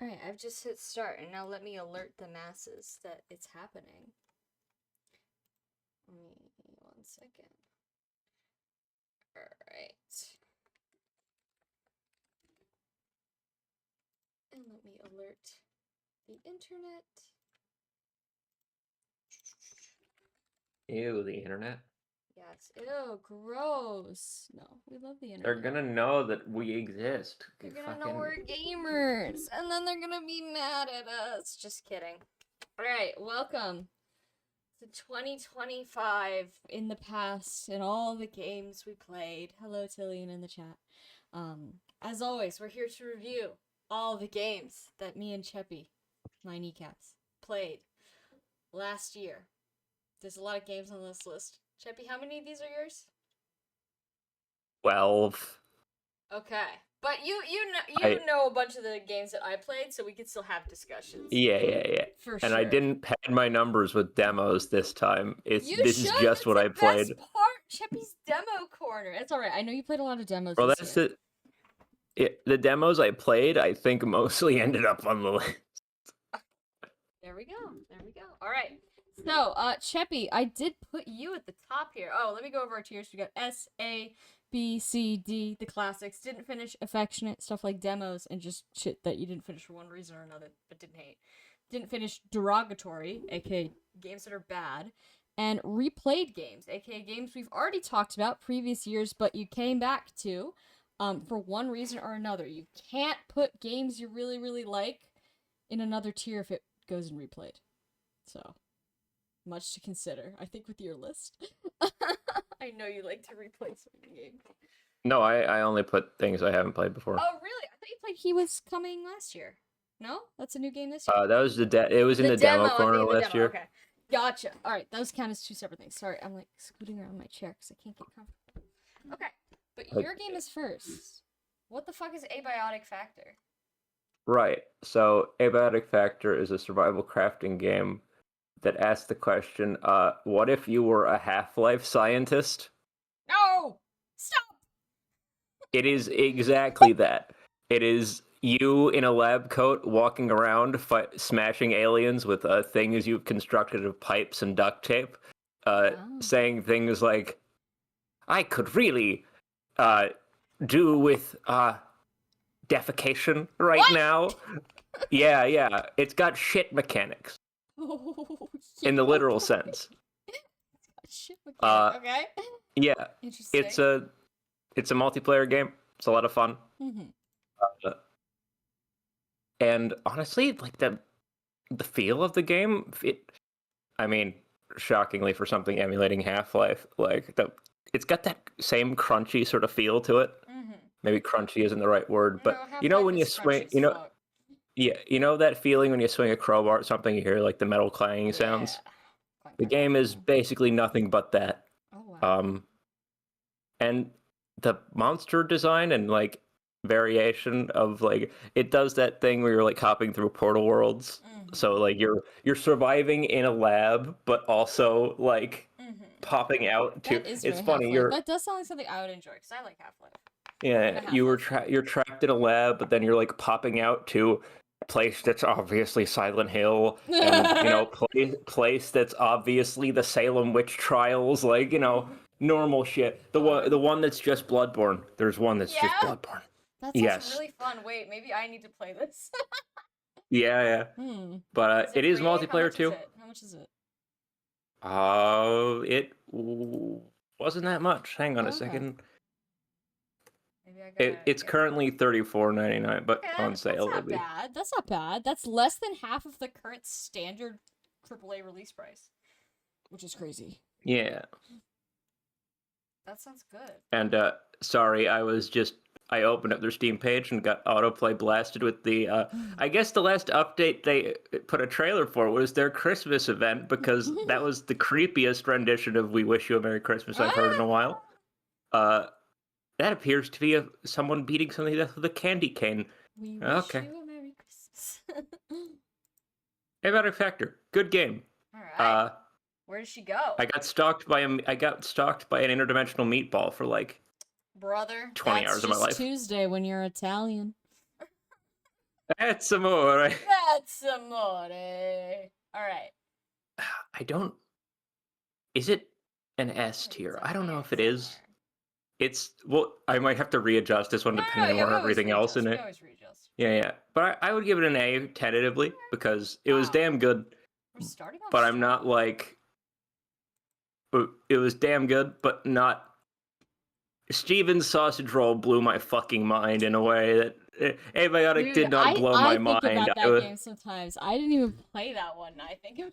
Alright, I've just hit start, and now let me alert the masses that it's happening. Give me 1 second. Alright. And let me alert the internet. Ew, the internet. Yes. Ew, gross. No, we love the internet. They're gonna know that we exist. They're gonna know we're gamers, and then they're gonna be mad at us. Just kidding. Alright, welcome to 2025 in the past and all the games we played. Hello, Tillian in the chat. As always, we're here to review all the games that me and Cheppy, my kneecaps, played last year. There's a lot of games on this list. Cheppy, how many of these are yours? 12. Okay. But you know a bunch of the games that I played, so we can still have discussions. Yeah. For and sure. I didn't pad my numbers with demos this time. This is just what I played. That's the best part, Cheppy's demo corner. It's alright. I know you played a lot of demos Well, this year. the demos I played, I think mostly ended up on the list. There we go. Alright. So, Cheppy, I did put you at the top here. Oh, let me go over our tiers. We got S, A, B, C, D, the classics. Didn't finish, affectionate, stuff like demos, and just shit that you didn't finish for one reason or another, but didn't hate. Didn't finish, derogatory, aka games that are bad, and replayed games, aka games we've already talked about previous years, but you came back to, for one reason or another. You can't put games you really, really like in another tier if it goes in replayed. So, much to consider, I think, with your list. I know you like to replay so many games. No, I only put things I haven't played before. Oh, really? I thought you played He Was Coming last year. No? That's a new game this year? That was it was in the demo corner last year. Okay. Gotcha. Alright, those count as two separate things. Sorry, I'm like scooting around my chair because I can't get comfortable. Okay, but your game is first. What the fuck is Abiotic Factor? Right. So, Abiotic Factor is a survival crafting game that asks the question, what if you were a Half-Life scientist? No! Stop! It is exactly that. It is you in a lab coat walking around smashing aliens with things you've constructed of pipes and duct tape, saying things like, I could really do with defecation right now. Yeah. It's got shit mechanics. Oh, in the literal sense. Shit mechanic, okay. Yeah. Interesting. It's a multiplayer game. It's a lot of fun. Mm-hmm. And honestly, like the feel of the game, shockingly for something emulating Half-Life, it's got that same crunchy sort of feel to it. Mm-hmm. Maybe crunchy isn't the right word, but when you swing, that feeling when you swing a crowbar or something, you hear like the metal clanging sounds. The game is basically nothing but that. Oh, wow. And the monster design and like variation of like it does that thing where you're like hopping through portal worlds. Mm-hmm. So like you're surviving in a lab, but also like popping out to. It's funny. That does sound like something I would enjoy because I like Half-Life. Yeah, you're trapped in a lab, but then you're like popping out to a place that's obviously Silent Hill, and place that's obviously the Salem witch trials, like normal shit. The one that's just Bloodborne. There's one that's just Bloodborne. That sounds really fun. Wait, maybe I need to play this. Yeah. But it is multiplayer too. How much is it? It wasn't that much. Hang on a second. It's currently $34.99, but on sale. That's not bad. That's not bad. That's less than half of the current standard AAA release price, which is crazy. Yeah. That sounds good. And sorry, I opened up their Steam page and got autoplay blasted with the. I guess the last update they put a trailer for was their Christmas event, because that was the creepiest rendition of "We Wish You a Merry Christmas" I've heard in a while. That appears to be someone beating something to death with a candy cane. We wish you a Merry Christmas. Abiotic Factor, good game. All right. Where did she go? I got stalked by an interdimensional meatball for like 20 hours of my life. Tuesday when you're Italian. That's amore. That's amore. All right. I don't. Is it an S It's tier? an I don't know A if it is. somewhere. It's well, I might have to readjust this one No, depending on yeah, where we always everything else readjust. in We it. always readjust. Yeah, yeah. But I would give it an A tentatively because it was Wow. damn good. We're starting off But I'm strong. not like. It was damn good, but not. Steven's sausage roll blew my fucking mind in a way that Abiotic Dude, did not blow my I think mind. about that game sometimes. I didn't even play that one. I think about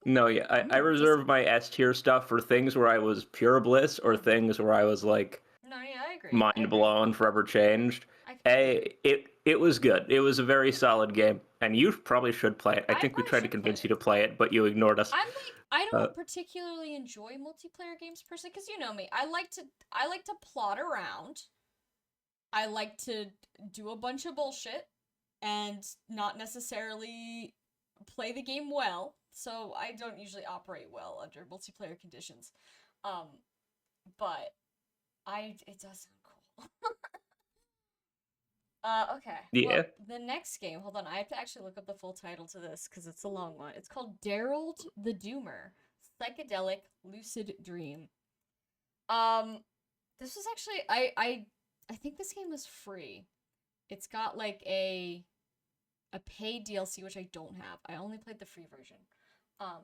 No, yeah, I'm I gonna reserve my S tier stuff for things where I was pure bliss or things where I was like No, yeah, I agree. I mind agree. blown, forever changed. I completely agree. It was good. It was a very solid game, and you probably should play it. I I think we probably tried to should play convince you it. to play it, but you ignored us. I'm like I Uh, don't particularly enjoy multiplayer games personally because you know me. I like to plot around. I like to do a bunch of bullshit and not necessarily play the game well. So I don't usually operate well under multiplayer conditions. Um, but it does sound cool. Okay. Well, yeah, the next game, hold on, I have to actually look up the full title to this because it's a long one. It's called Daryl the Doomer, Psychedelic Lucid Dream. Um, this was actually I think this game was free. It's got like a paid DLC which I don't have. I only played the free version. Um,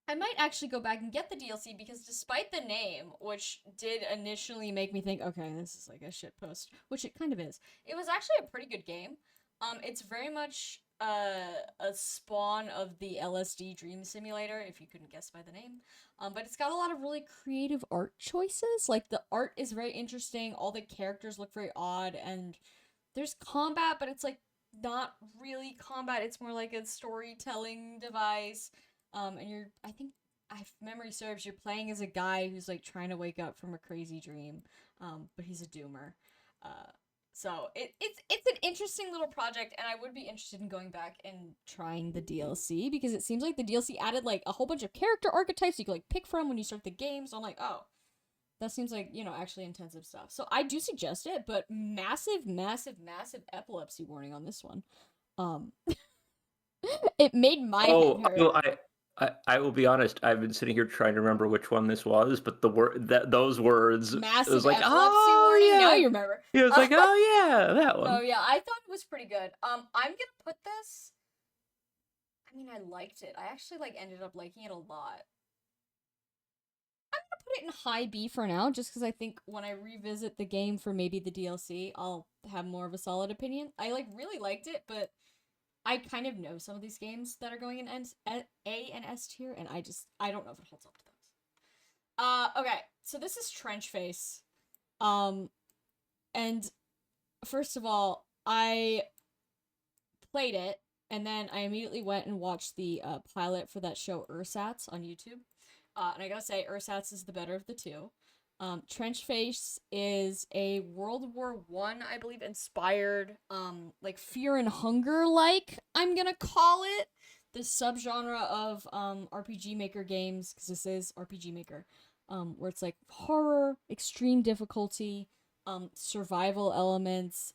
I might actually go back and get the DLC because despite the name, which did initially make me think, okay, this is like a shit post, which it kind of is. It was actually a pretty good game. It's very much a spawn of the LSD Dream Simulator, if you couldn't guess by the name. But it's got a lot of really creative art choices. Like the art is very interesting. All the characters look very odd, and there's combat, but it's like not really combat. It's more like a storytelling device. And I think, if memory serves, you're playing as a guy who's like trying to wake up from a crazy dream, but he's a doomer. Uh, so it's an interesting little project, and I would be interested in going back and trying the DLC because it seems like the DLC added like a whole bunch of character archetypes you could like pick from when you start the game. So I'm like, oh, that seems like, actually intensive stuff. So I do suggest it, but massive, massive, massive epilepsy warning on this one. Um, it made my head Oh, hurt. I will be honest. I've been sitting here trying to remember which one this was, but the word that those words, it Massive was like, epilepsy warning. Now oh you remember. yeah, it was like, oh yeah, that No, one. yeah, I thought it was pretty good. I'm gonna put this. I mean, I liked it. I actually like ended up liking it a lot. I'm gonna put it in high B for now, just because I think when I revisit the game for maybe the DLC, I'll have more of a solid opinion. I like really liked it, but I kind of know some of these games that are going in A and S tier, and I don't know if it holds up to those. Okay, so this is Trench Face. Um, and first of all, I played it, and then I immediately went and watched the pilot for that show Ursats on YouTube. And I gotta say, Ursats is the better of the two. Trench Face is a World War One, I believe, inspired, like Fear and Hunger, like I'm gonna call it the subgenre of RPG Maker games, because this is RPG Maker, where it's like horror, extreme difficulty, survival elements,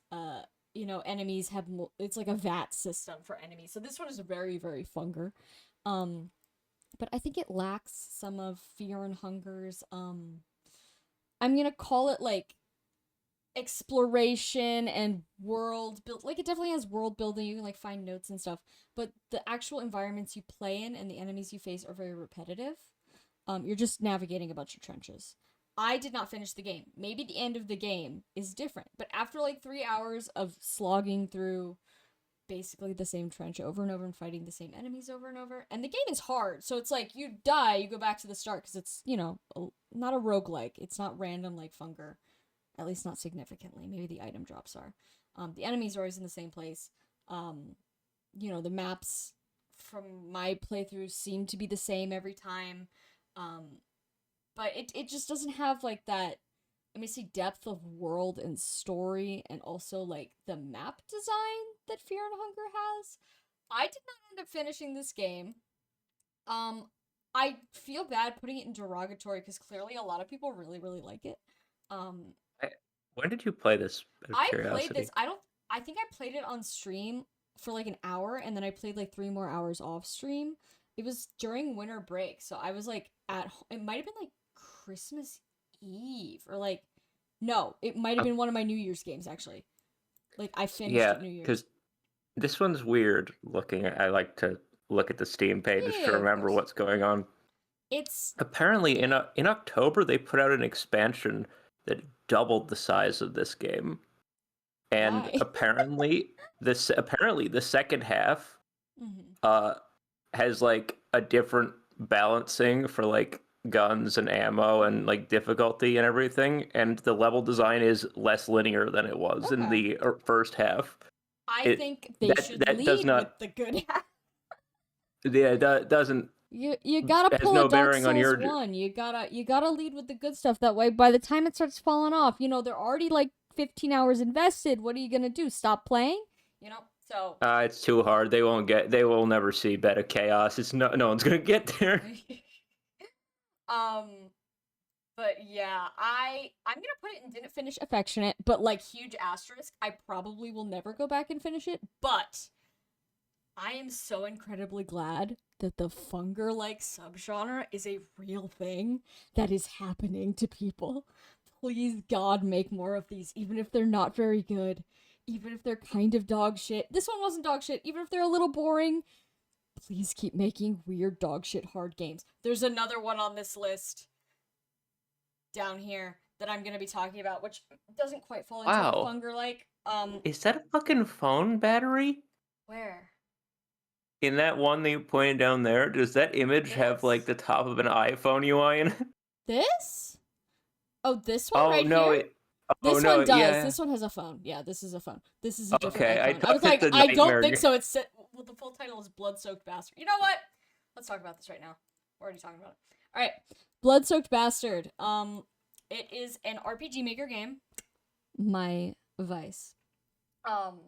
enemies have it's like a VAT system for enemies. So this one is very, very funger. Um, but I think it lacks some of Fear and Hunger's I'm gonna call it like exploration and world build. Like it definitely has world building. You can like find notes and stuff, but the actual environments you play in and the enemies you face are very repetitive. You're just navigating a bunch of trenches. I did not finish the game. Maybe the end of the game is different, but after like 3 hours of slogging through basically the same trench over and over and fighting the same enemies over and over. And the game is hard, so it's like you die, you go back to the start because it's, not a roguelike. It's not random like Funger, at least not significantly. Maybe the item drops are. The enemies are always in the same place. The maps from my playthroughs seem to be the same every time. But it just doesn't have like that, let me see, depth of world and story, and also like the map design that Fear and Hunger has. I did not end up finishing this game. Um, I feel bad putting it in derogatory because clearly a lot of people really, really like it. Um, I, when did you play this? Out of I played curiosity. this. I don't. I think I played it on stream for like an hour, and then I played like 3 more hours off stream. It was during winter break, so I was like it might have been like Christmas Eve or like no, it might have Uh, been one of my New Year's games actually. Like I finished yeah, it New Year's. because this one's weird looking. I like to look at the Steam page to Yeah, of remember course. what's going on. It's Apparently, in October, they put out an expansion that doubled the size of this game, and why? apparently the second half Hmm. uh has like a different balancing for like guns and ammo and like difficulty and everything, and the level design is less linear than it was in Okay. the first half. I It think they should that does lead with not the good half. yeah that doesn't You gotta has pull a no Dark bearing on Souls your 1. You gotta lead with the good stuff. That way, by the time it starts falling off, they're already like 15 hours invested. What are you gonna do? Stop playing? So it's too hard. They will never see Beta Chaos. It's no one's gonna get there. um but yeah, I'm gonna put it in didn't finish affectionate, but like huge asterisk. I probably will never go back and finish it, but I am so incredibly glad that the funger like subgenre is a real thing that is happening to people. Please, God, make more of these, even if they're not very good, even if they're kind of dog shit. This one wasn't dog shit, even if they're a little boring. Please keep making weird dog shit hard games. There's another one on this list down here that I'm gonna be talking about, which doesn't quite fall into the Wow, funger like. is that a fucking phone battery? Where? In that one that you pointed down there, does that image have like This? the top of an iPhone UI in it? This? Oh, this one Oh right no, here? it. Oh This no, one does. yeah. This one has a phone. Yeah, this is a phone. This is a different Okay, I icon. I was thought that like, the I don't think nightmare. so. Well, the full title is Blood-Soaked Bastard. You know what? Let's talk about this right now. We're already talking about it. All right, Blood-Soaked Bastard. It is an RPG Maker game. My vice. Um,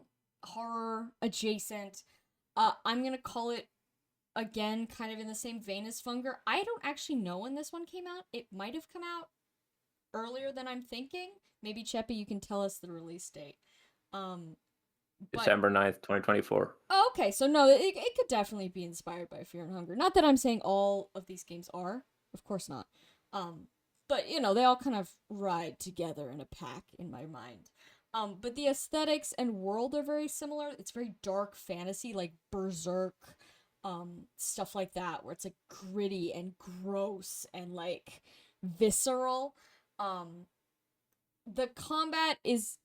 horror adjacent. I'm gonna call it again, kind of in the same vein as Funger. I don't actually know when this one came out. It might have come out earlier than I'm thinking. Maybe Cheppy, you can tell us the release date. Um, but December 9th, 2024. oh, okay, so no, it could definitely be inspired by Fear and Hunger. Not that I'm saying all of these games are, of course not. But they all kind of ride together in a pack in my mind. But the aesthetics and world are very similar. It's very dark fantasy, like Berserk, stuff like that, where it's like gritty and gross and like visceral. Um, the combat is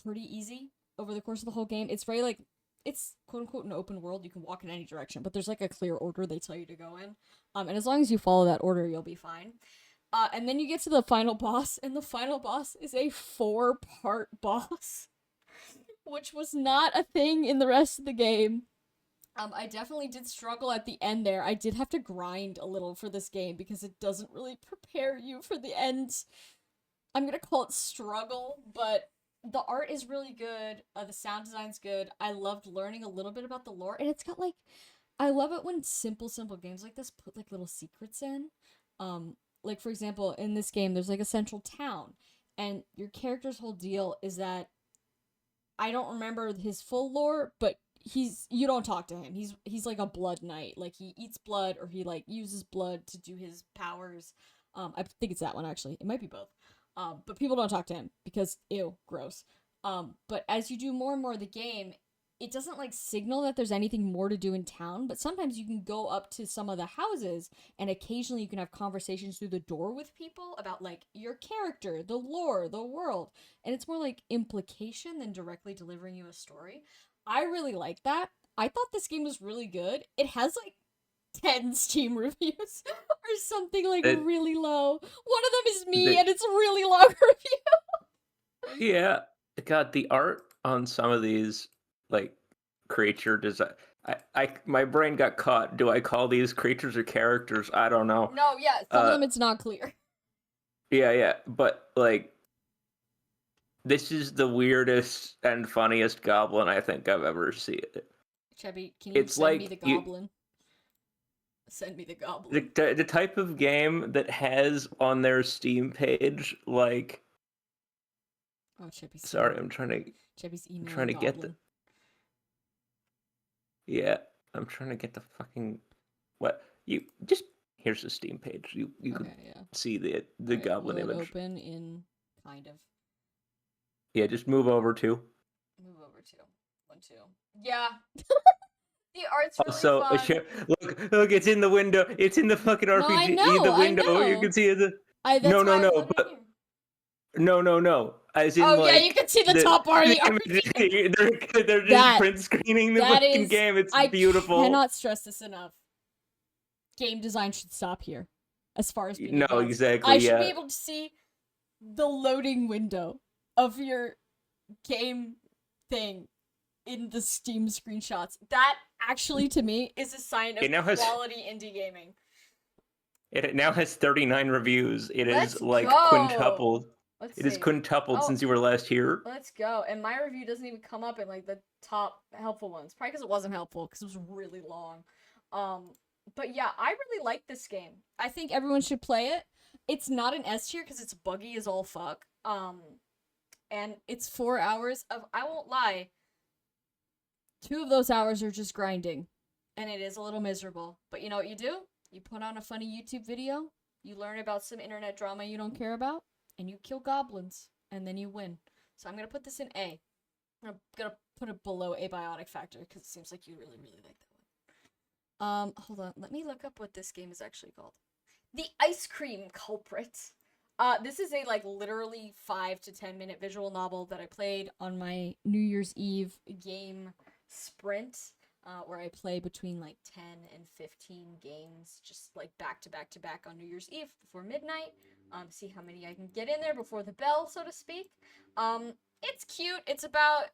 pretty easy over the course of the whole game. It's very like it's quote unquote an open world. You can walk in any direction, but there's like a clear order they tell you to go in. And as long as you follow that order, you'll be fine. And then you get to the final boss, and the final boss is a 4-part boss, which was not a thing in the rest of the game. I definitely did struggle at the end there. I did have to grind a little for this game because it doesn't really prepare you for the end. I'm gonna call it struggle, but the art is really good. The sound design's good. I loved learning a little bit about the lore, and it's got like, I love it when simple games like this put like little secrets in. Like for example, in this game, there's like a central town, and your character's whole deal is that I don't remember his full lore, but you don't talk to him. He's like a blood knight. Like he eats blood or he like uses blood to do his powers. I think it's that one actually. It might be both. But people don't talk to him because ew, gross. But as you do more and more of the game, it doesn't like signal that there's anything more to do in town, but sometimes you can go up to some of the houses and occasionally you can have conversations through the door with people about like your character, the lore, the world. And it's more like implication than directly delivering you a story. I really like that. I thought this game was really good. It has like 10 Steam reviews or something like It, really low. One of them is me the, and it's a really long review. yeah, God, the art on some of these like creature design. My brain got caught. Do I call these creatures or characters? I don't know. No, yeah, some of them it's not clear. Yeah, but like this is the weirdest and funniest goblin I think I've ever seen. Chebby, can you It's send me like the goblin? Send me the goblin. the type of game that has on their Steam page like. Oh, Chebby. Sorry, I'm trying to. Cheppy's I'm emailing trying to get the. Goblin. Yeah, I'm trying to get the fucking. What you just? Here's the Steam page. You can Okay, yeah. see the Alright, goblin will it image. open in kind of? Yeah, just move over to. Move over to 1, 2. Yeah. The art's really Also, fun. look, it's in the window. It's in the fucking No, I RPG. know, The I window. You know. can see the. That's why I No. loaded it But here. no. As in, Oh yeah, you like can see the top bar of the RPG. they're just That print screening the that fucking is, game. It's I beautiful. cannot stress this enough. Game design should stop here, as far as video No, goes. exactly. I should be Yeah. able to see the loading window of your game thing in the Steam screenshots. That actually, to me, is a sign It now of has quality indie gaming. it now has 39 reviews. It Let's is like go. quintupled. Let's It is see. quintupled Oh, since you were last here. let's go. And my review doesn't even come up in like the top helpful ones. Probably because it wasn't helpful, because it was really long. But yeah, I really like this game. I think everyone should play it. It's not an S tier because it's buggy as all fuck. And it's 4 hours of, I won't lie, 2 of those hours are just grinding. And it is a little miserable. But you know what you do? You put on a funny YouTube video, you learn about some internet drama you don't care about, and you kill goblins, and then you win. So I'm gonna put this in A. I'm gonna put it below abiotic factor, because it seems like you really, really like that one. Hold on, let me look up what this game is actually called. The Ice Cream Culprit. This is a, like, literally 5 to 10 minute visual novel that I played on my New Year's Eve game sprint, where I play between, like, 10 and 15 games, just, like, back to back to back on New Year's Eve before midnight. See how many I can get in there before the bell, so to speak. It's cute. It's about,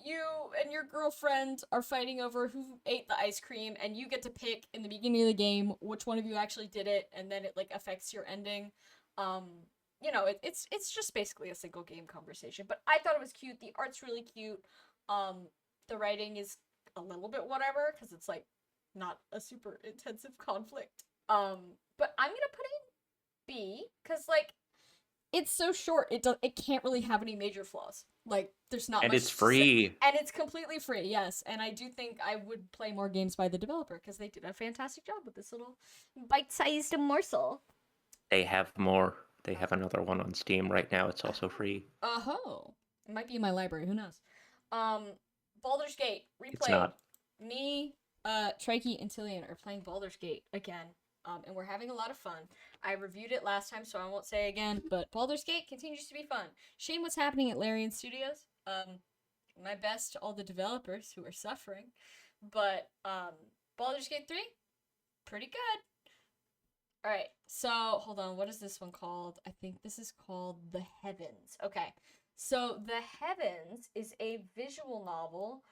you and your girlfriend are fighting over who ate the ice cream, and you get to pick in the beginning of the game which one of you actually did it, and then it, like, affects your ending. You know, it's just basically a single game conversation, but I thought it was cute. The art's really cute. The writing is a little bit whatever, because it's, like, not a super intensive conflict. But I'm gonna put it in B, because, like, it's so short, it can't really have any major flaws. Like, there's not And much it's free. and it's completely free, yes. And I do think I would play more games by the developer, because they did a fantastic job with this little bite-sized morsel. They have more. They have another one on Steam right now. It's also free. Oh. It might be in my library, who knows? Baldur's Gate, replayed. It's not. Me, Trikey, and Tillian are playing Baldur's Gate again. And we're having a lot of fun. I reviewed it last time, so I won't say again, but Baldur's Gate continues to be fun. Shame what's happening at Larian Studios. My best to all the developers who are suffering. But, Baldur's Gate 3, pretty good. Alright, so, hold on, what is this one called? I think this is called The Heavens. Okay, so The Heavens is a visual novel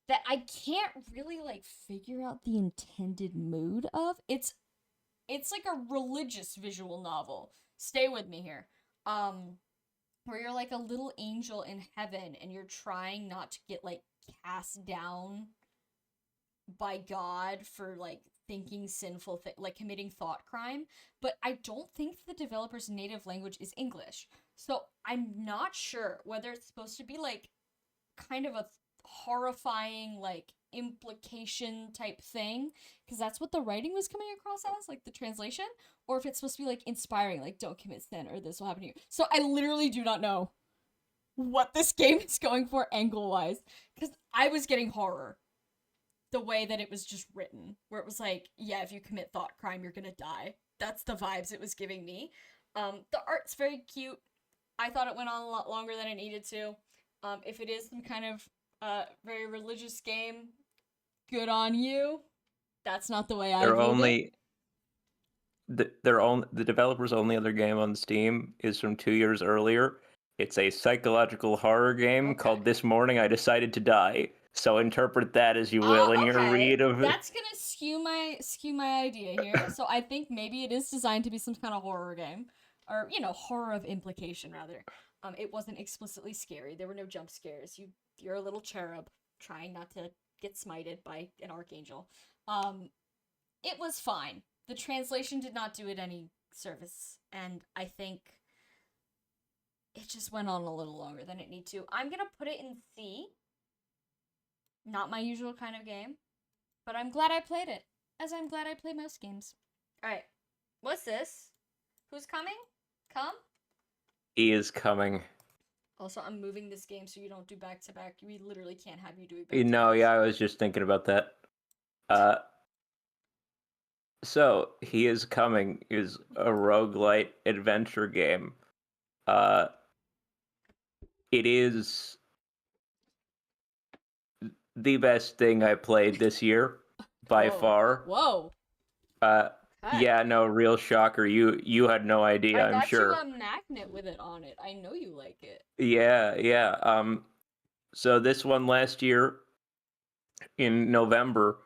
that I can't really, like, figure out the intended mood of. It's like a religious visual novel. Stay with me here. Where you're like a little angel in heaven, and you're trying not to get, like, cast down by God for, like, thinking sinful like committing thought crime. But I don't think the developer's native language is English, so I'm not sure whether it's supposed to be, like, kind of a horrifying, like, implication type thing, because that's what the writing was coming across as, like, the translation, or if it's supposed to be, like, inspiring, like, don't commit sin or this will happen to you. So I literally do not know what this game is going for angle wise, because I was getting horror the way that it was just written, where it was like, yeah, if you commit thought crime, you're gonna die. That's the vibes it was giving me. The art's very cute. I thought it went on a lot longer than it needed to. If it is some kind of very religious game, good on you. That's not the way I They're viewed only the developer's only other game on Steam is from 2 years earlier. It's a psychological horror game Okay. called This Morning I Decided to Die. So interpret that as you will in your read of it. That's gonna skew my idea here. So I think maybe it is designed to be some kind of horror game, or, you know, horror of implication rather. It wasn't explicitly scary. There were no jump scares. You're a little cherub trying not to get smited by an archangel. It was fine. The translation did not do it any service, and I think it just went on a little longer than it need to. I'm gonna put it in C. Not my usual kind of game, but I'm glad I played it, as I'm glad I play most games. All right, what's this? Who's coming? Come. He is coming. Also, I'm moving this game so you don't do back to back. We literally can't have you doing back to back. No, yeah, I was just thinking about that. So He Is Coming is a roguelite adventure game. It is the best thing I played this year by Whoa. far. Whoa. Okay. Okay. Yeah, no, real shocker. You had no idea, I I'm got sure. you a magnet with it on it. I know you like it. Yeah. So this one last year in November,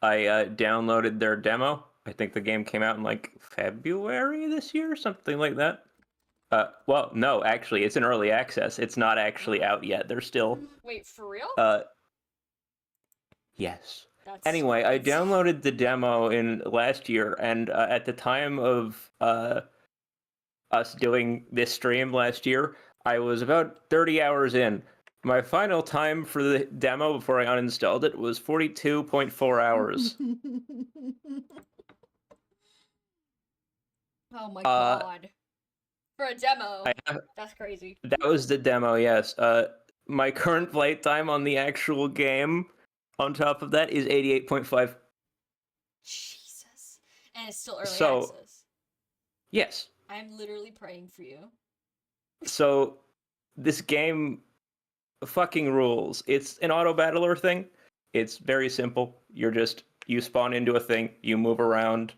I downloaded their demo. I think the game came out in like February this year, something like that. Well, no, actually, it's in early access. It's not actually out yet. They're still. Wait, for real? Yes. That's Anyway, I downloaded the demo in last year, and at the time of us doing this stream last year, I was about 30 hours in. My final time for the demo before I uninstalled it was 42.4 hours. Oh my god. For a demo. I, That's crazy. that was the demo, yes. My current playtime on the actual game, on top of that, is 88.5. Jesus. And it's still early So, access. yes. I'm literally praying for you. So, this game fucking rules. It's an auto battler thing. It's very simple. You spawn into a thing, you move around,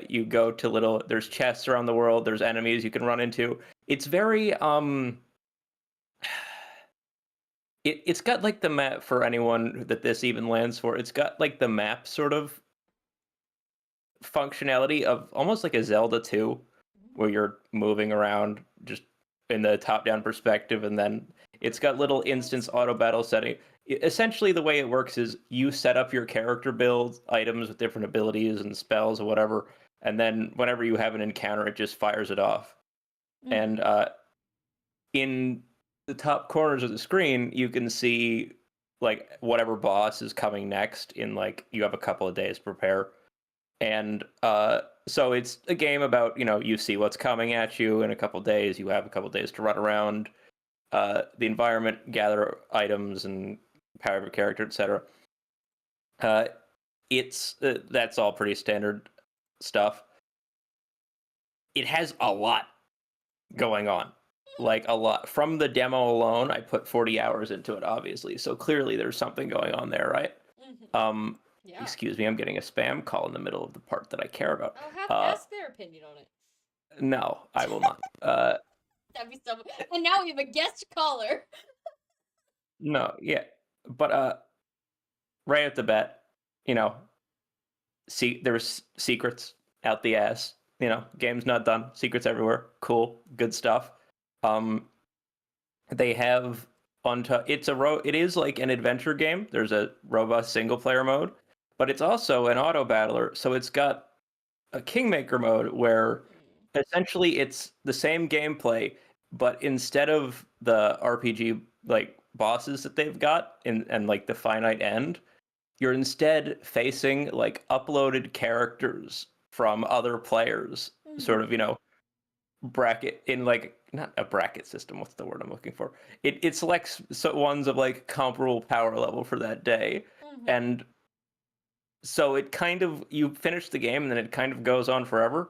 you go to there's chests around the world, there's enemies you can run into. It's very it's got like the map, for anyone that this even lands for. It's got like the map sort of functionality of almost like a Zelda 2, where you're moving around just in the top-down perspective, and then it's got little instance auto battle setting. Essentially, the way it works is you set up your character build items with different abilities and spells or whatever, and then whenever you have an encounter, it just fires it off. And in the top corners of the screen, you can see like whatever boss is coming next. In like, you have a couple of days to prepare. And so it's a game about, you see what's coming at you in a couple days. You have a couple days to run around the environment, gather items, and power your character, etc. That's all pretty standard stuff. It has a lot going on, like a lot. From the demo alone, I put 40 hours into it, obviously. So clearly, there's something going on there, right? Yeah. Excuse me, I'm getting a spam call in the middle of the part that I care about. Ask their opinion on it. No, I will not. That'd be so. And now we have a guest caller. No, yeah, but right at the bat, there's secrets out the ass. Game's not done. Secrets everywhere. Cool, good stuff. They have it is like an adventure game. There's a robust single player mode, but it's also an auto battler. So it's got a Kingmaker mode where essentially it's the same gameplay, but instead of the RPG like bosses that they've got and like the finite end, you're instead facing like uploaded characters from other players, sort of, bracket in like, not a bracket system. What's the word I'm looking for? It selects ones of like comparable power level for that day, and so it kind of, you finish the game and then it kind of goes on forever.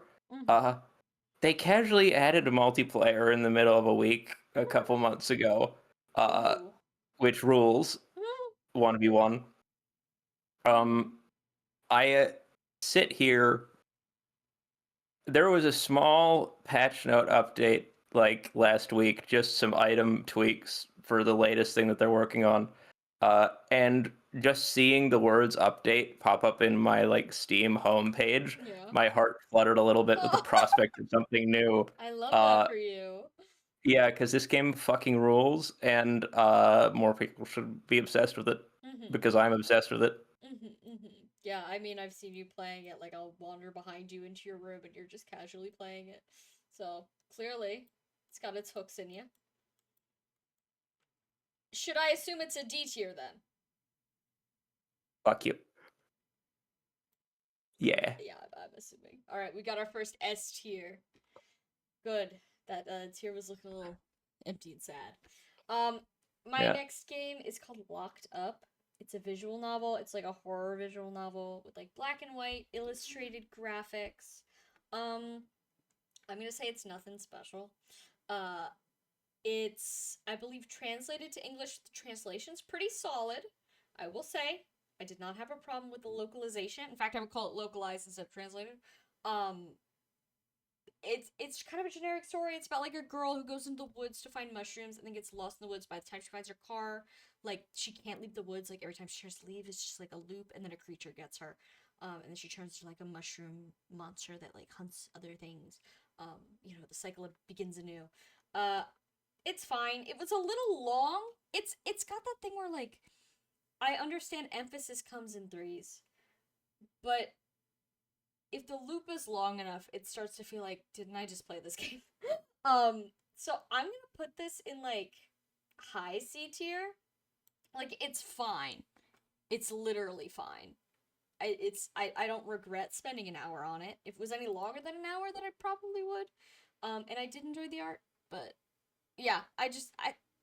They casually added a multiplayer in the middle of a week a couple months ago, which rules 1v1. I sit here. There was a small patch note update like last week, just some item tweaks for the latest thing that they're working on. And just seeing the words update pop up in my like Steam homepage, my heart fluttered a little bit with the prospect of something new. I love that for you. Yeah, because this game fucking rules, and more people should be obsessed with it because I'm obsessed with it. Yeah, I mean, I've seen you playing it. Like, I'll wander behind you into your room and you're just casually playing it. So, clearly. It's got its hooks in you. Should I assume it's a D tier then? Fuck you. Yeah. Yeah, I'm assuming. All right, we got our first S tier. Good. That tier was looking a little empty and sad. My Yeah. next game is called Locked Up. It's a visual novel. It's like a horror visual novel with like black and white illustrated graphics. I'm gonna say it's nothing special. Uh, it's, I believe, translated to English. The translation's pretty solid. I will say, I did not have a problem with the localization. In fact, I would call it localized instead of translated. Um, it's kind of a generic story. It's about like a girl who goes into the woods to find mushrooms and then gets lost in the woods. By the time she finds her car, like she can't leave the woods. Like every time she tries to leave, it's just like a loop, and then a creature gets her. And then she turns into like a mushroom monster that like hunts other things. The cycle begins anew. Uh, it's fine. It was a little long. It's got that thing where like I understand emphasis comes in threes, but if the loop is long enough, it starts to feel like, didn't I just play this game? So I'm gonna put this in like high C tier. Like it's fine. It's literally fine. I don't regret spending an hour on it. If it was any longer than an hour, then I probably would. And I did enjoy the art, but yeah,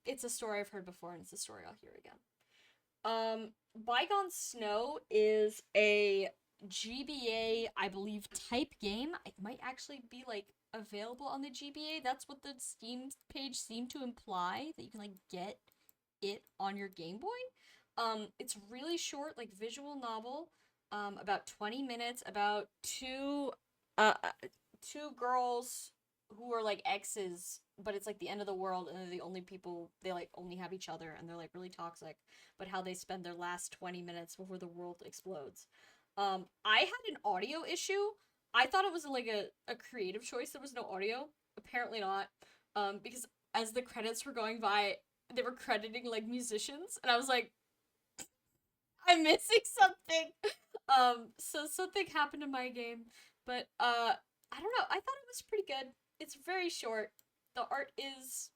it's a story I've heard before, and it's a story I'll hear again. Bygone Snow is a GBA, I believe, type game. It might actually be like available on the GBA. That's what the Steam page seemed to imply, that you can like get it on your Game Boy. It's really short, like visual novel. About 20 minutes about two girls who are like exes, but it's like the end of the world, and they're the only people, they like only have each other, and they're like really toxic, but how they spend their last 20 minutes before the world explodes. I had an audio issue. I thought it was like a creative choice. There was no audio. Apparently not. Because as the credits were going by, they were crediting like musicians, and I was like, I'm missing something. So something happened in my game, but I don't know. I thought it was pretty good. It's very short. The art is,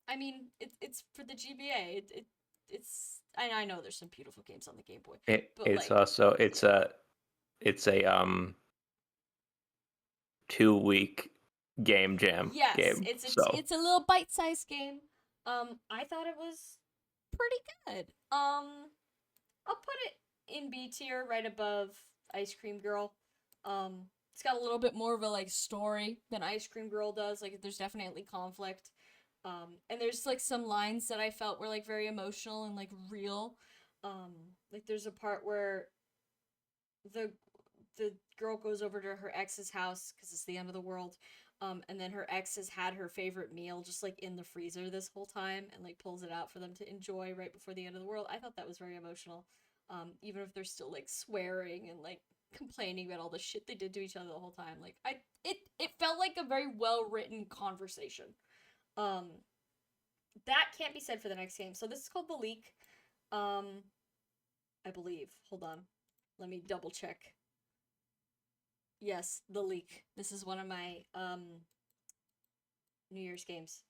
I mean, it's for the GBA. It's. I know there's some beautiful games on the Game Boy, but It's like, also it's a 2 week game jam yes, game. So it's a little bite-sized game. I thought it was pretty good. I'll put it in B tier, right above Ice Cream Girl. It's got a little bit more of a like story than Ice Cream Girl does. Like there's definitely conflict. And there's like some lines that I felt were like very emotional and like real. Like there's a part where the the girl goes over to her ex's house because it's the end of the world. And then her ex has had her favorite meal just like in the freezer this whole time, and like pulls it out for them to enjoy right before the end of the world. I thought that was very emotional. Even if they're still like swearing and like complaining about all the shit they did to each other the whole time. Like it felt like a very well written conversation. Um, that can't be said for the next game. So this is called The Leak. Um, I believe. Hold on. Let me double check. Yes, The Leak. This is one of my New Year's games.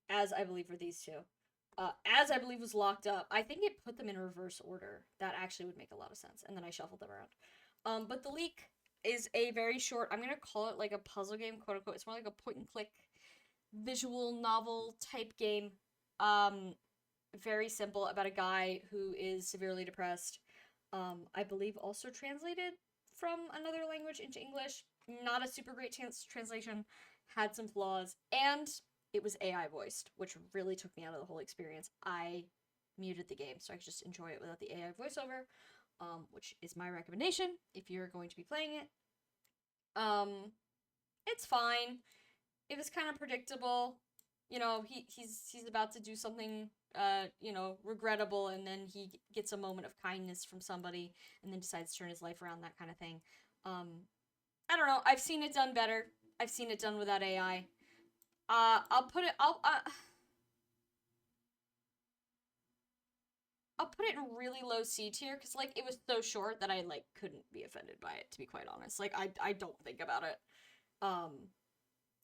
As I believe were these two. As I believe was Locked Up. I think it put them in reverse order. That actually would make a lot of sense. And then I shuffled them around. But The Leak is a very short, I'm gonna call it like a puzzle game, quote unquote. It's more like a point and click visual novel type game. Um, Very simple, about a guy who is severely depressed. I believe also translated from another language into English. Not a super great translation, had some flaws, and it was AI voiced, which really took me out of the whole experience. I muted the game so I could just enjoy it without the AI voiceover, which is my recommendation if you're going to be playing it. It's fine. It was kind of predictable. He's about to do something regrettable, and then he gets a moment of kindness from somebody, and then decides to turn his life around, that kind of thing. I don't know. I've seen it done better. I've seen it done without AI. I'll put it in really low C tier because like it was so short that I like couldn't be offended by it, to be quite honest. Like I don't think about it. Um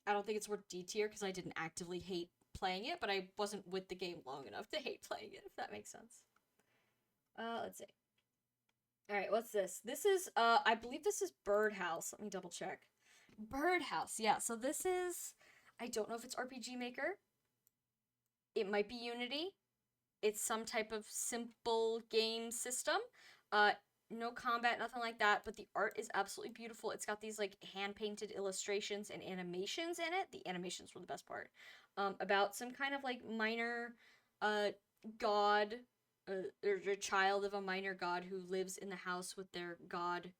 I don't think it's worth D tier because I didn't actively hate playing it, but I wasn't with the game long enough to hate playing it, if that makes sense. Let's see. Alright, what's this? This is, I believe this is Birdhouse. Let me double check. Birdhouse, yeah. So this is, I don't know if it's RPG Maker. It might be Unity. It's some type of simple game system. No combat, nothing like that, but the art is absolutely beautiful. It's got these like hand-painted illustrations and animations in it. The animations were the best part. About some kind of like minor god, or child of a minor god who lives in the house with their god,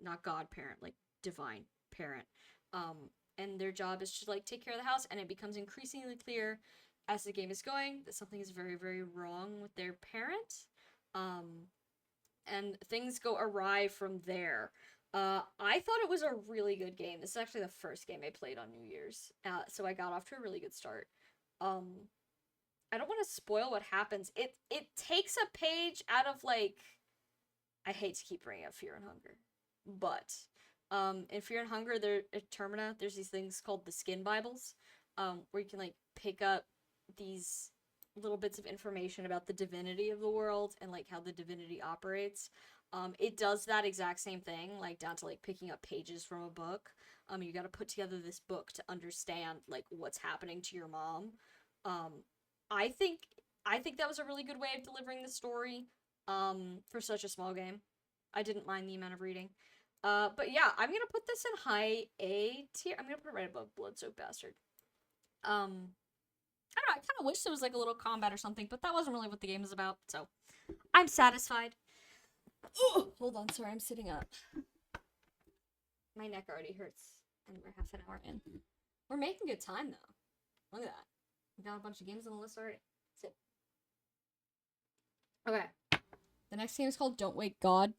not godparent, like divine parent. And their job is to like take care of the house, and it becomes increasingly clear as the game is going that something is very, very wrong with their parent. And things go awry from there. I thought it was a really good game. This is actually the first game I played on New Year's, so I got off to a really good start. I don't want to spoil what happens. It takes a page out of like, I hate to keep bringing up Fear and Hunger, but in Fear and Hunger, there at Termina, there's these things called the Skin Bibles, where you can like pick up these little bits of information about the divinity of the world and like how the divinity operates. It does that exact same thing, like down to like picking up pages from a book. You got to put together this book to understand like what's happening to your mom. I think that was a really good way of delivering the story for such a small game. I didn't mind the amount of reading. But yeah, I'm gonna put this in high A tier. I'm gonna put it right above Bloodsoaked Bastard. I don't know, I kind of wish there was like a little combat or something, but that wasn't really what the game is about, so I'm satisfied. Oh, hold on, sorry, I'm sitting up. My neck already hurts, and we're half an hour in. We're making good time, though. Look at that. We got a bunch of games on the list already. Sit. Okay. The next game is called Don't Wake God.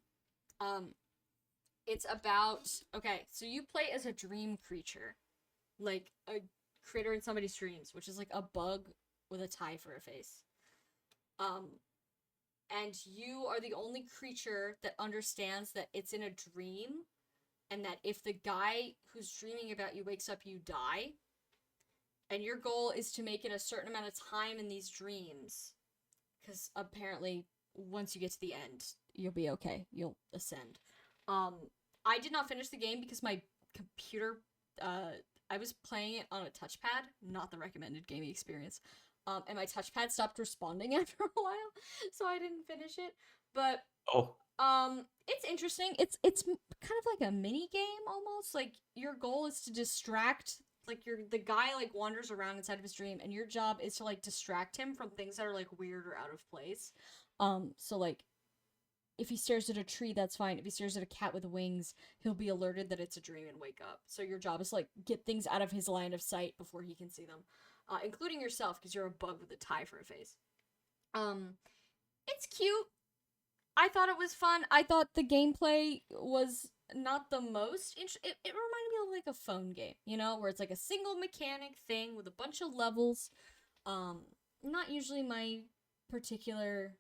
It's about... Okay, so you play as a dream creature. Like, a critter in somebody's dreams, which is like a bug with a tie for a face. And you are the only creature that understands that it's in a dream, and that if the guy who's dreaming about you wakes up, you die. And your goal is to make it a certain amount of time in these dreams, because apparently once you get to the end, you'll be okay. You'll ascend. I did not finish the game because my computer, I was playing it on a touchpad, not the recommended gaming experience. And my touchpad stopped responding after a while, so I didn't finish it. But it's interesting. It's kind of like a mini game almost. Like your goal is to distract. Like the guy like wanders around inside of his dream, and your job is to like distract him from things that are like weird or out of place. So like, if he stares at a tree, that's fine. If he stares at a cat with wings, he'll be alerted that it's a dream and wake up. So your job is to, like, get things out of his line of sight before he can see them. Including yourself, because you're a bug with a tie for a face. It's cute. I thought it was fun. I thought the gameplay was not the most it reminded me of, like, a phone game, you know? Where it's, like, a single mechanic thing with a bunch of levels. Not usually my particular,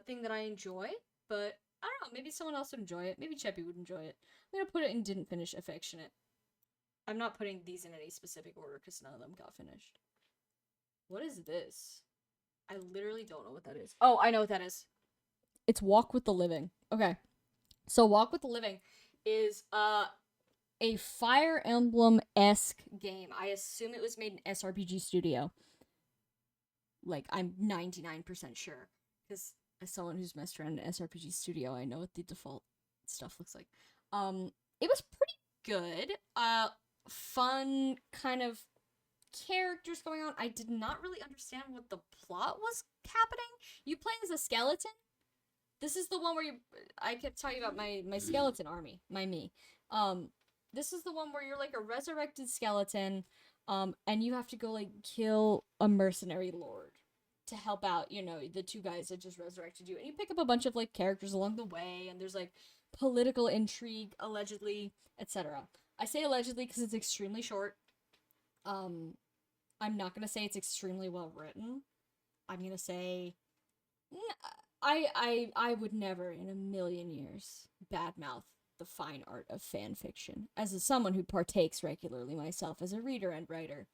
thing that I enjoy. But, I don't know, maybe someone else would enjoy it. Maybe Cheppy would enjoy it. I'm gonna put it in didn't finish affectionate. I'm not putting these in any specific order because none of them got finished. What is this? I literally don't know what that is. Oh, I know what that is. It's Walk with the Living. Okay. So Walk with the Living is, a Fire Emblem-esque game. I assume it was made in SRPG Studio. Like, I'm 99% sure. Because as someone who's messed around in SRPG Studio, I know what the default stuff looks like. It was pretty good. Fun kind of characters going on. I did not really understand what the plot was happening. You play as a skeleton. This is the one where I kept talking about my skeleton army, my me. This is the one where you're like a resurrected skeleton, and you have to go like kill a mercenary lord to help out, you know, the two guys that just resurrected you. And you pick up a bunch of, like, characters along the way, and there's, like, political intrigue, allegedly, etc. I say allegedly because it's extremely short. I'm not gonna say it's extremely well written. I'm gonna say... I would never in a million years badmouth the fine art of fan fiction. As someone who partakes regularly myself as a reader and writer,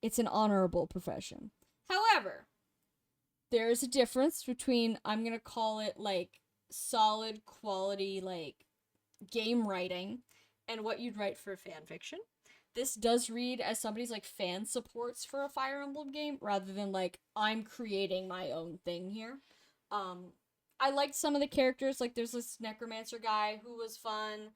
it's an honorable profession. However, there is a difference between, I'm gonna call it like solid quality like game writing and what you'd write for fan fiction. This does read as somebody's like fan supports for a Fire Emblem game rather than like I'm creating my own thing here. I liked some of the characters, like there's this necromancer guy who was fun.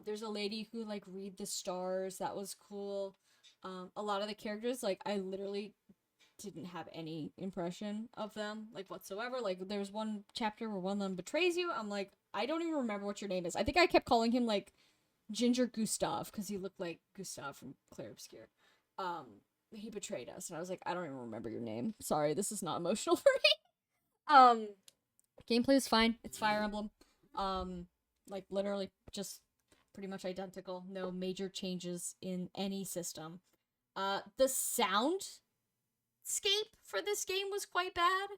There's a lady who like read the stars, that was cool. A lot of the characters, like I literally didn't have any impression of them like whatsoever. Like there's one chapter where one of them betrays you. I'm like, I don't even remember what your name is. I think I kept calling him like Ginger Gustav because he looked like Gustav from Clair Obscur. He betrayed us, and I was like, I don't even remember your name. Sorry, this is not emotional for me. Gameplay is fine. It's Fire Emblem. Like literally just pretty much identical. No major changes in any system. The sound scape for this game was quite bad.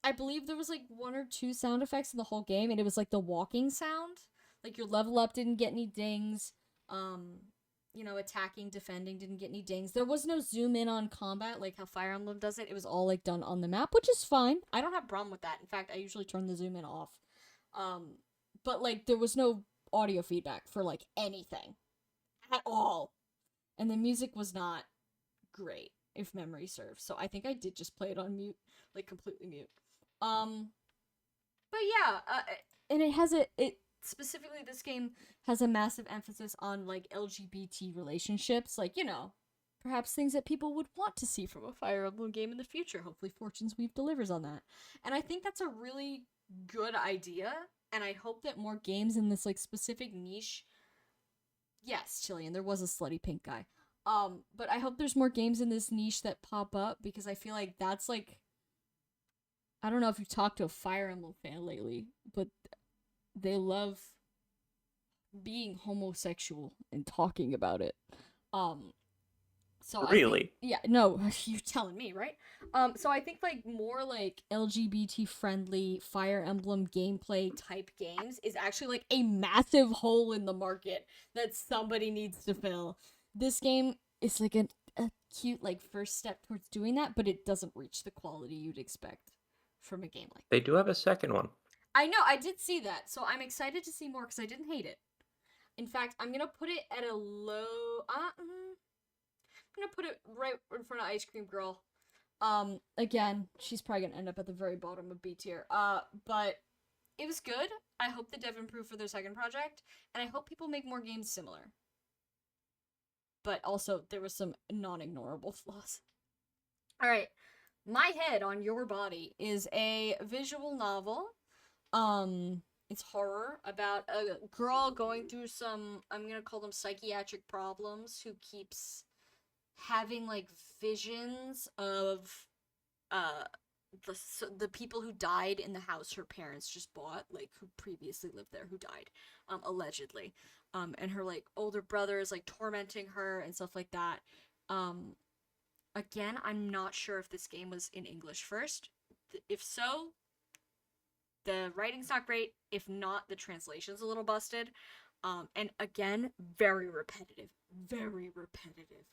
I believe there was like 1 or 2 sound effects in the whole game, and it was like the walking sound. Like your level up didn't get any dings. Attacking, defending didn't get any dings. There was no zoom in on combat like how Fire Emblem does it. It was all like done on the map, which is fine. I don't have a problem with that. In fact, I usually turn the zoom in off. But like there was no audio feedback for like anything at all. And the music was not great, if memory serves. So I think I did just play it on mute, like completely mute. But yeah, and it specifically this game has a massive emphasis on like LGBT relationships, like perhaps things that people would want to see from a Fire Emblem game in the future. Hopefully Fortune's Weave delivers on that. And I think that's a really good idea, and I hope that more games in this like specific niche. Yes, Chilean, there was a slutty pink guy. But I hope there's more games in this niche that pop up, because I feel like that's like, I don't know if you've talked to a Fire Emblem fan lately, but they love being homosexual and talking about it. So Really? you're telling me, right? So I think like more like LGBT friendly Fire Emblem gameplay type games is actually like a massive hole in the market that somebody needs to fill. This game is like a cute like first step towards doing that, but it doesn't reach the quality you'd expect from a game like that. They do have a second one. I know, I did see that, so I'm excited to see more because I didn't hate it. In fact, I'm gonna put it at a low. I'm gonna put it right in front of Ice Cream Girl. Again, she's probably gonna end up at the very bottom of B tier. But it was good. I hope the dev improved for their second project, and I hope people make more games similar. But also, there was some non-ignorable flaws. All right, My Head on Your Body is a visual novel. It's horror about a girl going through some, I'm gonna call them psychiatric problems, who keeps having like visions of the people who died in the house her parents just bought, like who previously lived there, who died, allegedly. And her like older brother is like tormenting her and stuff like that. Again, I'm not sure if this game was in English first. If so, the writing's not great. If not, the translation's a little busted. And again, very repetitive. Very repetitive.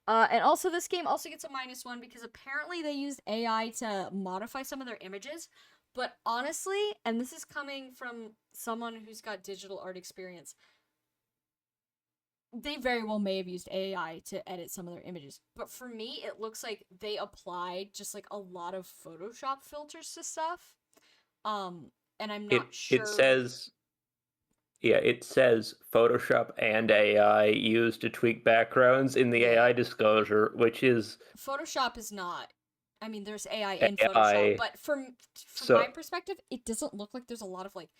And also, this game also gets a -1 because apparently they used AI to modify some of their images. But honestly, and this is coming from someone who's got digital art experience, they very well may have used AI to edit some of their images. But for me, it looks like they applied just like a lot of Photoshop filters to stuff. And I'm not sure. It says Photoshop and AI used to tweak backgrounds in the AI disclosure, which is Photoshop is not. I mean, there's AI in Photoshop, but from my perspective, it doesn't look like there's a lot of like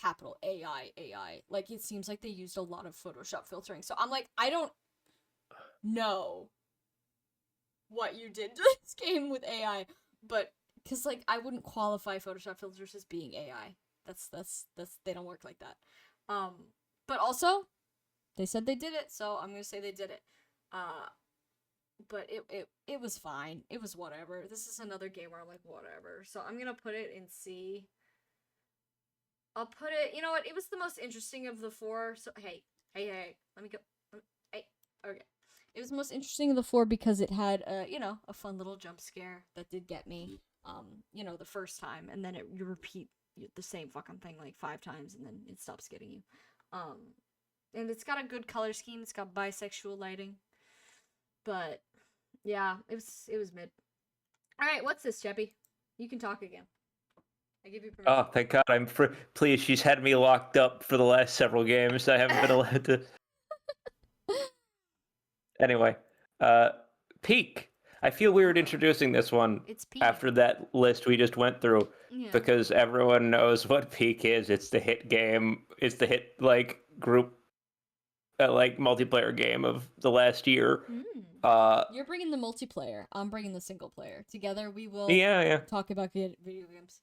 capital AI. Like it seems like they used a lot of Photoshop filtering. So I'm like, I don't know what you did to this game with AI, but because like I wouldn't qualify Photoshop filters as being AI. That's they don't work like that. But also, they said they did it, so I'm gonna say they did it. But it was fine. It was whatever. This is another game where I'm like, whatever. So I'm gonna put it in C. I'll put it. You know what? It was the most interesting of the four. So hey, let me go. Hey, okay. It was the most interesting of the four because it had a fun little jump scare that did get me. The first time, and then you repeat the same fucking thing like 5 times, and then it stops getting you. Um, and it's got a good color scheme. It's got bisexual lighting, but yeah, it was mid. All right, what's this, Cheppy? You can talk again. I give you permission. Oh, thank God! I'm free. Please, she's had me locked up for the last several games. I haven't been allowed to. Anyway, uh, Peak. I feel weird introducing this one It's Peak. after that list we just went through Yeah. because everyone knows what Peak is. It's the hit game. It's the hit group multiplayer game of the last year. You're bringing the multiplayer. I'm bringing the single player. Together, we will Yeah. talk about video games.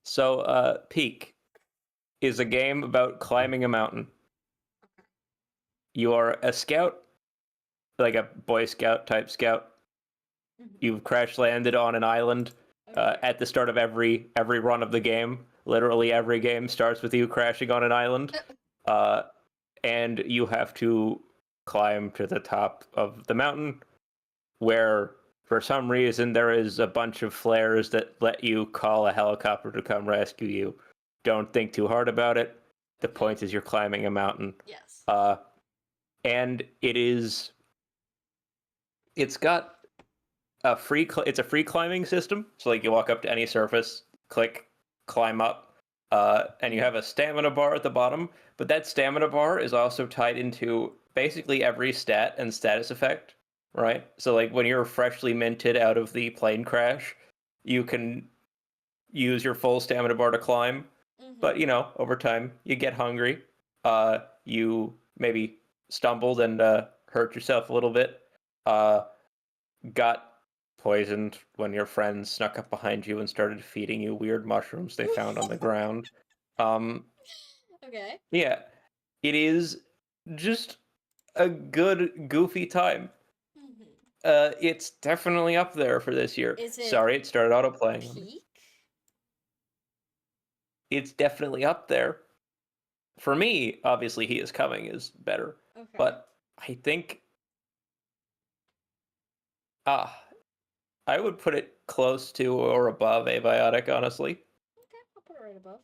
So, Peak is a game about climbing a mountain. Okay. You are a scout, like a Boy Scout type scout. Mm-hmm. You've crash landed on an island at the start of every run of the game. Literally every game starts with you crashing on an island, and you have to climb to the top of the mountain, where for some reason there is a bunch of flares that let you call a helicopter to come rescue you. Don't think too hard about it. The point is you're climbing a mountain. Yes. And it's got it's a free climbing system. So like you walk up to any surface, click, climb up, and you have a stamina bar at the bottom. But that stamina bar is also tied into basically every stat and status effect, right? So like when you're freshly minted out of the plane crash, you can use your full stamina bar to climb. Mm-hmm. But over time you get hungry. You maybe stumbled and hurt yourself a little bit. Got poisoned when your friends snuck up behind you and started feeding you weird mushrooms they found on the ground. Okay. Yeah, it is just a good, goofy time. Mm-hmm. It's definitely up there for this year. Sorry, it started auto-playing. Peak? It's definitely up there. For me, obviously, He Is Coming is better. Okay. But I think... I would put it close to or above Abiotic, honestly. Okay, I'll put it right above.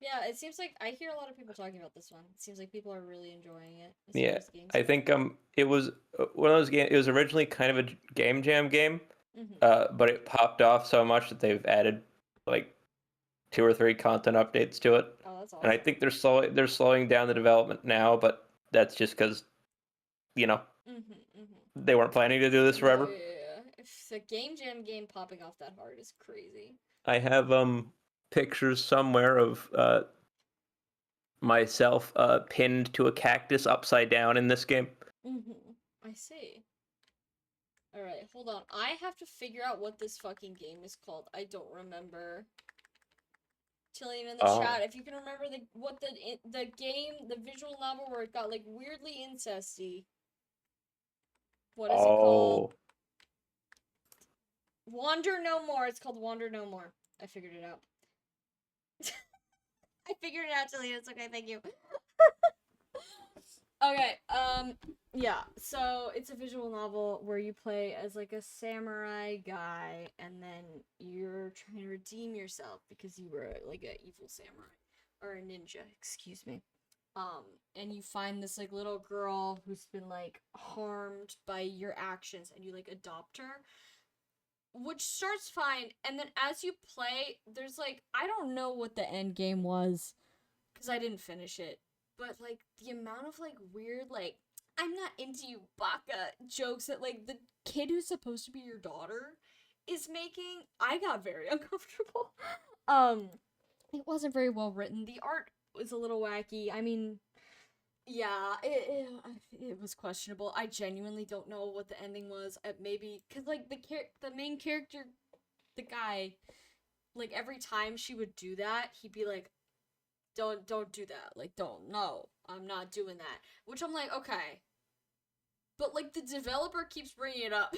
Yeah, it seems like I hear a lot of people talking about this one. It seems like people are really enjoying it. Yeah, I think it was one of those games. It was originally kind of a game jam game, but it popped off so much that they've added like 2 or 3 content updates to it. Oh, that's awesome. And I think they're slowing down the development now, but that's just because they weren't planning to do this forever. Yeah. If the game jam game popping off that hard is crazy. I have pictures somewhere of myself pinned to a cactus upside down in this game. I see. Alright, hold on. I have to figure out what this fucking game is called. I don't remember. Chilling in the chat, if you can remember the game, the visual novel where it got like weirdly incesty. What is it called? Wander No More. It's called Wander No More. I figured it out. I figured it out, Jillian. It's okay, thank you. Okay, yeah, so it's a visual novel where you play as like a samurai guy, and then you're trying to redeem yourself because you were like an evil samurai, or a ninja, excuse me. And you find this like little girl who's been like harmed by your actions, and you like adopt her, which starts fine, and then as you play, there's like, I don't know what the end game was, because I didn't finish it, but like the amount of like weird like, I'm not into you, baka jokes that like the kid who's supposed to be your daughter is making, I got very uncomfortable. It wasn't very well written. The art was a little wacky. I mean, yeah, it was questionable. I genuinely don't know what the ending was. Maybe because like the main character, the guy, like every time she would do that, he'd be like, "Don't do that. Like, don't. No, I'm not doing that." Which I'm like, okay, but like the developer keeps bringing it up.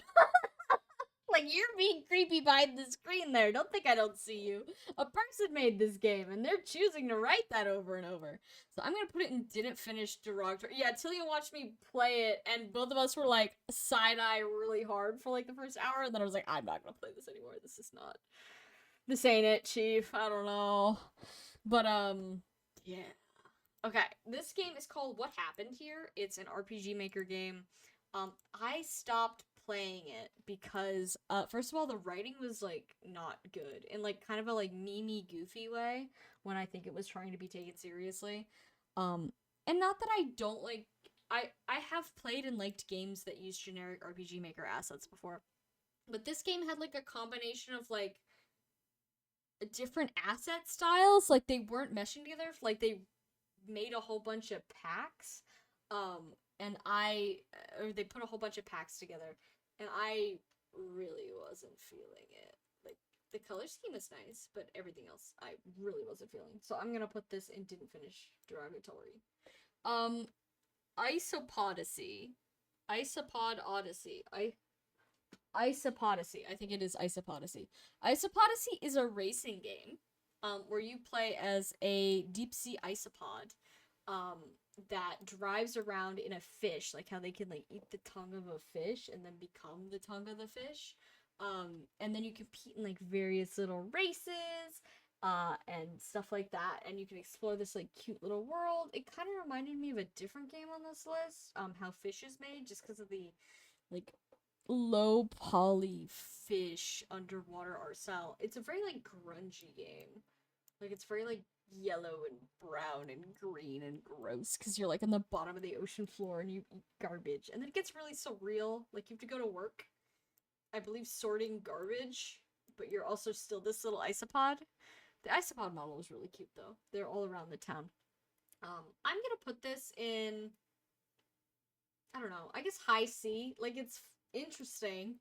Like, you're being creepy behind the screen there. Don't think I don't see you. A person made this game, and they're choosing to write that over and over. So I'm gonna put it in didn't finish derogatory. Yeah, Tillian watched me play it, and both of us were, like, side-eye really hard for, like, the first hour, and then I was like, I'm not gonna play this anymore. This ain't it, Chief. I don't know. But, yeah. Okay, this game is called What Happened Here. It's an RPG Maker game. I stopped playing it because, first of all, the writing was, like, not good. In, like, kind of a, like, meme goofy way when I think it was trying to be taken seriously. And not that I don't, like, I have played and liked games that use generic RPG Maker assets before. But this game had, like, a combination of, like, different asset styles. Like, they weren't meshing together. Like, they made a whole bunch of packs. And they put a whole bunch of packs together, and I really wasn't feeling it. Like, the color scheme is nice, but everything else I really wasn't feeling. So I'm gonna put this in didn't finish derogatory. Isopodacy. Isopod Odyssey. Isopodacy. I think it is Isopodacy. Isopodacy is a racing game, where you play as a deep sea isopod, that drives around in a fish, like how they can, like, eat the tongue of a fish and then become the tongue of the fish. And then you compete in, like, various little races, and stuff like that, and you can explore this, like, cute little world. It kind of reminded me of a different game on this list, how Fish is made, just because of the, like, low poly fish underwater art style. It's a very, like, grungy game. Like, it's very, like, yellow and brown and green and gross because you're, like, on the bottom of the ocean floor and you eat garbage. And then it gets really surreal. Like, you have to go to work, I believe, sorting garbage, but you're also still this little isopod. The isopod model is really cute, though. They're all around the town. I'm gonna put this in, I don't know, I guess high C. Like, it's interesting.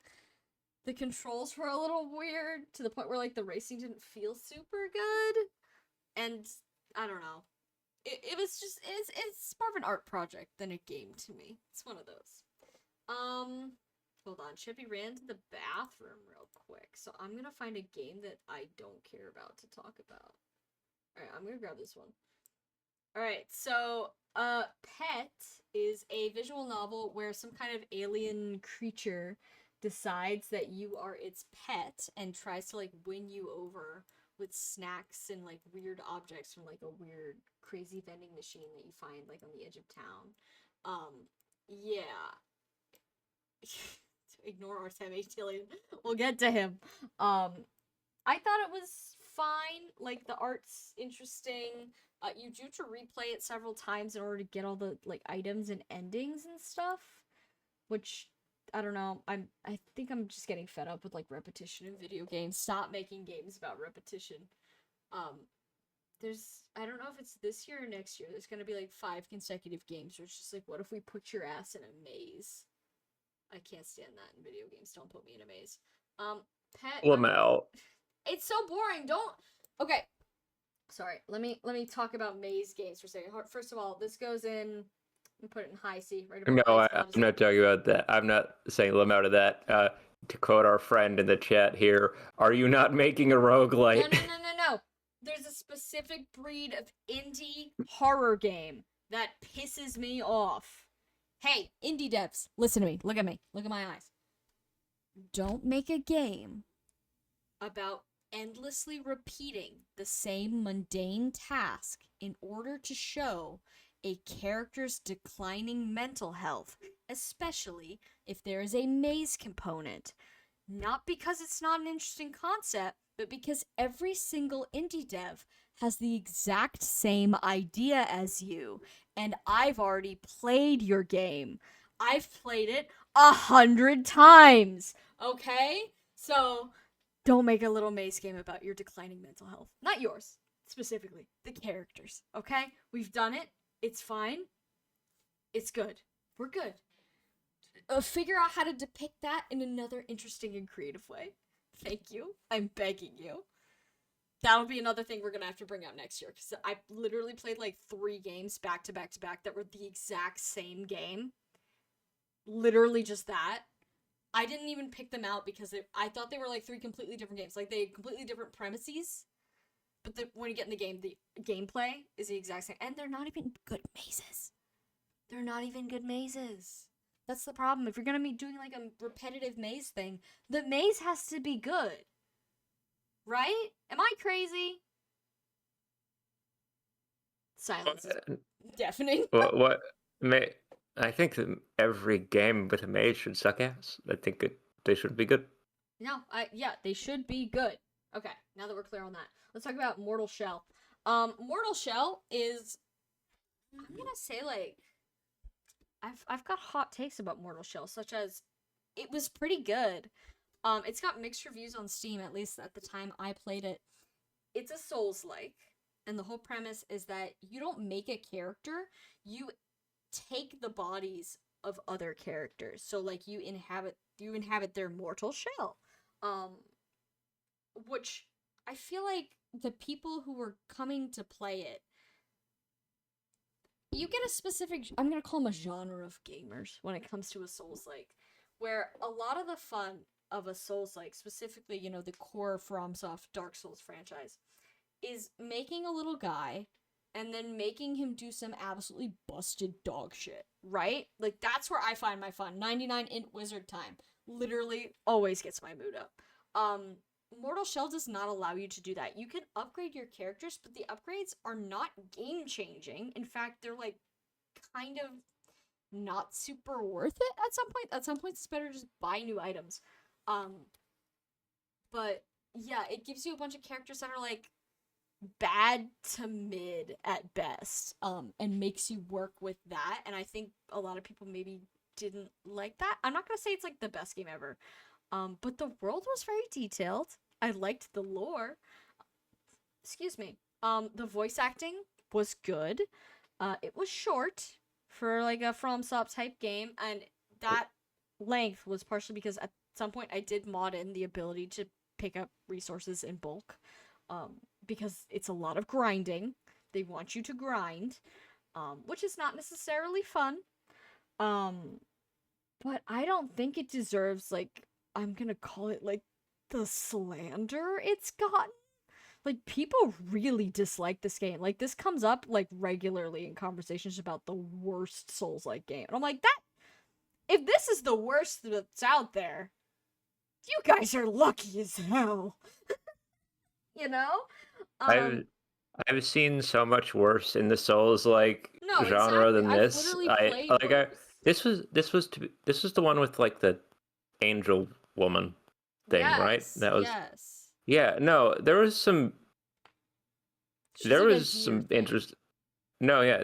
The controls were a little weird to the point where, like, the racing didn't feel super good. And I don't know. It was just, it's more of an art project than a game to me. It's one of those. Hold on. Chippy ran to the bathroom real quick, so I'm gonna find a game that I don't care about to talk about. Alright, I'm gonna grab this one. Alright, so, Pet is a visual novel where some kind of alien creature decides that you are its pet and tries to, like, win you over with snacks and, like, weird objects from, like, a weird crazy vending machine that you find, like, on the edge of town. Yeah. Ignore Artem Tillian. We'll get to him. I thought it was fine. Like, the art's interesting. You do have to replay it several times in order to get all the, like, items and endings and stuff, which, I don't know. I think I'm just getting fed up with, like, repetition in video games. Stop making games about repetition. I don't know if it's this year or next year. There's gonna be, like, 5 consecutive games where it's just like, what if we put your ass in a maze? I can't stand that in video games. Don't put me in a maze. Pet. Lamel. It's so boring. Don't. Okay. Sorry. Let me talk about maze games for a second. First of all, this goes in. Put it in high C, right above No, Ice I'm Odyssey. not talking about that. I'm not saying Lamel to that. To quote our friend in the chat here, are you not making a roguelite? No. There's a specific breed of indie horror game that pisses me off. Hey, indie devs, listen to me. Look at me. Look at my eyes. Don't make a game about endlessly repeating the same mundane task in order to show a character's declining mental health, especially if there is a maze component. Not because it's not an interesting concept, but because every single indie dev has the exact same idea as you, and I've already played your game. I've played it 100 times, okay? So, don't make a little maze game about your declining mental health. Not yours, specifically. The characters, okay? We've done it. It's fine. It's good. We're good. Figure out how to depict that in another interesting and creative way. Thank you. I'm begging you. That'll be another thing we're gonna have to bring out next year, because I literally played like 3 games back to back to back that were the exact same game. Literally just that. I didn't even pick them out because I thought they were like 3 completely different games. Like, they had completely different premises, but when you get in the game, the gameplay is the exact same. And they're not even good mazes. They're not even good mazes. That's the problem. If you're going to be doing like a repetitive maze thing, the maze has to be good. Right? Am I crazy? Silence is deafening. What? I think that every game with a mage should suck ass. I think they should be good. No, yeah, they should be good. Okay, now that we're clear on that, let's talk about Mortal Shell. Mortal Shell is, I'm gonna say, like, I've got hot takes about Mortal Shell, such as it was pretty good. It's got mixed reviews on Steam, at least at the time I played it. It's a Souls-like, and the whole premise is that you don't make a character, you take the bodies of other characters. So like you inhabit their mortal shell. Which I feel like the people who were coming to play it, you get a specific, I'm going to call them a genre of gamers when it comes to a Souls-like, where a lot of the fun of a Souls-like, specifically, you know, the core FromSoft Dark Souls franchise, is making a little guy and then making him do some absolutely busted dog shit, right? Like, that's where I find my fun. 99 int wizard time literally always gets my mood up. Mortal Shell does not allow you to do that. You can upgrade your characters, but the upgrades are not game-changing. In fact, they're, like, kind of not super worth it at some point. At some points, it's better to just buy new items. But, yeah, it gives you a bunch of characters that are, like, bad to mid at best, and makes you work with that, and I think a lot of people maybe didn't like that. I'm not gonna say it's like the best game ever, but the world was very detailed. I liked the lore. Excuse me. The voice acting was good. It was short for like a FromSoft type game, and that length was partially because at some point I did mod in the ability to pick up resources in bulk. Because it's a lot of grinding. They want you to grind, which is not necessarily fun. But I don't think it deserves, like, I'm gonna call it, like, the slander it's gotten. Like, people really dislike this game. Like, this comes up, like, regularly in conversations about the worst Souls-like game. And I'm like, if this is the worst that's out there, you guys are lucky as hell. You know? I've seen so much worse in the Souls like No, genre exactly. than I've this. literally played worse. This was the one with like the angel woman thing, right? Yes, That was yes. Yeah, no, there was some She's there like a was deer some thing.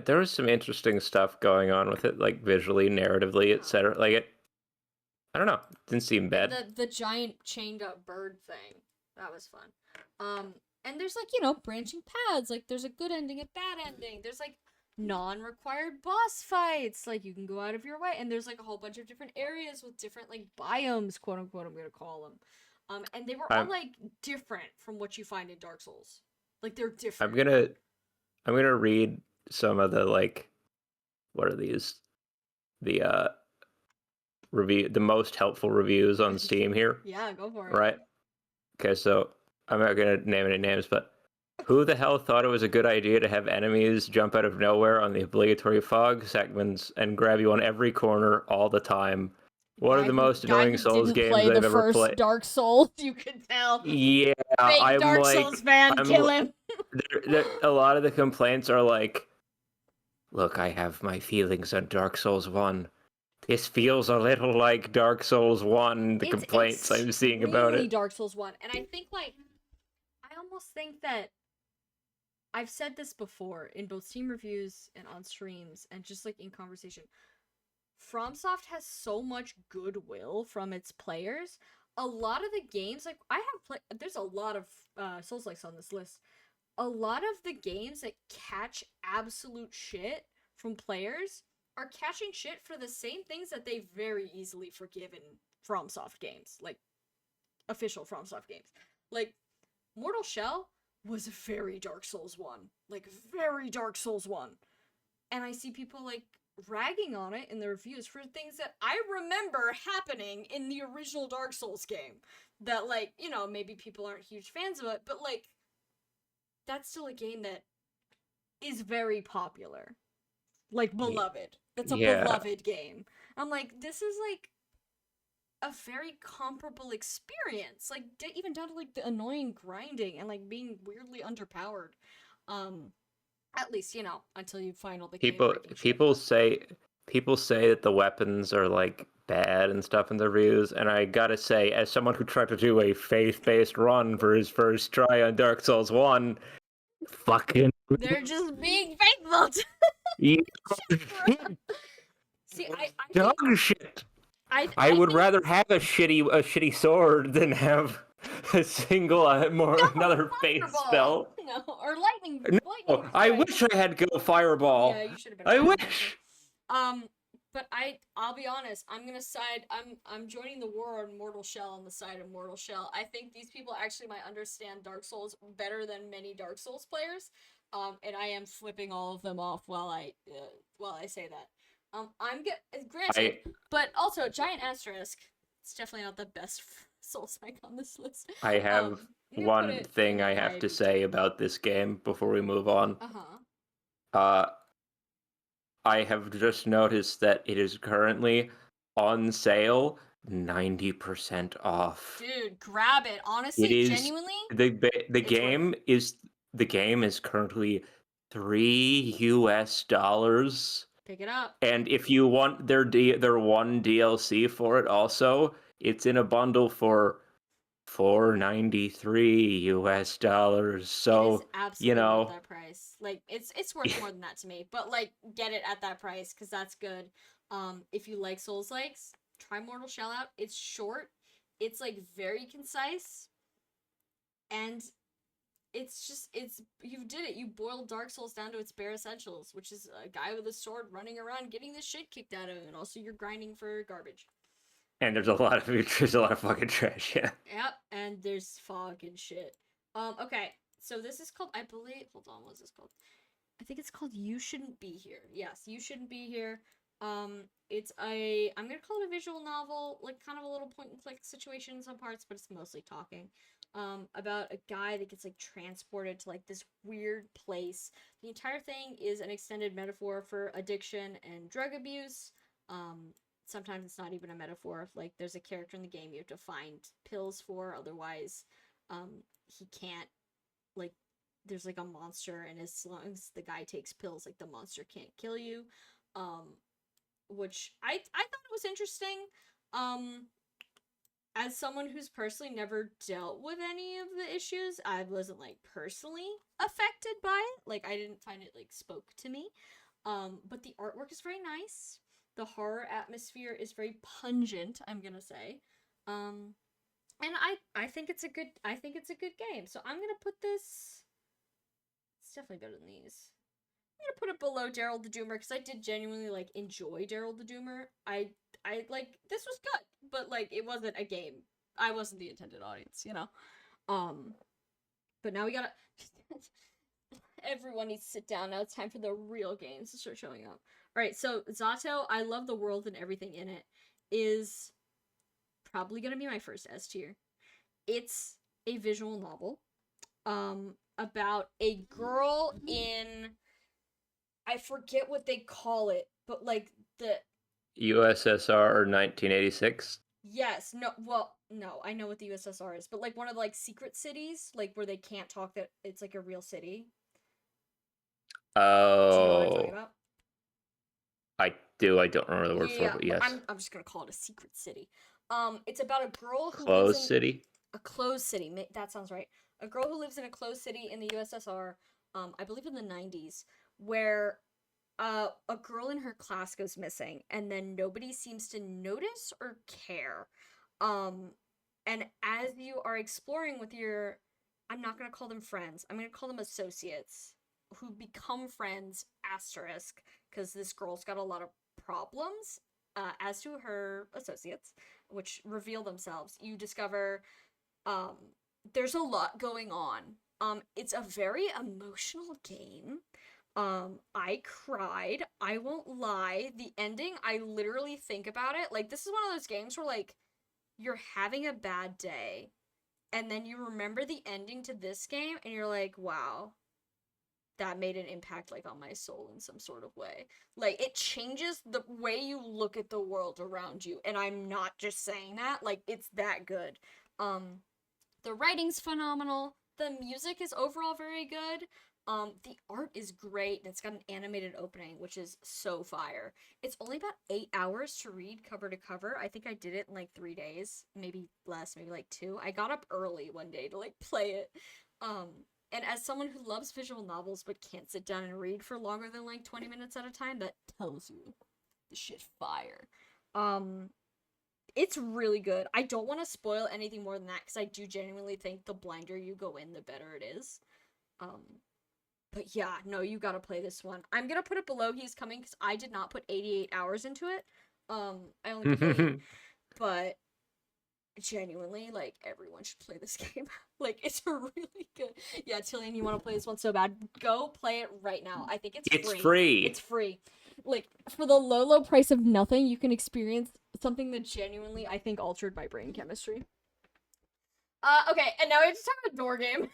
there was some interesting stuff going on with it, like visually, narratively, etc. Like I don't know, didn't seem And bad. the giant chained up bird thing. That was fun. And there's like, you know, branching paths. Like there's a good ending, a bad ending. There's like non-required boss fights. Like you can go out of your way. And there's like a whole bunch of different areas with different like biomes, quote unquote, I'm gonna call them. And they were all I'm like different from what you find in Dark Souls. Like they're I'm different. gonna I'm gonna read some of the like what are these? The the most helpful reviews on Steam here, Yeah, go for it. right? Okay, so I'm not gonna name any names, but who the hell thought it was a good idea to have enemies jump out of nowhere on the obligatory fog segments and grab you on every corner all the time? One of the most Guy annoying who Souls didn't games play the I've ever first played. Dark Souls, you can tell. Yeah, Fake Dark Souls fan, I'm kill him. a lot of the complaints are like, look, I have my feelings on Dark Souls 1. This feels a little like Dark Souls 1, the It's complaints I'm seeing about extremely it. Dark Souls 1. And I think, like, I almost think that I've said this before in both Steam reviews and on streams and just, like, in conversation. FromSoft has so much goodwill from its players. A lot of the games, like, I have played, there's a lot of Souls-likes on this list. A lot of the games that catch absolute shit from players are catching shit for the same things that they very easily forgive in FromSoft games, like official FromSoft games. Like Mortal Shell was very Dark Souls 1, like very Dark Souls 1. And I see people like ragging on it in the reviews for things that I remember happening in the original Dark Souls game. That, like, you know, maybe people aren't huge fans of it, but, like, that's still a game that is very popular. Like, beloved. That's a Yeah. beloved game. I'm like, this is, like, a very comparable experience. Like, even down to, like, the annoying grinding and, like, being weirdly underpowered. At least, you know, until you find all the People game-breaking shit. people say people say that the weapons are like bad and stuff in the reviews, and I gotta say, as someone who tried to do a faith-based run for his first try on Dark Souls 1, fucking They're just being faithful to you See, I dog think shit. I I would think rather have a shitty sword than have a single another faith fireball. spell. No, or lightning No, I strike. wish I had go fireball. Yeah, you should have been I fireball. wish. But I'll be honest, I'm gonna side I'm joining the war on Mortal Shell on the side of Mortal Shell. I think these people actually might understand Dark Souls better than many Dark Souls players. And I am flipping all of them off while I say that. Granted, I but also giant asterisk. It's definitely not the best Souls like on this list. I have I'm gonna put one it thing in I the have high to B say tier. about this game before we move on. Uh-huh. Uh, I have just noticed that it is currently on sale, 90% off. Dude, grab it. It Honestly, is genuinely, the it's worth it. game is currently $3 US. Pick it up. And if you want their one DLC for it also, it's in a bundle for $4.93 US. It is So, you absolutely worth know, that price. Like it's worth more than that to me, but like get it at that price cuz that's good. If you like Souls likes, try Mortal Shell out. It's short. It's like very concise and it's you did it. You boiled Dark Souls down to its bare essentials, which is a guy with a sword running around getting the shit kicked out of him and also you're grinding for garbage. and there's a lot of fucking trash, yeah. Yep, and there's fog and shit. Okay. So this is called I believe hold on, what's this called? I think it's called You Shouldn't Be Here. Yes, You Shouldn't Be Here. It's I'm gonna call it a visual novel, like kind of a little point and click situation in some parts, but it's mostly talking. About a guy that gets like transported to like this weird place. The entire thing is an extended metaphor for addiction and drug abuse. Sometimes it's not even a metaphor. Like there's a character in the game you have to find pills for, otherwise, he can't like there's like a monster and as long as the guy takes pills like the monster can't kill you, which I thought it was interesting. As someone who's personally never dealt with any of the issues, I wasn't like personally affected by it. Like I didn't find it like spoke to me. But the artwork is very nice. The horror atmosphere is very pungent, I'm gonna say. And I think it's a good game. So I'm gonna put this. It's definitely better than these. I'm gonna put it below Daryl the Doomer because I did genuinely like enjoy Daryl the Doomer. I like this was good, but like it wasn't a game. I wasn't the intended audience, you know. But now we gotta. Everyone needs to sit down now. It's time for the real games to start showing up. All right, so Zato, I love the world and everything in it. Is probably gonna be my first S tier. It's a visual novel, about a girl in I forget what they call it, but like the USSR 1986. yes, no, well, no, I know what the USSR is, but like one of the like secret cities, like where they can't talk that it's like a real city. Do you know what I'm talking Oh, about? I do. I don't remember the word for Yeah, it, but but yes. I'm just gonna call it a secret city. It's about a girl who lives Closed in City. a closed city. That sounds right. A girl who lives in a closed city in the USSR. I believe in the 90s, where a girl in her class goes missing, and then nobody seems to notice or care. Um, and as you are exploring with your, I'm not gonna call them friends. I'm gonna call them associates who become friends. Asterisk, because this girl's got a lot of problems. As to her associates, which reveal themselves, you discover um, there's a lot going on. It's a very emotional game. I cried. I won't lie. The ending, I literally think about it. Like, this is one of those games where, like, you're having a bad day, and then you remember the ending to this game, and you're like, wow, that made an impact, like, on my soul in some sort of way. Like, it changes the way you look at the world around you, and I'm not just saying that. Like, it's that good. The writing's phenomenal. The music is overall very good. The art is great, and it's got an animated opening, which is so fire. It's only about 8 hours to read cover to cover. I think I did it in like 3 days, maybe less, maybe like two. I got up early one day to like play it. Um, and as someone who loves visual novels but can't sit down and read for longer than like 20 minutes at a time, that tells you the shit fire. Um, it's really good. I don't want to spoil anything more than that because I do genuinely think the blinder you go in, the better it is. Um, but yeah, no, you gotta play this one. I'm gonna put it below He's Coming because I did not put 88 hours into it. I only put 8, but genuinely, like, everyone should play this game. Like, it's really good. Yeah, Tillian, you want to play this one so bad? Go play it right now. I think it's free. It's free. It's free. Like, for the low, low price of nothing, you can experience something that genuinely, I think, altered my brain chemistry. Okay, and now we have to talk about Door Game.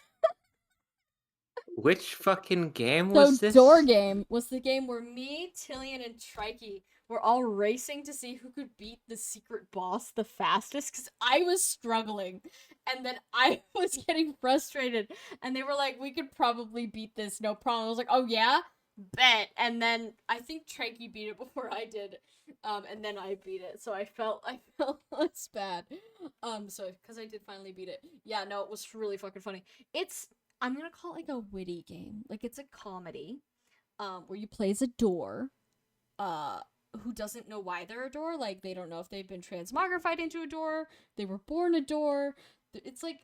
Which fucking game was this? Door Game was the game where me, Tillian, and Trikey were all racing to see who could beat the secret boss the fastest, because I was struggling, and then I was getting frustrated, and they were like, we could probably beat this, no problem. I was like, oh yeah? Bet. And then I think Trikey beat it before I did, and then I beat it, so I felt less bad. So, because I did finally beat it. Yeah, no, it was really fucking funny. I'm gonna call it like a witty game. Like, it's a comedy, where you play as a door, who doesn't know why they're a door. Like, they don't know if they've been transmogrified into a door, they were born a door. It's like,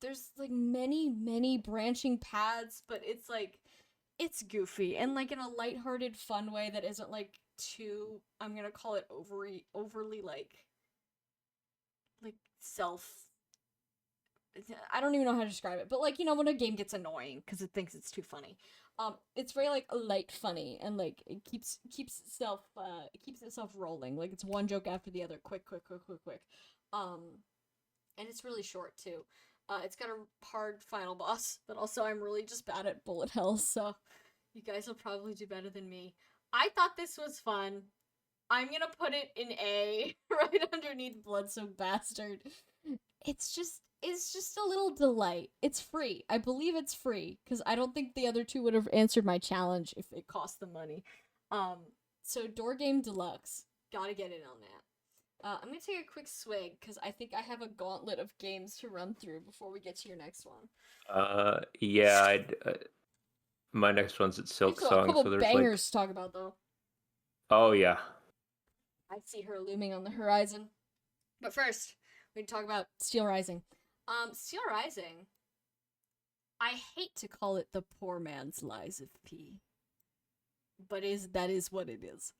there's like many, many branching paths, but it's like, it's goofy, and like in a lighthearted, fun way that isn't like too, I'm gonna call it overly like self, I don't even know how to describe it, but like, you know, when a game gets annoying because it thinks it's too funny. It's very like light funny, and like it keeps itself rolling. Like, it's one joke after the other, quick. And it's really short too. It's got a hard final boss, but also I'm really just bad at bullet hell, so you guys will probably do better than me. I thought this was fun. I'm gonna put it in A, right underneath Bloodsoaked Bastard. It's just a little delight. It's free. I believe it's free, because I don't think the other two would have answered my challenge if it cost them money. So Door Game Deluxe. Gotta get in on that. I'm gonna take a quick swig, because I think I have a gauntlet of games to run through before we get to your next one. Yeah, my next one's at Silk There's a Song, couple so there's bangers like... to talk about, though. Oh, yeah. I see her looming on the horizon. But first, we need to talk about Steel Rising. Steel Rising, I hate to call it the poor man's Lies of P, but that is what it is.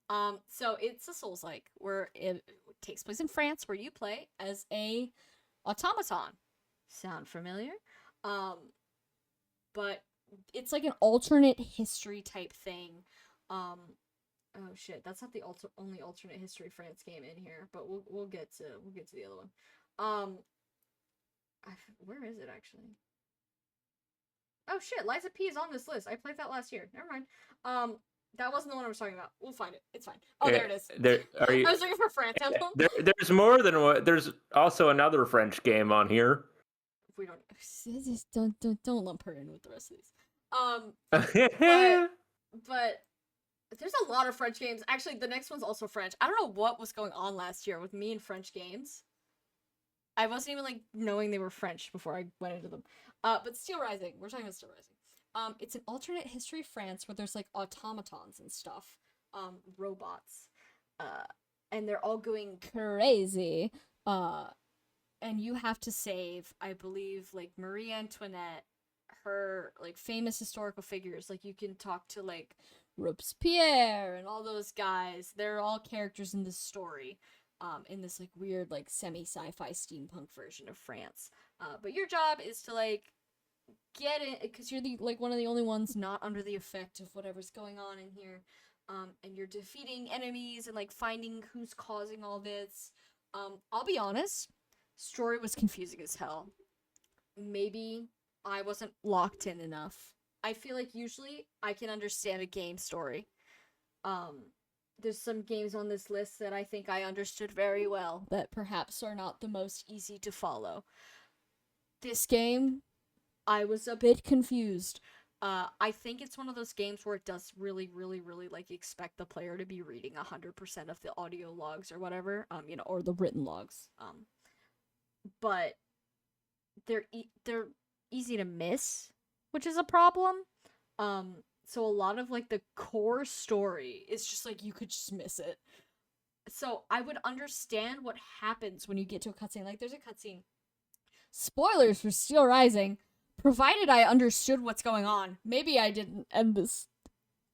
So it's a Souls-like, where it takes place in France, where you play as a automaton. Sound familiar? But it's like an alternate history type thing. Oh shit, that's not the only alternate history France game in here, but we'll get to the other one. Where is it actually? Oh shit, Lies of P is on this list. I played that last year. Never mind. That wasn't the one I was talking about. We'll find it. It's fine. Oh, there it is. I was looking for France Emblem. There's more than one. There's also another French game on here. If we don't lump her in with the rest of these. But there's a lot of French games. Actually, the next one's also French. I don't know what was going on last year with me and French games. I wasn't even like knowing they were French before I went into them. But Steel Rising, we're talking about Steel Rising. It's an alternate history France where there's like automatons and stuff, robots, and they're all going crazy. And you have to save, I believe, like Marie Antoinette, her like famous historical figures. Like, you can talk to like Robespierre and all those guys. They're all characters in this story. In this like weird like semi-sci-fi steampunk version of France. But your job is to like get it because you're the like one of the only ones not under the effect of whatever's going on in here. And you're defeating enemies and like finding who's causing all this. I'll be honest, story was confusing as hell. Maybe I wasn't locked in enough. I feel like usually I can understand a game story. Um, there's some games on this list that I think I understood very well that perhaps are not the most easy to follow. This game, I was a bit confused. I think it's one of those games where it does really, really, really like expect the player to be reading 100% of the audio logs or whatever, or the written logs. But they're easy to miss, which is a problem. So a lot of like the core story is just like you could just miss it. So I would understand what happens when you get to a cutscene. Like there's a cutscene. Spoilers for Steel Rising. Provided I understood what's going on. Maybe I didn't end this.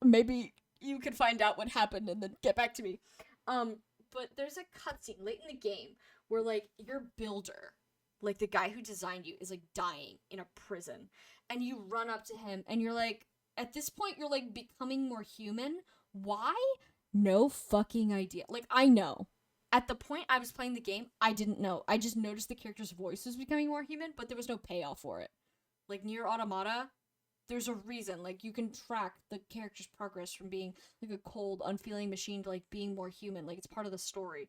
Maybe you could find out what happened and then get back to me. But there's a cutscene late in the game where like your builder, like the guy who designed you, is like dying in a prison. And you run up to him and you're like, at this point you're like becoming more human. Why? No fucking idea. Like I know. At the point I was playing the game, I didn't know. I just noticed the character's voice was becoming more human, but there was no payoff for it. Like Nier Automata, there's a reason. Like you can track the character's progress from being like a cold, unfeeling machine to like being more human. Like it's part of the story.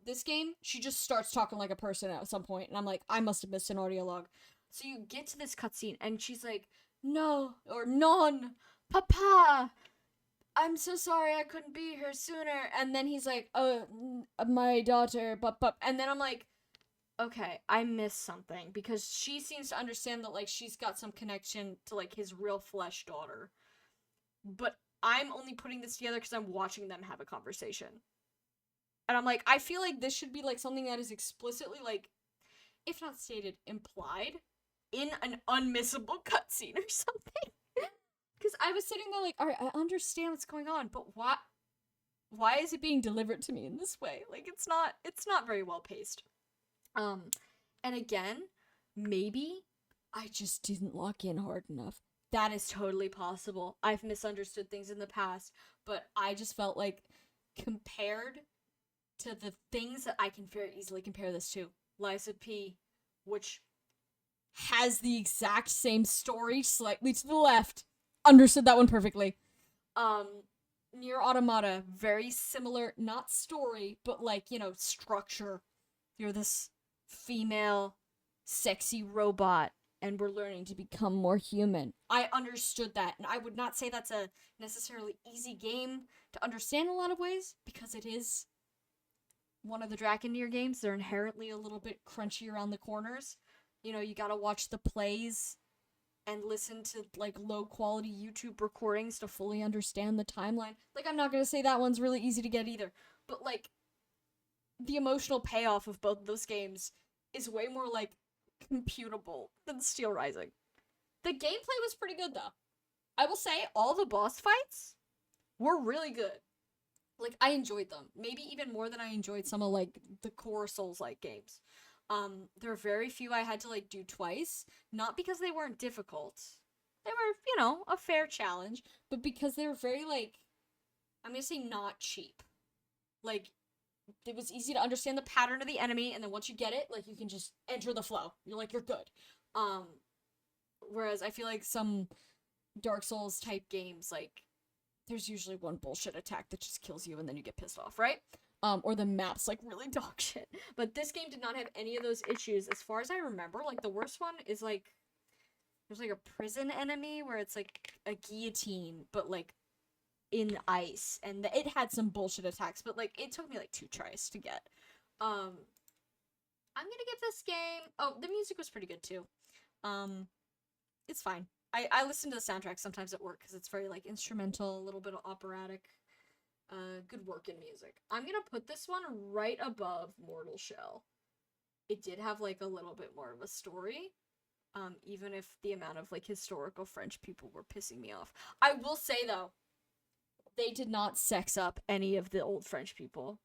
This game, she just starts talking like a person at some point, and I'm like, I must have missed an audio log. So you get to this cutscene, and she's like, no, or non, papa, I'm so sorry I couldn't be here sooner. And then he's like, oh, my daughter, but, and then I'm like, okay, I missed something, because she seems to understand that, like, she's got some connection to, like, his real flesh daughter. But I'm only putting this together because I'm watching them have a conversation. And I'm like, I feel like this should be, like, something that is explicitly, like, if not stated, implied in an unmissable cutscene or something. Because I was sitting there like, alright, I understand what's going on, but why is it being delivered to me in this way? Like, it's not very well paced. And again, maybe I just didn't lock in hard enough. That is totally possible. I've misunderstood things in the past, but I just felt like compared to the things that I can very easily compare this to, Lies of P, which has the exact same story slightly to the left. Understood that one perfectly. Nier Automata, very similar, not story, but like, structure. You're this female, sexy robot, and we're learning to become more human. I understood that, and I would not say that's a necessarily easy game to understand in a lot of ways, because it is one of the Dragon Nier games. They're inherently a little bit crunchy around the corners. You gotta watch the plays and listen to, like, low-quality YouTube recordings to fully understand the timeline. Like, I'm not gonna say that one's really easy to get either, but, like, the emotional payoff of both of those games is way more, like, computable than Steel Rising. The gameplay was pretty good, though. I will say, all the boss fights were really good. Like, I enjoyed them. Maybe even more than I enjoyed some of, like, the core Souls-like games. There are very few I had to, like, do twice. Not because they weren't difficult. They were, a fair challenge. But because they were very, like, I'm gonna say not cheap. Like, it was easy to understand the pattern of the enemy, and then once you get it, like, you can just enter the flow. You're like, you're good. Whereas I feel like some Dark Souls type games, like, there's usually one bullshit attack that just kills you and then you get pissed off, right? Or the map's, like, really dog shit. But this game did not have any of those issues. As far as I remember, like, the worst one is, like, there's, like, a prison enemy where it's, like, a guillotine, but, like, in ice. And it had some bullshit attacks, but, like, it took me, like, 2 tries to get. I'm gonna give this game... Oh, the music was pretty good, too. It's fine. I listen to the soundtrack sometimes at work, because it's very, like, instrumental, a little bit of operatic. Good work in music. I'm gonna put this one right above Mortal Shell. It did have, like, a little bit more of a story, even if the amount of, like, historical French people were pissing me off. I will say, though, they did not sex up any of the old French people.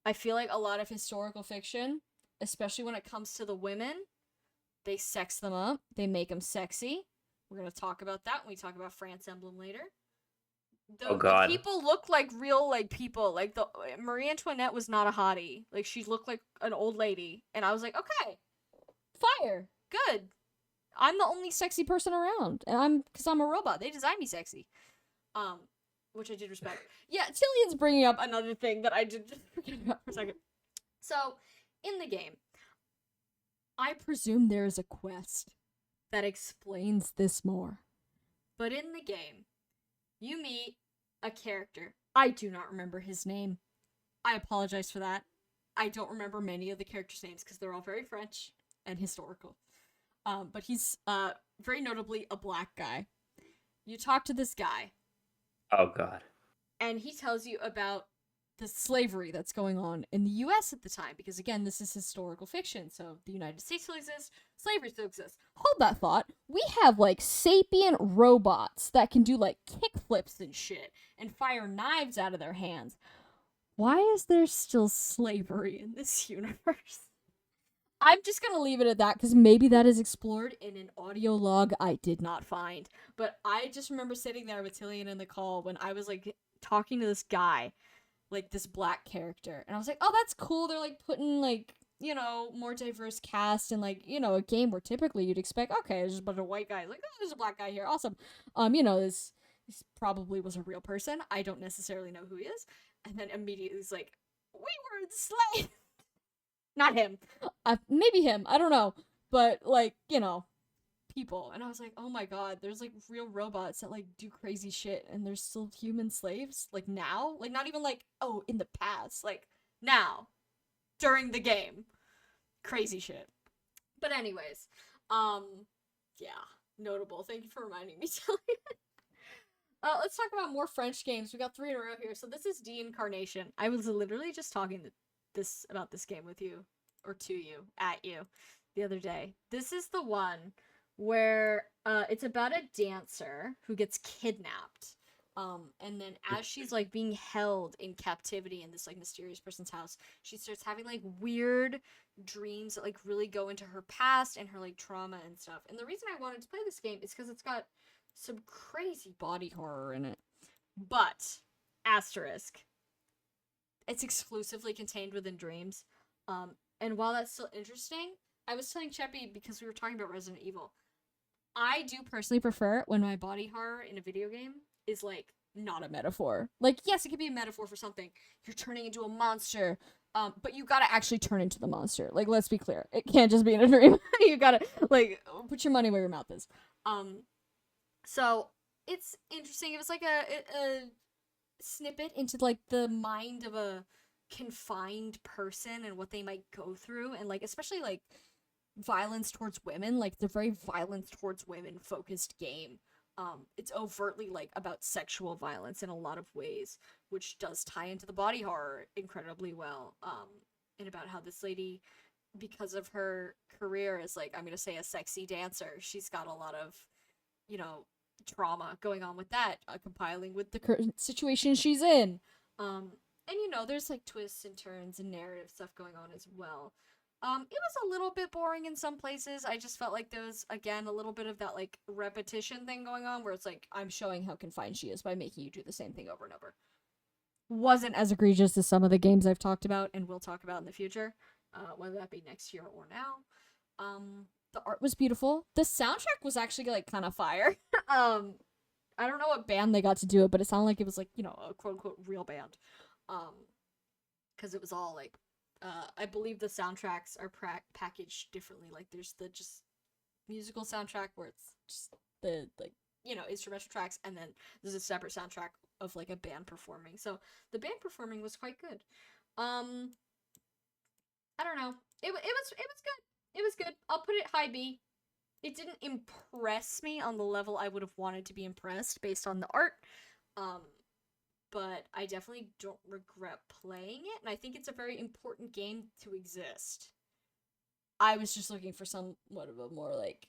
I feel like a lot of historical fiction, especially when it comes to the women, They sex them up. They make them sexy. We're gonna talk about that when we talk about France Emblem later. Oh The God. people look like real like people. Like the Marie Antoinette was not a hottie. Like she looked like an old lady, and I was like, okay, fire, good. I'm the only sexy person around, and because I'm a robot. They designed me sexy, which I did respect. Yeah, Tillion's bringing up another thing that I did just forget about for a second. So, in the game, I presume there is a quest that explains this more. But in the game, you meet a character. I do not remember his name. I apologize for that. I don't remember many of the characters' names because they're all very French and historical. But he's very notably a black guy. You talk to this guy, Oh God. and he tells you about the slavery that's going on in the US at the time, because again, this is historical fiction, so the United States still exists, slavery still exists. Hold that thought. We have like sapient robots that can do like kickflips and shit and fire knives out of their hands. Why is there still slavery in this universe? I'm just gonna leave it at that because maybe that is explored in an audio log I did not find. But I just remember sitting there with Tillian in the call when I was like talking to this guy, like this black character, and I was like, oh, that's cool. They're like putting like, you know, more diverse cast and like, you know, a game where typically you'd expect, okay, there's just a bunch of white guys, like, oh, there's a black guy here, awesome. You know, this probably was a real person. I don't necessarily know who he is. And then immediately he's like, we were enslaved. Not him. Maybe him. I don't know. But like, you know, people. And I was like, oh my god, there's like real robots that like do crazy shit and there's still human slaves? Like now? Like not even like, oh, in the past. Like now. During the game. Crazy shit. But anyways, yeah. Notable. Thank you for reminding me, Tilly. Let's talk about more French games. We got 3 in a row here. So this is De-Incarnation. I was literally just talking about this game with you, or to you, at you, the other day. This is the one where it's about a dancer who gets kidnapped. And then as she's like being held in captivity in this like mysterious person's house, she starts having like weird dreams that like really go into her past and her like trauma and stuff. And the reason I wanted to play this game is because it's got some crazy body horror in it. But asterisk, it's exclusively contained within dreams. And while that's still interesting, I was telling Cheppy, because we were talking about Resident Evil, I do personally prefer when my body horror in a video game is like not a metaphor. Like, yes, it could be a metaphor for something. You're turning into a monster, but you gotta actually turn into the monster. Like, let's be clear. It can't just be in a dream. You gotta, like, put your money where your mouth is. So, it's interesting. It was like a snippet into like the mind of a confined person and what they might go through, and like especially like violence towards women. Like, the very violence towards women focused game. It's overtly like about sexual violence in a lot of ways, which does tie into the body horror incredibly well. And about how this lady, because of her career as like, I'm gonna say, a sexy dancer, she's got a lot of, you know, trauma going on with that, compiling with the current situation she's in. And you know, there's like twists and turns and narrative stuff going on as well. It was a little bit boring in some places. I just felt like there was, again, a little bit of that like repetition thing going on where it's like, I'm showing how confined she is by making you do the same thing over and over. Wasn't as egregious as some of the games I've talked about and will talk about in the future, whether that be next year or now. The art was beautiful. The soundtrack was actually like kind of fire. I don't know what band they got to do it, but it sounded like it was like, you know, a quote unquote real band. Because it was all like, I believe the soundtracks are packaged differently. Like there's the just musical soundtrack where it's just the like, you know, instrumental tracks, and then there's a separate soundtrack of like a band performing. So the band performing was quite good. I don't know. It was good. It was good. I'll put it high B. It didn't impress me on the level I would have wanted to be impressed based on the art. But I definitely don't regret playing it, and I think it's a very important game to exist. I was just looking for somewhat of a more, like,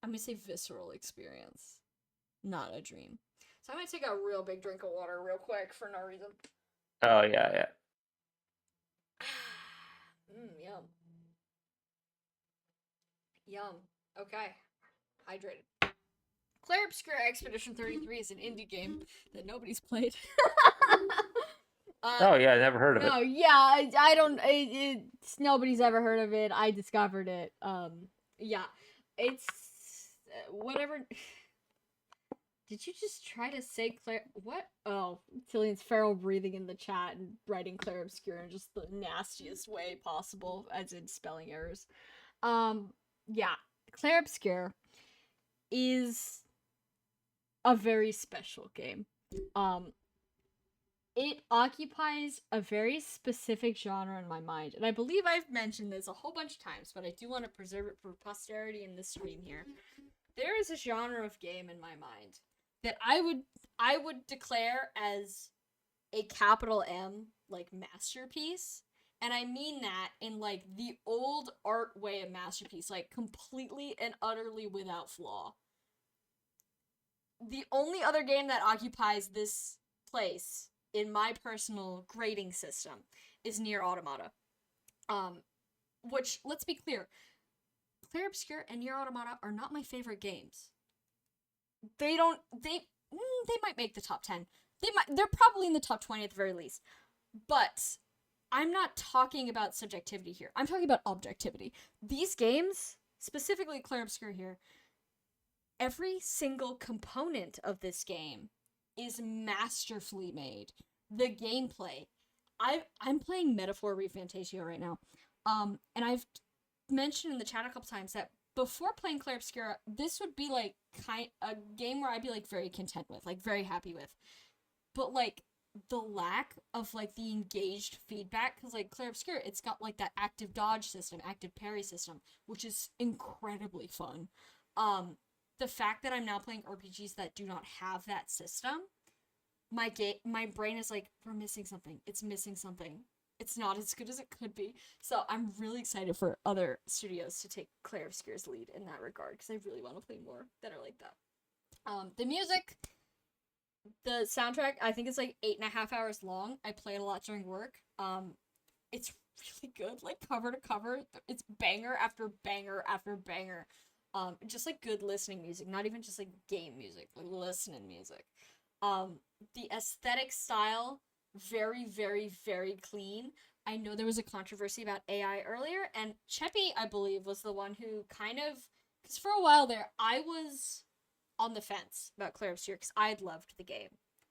I'm gonna say visceral experience, not a dream. So I'm gonna take a real big drink of water real quick for no reason. Oh yeah. Yum. Yum. Okay. Hydrated. Clair Obscura Expedition 33 is an indie game that nobody's played. Oh yeah, I never heard of it. No, yeah, I don't. Nobody's ever heard of it. I discovered it. Yeah, it's whatever. Did you just try to say Claire? What? Oh, Tillian's feral breathing in the chat and writing Clair Obscura in just the nastiest way possible, as in spelling errors. Yeah, Clair Obscura is a very special game. It occupies a very specific genre in my mind, and I believe I've mentioned this a whole bunch of times, but I do want to preserve it for posterity in this stream here. There is a genre of game in my mind that I would declare as a capital M like masterpiece, and I mean that in like the old art way of masterpiece, like completely and utterly without flaw. The only other game that occupies this place in my personal grading system is Nier Automata. Which, let's be clear, Clair Obscura and Nier Automata are not my favorite games. They might make the top 10. They're probably in the top 20 at the very least. But I'm not talking about subjectivity here. I'm talking about objectivity. These games, specifically Clair Obscura here, every single component of this game is masterfully made. The gameplay. I'm playing Metaphor ReFantasio right now. And I've mentioned in the chat a couple times that before playing Clair Obscura, this would be like a game where I'd be like very content with, like very happy with. But like the lack of like the engaged feedback, because like Clair Obscura, it's got like that active dodge system, active parry system, which is incredibly fun. The fact that I'm now playing RPGs that do not have that system, my brain is like, we're missing something. It's missing something. It's not as good as it could be. So I'm really excited for other studios to take Clair Obscura's lead in that regard, because I really want to play more that are like that. The music, the soundtrack, I think it's like 8.5 hours long. I play it a lot during work. It's really good, like cover to cover. It's banger after banger after banger. Just like good listening music, not even just like game music, like listening music. The aesthetic style, very, very, very clean. I know there was a controversy about AI earlier, and Cheppy, I believe, was the one who kind of, because for a while there, I was on the fence about Clair Obscura, because I had loved the game,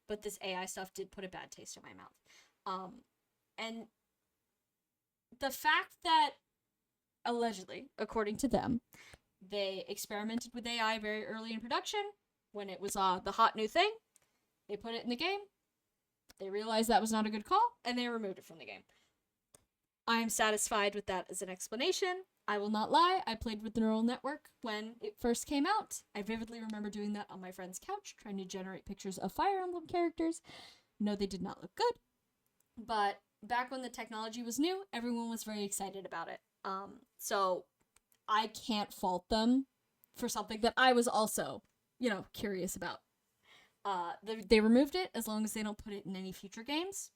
but this AI stuff did put a bad taste in my mouth. And the fact that, allegedly, according to them, they experimented with AI very early in production, when it was the hot new thing. They put it in the game. They realized that was not a good call, and they removed it from the game. I am satisfied with that as an explanation. I will not lie, I played with the neural network when it first came out. I vividly remember doing that on my friend's couch, trying to generate pictures of Fire Emblem characters. No, they did not look good. But back when the technology was new, everyone was very excited about it. So I can't fault them for something that I was also, curious about. They removed it. As long as they don't put it in any future games,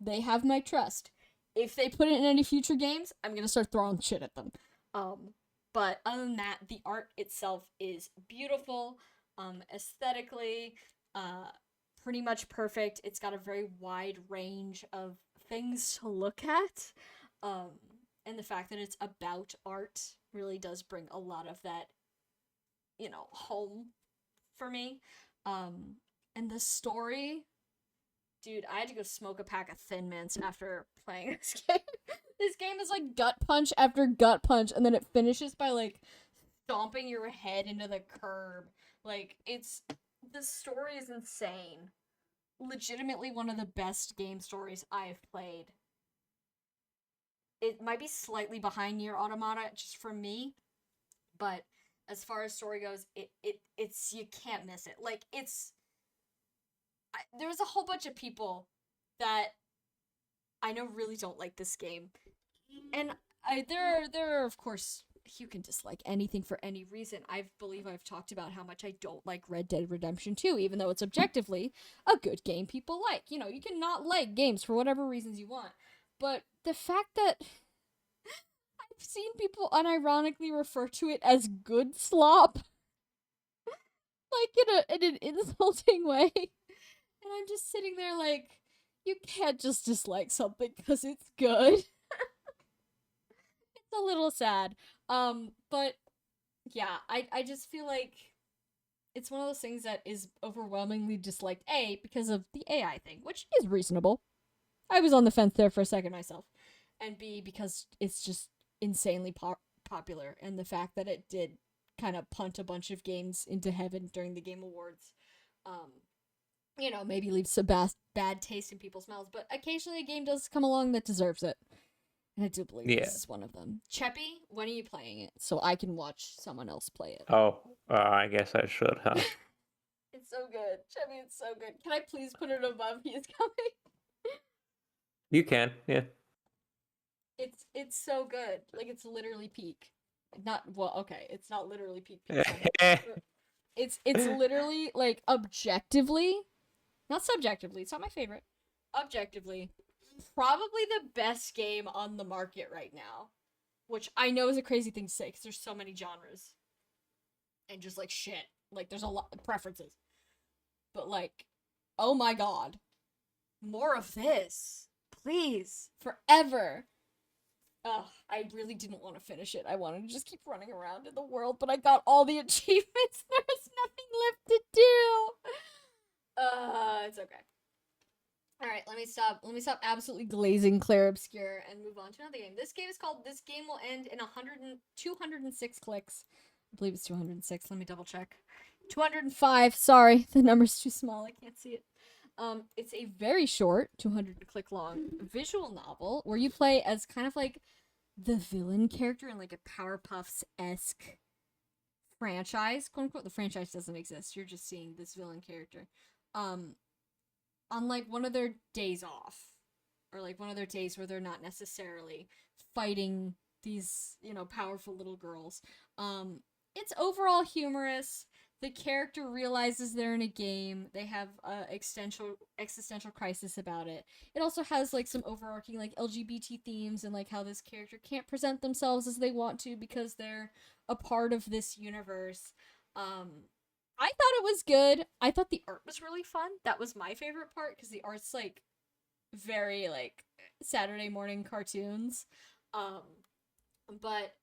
they have my trust. If they put it in any future games, I'm gonna start throwing shit at them. But other than that, the art itself is beautiful, aesthetically, pretty much perfect. It's got a very wide range of things to look at, and the fact that it's about art really does bring a lot of that, home for me. And the story, dude, I had to go smoke a pack of Thin Mints after playing this game. This game is like gut punch after gut punch, and then it finishes by like stomping your head into the curb. Like, the story is insane. Legitimately one of the best game stories I've played. It might be slightly behind Nier Automata, just for me, but as far as story goes, it's you can't miss it. Like, there's a whole bunch of people that I know really don't like this game, and there are, of course, you can dislike anything for any reason. I believe I've talked about how much I don't like Red Dead Redemption 2, even though it's objectively a good game people like. You can not like games for whatever reasons you want, but the fact that I I've seen people unironically refer to it as good slop, like in an insulting way. And I'm just sitting there like, you can't just dislike something because it's good. It's a little sad. But yeah, I just feel like it's one of those things that is overwhelmingly disliked. A, because of the AI thing, which is reasonable. I was on the fence there for a second myself. And B, because it's just insanely popular, and the fact that it did kind of punt a bunch of games into heaven during the Game Awards, um, maybe leaves a bad taste in people's mouths. But occasionally a game does come along that deserves it. And I do believe Yeah. this is one of them. Cheppy, when are you playing it? So I can watch someone else play it. Oh, I guess I should, huh? It's so good. Cheppy, it's so good. Can I please put it above He Is Coming? You can, yeah. It's so good. Like, it's literally peak. Okay, it's not literally peak. It's literally, like, objectively, not subjectively, it's not my favorite. Objectively, probably the best game on the market right now. Which I know is a crazy thing to say, because there's so many genres. And just, like, shit. Like, there's a lot of preferences. But, like, oh my god. More of this. Please. Forever. Ugh, I really didn't want to finish it. I wanted to just keep running around in the world, but I got all the achievements. There was nothing left to do. It's okay. Alright, let me stop absolutely glazing Claire Obscure and move on to another game. This game is called This Game Will End in 206 clicks. I believe it's 206. Let me double check. 205. Sorry, the number's too small. I can't see it. It's a very short, 200 click long visual novel where you play as kind of like the villain character in like a Powerpuffs-esque franchise, quote unquote. The franchise doesn't exist. You're just seeing this villain character. On like one of their days off, or like one of their days where they're not necessarily fighting these, powerful little girls. It's overall humorous. The character realizes they're in a game. They have existential crisis about it. It also has like some overarching like LGBT themes and like how this character can't present themselves as they want to because they're a part of this universe. I thought it was good. I thought the art was really fun. That was my favorite part because the art's like very like Saturday morning cartoons. But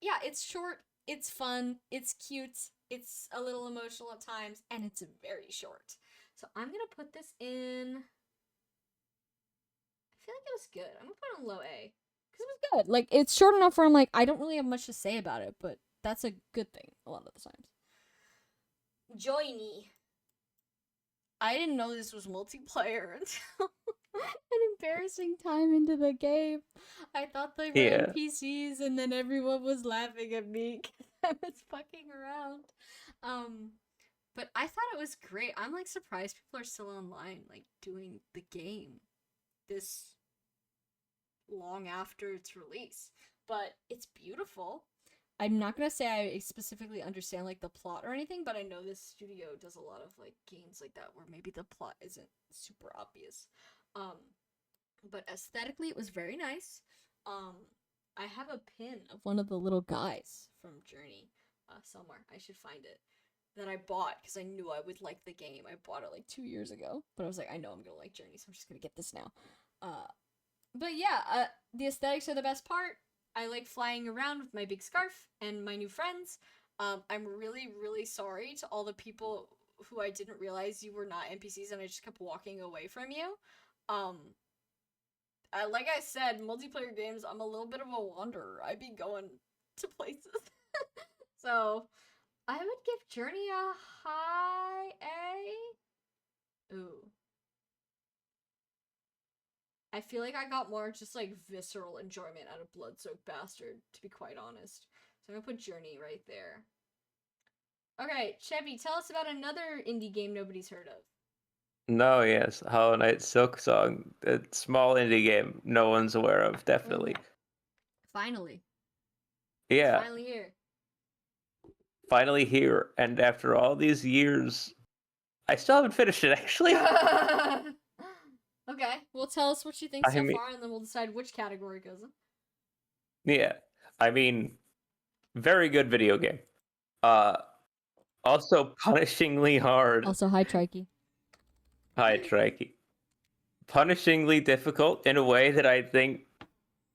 yeah, it's short, it's fun, it's cute, it's a little emotional at times, and it's very short. So I'm gonna put this in. I feel like it was good. I'm gonna put it on low A. Because it was good. Like, it's short enough where I'm like, I don't really have much to say about it, but that's a good thing a lot of the times. Joiny. I didn't know this was multiplayer until an embarrassing time into the game. I thought they were NPCs, and then everyone was laughing at me because I was fucking around. But I thought it was great. I'm like surprised people are still online, like doing the game this long after its release. But it's beautiful. I'm not gonna say I specifically understand like the plot or anything, but I know this studio does a lot of like games like that where maybe the plot isn't super obvious. But aesthetically it was very nice. I have a pin of one of the little guys from Journey somewhere. I should find it. That I bought because I knew I would like the game. I bought it like 2 years ago, but I was like, I know I'm gonna like Journey, so I'm just gonna get this now. But yeah, the aesthetics are the best part. I like flying around with my big scarf and my new friends. I'm really, really sorry to all the people who I didn't realize you were not NPCs and I just kept walking away from you. Like I said, multiplayer games, I'm a little bit of a wanderer. I be going to places. So, I would give Journey a high A. Ooh. I feel like I got more just like visceral enjoyment out of Blood-Soaked Bastard, to be quite honest. So I'm gonna put Journey right there. Okay, Chevy, tell us about another indie game nobody's heard of. No, yes, Hollow Knight Silksong, a small indie game no one's aware of, definitely. Finally. Yeah. It's finally here. Finally here, and after all these years, I still haven't finished it, actually. Okay, well tell us what you think so far, and then we'll decide which category goes in. Yeah. I mean, very good video game. Also punishingly hard. Also, hi, Trikey. Hi, Trikey. Punishingly difficult in a way that I think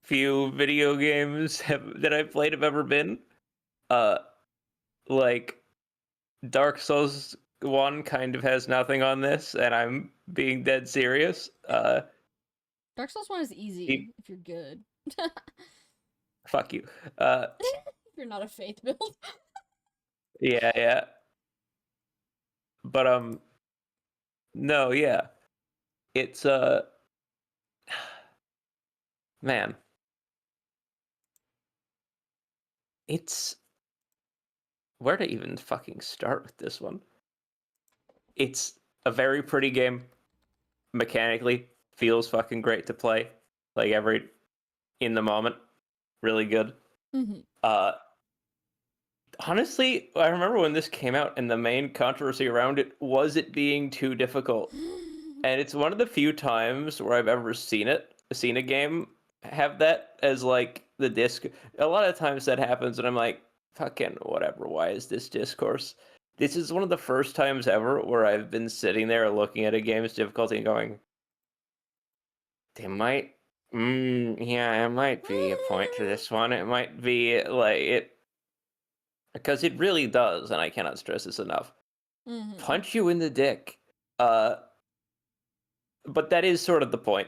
few video games that I've played have ever been. Like Dark Souls 1 kind of has nothing on this, and I'm being dead serious. Dark Souls 1 is easy if you're good. Fuck you. If you're not a faith build. Yeah. But no, yeah. It's man. It's where to even fucking start with this one? It's a very pretty game. Mechanically, feels fucking great to play. Like every in the moment, really good. Mm-hmm. Honestly, I remember when this came out and the main controversy around it was it being too difficult. And it's one of the few times where I've ever seen a game have that as like the disc. A lot of times that happens and I'm like, fucking whatever, why is this discourse? This is one of the first times ever where I've been sitting there looking at a game's difficulty and going, it might be a point to this one. It might be like it because it really does, and I cannot stress this enough. Mm-hmm. Punch you in the dick. But that is sort of the point.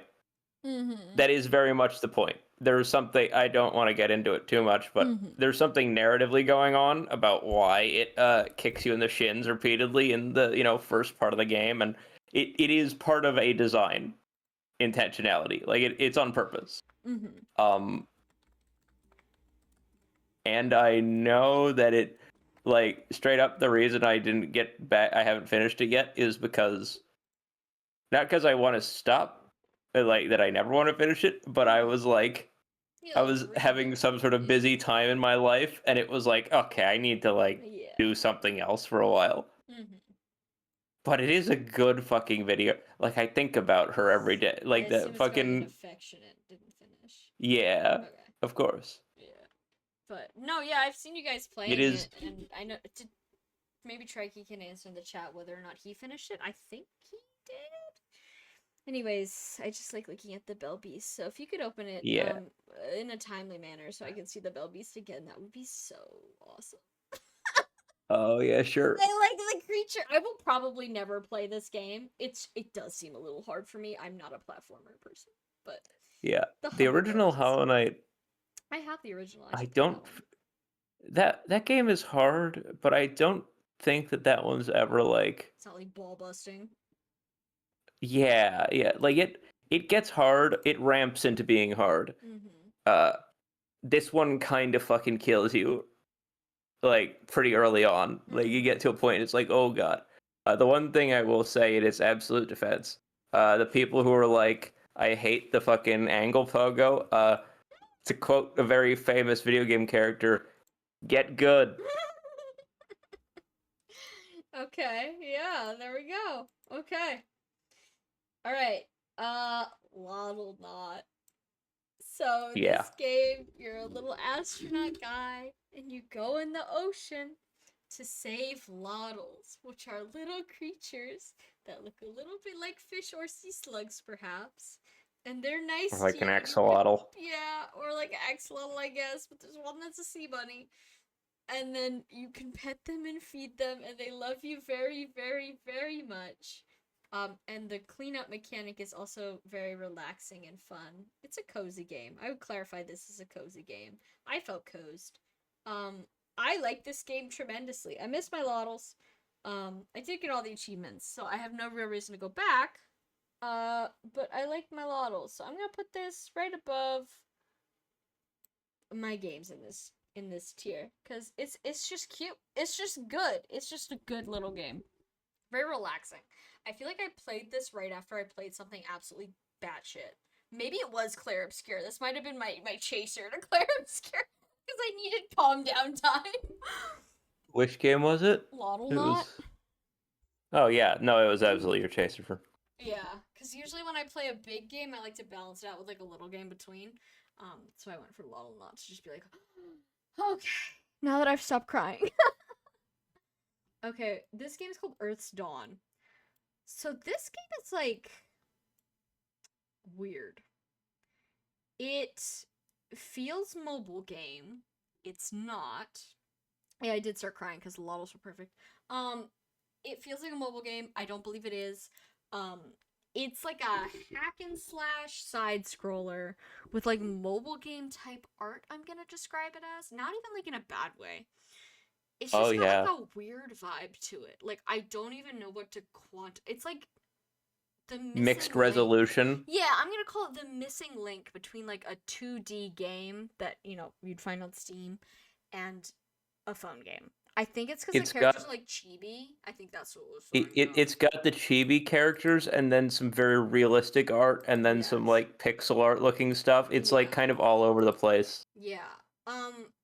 Mm-hmm. That is very much the point. There's something, I don't want to get into it too much, but there's something narratively going on about why it kicks you in the shins repeatedly in the first part of the game, and it is part of a design intentionality. Like it's on purpose. And I know that it, like, straight up, the reason I didn't get back, I haven't finished it yet, is because not because I want to stop, like that I never want to finish it, but I was like, I was having some sort of busy time in my life, and it was like, okay, I need to do something else for a while. But it is a good fucking video. Like, I think about her every day. Like the fucking affectionate didn't finish. Yeah, Okay. of course. Yeah, but no, yeah, I've seen you guys playing it, and I know maybe Trikey can answer in the chat whether or not he finished it. I think he did. Anyways, I just like looking at the Bell Beast. So if you could open it in a timely manner so I can see the Bell Beast again, that would be so awesome. Oh yeah, sure. I like the creature. I will probably never play this game. It does seem a little hard for me. I'm not a platformer person, but yeah, the original Hollow Knight. I have the original. I don't. That game is hard, but I don't think that one's ever like. It's not like ball busting. Yeah, like it gets hard. It ramps into being hard. This one kind of fucking kills you, like pretty early on. Like you get to a point, it's like, oh god. The one thing I will say in its absolute defense, the people who are like, I hate the fucking angle pogo. To quote a very famous video game character, get good. Okay, yeah, there we go. Okay. Alright. Waddle Knot. So in this game, you're a little astronaut guy, and you go in the ocean to save Loddles, which are little creatures that look a little bit like fish or sea slugs, perhaps. And they're nice or like to an you. axolotl. Yeah, or like an axolotl, I guess, but there's one that's a sea bunny. And then you can pet them and feed them, and they love you very, very, very much. And the cleanup mechanic is also very relaxing and fun. It's a cozy game. I would clarify this as a cozy game. I felt cozied. I like this game tremendously. I miss my Loddles. I did get all the achievements, so I have no real reason to go back. But I like my Loddles, so I'm gonna put this right above my games in this tier, because it's just cute. It's just good. It's just a good little game. Very relaxing. I feel like I played this right after I played something absolutely batshit. Maybe it was Claire Obscure. This might have been my chaser to Claire Obscure, because I needed calm down time. Which game was it? Loddle Knot. Oh yeah, no, it was absolutely your chaser for. Yeah, because usually when I play a big game, I like to balance it out with like a little game between. So I went for Lottle Not to just be like, okay, now that I've stopped crying. Okay, this game is called Earth's Dawn. So this game is like weird. It feels mobile game. It's not. Yeah, I did start crying because the Lottles were perfect. It feels like a mobile game. I don't believe it is. Um, it's like a hack and slash side scroller with like mobile game type art. I'm gonna describe it as not even like in a bad way. It's Oh just got yeah. like a weird vibe to it. Like I don't even know what to It's like the missing Mixed link. resolution. Yeah, I'm gonna call it the missing link between like a 2D game that you'd find on Steam and a phone game. I think it's because the It's characters are got like chibi. I think that's what was it, throwing me it off. it's got the chibi characters and then some very realistic art and then some Yes. like pixel art looking stuff. It's like Yeah. kind of all over the place. Yeah.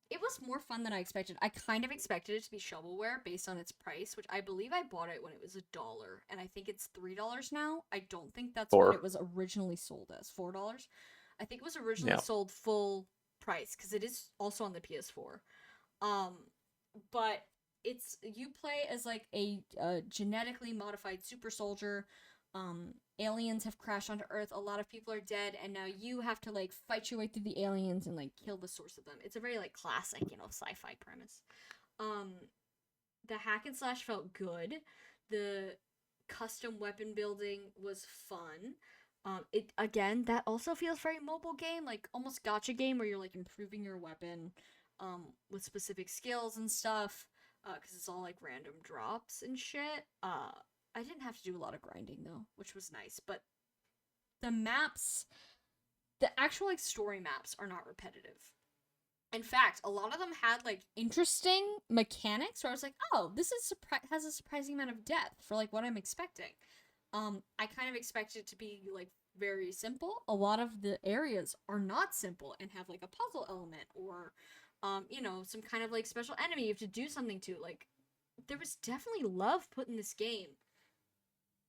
It was more fun than I expected. I kind of expected it to be shovelware based on its price, which I believe I bought it when it was $1, and I think it's $3 now. I don't think that's what Or it was originally sold as. $4. I think it was originally yeah. sold full price because it is also on the PS4. Um, but you play as like a genetically modified super soldier. Aliens have crashed onto Earth. A lot of people are dead, and now you have to like fight your way through the aliens and like kill the source of them. It's a very like classic, sci-fi premise. Um, the hack and slash felt good. The custom weapon building was fun. It again that also feels very mobile game, like almost gotcha game where you're like improving your weapon, with specific skills and stuff. Because it's all like random drops and shit. I didn't have to do a lot of grinding though, which was nice. But the maps, the actual like story maps, are not repetitive. In fact, a lot of them had like interesting mechanics where I was like, "Oh, this is has a surprising amount of depth for like what I'm expecting." I kind of expected it to be like very simple. A lot of the areas are not simple and have like a puzzle element or, some kind of like special enemy you have to do something to. Like, there was definitely love put in this game,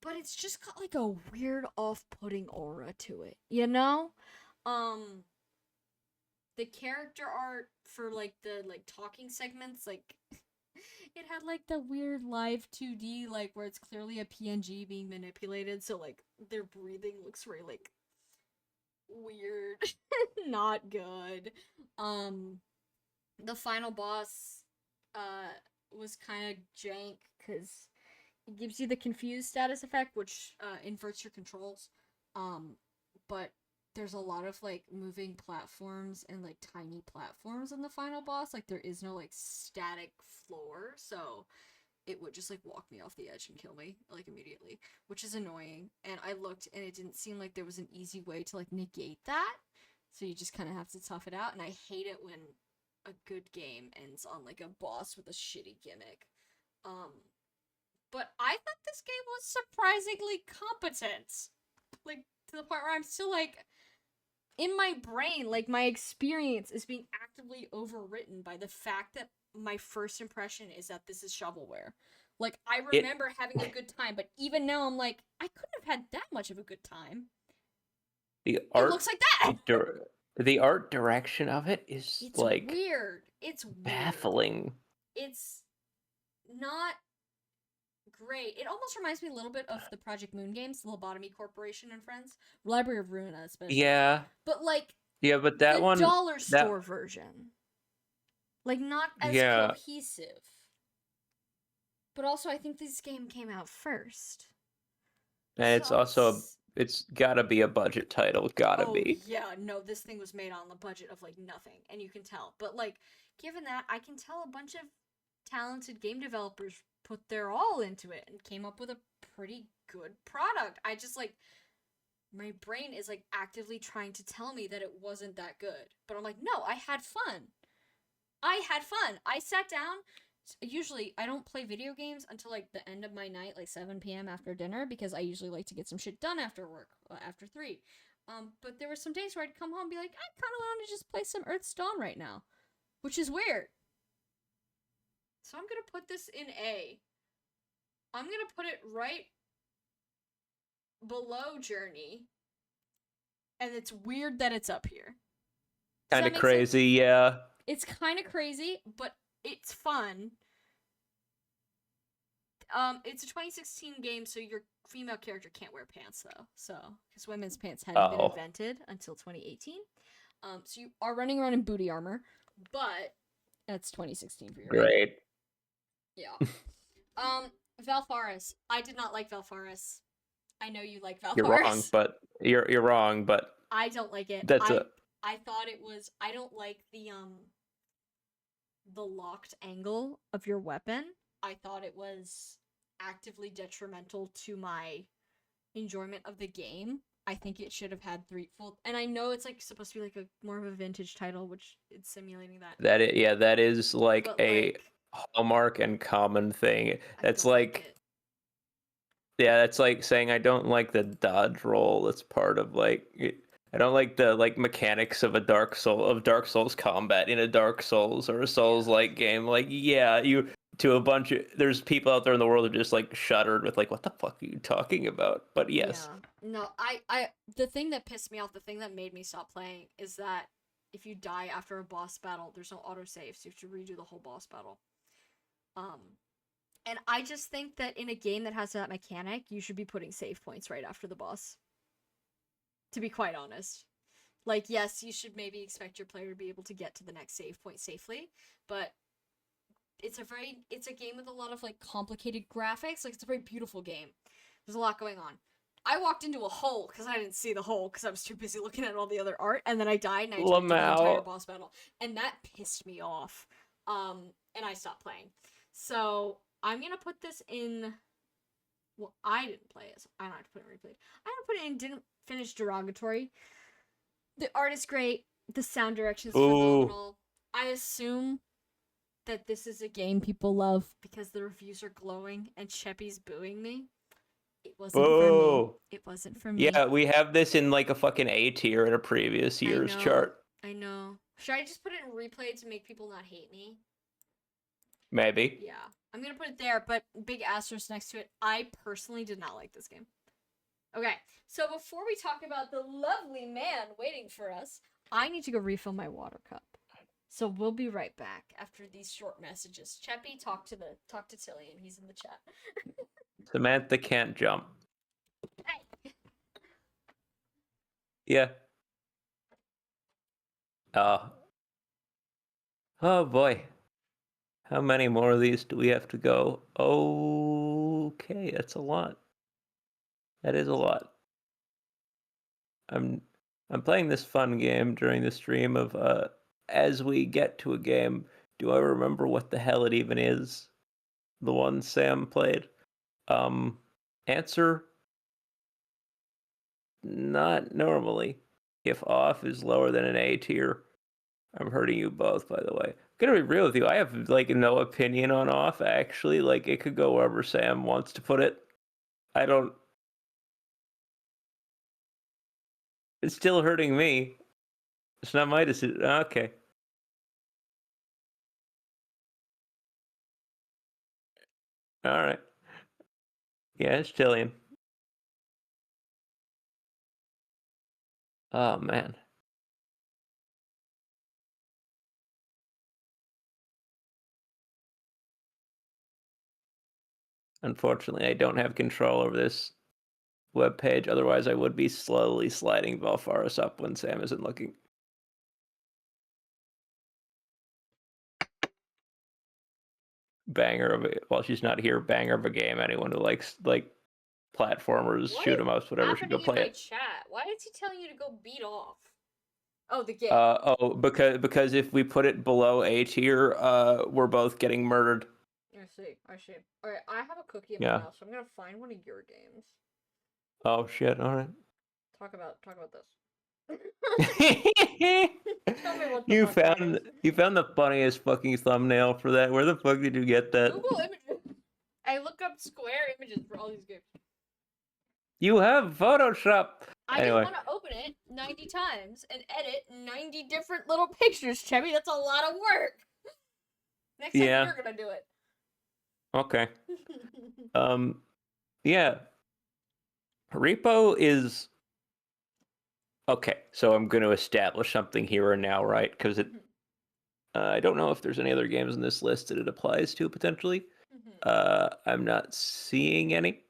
but it's just got like a weird off-putting aura to it, you know? Um, the character art for like the like talking segments, like it had like the weird live 2D, like where it's clearly a PNG being manipulated, so like their breathing looks very like weird, not good. Um, the final boss was kind of jank because it gives you the confused status effect, which inverts your controls. But there's a lot of like moving platforms and like tiny platforms in the final boss. Like there is no like static floor, so it would just like walk me off the edge and kill me like immediately, which is annoying. And I looked and it didn't seem like there was an easy way to like negate that. So you just kind of have to tough it out. And I hate it when a good game ends on like a boss with a shitty gimmick. Um, but I thought this game was surprisingly competent. Like, to the point where I'm still like, in my brain, like, my experience is being actively overwritten by the fact that my first impression is that this is shovelware. Like, I It remember having a good time, but even now I'm like, I couldn't have had that much of a good time. the It art looks like that! the art direction of it is It's like weird. It's weird. baffling. It's not great. It almost reminds me a little bit of the Project Moon games, the Lobotomy Corporation and Friends, Library of Ruina especially. Yeah. But like Yeah, but that the one dollar that store version, like not as yeah, cohesive. But also, I think this game came out first, and it's so also it's gotta be a budget title, gotta oh be. yeah, no, this thing was made on the budget of like nothing, and you can tell. But like, given that, I can tell a bunch of talented game developers put their all into it and came up with a pretty good product. I just like my brain is like actively trying to tell me that it wasn't that good. But I'm like, no, I had fun. I had fun. I sat down. Usually, I don't play video games until like the end of my night, like 7 p.m. after dinner, because I usually like to get some shit done after work, after 3. But there were some days where I'd come home and be like, I kind of want to just play some Earth's Dawn right now, which is weird. So I'm gonna put this in A. I'm gonna put it right below Journey, and it's weird that it's up here. Does Kind that of make crazy, sense? yeah. It's kind of crazy, but it's fun. It's a 2016 game, so your female character can't wear pants though. So, because women's pants hadn't been Oh, invented until 2018. So you are running around in booty armor, but that's 2016 for you, right? great. Yeah. Valfaris. I did not like Valfaris. I know you like You're wrong, Valfaris. but you're wrong, but I don't like it. that's I a I thought it was. I don't like the locked angle of your weapon. I thought it was actively detrimental to my enjoyment of the game. I think it should have had three full. And I know it's like supposed to be like a more of a vintage title, which it's simulating that. yeah, that is like But a like, hallmark and common thing. I That's don't like like it. yeah, that's like saying I don't like the dodge roll. That's part of I don't like the like mechanics of Dark Souls combat in a Dark Souls or a Souls like game. Like yeah, you to a bunch of there's people out there in the world who just like shuddered with like what the fuck are you talking about? But yes. Yeah. No, I the thing that pissed me off, the thing that made me stop playing is that if you die after a boss battle, there's no autosave, so you have to redo the whole boss battle. Um and I just think that in a game that has that mechanic, you should be putting save points right after the boss. To be quite honest. Like, yes, you should maybe expect your player to be able to get to the next save point safely, but it's a game with a lot of like complicated graphics. Like, it's a very beautiful game. There's a lot going on. I walked into a hole because I didn't see the hole because I was too busy looking at all the other art, and then I died and I had to redo the entire Lamau. boss battle, and that pissed me off. And I stopped playing. So I'm gonna put this in. Well, I didn't play it. So I don't have to put it in replayed. I'm gonna put it in didn't finish derogatory. The art is great. The sound direction is Ooh. phenomenal. I assume that this is a game people love because the reviews are glowing and Cheppy's booing me. It wasn't for me. Boo. It wasn't for me. Yeah, we have this in like a fucking A tier in a previous I year's know. chart. I know. Should I just put it in replay to make people not hate me? Maybe. Yeah. I'm gonna put it there, but big asterisk next to it. I personally did not like this game. Okay, so before we talk about the lovely man waiting for us, I need to go refill my water cup. So we'll be right back after these short messages. Cheppy, talk to Tillian. He's in the chat. Samantha can't jump. Hey. Yeah. Oh boy. How many more of these do we have to go? Okay, that's a lot. That is a lot. I'm playing this fun game during the stream of as we get to a game, do I remember what the hell it even is? The one Sam played? Answer not normally. If off is lower than an A tier. I'm hurting you both, by the way. I'm gonna be real with you. I have like no opinion on off actually. Like it could go wherever Sam wants to put it. I don't. It's still hurting me. It's not my decision. Okay. All right. Yeah, it's Jillian. Oh man. Unfortunately, I don't have control over this web page. Otherwise, I would be slowly sliding Valfaris up when Sam isn't looking. Banger of it. While she's not here, banger of a game. Anyone who likes like platformers, What shoot is 'em ups, whatever, should go happening in play my it. chat? Why is he telling you to go beat off? Oh, the game. Because if we put it below A tier, we're both getting murdered. I see. I see. All right, I have a cookie in my Yeah. mouth, so I'm gonna find one of your games. Oh shit! All right. Talk about this. Tell me what the you fuck that found is. you found the funniest fucking thumbnail for that. Where the fuck did you get that? Google images. I look up square images for all these games. You have Photoshop. I Anyway. didn't want to open it 90 times and edit 90 different little pictures, Chevy. That's a lot of work. Next time Yeah. you're gonna do it. Okay. Yeah. Repo is Okay, so I'm going to establish something here and now, right? Because I don't know if there's any other games in this list that it applies to potentially. I'm not seeing any.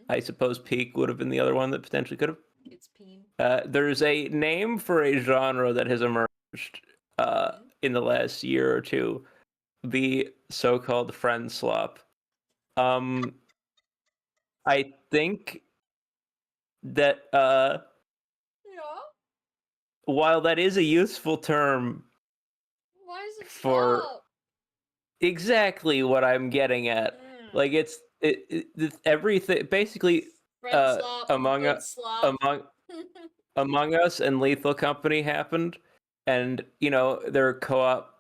I suppose Peak would have been the other one that potentially could have. It's Peen. There's a name for a genre that has emerged in the last year or two, the so-called friend slop. I think that Yeah. while that is a useful term Why is it for slop? exactly what I'm getting at, like it's everything basically Friend slop, among good slop. among Among Us and Lethal Company happened, and they're co-op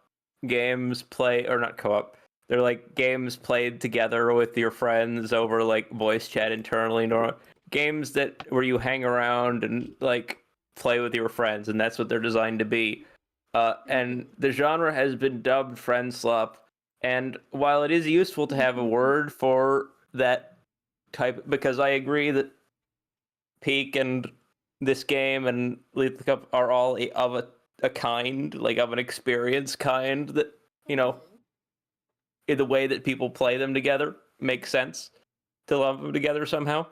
games play or not co-op. They're like games played together with your friends over like voice chat internally, nor games that where you hang around and like play with your friends, and that's what they're designed to be. And the genre has been dubbed friend slop. And while it is useful to have a word for that type, because I agree that Peak and this game and Lethal Cup are all of a kind, like of an experience kind that, in the way that people play them together makes sense to love them together somehow.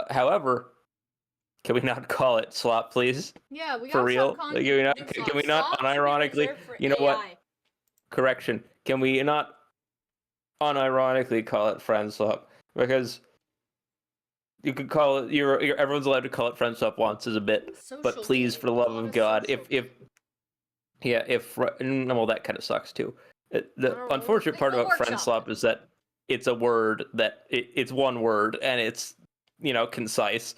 However, can we not call it slop, please? Yeah, we For gotta real? stop Like, calling can we not slop should be unironically? reserved for You know AI. what? Correction. Can we not unironically call it friend slop? Because you could call it. Everyone's allowed to call it friend swap once as a bit, but Social please, game. for the love Call it of a God, social if yeah, well, that kind of sucks too. The unfortunate part about friend swap is that it's a word that it's one word and it's concise.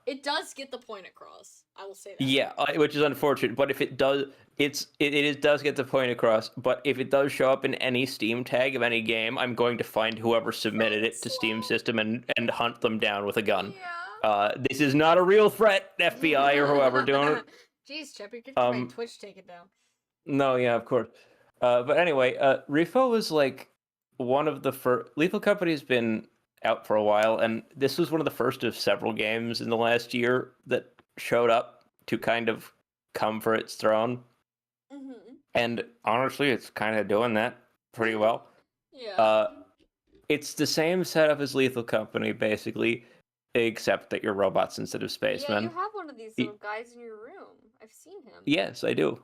It does get the point across. I will say that. Yeah, which is unfortunate. But if it does, it does get the point across. But if it does show up in any Steam tag of any game, I'm going to find whoever submitted it to Steam system and hunt them down with a gun. Yeah. This is not a real threat, FBI or whoever doing it. Jeez, Chip, you're gonna get my Twitch taken down. No, yeah, of course. But anyway, Refo was like one of the first. Lethal Company's been out for a while, and this was one of the first of several games in the last year that showed up to kind of come for its throne. And honestly, it's kind of doing that pretty well. Yeah. It's the same setup as Lethal Company, basically, except that you're robots instead of spacemen. Yeah, you have one of these little guys in your room. I've seen him. Yes, I do.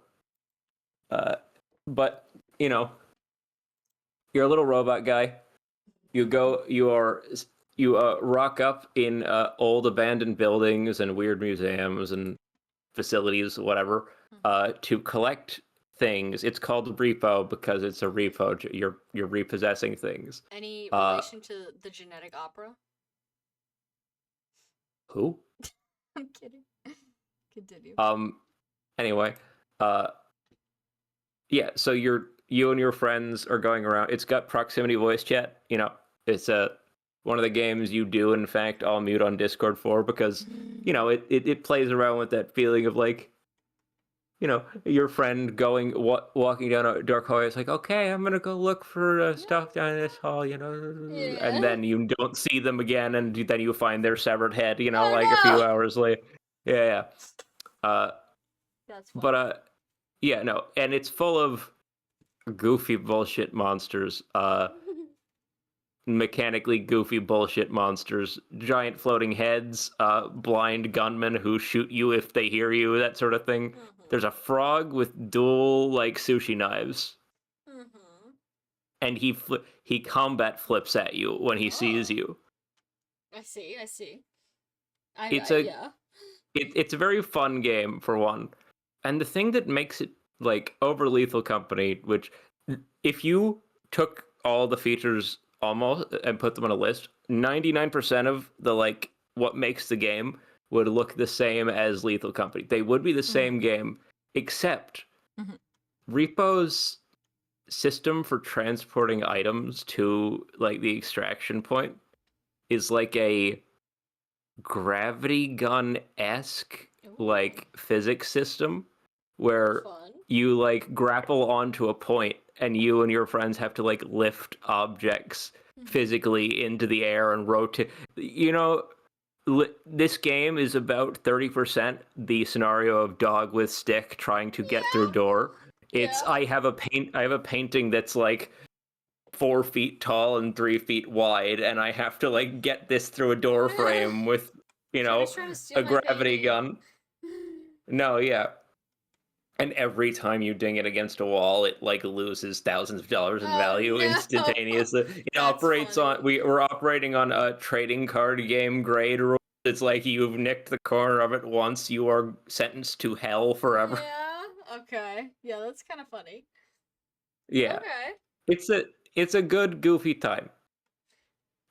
But you're a little robot guy. You rock up in old abandoned buildings and weird museums and facilities, whatever, to collect things. It's called repo because it's a repo. You're repossessing things. Any relation to the genetic opera? Who? I'm kidding. Continue. Anyway, yeah. So you and your friends are going around. It's got proximity voice chat. It's one of the games you do, in fact, all mute on Discord for because it plays around with that feeling of like. Your friend walking down a dark hallway. It's like, okay, I'm gonna go look for stuff down in this hall, and then you don't see them again, and then you find their severed head, a few hours later. Yeah. That's fun. But yeah, no, and it's full of goofy bullshit monsters. Mechanically goofy bullshit monsters, giant floating heads, blind gunmen who shoot you if they hear you, that sort of thing. There's a frog with dual like sushi knives, and he combat flips at you when he sees you. I see. It's a very fun game for one, and the thing that makes it like over Lethal Company, which if you took all the features almost and put them on a list, 99% of the like what makes the game would look the same as Lethal Company. They would be the same game, except Repo's system for transporting items to like the extraction point is like a gravity gun-esque like physics system where you like grapple onto a point and you and your friends have to like lift objects physically into the air and rotate. this game is about 30% the scenario of dog with stick trying to get through door. It's Yeah. I have a painting that's like 4 feet tall and 3 feet wide, and I have to like get this through a door frame with, Chevy's trying to steal a my gravity painting. gun. No, yeah. And every time you ding it against a wall, it like loses thousands of dollars in Oh value no. instantaneously. It That's operates funny. on we're operating on a trading card game grade rule. It's like you've nicked the corner of it once, you are sentenced to hell forever. Yeah. Okay. Yeah, that's kind of funny. Yeah. Okay. It's a it's a good goofy time.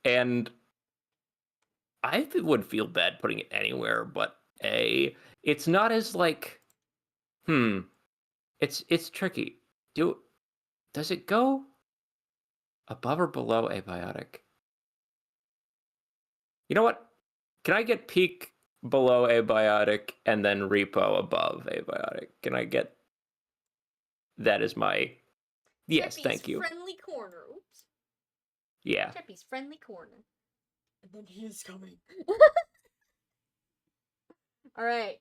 And I would feel bad putting it anywhere but A. It's not as like it's tricky. Does it go above or below abiotic? You know what? Can I get peak below abiotic and then repo above abiotic? Can I get that as my yes, Cheppy's thank you. friendly corner. Oops. Yeah. Cheppy's friendly corner. And then he is coming. All right.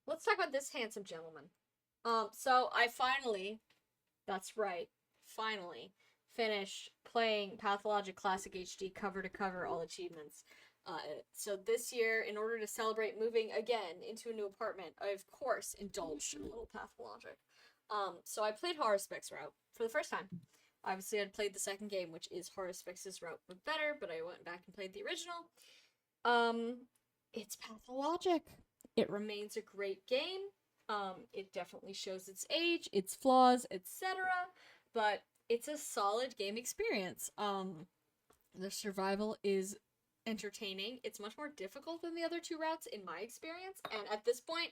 Let's talk about this handsome gentleman. So I finally, that's right, finally finished playing Pathologic Classic HD cover to cover all achievements. So this year, in order to celebrate moving again into a new apartment, I of course indulged in a little Pathologic. So I played Horospex route for the first time. Obviously, I'd played the second game, which is Horospex's route, but better. But I went back and played the original. It's Pathologic. It remains a great game. It definitely shows its age, its flaws, etc. But it's a solid game experience. The survival is entertaining. It's much more difficult than the other two routes in my experience. And at this point,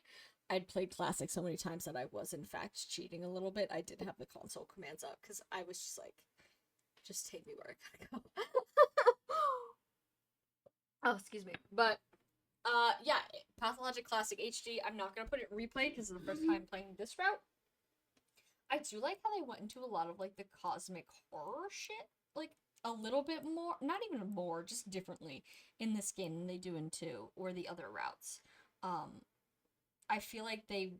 I'd played Classic so many times that I was in fact cheating a little bit. I did have the console commands up because I was just like, just take me where I gotta go. Oh, excuse me. But yeah, Pathologic Classic HD. I'm not gonna put it in replay because it's the first time playing this route. I do like how they went into a lot of like the cosmic horror shit, like a little bit more, not even more, just differently in this game than they do in 2 or the other routes. Um, I feel like they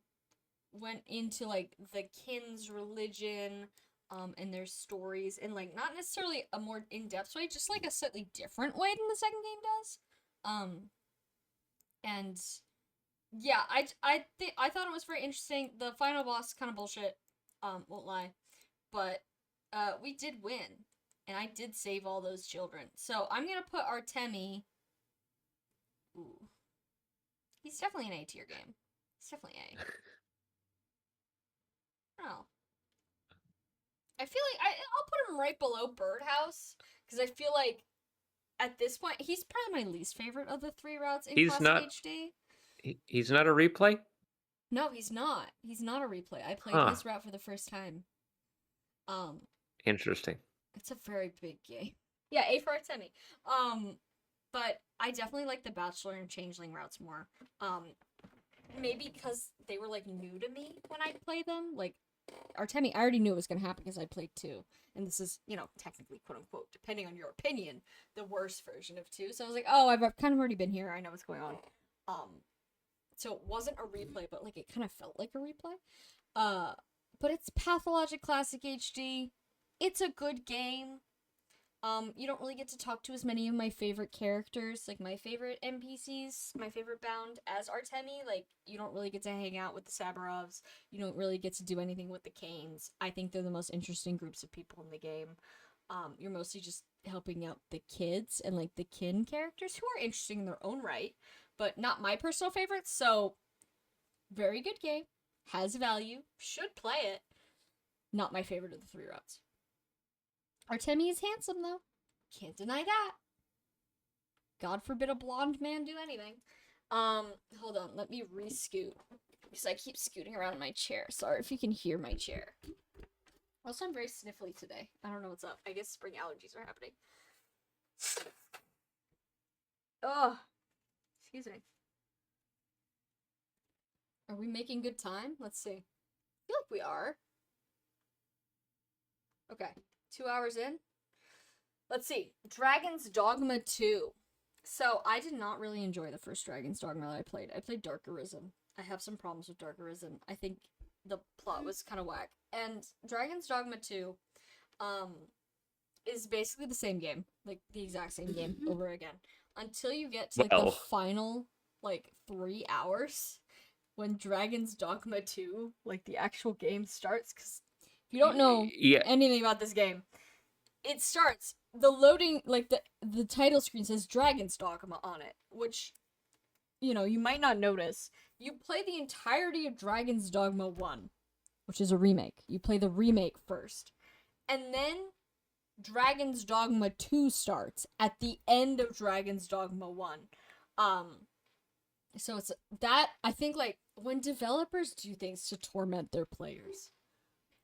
went into like the kin's religion, and their stories in like not necessarily a more in-depth way, just like a slightly different way than the second game does. Um, and yeah, I thought it was very interesting. The final boss kind of bullshit. Won't lie, but we did win, and I did save all those children. So I'm gonna put Artemi. Ooh, he's definitely an A tier game. He's definitely A. Oh, I feel like I'll put him right below Birdhouse because I feel like at this point he's probably my least favorite of the 3 routes in He's Classic not HD. he's not a replay? No, he's not. He's not a replay. I played Huh. his route for the first time. Um, Interesting. it's a very big game. Yeah, A for Artemi. But I definitely like the Bachelor and Changeling routes more. Maybe because they were like new to me when I played them. Like Artemi, I already knew it was gonna happen because I played 2, and this is, technically, quote unquote, depending on your opinion, the worst version of 2. So I was like, oh, I've kind of already been here. I know what's going on. So it wasn't a replay, but like it kind of felt like a replay. But it's Pathologic Classic HD. It's a good game. You don't really get to talk to as many of my favorite characters, like my favorite NPCs, my favorite bound as Artemi. Like, you don't really get to hang out with the Sabarovs. You don't really get to do anything with the Canes. I think they're the most interesting groups of people in the game. You're mostly just helping out the kids and like the kin characters who are interesting in their own right, but not my personal favorites. So, very good game, has value, should play it. Not my favorite of the 3 routes. Artemi is handsome, though. Can't deny that. God forbid a blonde man do anything. Hold on. Let me re-scoot. Because I keep scooting around in my chair. Sorry if you can hear my chair. Also, I'm very sniffly today. I don't know what's up. I guess spring allergies are happening. Oh, excuse me. Are we making good time? Let's see. I feel like we are. Okay. 2 hours in. Let's see. Dragon's Dogma 2. So I did not really enjoy the first Dragon's Dogma that I played. I played Dark Arisen. I have some problems with Dark Arisen. I think the plot was kind of whack. And Dragon's Dogma 2 um is basically the same game, like the exact same game over again, until you get to like the Well, final like 3 hours when Dragon's Dogma 2, like the actual game starts. Cuz if you don't know yeah, anything about this game, it starts the loading, like the title screen says Dragon's Dogma on it, which you might not notice. You play the entirety of Dragon's Dogma 1, which is a remake. You play the remake first. And then Dragon's Dogma 2 starts at the end of Dragon's Dogma 1. So it's that, I think, like, when developers do things to torment their players,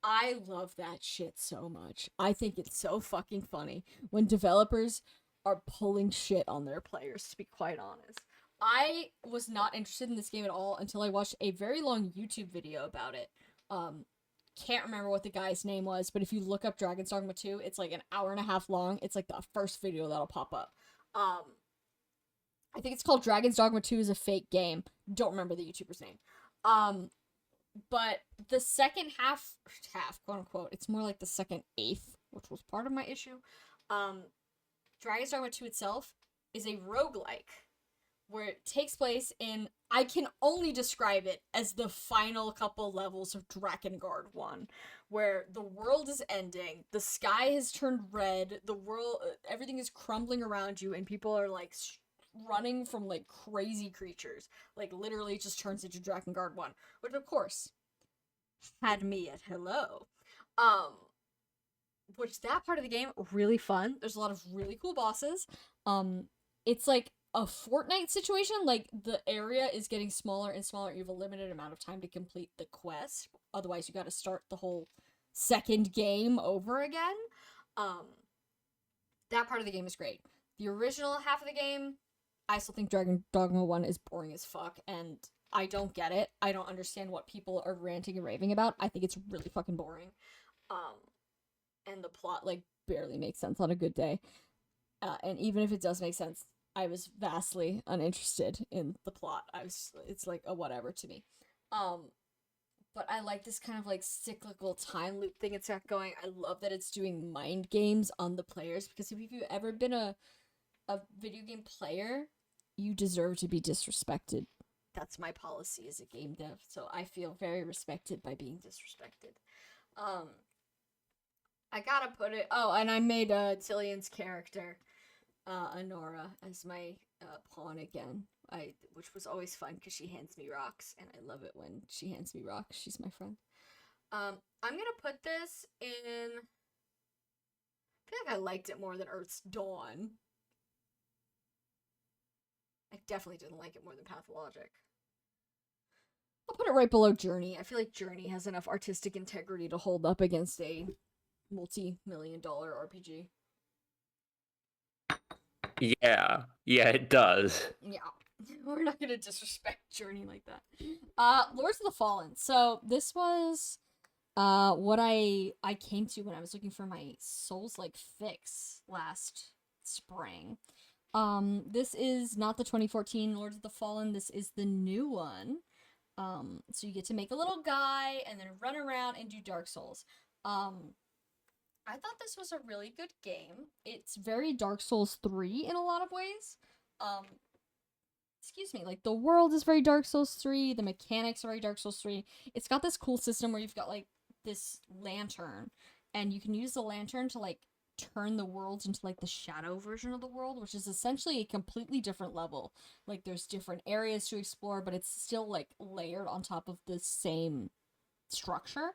I love that shit so much. I think it's so fucking funny when developers are pulling shit on their players, to be quite honest. I was not interested in this game at all until I watched a very long YouTube video about it. Can't remember what the guy's name was, but if you look up Dragon's Dogma 2, it's like an hour and a half long. It's like the first video that'll pop up. I think it's called Dragon's Dogma 2 is a fake game. Don't remember the YouTuber's name. But the second half, quote unquote, it's more like the second eighth, which was part of my issue. Dragon's Dogma 2 itself is a roguelike where it takes place in, I can only describe it as the final couple levels of Drakengard 1, where the world is ending, the sky has turned red, the world, everything is crumbling around you, and people are like running from like crazy creatures. Like literally, it just turns into Drakengard 1, which of course had me at hello. Which that part of the game really fun. There's a lot of really cool bosses. It's like a Fortnite situation. Like the area is getting smaller and smaller. You have a limited amount of time to complete the quest. Otherwise, you got to start the whole second game over again. That part of the game is great. The original half of the game, I still think Dragon Dogma 1 is boring as fuck, and I don't get it. I don't understand what people are ranting and raving about. I think it's really fucking boring. And the plot, like, barely makes sense on a good day. And even if it does make sense, I was vastly uninterested in the plot. It's like a whatever to me. But I like this kind of like cyclical time loop thing it's got going. I love that it's doing mind games on the players, because if you've ever been a video game player, you deserve to be disrespected. That's my policy as a game dev, so I feel very respected by being disrespected. I gotta put it. Oh, and I made Tillion's character, Honora, as my pawn again. Which was always fun because she hands me rocks, and I love it when she hands me rocks. She's my friend. I'm gonna put this in. I feel like I liked it more than Earth's Dawn. I definitely didn't like it more than Pathologic. I'll put it right below Journey. I feel like Journey has enough artistic integrity to hold up against a multi-million-dollar RPG. yeah, it does. Yeah. We're not gonna disrespect Journey like that. Lords of the Fallen. So this was what I came to when I was looking for my Souls-like fix last spring. This is not the 2014 Lords of the Fallen. This is the new one. So you get to make a little guy and then run around and do Dark Souls. I thought this was a really good game. It's very Dark Souls 3 in a lot of ways. Excuse me, like the world is very Dark Souls 3, the mechanics are very Dark Souls 3. It's got this cool system where you've got like this lantern, and you can use the lantern to like turn the worlds into like the shadow version of the world, which is essentially a completely different level. Like there's different areas to explore, but it's still like layered on top of the same structure.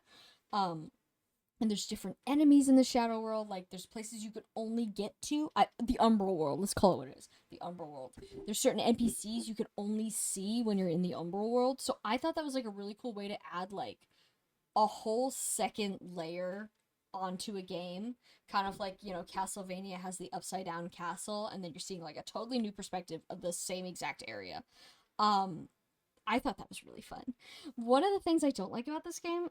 And there's different enemies in the shadow world. Like there's places you could only get to the Umbral world. Let's call it what it is, the Umbral world. There's certain NPCs you could only see when you're in the Umbral world. So I thought that was like a really cool way to add like a whole second layer onto a game, kind of like, Castlevania has the upside down castle, and then you're seeing like a totally new perspective of the same exact area. I thought that was really fun. One of the things I don't like about this game,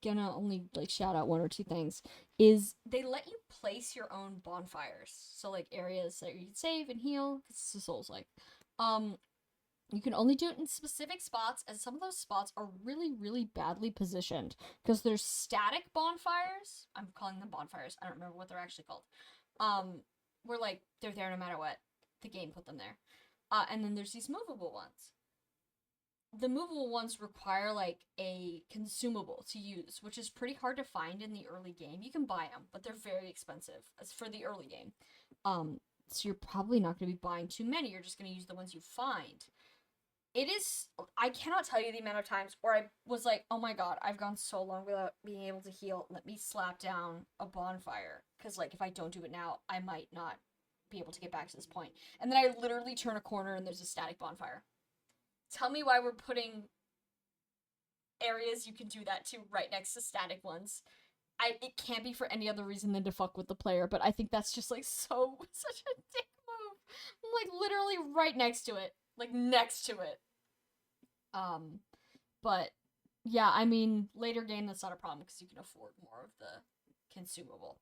gonna only like shout out one or two things, is they let you place your own bonfires. So like areas that you can save and heal. It's a Souls like. You can only do it in specific spots, and some of those spots are really, really badly positioned because there's static bonfires. I'm calling them bonfires. I don't remember what they're actually called. Where like they're there no matter what. The game put them there. And then there's these movable ones. The movable ones require like a consumable to use, which is pretty hard to find in the early game. You can buy them, but they're very expensive as for the early game. So you're probably not going to be buying too many. You're just going to use the ones you find. It is, I cannot tell you the amount of times where I was like, oh my god, I've gone so long without being able to heal. Let me slap down a bonfire. Because, like, if I don't do it now, I might not be able to get back to this point. And then I literally turn a corner and there's a static bonfire. Tell me why we're putting areas you can do that to right next to static ones. It can't be for any other reason than to fuck with the player, but I think that's just, like, such a dick move. I'm, like, literally right next to it. Like, next to it. But, yeah, I mean, later game, that's not a problem, because you can afford more of the consumable.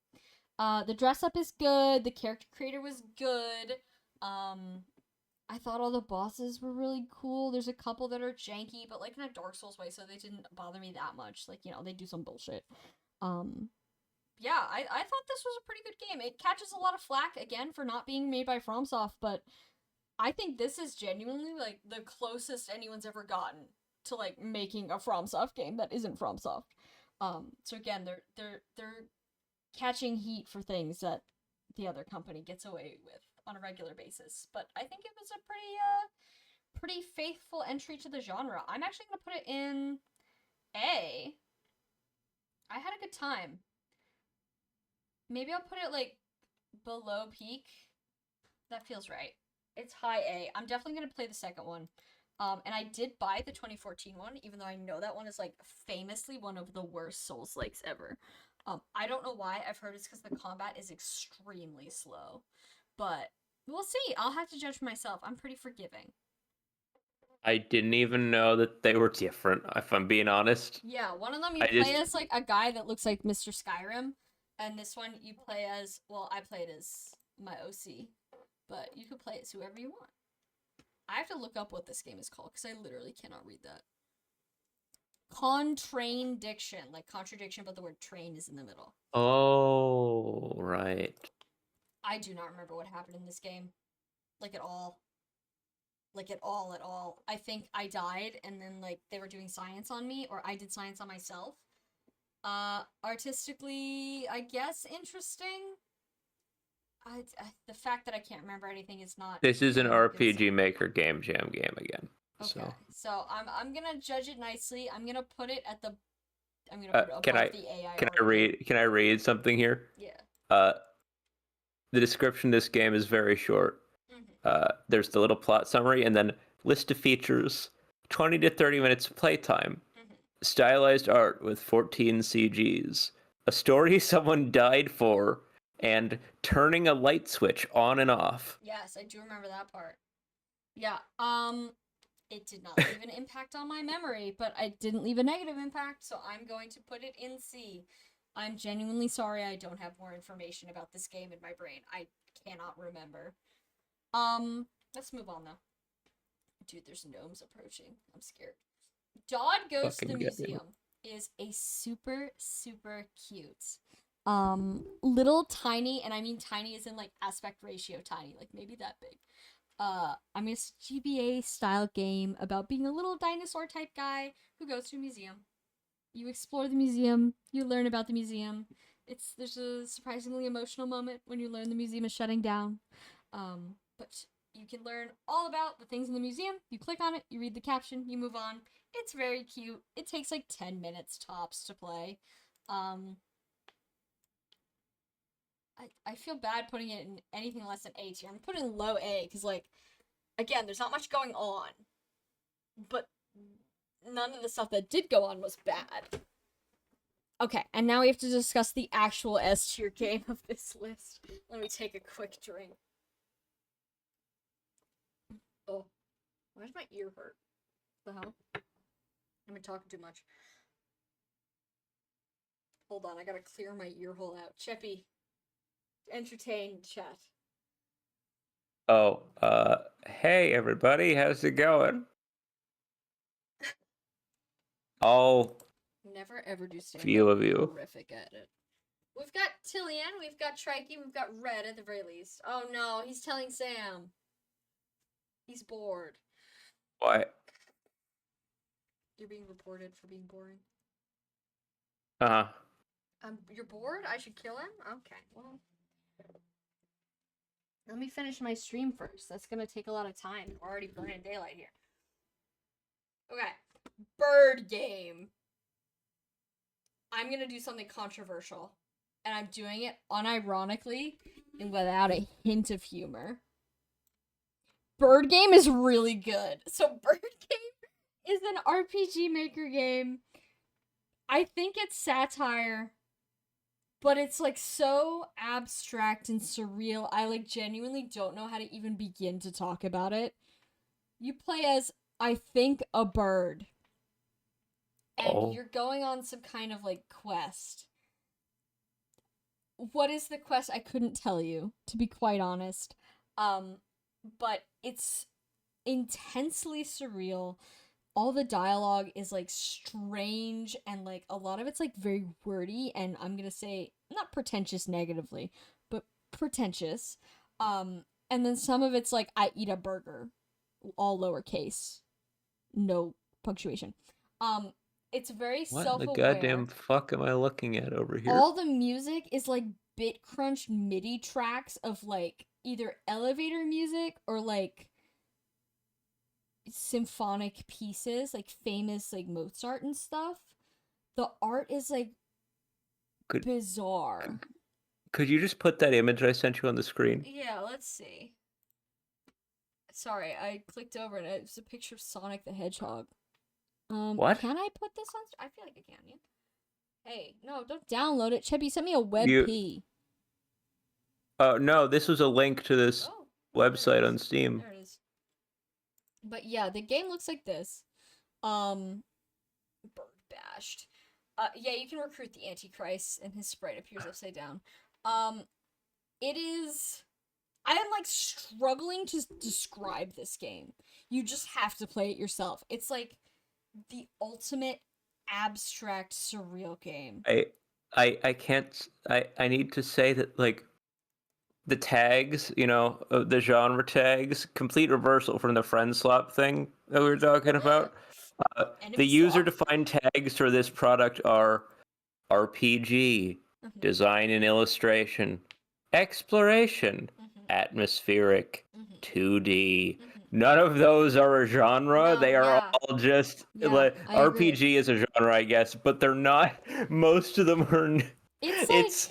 The dress up is good, the character creator was good, I thought all the bosses were really cool. There's a couple that are janky, but, like, in a Dark Souls way, so they didn't bother me that much. Like, you know, they do some bullshit. Yeah, I thought this was a pretty good game. It catches a lot of flack, again, for not being made by FromSoft, but I think this is genuinely, like, the closest anyone's ever gotten to, like, making a FromSoft game that isn't FromSoft. So again, they're catching heat for things that the other company gets away with on a regular basis. But I think it was a pretty faithful entry to the genre. I'm actually gonna put it in A. I had a good time. Maybe I'll put it, like, below peak. That feels right. It's high A. I'm definitely going to play the second one. And I did buy the 2014 one, even though I know that one is, like, famously one of the worst Souls-likes ever. I don't know why. I've heard it's because the combat is extremely slow. But we'll see. I'll have to judge for myself. I'm pretty forgiving. I didn't even know that they were different, if I'm being honest. Yeah, one of them you play as, like, a guy that looks like Mr. Skyrim. And this one you play as, well, I played as my OC. But you could play it as whoever you want. I have to look up what this game is called, because I literally cannot read that. Contradiction. Like contradiction, but the word train is in the middle. Oh, right. I do not remember what happened in this game. Like, at all. Like, at all. I think I died, and then, like, they were doing science on me, or I did science on myself. Artistically, I guess, interesting. The fact that I can't remember anything is not. This is an RPG Maker Game Jam game again. Okay, so I'm gonna judge it nicely. I'm gonna put it at the. I'm gonna put it above the AI. Can I read something here? Yeah. The description of this game is very short. There's the little plot summary, and then list of features, 20 to 30 minutes of playtime, stylized art with 14 CGs, a story someone died for, and turning a light switch on and off. Yes, I do remember that part. Yeah, it did not leave an impact on my memory, but I didn't leave a negative impact, so I'm going to put it in C. I'm genuinely sorry I don't have more information about this game in my brain. I cannot remember. Let's move on, though. Dude, there's gnomes approaching. I'm scared. Dodd Goes to the Museum is a super, super cute little tiny, and I mean tiny as in, like, aspect ratio tiny, like maybe that big. I mean, it's a GBA style game about being a little dinosaur type guy who goes to a museum. You explore the museum, you learn about the museum. There's a surprisingly emotional moment when you learn the museum is shutting down. But you can learn all about the things in the museum. You click on it, you read the caption, you move on. It's very cute. It takes like 10 minutes tops to play. I feel bad putting it in anything less than A tier. I'm putting it in low A because, like, again, there's not much going on. But none of the stuff that did go on was bad. Okay, and now we have to discuss the actual S tier game of this list. Let me take a quick drink. Oh, why does my ear hurt? What the hell? I've been talking too much. Hold on, I gotta clear my ear hole out. Cheppy, entertain chat. Oh, hey everybody, how's it going? All Never ever do stand few up. of you. Horrific at it. We've got Tillian, we've got Trikey, we've got Red at the very least. Oh no, he's telling Sam. He's bored. What? You're being reported for being boring. Uh-huh. You're bored? I should kill him? Okay, well. Let me finish my stream first. That's gonna take a lot of time. We're already burning daylight here. Okay. Bird game. I'm gonna do something controversial. And I'm doing it unironically and without a hint of humor. Bird game is really good. So Bird game is an RPG Maker game. I think it's satire, but it's like so abstract and surreal. I like genuinely don't know how to even begin to talk about it. You play as, I think, a bird. And you're going on some kind of like quest. What is the quest? I couldn't tell you, to be quite honest. But it's intensely surreal. All the dialogue is like strange and like a lot of it's like very wordy and I'm gonna say not pretentious negatively, but pretentious. And then some of it's like I eat a burger, all lowercase, no punctuation. It's very self-aware. What the goddamn fuck am I looking at over here? All the music is like bit crunch MIDI tracks of like either elevator music or like symphonic pieces, like famous like Mozart and stuff. The art is like bizarre. Could you just put that image I sent you on the screen? Yeah, let's see. Sorry, I clicked over and it was a picture of Sonic the Hedgehog. What? Can I put this on? I feel like I can. Yeah. Hey, no, don't download it. Cheppy sent me a WebP. Oh no, this was a link to this website on Steam. There it is. But yeah, the game looks like this. Bird bashed. Yeah, you can recruit the Antichrist, and his sprite appears upside down. It is. I am like struggling to describe this game. You just have to play it yourself. It's like the ultimate abstract surreal game. I can't. I need to say that like the tags, you know, the genre tags, complete reversal from the friend swap thing that we were talking about. The user-defined tags for this product are RPG, design and illustration, exploration, atmospheric, 2D. None of those are a genre. No, they are yeah. all just Yeah, RPG is a genre, I guess, but they're not. Most of them are. It's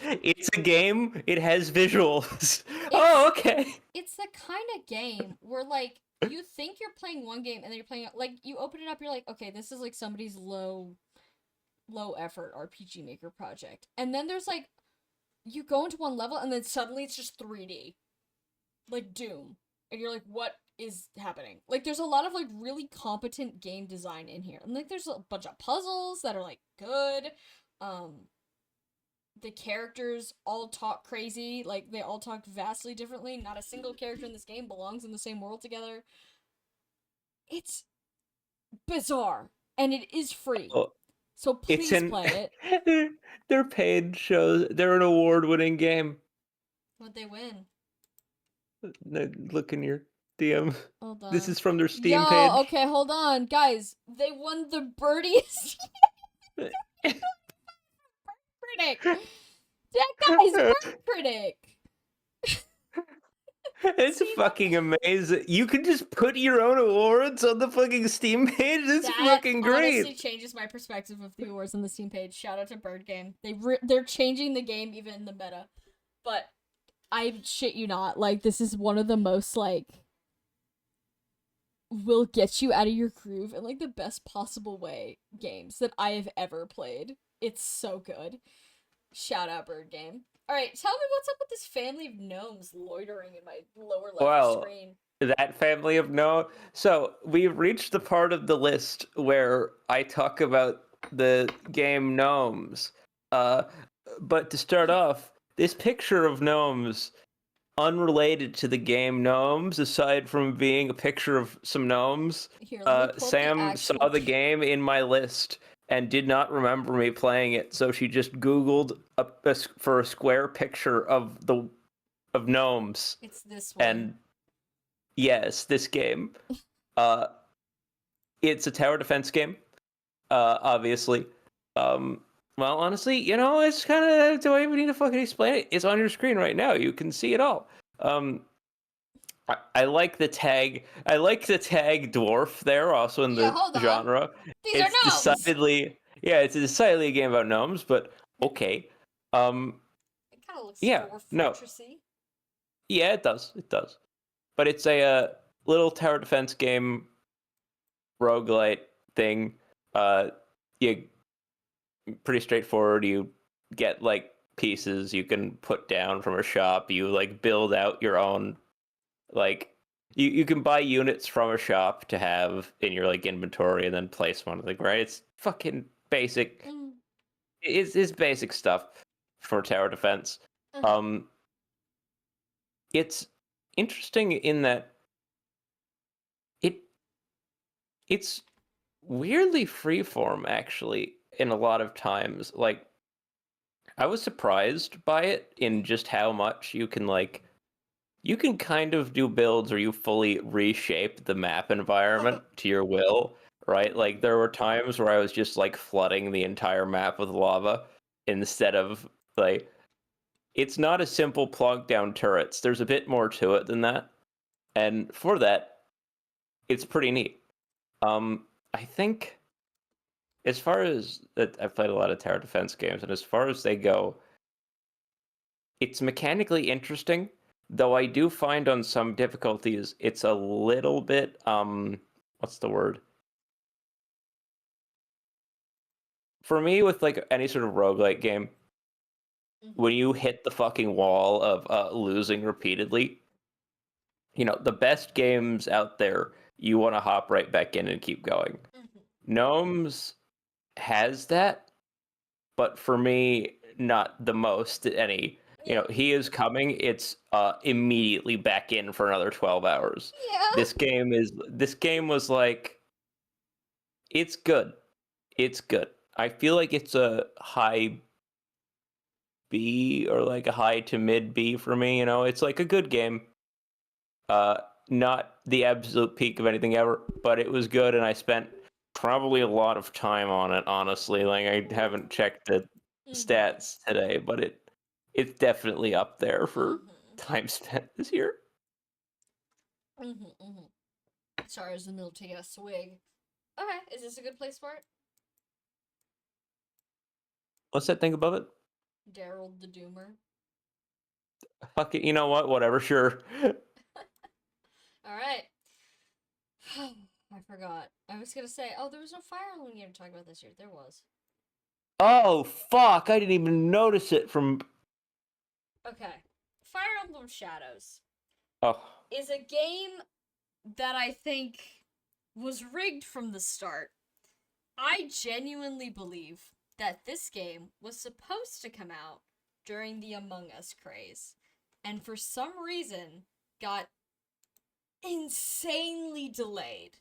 a game. It has visuals. Oh, okay. It's the kind of game where like you think you're playing one game and then you're playing like you open it up, you're like, okay, this is like somebody's low effort RPG Maker project, and then there's like you go into one level and then suddenly it's just 3D, like Doom, and you're like, what is happening? Like there's a lot of like really competent game design in here, and like there's a bunch of puzzles that are like good. The characters all talk crazy, like they all talk vastly differently. Not a single character in this game belongs in the same world together. It's bizarre, and it is free. So please play it. Their page shows they're an award-winning game. What'd they win? Look in your DM. Hold on. This is from their Steam page. Okay, hold on. Guys, they won the Birdiest Critic. Yeah, guys, Bird Critic. It's fucking amazing. You can just put your own awards on the fucking Steam page. It's fucking great. Honestly changes my perspective of the awards on the Steam page. Shout out to Bird Game. They're changing the game even in the meta. But I shit you not, like this is one of the most like will get you out of your groove in like the best possible way games that I have ever played. It's so good. Shout out Bird Game. Alright, tell me what's up with this family of gnomes loitering in my lower left screen. That family of So, we've reached the part of the list where I talk about the game Gnomes. Uh, but to start off, this picture of gnomes, unrelated to the game Gnomes, aside from being a picture of some gnomes, Here, let me pull up the Sam actual saw the game in my list and did not remember me playing it, so she just Googled for a square picture of gnomes, It's this one. and yes, this game. Uh, it's a tower defense game, obviously. Well, honestly, it's kind of. Do I even need to fucking explain it? It's on your screen right now. You can see it all. I like the tag. I like the tag dwarf there, also in Yeah, the hold on. genre. These are gnomes. It's decidedly a game about gnomes, but okay. It kind of looks dwarf fortressy. Yeah, it does. It does. But it's a little tower defense game, roguelite thing. You pretty straightforward. You get like pieces you can put down from a shop. You like build out your own, like you can buy units from a shop to have in your like inventory and then place one. Like, right? It's fucking basic. It's basic stuff for tower defense. It's interesting in that it's weirdly freeform, actually, in a lot of times. Like, I was surprised by it in just how much you can kind of do builds where you fully reshape the map environment to your will, right? Like, there were times where I was just like flooding the entire map with lava instead of like, it's not a simple plunk down turrets. There's a bit more to it than that. And for that, it's pretty neat. I think as far as I've played a lot of tower defense games, and as far as they go, it's mechanically interesting. Though I do find on some difficulties it's a little bit what's the word? For me, with like any sort of roguelike game, when you hit the fucking wall of losing repeatedly, the best games out there, you want to hop right back in and keep going. Gnomes has that, but for me, not the most any. He is coming. It's immediately back in for another 12 hours. Yeah. This game was like, it's good. It's good. I feel like it's a high B or like a high to mid B for me. It's like a good game. Not the absolute peak of anything ever, but it was good, and I spent probably a lot of time on it, honestly. Like, I haven't checked the stats today, but it's definitely up there for time spent this year. Sorry, I was in the middle of taking a swig. Okay, is this a good place for it? What's that thing above it? Daryl the Doomer. Fuck it, you know what? Whatever, sure. Alright. I forgot. I was gonna say, there was no Fire Emblem game to talk about this year. There was. Oh, fuck! I didn't even notice it from... Okay. Fire Emblem Shadows is a game that I think was rigged from the start. I genuinely believe that this game was supposed to come out during the Among Us craze, and for some reason got insanely delayed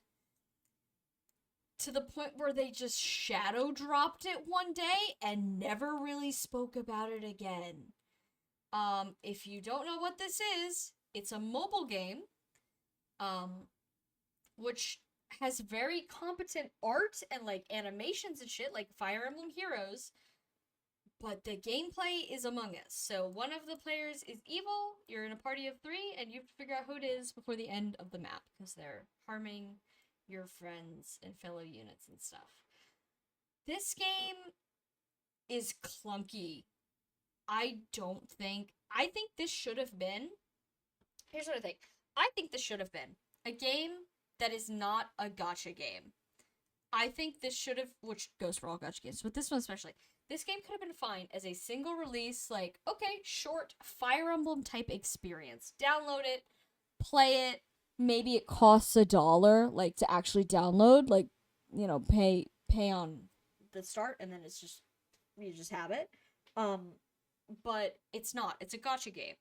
to the point where they just shadow dropped it one day and never really spoke about it again. If you don't know what this is, it's a mobile game, which has very competent art and like animations and shit, like Fire Emblem Heroes. But the gameplay is Among Us. So one of the players is evil, you're in a party of 3, and you have to figure out who it is before the end of the map, because they're harming your friends and fellow units and stuff. This game is clunky. I think this should have been... Here's what I think. I think this should have been a game that is not a gacha game. I think this should have, which goes for all gacha games, but this one especially, this game could have been fine as a single release, like, okay, short Fire Emblem type experience. Download it, play it, maybe it costs $1, like, to actually download, like, pay on the start, and then it's just you just have it. But it's not. It's a gacha game.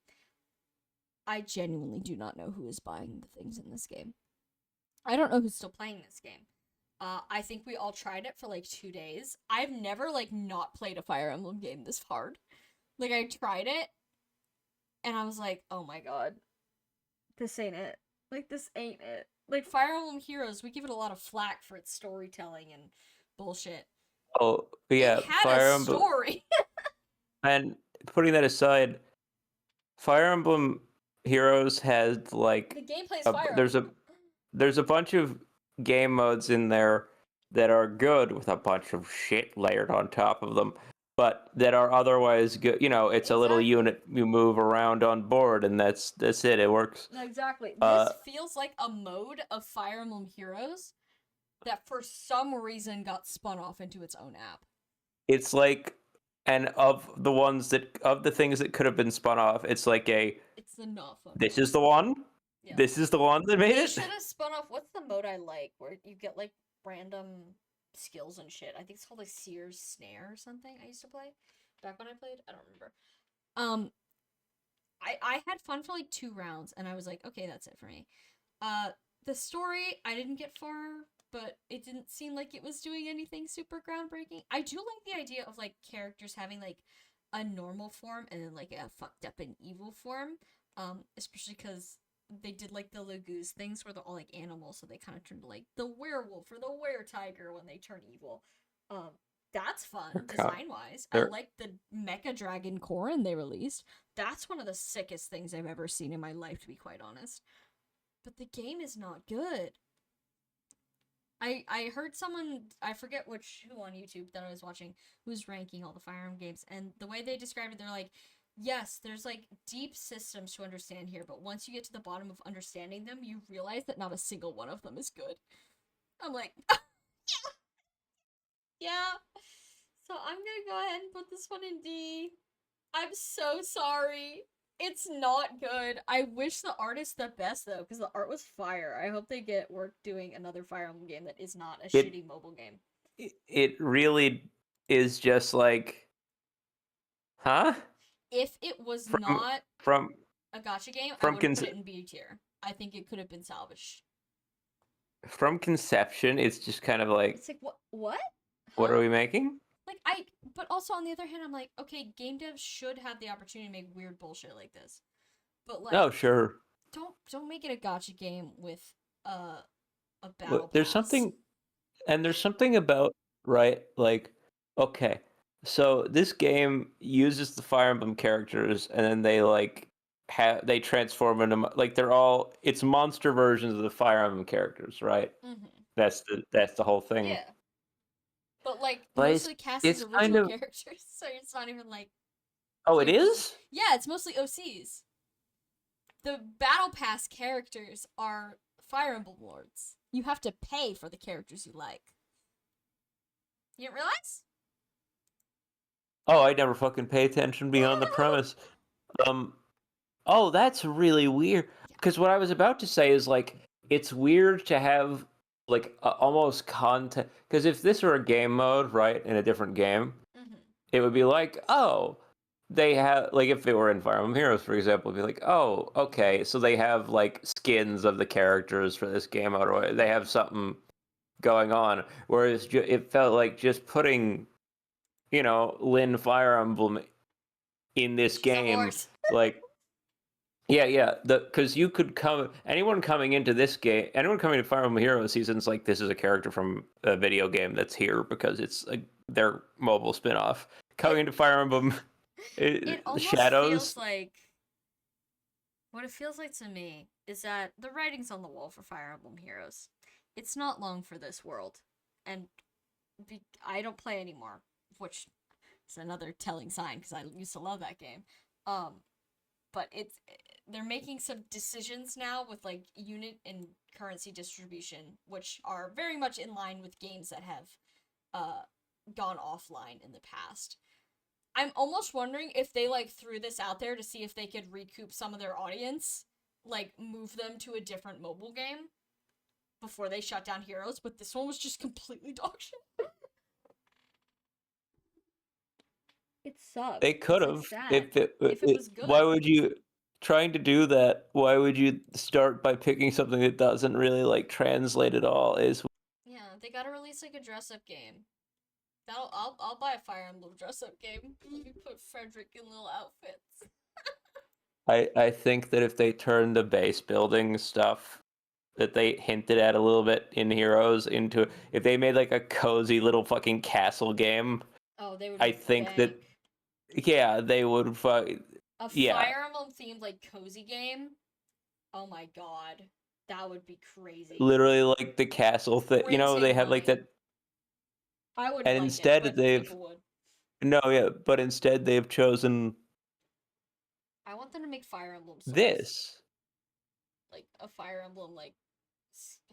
I genuinely do not know who is buying the things in this game. I don't know who's still playing this game. I think we all tried it for like 2 days. I've never like not played a Fire Emblem game this hard. Like I tried it and I was like, "Oh my god. This ain't it. Like this ain't it." Like Fire Emblem Heroes, we give it a lot of flack for its storytelling and bullshit. Oh, It yeah, had Fire a Emblem. story. And putting that aside, Fire Emblem Heroes has The like gameplay is Fire there's Emblem. a bunch of game modes in there that are good with a bunch of shit layered on top of them, but that are otherwise good. You know, it's a little Exactly. unit you move around on board, and that's it. It works. Exactly. Uh, This feels like a mode of Fire Emblem Heroes that for some reason got spun off into its own app. it's like, and of the things that could have been spun off, it's like It's enough of this them. is the one. Yeah. This is the one that made They it. should have spun off. What's the mode I like where you get like random skills and shit? I think it's called like Seer's Snare or something. I used to play back when I played. I don't remember. Um, I had fun for like 2 rounds and I was like, okay, that's it for me. The story I didn't get far, but it didn't seem like it was doing anything super groundbreaking. I do like the idea of like characters having like a normal form and then like a fucked up and evil form. Especially because they did like the Lagoose things where they're all like animals, so they kind of turn to like the werewolf or the were-tiger when they turn evil. Um, that's fun design wise. I They're like the Mecha Dragon Corrin they released. That's one of the sickest things I've ever seen in my life, to be quite honest. But the game is not good. I heard someone, I forget who on YouTube that I was watching, who was ranking all the Fire Emblem games, and the way they described it, they're like, yes, there's like deep systems to understand here, but once you get to the bottom of understanding them, you realize that not a single one of them is good. I'm like, yeah. So I'm gonna go ahead and put this one in D. I'm so sorry. It's not good. I wish the artist the best though, because the art was fire. I hope they get work doing another Fire Emblem game that is not a it shitty mobile game. it really is just like, huh? If it was From not from a gacha game, I from would have con- put it in B tier. I think it could have been salvaged. from conception, it's just kind of like, It's like what? What? what Huh? are we making? Like but also on the other hand, I'm like, okay, game devs should have the opportunity to make weird bullshit like this, but like, Oh, sure. don't make it a gacha game with a battle Look, there's pass. something, and there's something about, right, like, okay, so this game uses the Fire Emblem characters, and then they transform into, like, it's monster versions of the Fire Emblem characters, right? Mm-hmm. That's the whole thing. Yeah, but like But most of the cast is it's kind original of, characters, so it's not even like oh, it characters. is. Yeah, it's mostly OCs. The battle pass characters are Fire Emblem lords. You have to pay for the characters you like. You didn't realize? Oh, I never fucking pay attention beyond the premise. Um, oh, that's really weird. Yeah. Because what I was about to say is like, it's weird to have like almost content. Because if this were a game mode, right, in a different game, Mm-hmm. it would be like, oh, they have, like, if it were in Fire Emblem Heroes, for example, it'd be like, oh, okay, so they have like skins of the characters for this game mode, or they have something going on. Whereas it felt like just putting, Lynn Fire Emblem in this She's a game, horse. like, yeah, because you could anyone coming into this game, anyone coming to Fire Emblem Heroes seasons, like, this is a character from a video game that's here because it's their mobile spin-off. Coming into Fire Emblem It almost Shadows. feels like what it feels like to me is that the writing's on the wall for Fire Emblem Heroes. It's not long for this world, and I don't play anymore, which is another telling sign because I used to love that game. Um, but they're making some decisions now with like unit and currency distribution, which are very much in line with games that have uh gone offline in the past. I'm almost wondering if they like threw this out there to see if they could recoup some of their audience, like move them to a different mobile game before they shut down Heroes, but this one was just completely dog shit. It sucks. They could It's like have. sad. If it was Why good. would you trying to do that? Why would you start by picking something that doesn't really like translate at all? Is Yeah, they gotta release like a dress up game. I'll buy a Fire Emblem dress up game. Let me put Frederick in little outfits. I think that if they turn the base building stuff that they hinted at a little bit in Heroes into if they made like a cozy little fucking castle game, Oh, they would I make think that bank. yeah, they would A yeah, Fire Emblem themed like cozy game. Oh my god, that would be crazy. literally like the castle thing. You know, they Printing have like money. that I wouldn't and like it, instead but they've people would. no, yeah, but instead they've chosen I want them to make Fire Emblem Souls, this. like a Fire Emblem like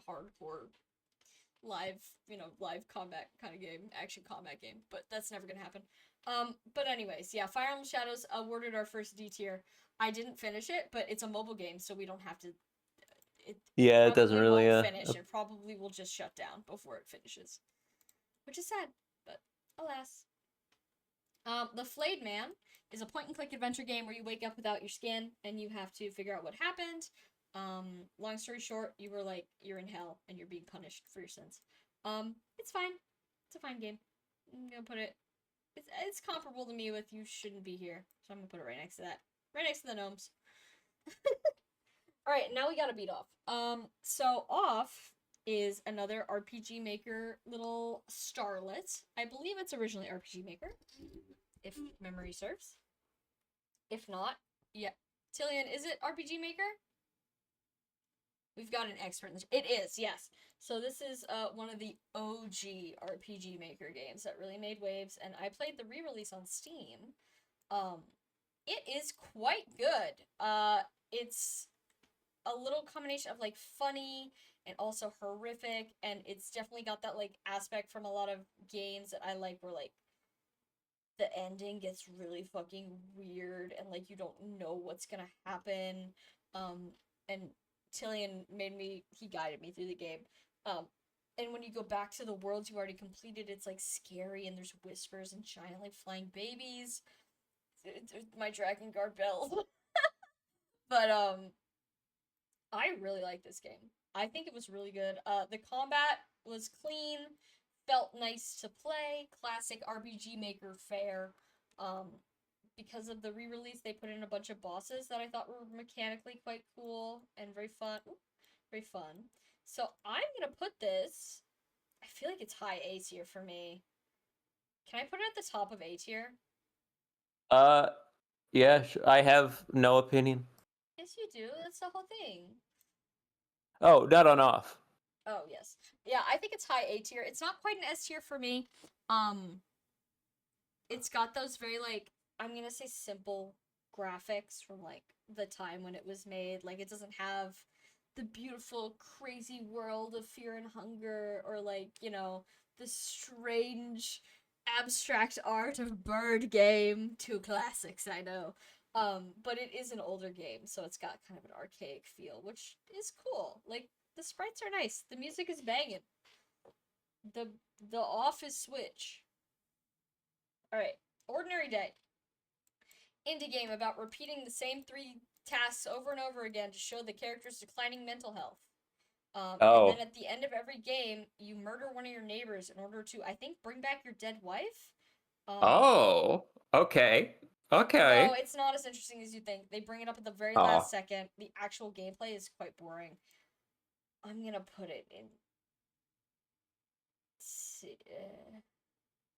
hardcore live, live combat kind of game, action combat game. But that's never gonna happen. But anyways, yeah, Fire Emblem Shadows awarded our first D tier. I didn't finish it, but it's a mobile game, so we don't have to. It Yeah, it doesn't probably really won't finish. It probably will just shut down before it finishes, which is sad. But alas. The Flayed Man is a point-and-click adventure game where you wake up without your skin and you have to figure out what happened. Long story short, you're in hell and you're being punished for your sins. It's fine. It's a fine game. I'm gonna put it. It's comparable to me with You Shouldn't Be Here, so I'm gonna put it right next to that, right next to the gnomes. All right, now we gotta beat off. So off is another RPG Maker little starlet. I believe it's originally RPG Maker, if memory serves. If not, yeah. Tillian, is it RPG Maker? We've got an expert in this. It is, yes. So this is one of the OG RPG Maker games that really made waves, and I played the re-release on Steam. It is quite good. It's a little combination of like funny and also horrific, and it's definitely got that like aspect from a lot of games that I like where like the ending gets really fucking weird and like you don't know what's gonna happen. And Tillian he guided me through the game. And when you go back to the worlds you already completed, it's like scary and there's whispers and giant like flying babies. My Dragon Guard bell. But I really like this game. I think it was really good. The combat was clean, felt nice to play, classic RPG Maker fare. Because of the re-release, they put in a bunch of bosses that I thought were mechanically quite cool and very fun. Ooh, very fun. So I'm gonna put this. I feel like it's high A tier for me. Can I put it at the top of A tier? uh yeah, I have no opinion. Yes, you do. That's the whole thing. Oh, not on off. Oh yes, yeah. I think it's high A tier. It's not quite an S tier for me. Um, it's got those very like I'm gonna say simple graphics from like the time when it was made. Like it doesn't have the beautiful crazy world of Fear and Hunger or like, the strange abstract art of Bird Game. Two classics, I know. But it is an older game, so it's got kind of an archaic feel, which is cool. Like the sprites are nice. The music is banging. The the off is switch. Alright. Ordinary Day. Indie game about repeating the same three tasks over and over again to show the character's declining mental health. And then Oh. at the end of every game, you murder one of your neighbors in order to, I think, bring back your dead wife. Oh. Okay. No, Okay. it's not as interesting as you think. They bring it up at the very last Oh. second. The actual gameplay is quite boring. I'm gonna put it in.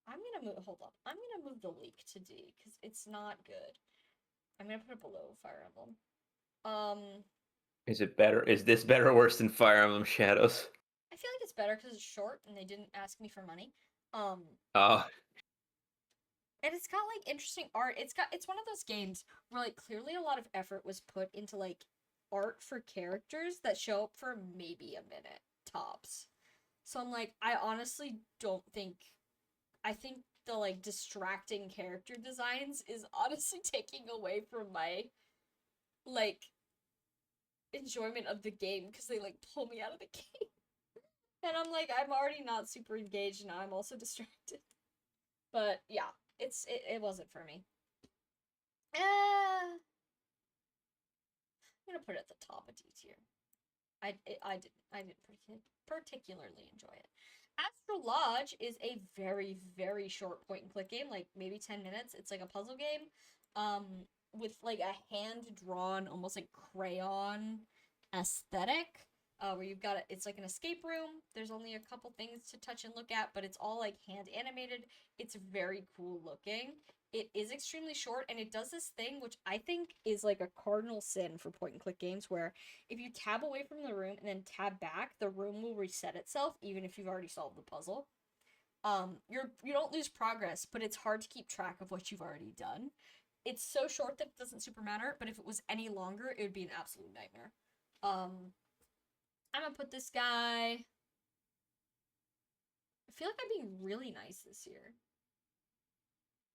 I'm gonna move. Hold on. I'm gonna move the leak to D because it's not good. I'm gonna put it below Fire Emblem. Is it better? Is this better or worse than Fire Emblem Shadows? I feel like it's better because it's short and they didn't ask me for money. Um, Oh. and it's got like interesting art. It's one of those games where like clearly a lot of effort was put into like art for characters that show up for maybe a minute tops. So I'm like, I honestly don't think. I think the like distracting character designs is honestly taking away from my like enjoyment of the game because they like pull me out of the game. And I'm like, I'm already not super engaged now. I'm also distracted. But yeah, It wasn't for me. I'm gonna put it at the top of D tier. I didn't particularly enjoy it. Astro Lodge is a very, very short point and click game, like maybe 10 minutes. It's like a puzzle game, with like a hand drawn, almost like crayon aesthetic, where you've got it's like an escape room. There's only a couple things to touch and look at, but it's all like hand animated. It's very cool looking. It is extremely short, and it does this thing which I think is like a cardinal sin for point and click games, where if you tab away from the room and then tab back, the room will reset itself even if you've already solved the puzzle. You don't lose progress, but it's hard to keep track of what you've already done. It's so short that it doesn't super matter, but if it was any longer, it would be an absolute nightmare. I'm gonna put this guy. I feel like I'm being really nice this year.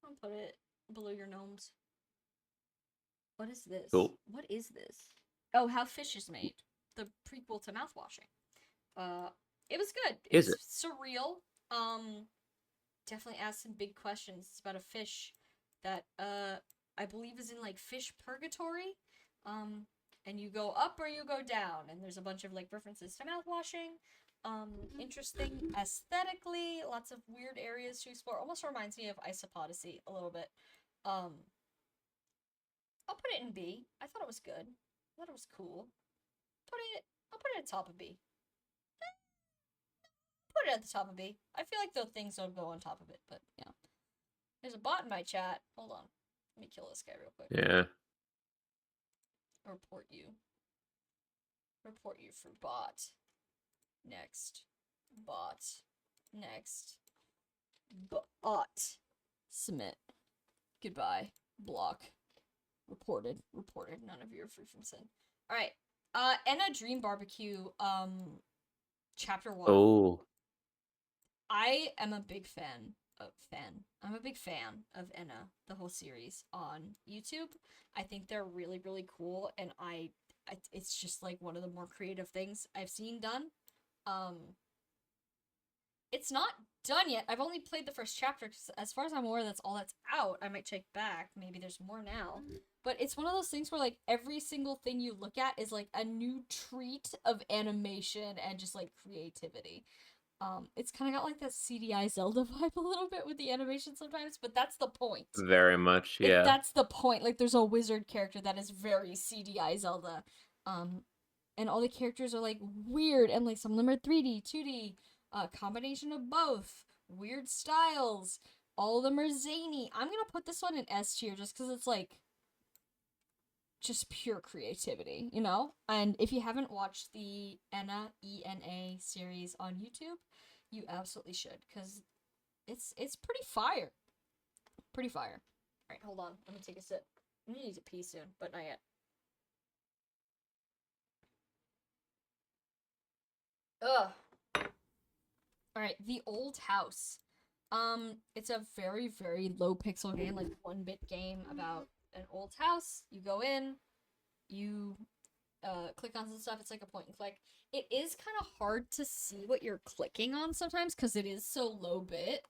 I'm gonna put it below your gnomes. What is this? Cool. What is this? Oh, How Fish is Made, the prequel to Mouthwashing. It was good. Is It's surreal. Definitely asked some big questions. It's about a fish that I believe is in like fish purgatory. And you go up or you go down, and there's a bunch of like references to mouthwashing. Interesting aesthetically, lots of weird areas to explore. Almost reminds me of Isopodacy a little bit. I'll put it in B. I thought it was good. I thought it was cool. I'll put it at the top of B. Put it at the top of B. I feel like those things don't go on top of it, but yeah. There's a bot in my chat. Hold on. Let me kill this guy real quick. Yeah. Report you. Report you for bot. Next. Bot. Next. Bot. Submit. Goodbye. Block. Reported. Reported. None of you are free from sin. Alright. Enna Dream Barbecue, chapter 1. Oh. I am a big fan. I'm a big fan of Enna, the whole series on YouTube. I think they're really, really cool, and it's just like one of the more creative things I've seen done. It's not done yet. I've only played the first chapter, because as far as I'm aware, that's all that's out. I might check back. Maybe there's more now. But it's one of those things where, like, every single thing you look at is, like, a new treat of animation and just, like, creativity. It's kind of got, like, that CDI Zelda vibe a little bit with the animation sometimes, but that's the point. Very much, Like, yeah. that's the point. Like, there's a wizard character that is very CDI Zelda. And all the characters are, like, weird, and, like, some of them are 3D, 2D, combination of both, weird styles, all of them are zany. I'm gonna put this one in S tier just because it's, like, just pure creativity, you know? And if you haven't watched the Enna, E-N-A series on YouTube, you absolutely should, because it's pretty fire. Pretty fire. Alright, hold on. Let me take a sip. I'm gonna need to pee soon, but not yet. Ugh. Alright, The Old House. It's a very, very low pixel game, like 1-bit game about an old house. You go in, you click on some stuff. It's like a point and click. It is kind of hard to see what you're clicking on sometimes because it is so low bit.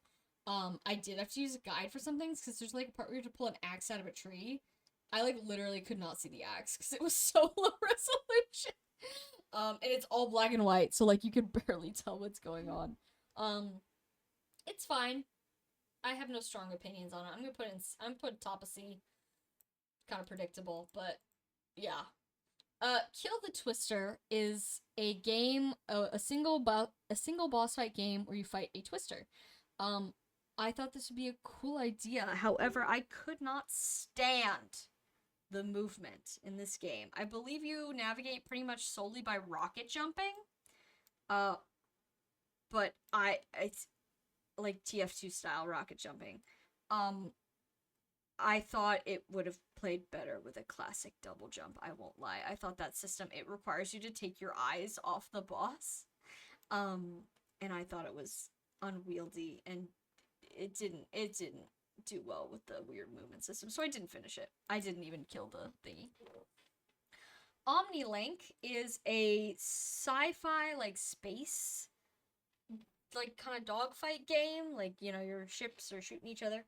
I did have to use a guide for some things because there's like a part where you have to pull an axe out of a tree. I like literally could not see the axe because it was so low resolution. And it's all black and white, so like you could barely tell what's going on. It's fine. I have no strong opinions on it. I'm gonna put top of C. Kind of predictable, but yeah. Kill the Twister is a game, a single boss fight game where you fight a twister. I thought this would be a cool idea. However, I could not stand the movement in this game. I believe you navigate pretty much solely by rocket jumping. But it's like TF2 style rocket jumping. I thought it would have played better with a classic double jump, I won't lie. I thought that system, it requires you to take your eyes off the boss. And I thought it was unwieldy, and it didn't do well with the weird movement system, so I didn't finish it. I didn't even kill the thingy. Omnilink is a sci-fi, like, space, like, kind of dogfight game. Like, you know, your ships are shooting each other.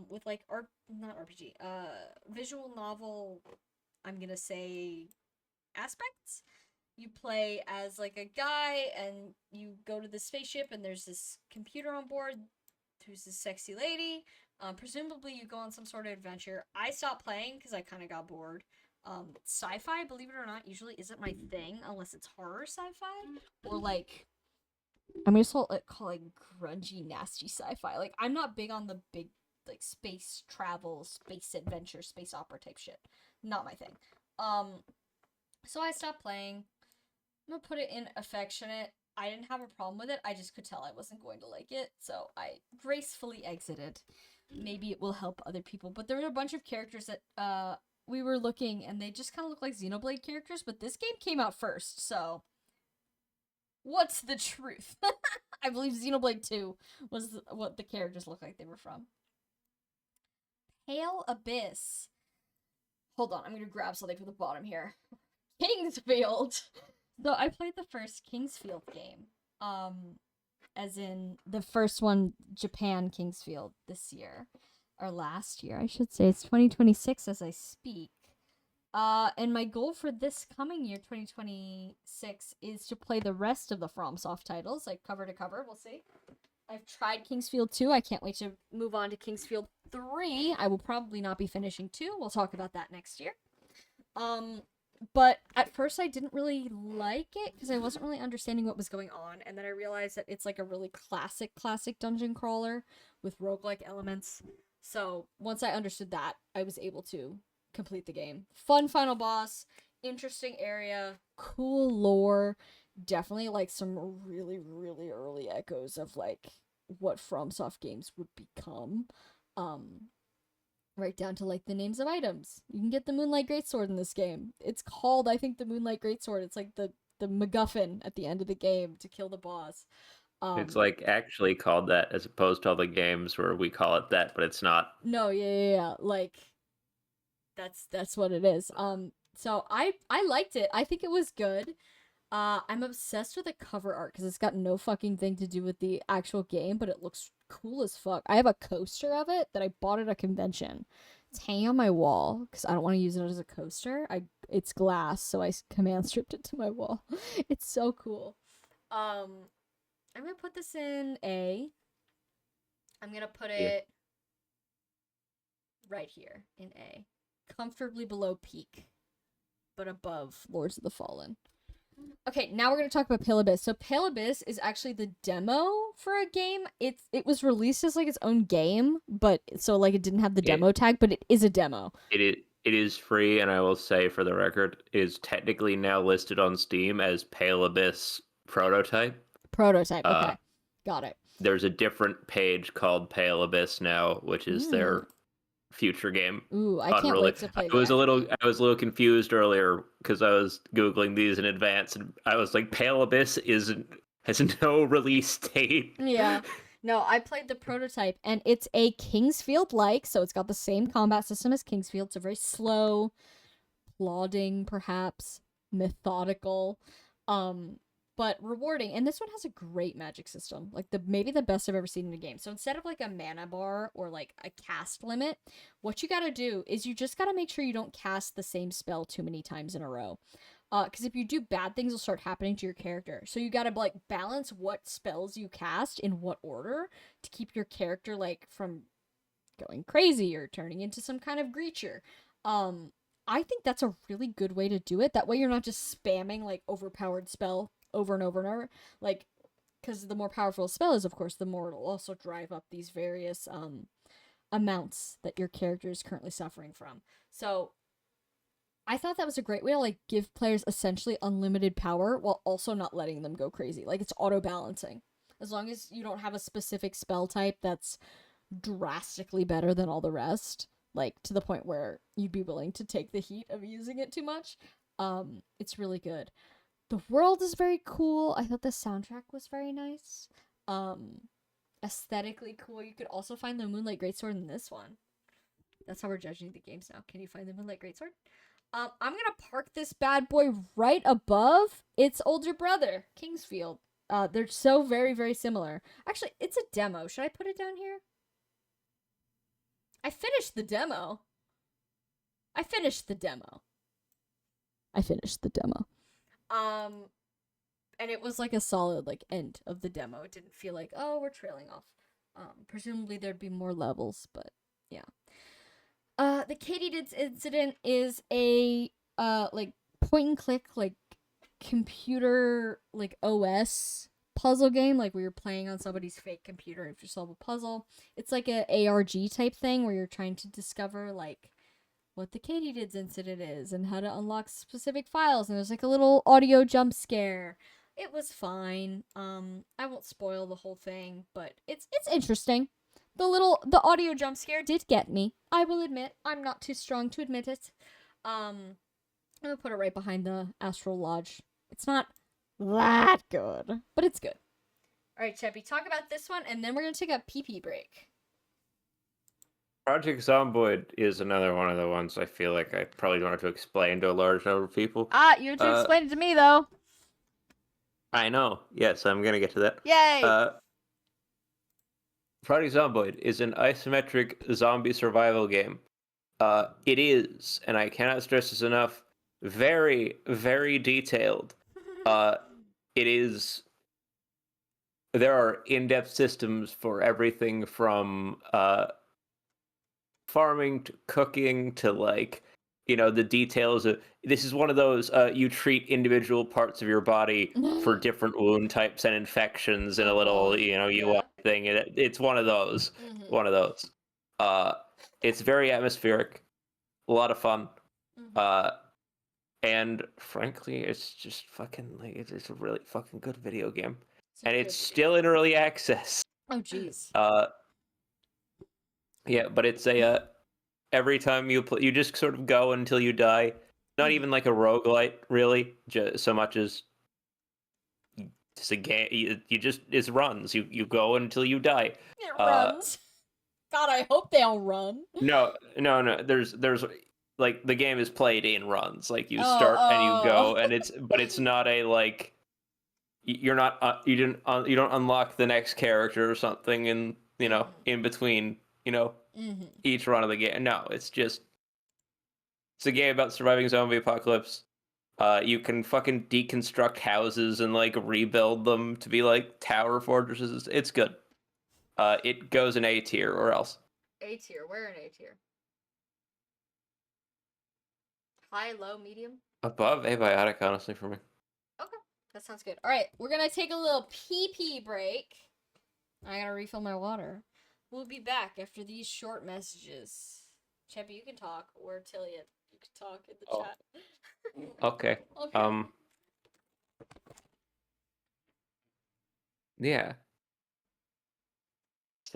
with like not RPG, visual novel, I'm gonna say aspects. You play as like a guy and you go to the spaceship and there's this computer on board who's this sexy lady. Presumably you go on some sort of adventure. I stopped playing because I kind of got bored. Sci-fi, believe it or not, usually isn't my thing unless it's horror sci-fi or like I'm just call it grungy, nasty sci-fi. Like I'm not big on the big like space travel, space adventure, space opera type shit. Not my thing. So I stopped playing. I'm gonna put it in affectionate. I didn't have a problem with it. I just could tell I wasn't going to like it, so I gracefully exited. Maybe it will help other people. But there were a bunch of characters that we were looking, and they just kind of look like Xenoblade characters. But this game came out first, so what's the truth? I believe Xenoblade 2 was what the characters looked like they were from. Pale Abyss. Hold on, I'm gonna grab something from the bottom here. Kingsfield. So I played the first Kingsfield game. As in the first one, Japan Kingsfield this year. Or last year, I should say. It's 2026 as I speak. And my goal for this coming year, 2026, is to play the rest of the FromSoft titles, like cover to cover. We'll see. I've tried Kingsfield 2. I can't wait to move on to Kingsfield 3. I will probably not be finishing 2. We'll talk about that next year. But at first I didn't really like it because I wasn't really understanding what was going on. And then I realized that it's like a really classic dungeon crawler with roguelike elements. So once I understood that, I was able to complete the game. Fun final boss, interesting area, cool lore. Definitely like some really, really early echoes of like what FromSoft games would become. Right down to like the names of items. You can get the Moonlight Greatsword in this game. It's called, I think, the Moonlight Greatsword. It's like the MacGuffin at the end of the game to kill the boss. It's like actually called that as opposed to all the games where we call it that, but it's not. No, yeah. Like that's what it is. So I liked it. I think it was good. I'm obsessed with the cover art because it's got no fucking thing to do with the actual game, but it looks cool as fuck. I have a coaster of it that I bought at a convention. It's hanging on my wall because I don't want to use it as a coaster. It's glass, so I command stripped it to my wall. It's so cool. I'm gonna put this in A. I'm gonna put it right here in A, comfortably below peak, but above Lords of the Fallen. Okay, now we're going to talk about Pale Abyss. So Pale Abyss is actually the demo for a game. It was released as like its own game, but so like it didn't have the demo tag, but it is a demo. It is free, and I will say for the record, it is technically now listed on Steam as Pale Abyss Prototype. Prototype, okay. Got it. There's a different page called Pale Abyss now, which is their future game. Ooh, I can't wait to play that. I was a little confused earlier because I was Googling these in advance, and I was like, Pale Abyss has no release date. Yeah. No, I played the prototype, and it's a Kingsfield-like, so it's got the same combat system as Kingsfield. It's a very slow, plodding, perhaps, methodical, but rewarding. And this one has a great magic system, like maybe the best I've ever seen in a game. So instead of like a mana bar or like a cast limit, what you gotta do is you just gotta make sure you don't cast the same spell too many times in a row. Because if you do, bad things will start happening to your character. So you gotta like balance what spells you cast in what order to keep your character like from going crazy or turning into some kind of creature. I think that's a really good way to do it. That way you're not just spamming like overpowered spell over and over and over, like, because the more powerful a spell is, of course, the more it'll also drive up these various amounts that your character is currently suffering from. So I thought that was a great way to like give players essentially unlimited power while also not letting them go crazy. Like it's auto balancing. As long as you don't have a specific spell type that's drastically better than all the rest, like to the point where you'd be willing to take the heat of using it too much, it's really good. The world is very cool. I thought the soundtrack was very nice. Aesthetically cool. You could also find the Moonlight Greatsword in this one. That's how we're judging the games now. Can you find the Moonlight Greatsword? I'm gonna park this bad boy right above its older brother, Kingsfield. They're so very, very similar. Actually, it's a demo. Should I put it down here? I finished the demo. I finished the demo. And it was like a solid like end of the demo. It didn't feel like, oh, we're trailing off. Presumably there'd be more levels, but yeah. The Katydids incident is a like point and click like computer like OS puzzle game, like where you're playing on somebody's fake computer and if you solve a puzzle. It's like a ARG type thing where you're trying to discover like what the Katydids incident is and how to unlock specific files, and there's like a little audio jump scare. It was fine. I won't spoil the whole thing, but it's interesting. The audio jump scare did get me. I will admit, I'm not too strong to admit it. I'm gonna put it right behind the Astral Lodge. It's not that good, but it's good. All right, Cheppy, talk about this one, and then we're gonna take a pee break. Project Zomboid is another one of the ones I feel like I probably don't have to explain to a large number of people. You have to explain it to me, though. I know. Yes, I'm gonna get to that. Yay! Project Zomboid is an isometric zombie survival game. It is, and I cannot stress this enough, very, very detailed. It is. There are in-depth systems for everything from farming to cooking to like, the details of. This is one of those you treat individual parts of your body for different wound types and infections in a little UI thing. It's one of those. Mm-hmm. One of those. It's very atmospheric, a lot of fun. And frankly, it's just fucking like it's a really fucking good video game. And it's still in early access. Oh jeez. Yeah, but it's a every time you play, you just sort of go until you die. Not even like a roguelite, really, just so much as just a game. You just it runs. You go until you die. It runs. God, I hope they all run. No. There's like the game is played in runs. Like you start and you go, and it's not a like you're not you don't unlock the next character or something in in between each run of the game. No, it's a game about surviving zombie apocalypse. You can fucking deconstruct houses and like rebuild them to be like tower fortresses. It's good. It goes in A tier or else. A tier. Where in A tier? High, low, medium? Above abiotic, honestly, for me. Okay, that sounds good. All right, we're gonna take a little pee break. I gotta refill my water. We'll be back after these short messages. Cheppy, you can talk, or Tillian, you can talk in the chat. Okay. Yeah. It's,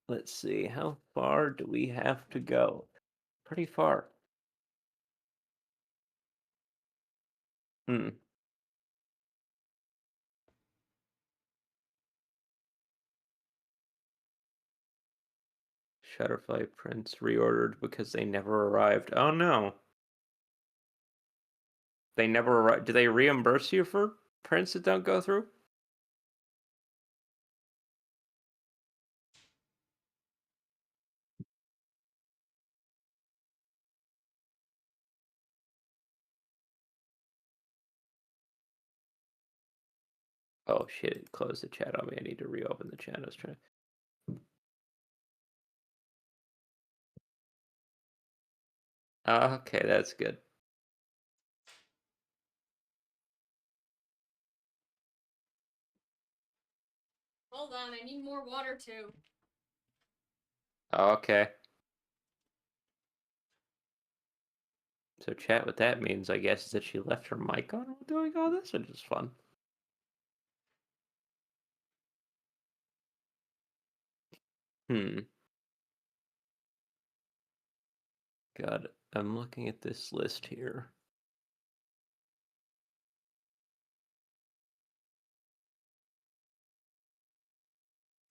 let's see, how far do we have to go? Pretty far. Shutterfly prints reordered because they never arrived. Oh no. They never arrived. Do they reimburse you for prints that don't go through? Oh shit, it closed the chat on me. I need to reopen the chat. I was trying to... Okay, that's good. Hold on, I need more water too. Okay. So chat, what that means, I guess, is that she left her mic on while doing all this, which is fun. God, I'm looking at this list here.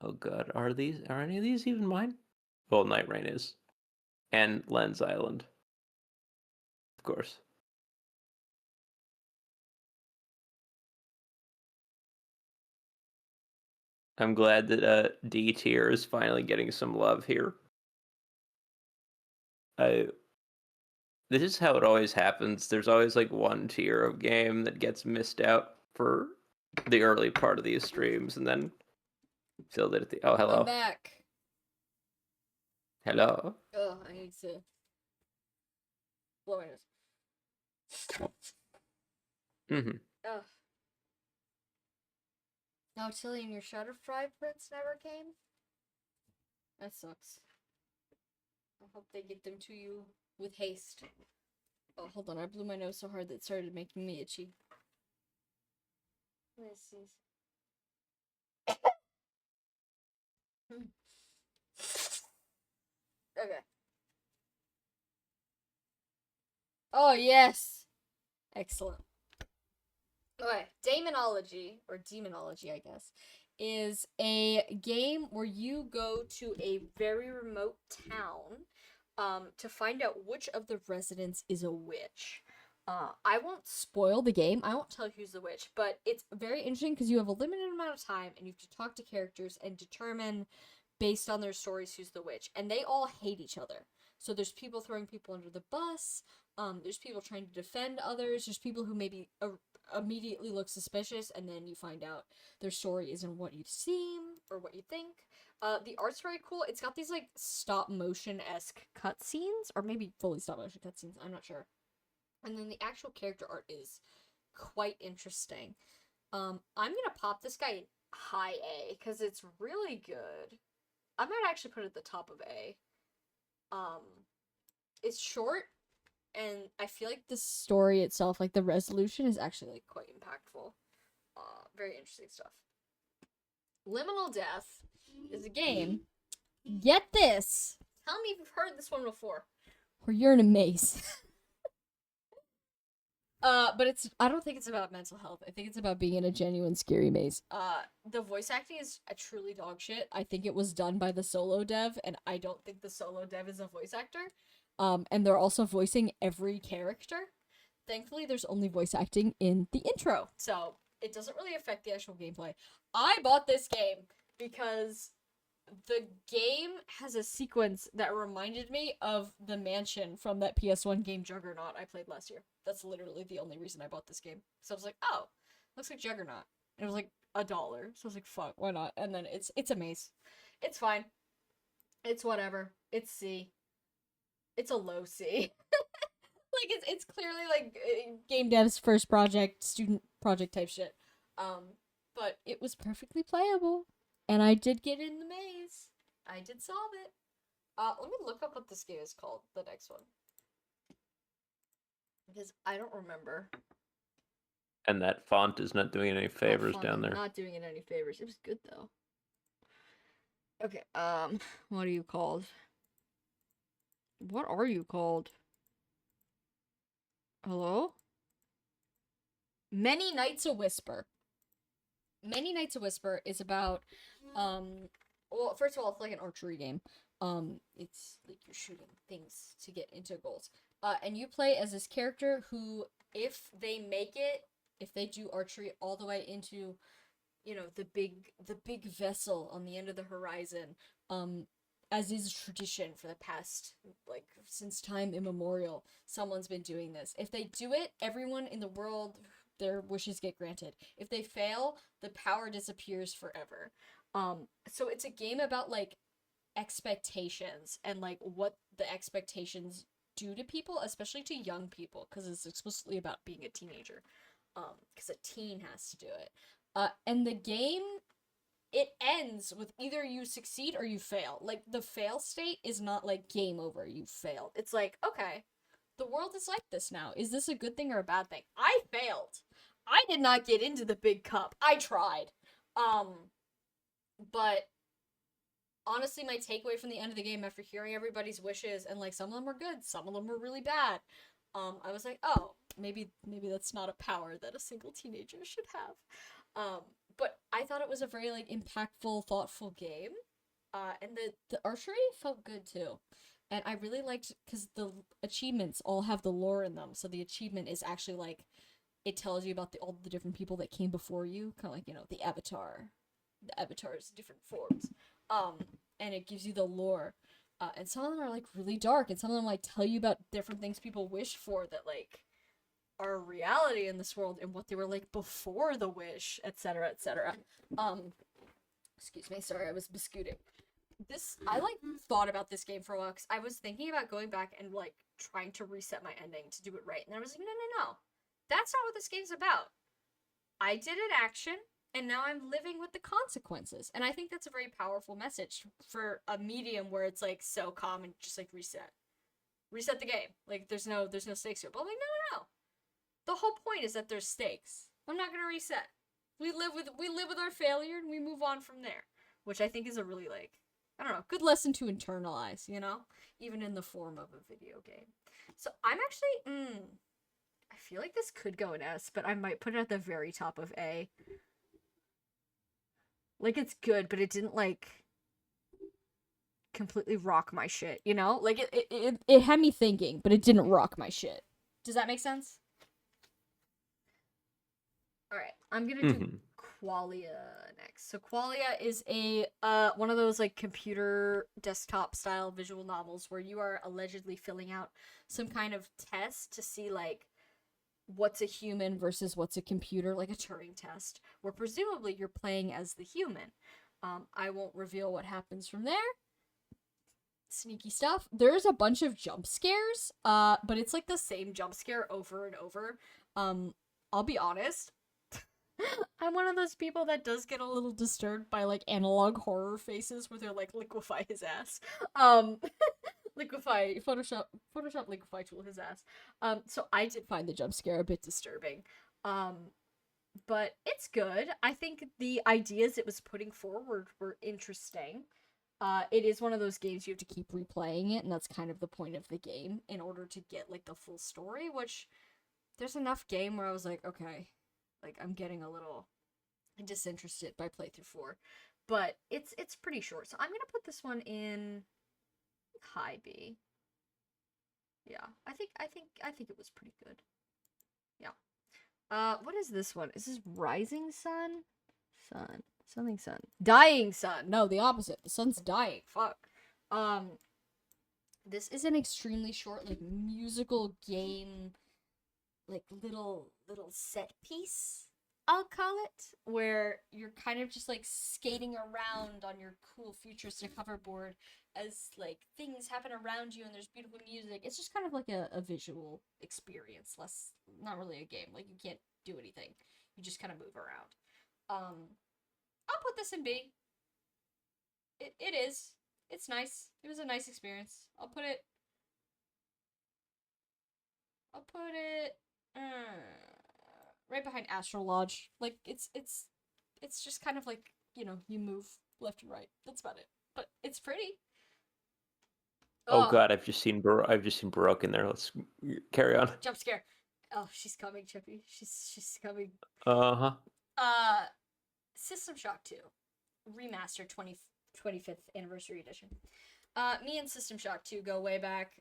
Oh god, are any of these even mine? Well, Night Rain is. And Lens Island. Of course. I'm glad that D tier is finally getting some love here. I This is how it always happens. There's always like one tier of game that gets missed out for the early part of these streams, and then filled it at the. Oh, I'm hello, back. hello. Oh, I need to blow my nose. Mm-hmm. Ugh. Now, Tillian, your Shutterfly prints never came? That sucks. I hope they get them to you with haste. Oh, hold on. I blew my nose so hard that it started making me itchy. Let's see. Okay. Oh, yes. Excellent. Okay. Daemonology, or Demonology, I guess, is a game where you go to a very remote town to find out which of the residents is a witch. I won't spoil the game. I won't tell you who's the witch, but it's very interesting because you have a limited amount of time and you have to talk to characters and determine, based on their stories, who's the witch. And they all hate each other. So there's people throwing people under the bus. There's people trying to defend others. There's people who maybe immediately look suspicious, and then you find out their story isn't what you seem or what you think. The art's very cool. It's got these like stop motion-esque cutscenes, or maybe fully stop motion cutscenes. I'm not sure. And then the actual character art is quite interesting. I'm gonna pop this guy in high A because it's really good. I might actually put it at the top of A. It's short, and I feel like the story itself, like the resolution, is actually like quite impactful. Very interesting stuff. Liminal Death is a game. Get this. Tell me if you've heard this one before. Where you're in a maze. But I don't think it's about mental health. I think it's about being in a genuine scary maze. The voice acting is a truly dog shit. I think it was done by the solo dev, and I don't think the solo dev is a voice actor. And they're also voicing every character. Thankfully, there's only voice acting in the intro, so it doesn't really affect the actual gameplay. I bought this game because the game has a sequence that reminded me of the mansion from that PS1 game Juggernaut I played last year. That's literally the only reason I bought this game. So I was like, oh, looks like Juggernaut. And it was like $1. So I was like, fuck, why not? And then it's a maze. It's fine. It's whatever. It's C. It's a low C. Like it's clearly like game dev's first project, student project type shit. But it was perfectly playable, and I did get in the maze. I did solve it. Let me look up what this game is called. The next one, because I don't remember. And that font is not doing any favors down there. Not doing it any favors. It was good though. Okay. What are you called? What are you called? Hello? Many Nights a Whisper. Many Nights a Whisper is about, well, first of all, it's like an archery game. It's like you're shooting things to get into goals. And you play as this character who, if they make it, if they do archery all the way into, you know, the big vessel on the end of the horizon, as is tradition for the past, like, since time immemorial, someone's been doing this. If they do it, everyone in the world, their wishes get granted. If they fail, the power disappears forever. So it's a game about, like, expectations and, like, what the expectations do to people, especially to young people, because it's explicitly about being a teenager. Because a teen has to do it. And the game, it ends with either you succeed or you fail. Like, the fail state is not like game over, you failed. It's like, okay, the world is like this now. Is this a good thing or a bad thing? I failed. I did not get into the big cup. I tried. But honestly, my takeaway from the end of the game after hearing everybody's wishes, and like some of them were good, some of them were really bad. I was like, oh, maybe that's not a power that a single teenager should have. But I thought it was a very like impactful, thoughtful game. And the archery felt good too. And I really liked, because the achievements all have the lore in them. So the achievement is actually like, it tells you about all the different people that came before you, kind of like, you know, the Avatar. the avatars, different forms. And it gives you the lore. And some of them are like really dark, and some of them like tell you about different things people wish for that like are a reality in this world and what they were like before the wish, etc., etc. Excuse me, sorry, I was biscuiting. I like thought about this game for a while because I was thinking about going back and like trying to reset my ending to do it right, and I was like, no, that's not what this game's about. I did an action, and now I'm living with the consequences. And I think that's a very powerful message for a medium where it's like so calm and just like reset the game. Like there's no stakes here. But I'm like, no. The whole point is that there's stakes. I'm not gonna reset. We live with our failure and we move on from there, which I think is a really like, I don't know, good lesson to internalize, you know, even in the form of a video game. So I'm actually I feel like this could go in S, but I might put it at the very top of A. Like, it's good, but it didn't, like, completely rock my shit, you know? Like, it had me thinking, but it didn't rock my shit. Does that make sense? Alright, I'm gonna do Qualia next. So Qualia is a one of those like computer desktop style visual novels where you are allegedly filling out some kind of test to see like what's a human versus what's a computer, like a Turing test, where presumably you're playing as the human. I won't reveal what happens from there. Sneaky stuff. There's a bunch of jump scares, but it's like the same jump scare over and over. I'll be honest. I'm one of those people that does get a little disturbed by like analog horror faces where they're like liquefy his ass. Liquefy Photoshop liquefy tool his ass. So I did find the jump scare a bit disturbing. But it's good. I think the ideas it was putting forward were interesting. It is one of those games you have to keep replaying it, and that's kind of the point of the game in order to get like the full story, which there's enough game where I was like, okay, like I'm getting a little disinterested by playthrough 4. But it's pretty short. So I'm gonna put this one in high B. Yeah, I think it was pretty good. Yeah. What is this one? Is this Rising Sun? Something sun. Dying Sun. No, the opposite. The sun's dying. Fuck. This is an extremely short, like, musical game, like, little set piece, I'll call it, where you're kind of just, like, skating around on your cool futuristic hoverboard as, like, things happen around you and there's beautiful music. It's just kind of like a visual experience, not really a game. Like, you can't do anything. You just kind of move around. I'll put this in B. It is. It's nice. It was a nice experience. I'll put it right behind Astral Lodge. Like it's just kind of like, you know, you move left and right. That's about it. But it's pretty. Oh god, I've just seen Baroque in there. Let's carry on. Jump scare. Oh, she's coming, Chippy. She's coming. Uh-huh. System Shock 2 remastered 25th anniversary edition. Me and System Shock 2 go way back.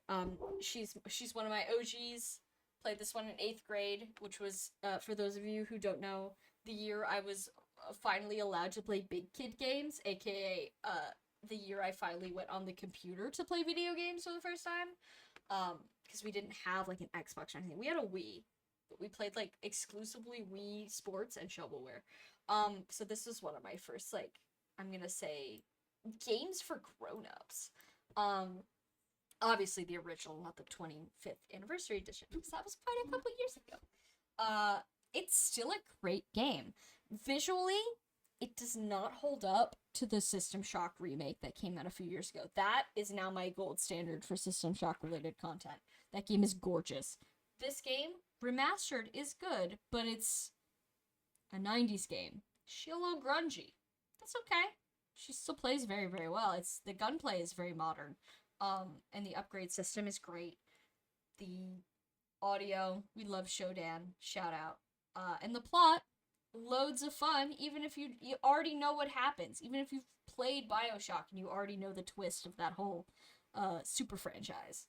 She's one of my OGs. Played this one in 8th grade, which was, for those of you who don't know, the year I was finally allowed to play big kid games, aka the year I finally went on the computer to play video games for the first time. Because we didn't have like an Xbox or anything. We had a Wii, but we played like exclusively Wii Sports and shovelware. So this was one of my first, like, I'm gonna say, games for grown-ups. Obviously the original, not the 25th anniversary edition, because that was quite a couple years ago. It's still a great game. Visually, it does not hold up to the System Shock remake that came out a few years ago. That is now my gold standard for System Shock-related content. That game is gorgeous. This game, remastered, is good, but it's a 90s game. She's a little grungy. That's okay. She still plays very, very well. The gunplay is very modern. And the upgrade system is great. The audio, we love Shodan. Shout out. And the plot, loads of fun, even if you already know what happens. Even if you've played BioShock and you already know the twist of that whole super franchise.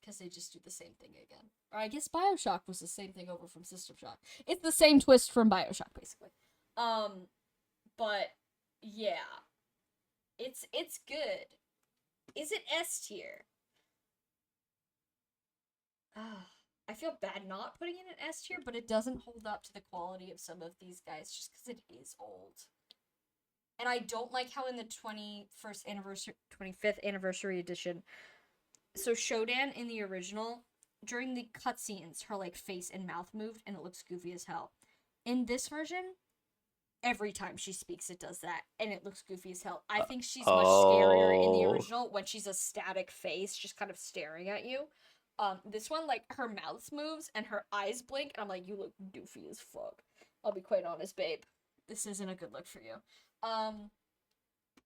Because they just do the same thing again. Or I guess BioShock was the same thing over from System Shock. It's the same twist from BioShock, basically. But yeah, it's good. Is it S tier? I feel bad not putting it in S tier, but it doesn't hold up to the quality of some of these guys just because it is old. And I don't like how in the 25th anniversary edition, so Shodan in the original, during the cutscenes, her like face and mouth moved and it looks goofy as hell. In this version, every time she speaks it does that and it looks goofy as hell. I think she's much scarier in the original when she's a static face just kind of staring at you. This one, like, her mouth moves and her eyes blink and I'm like, you look goofy as fuck. I'll be quite honest, babe. This isn't a good look for you.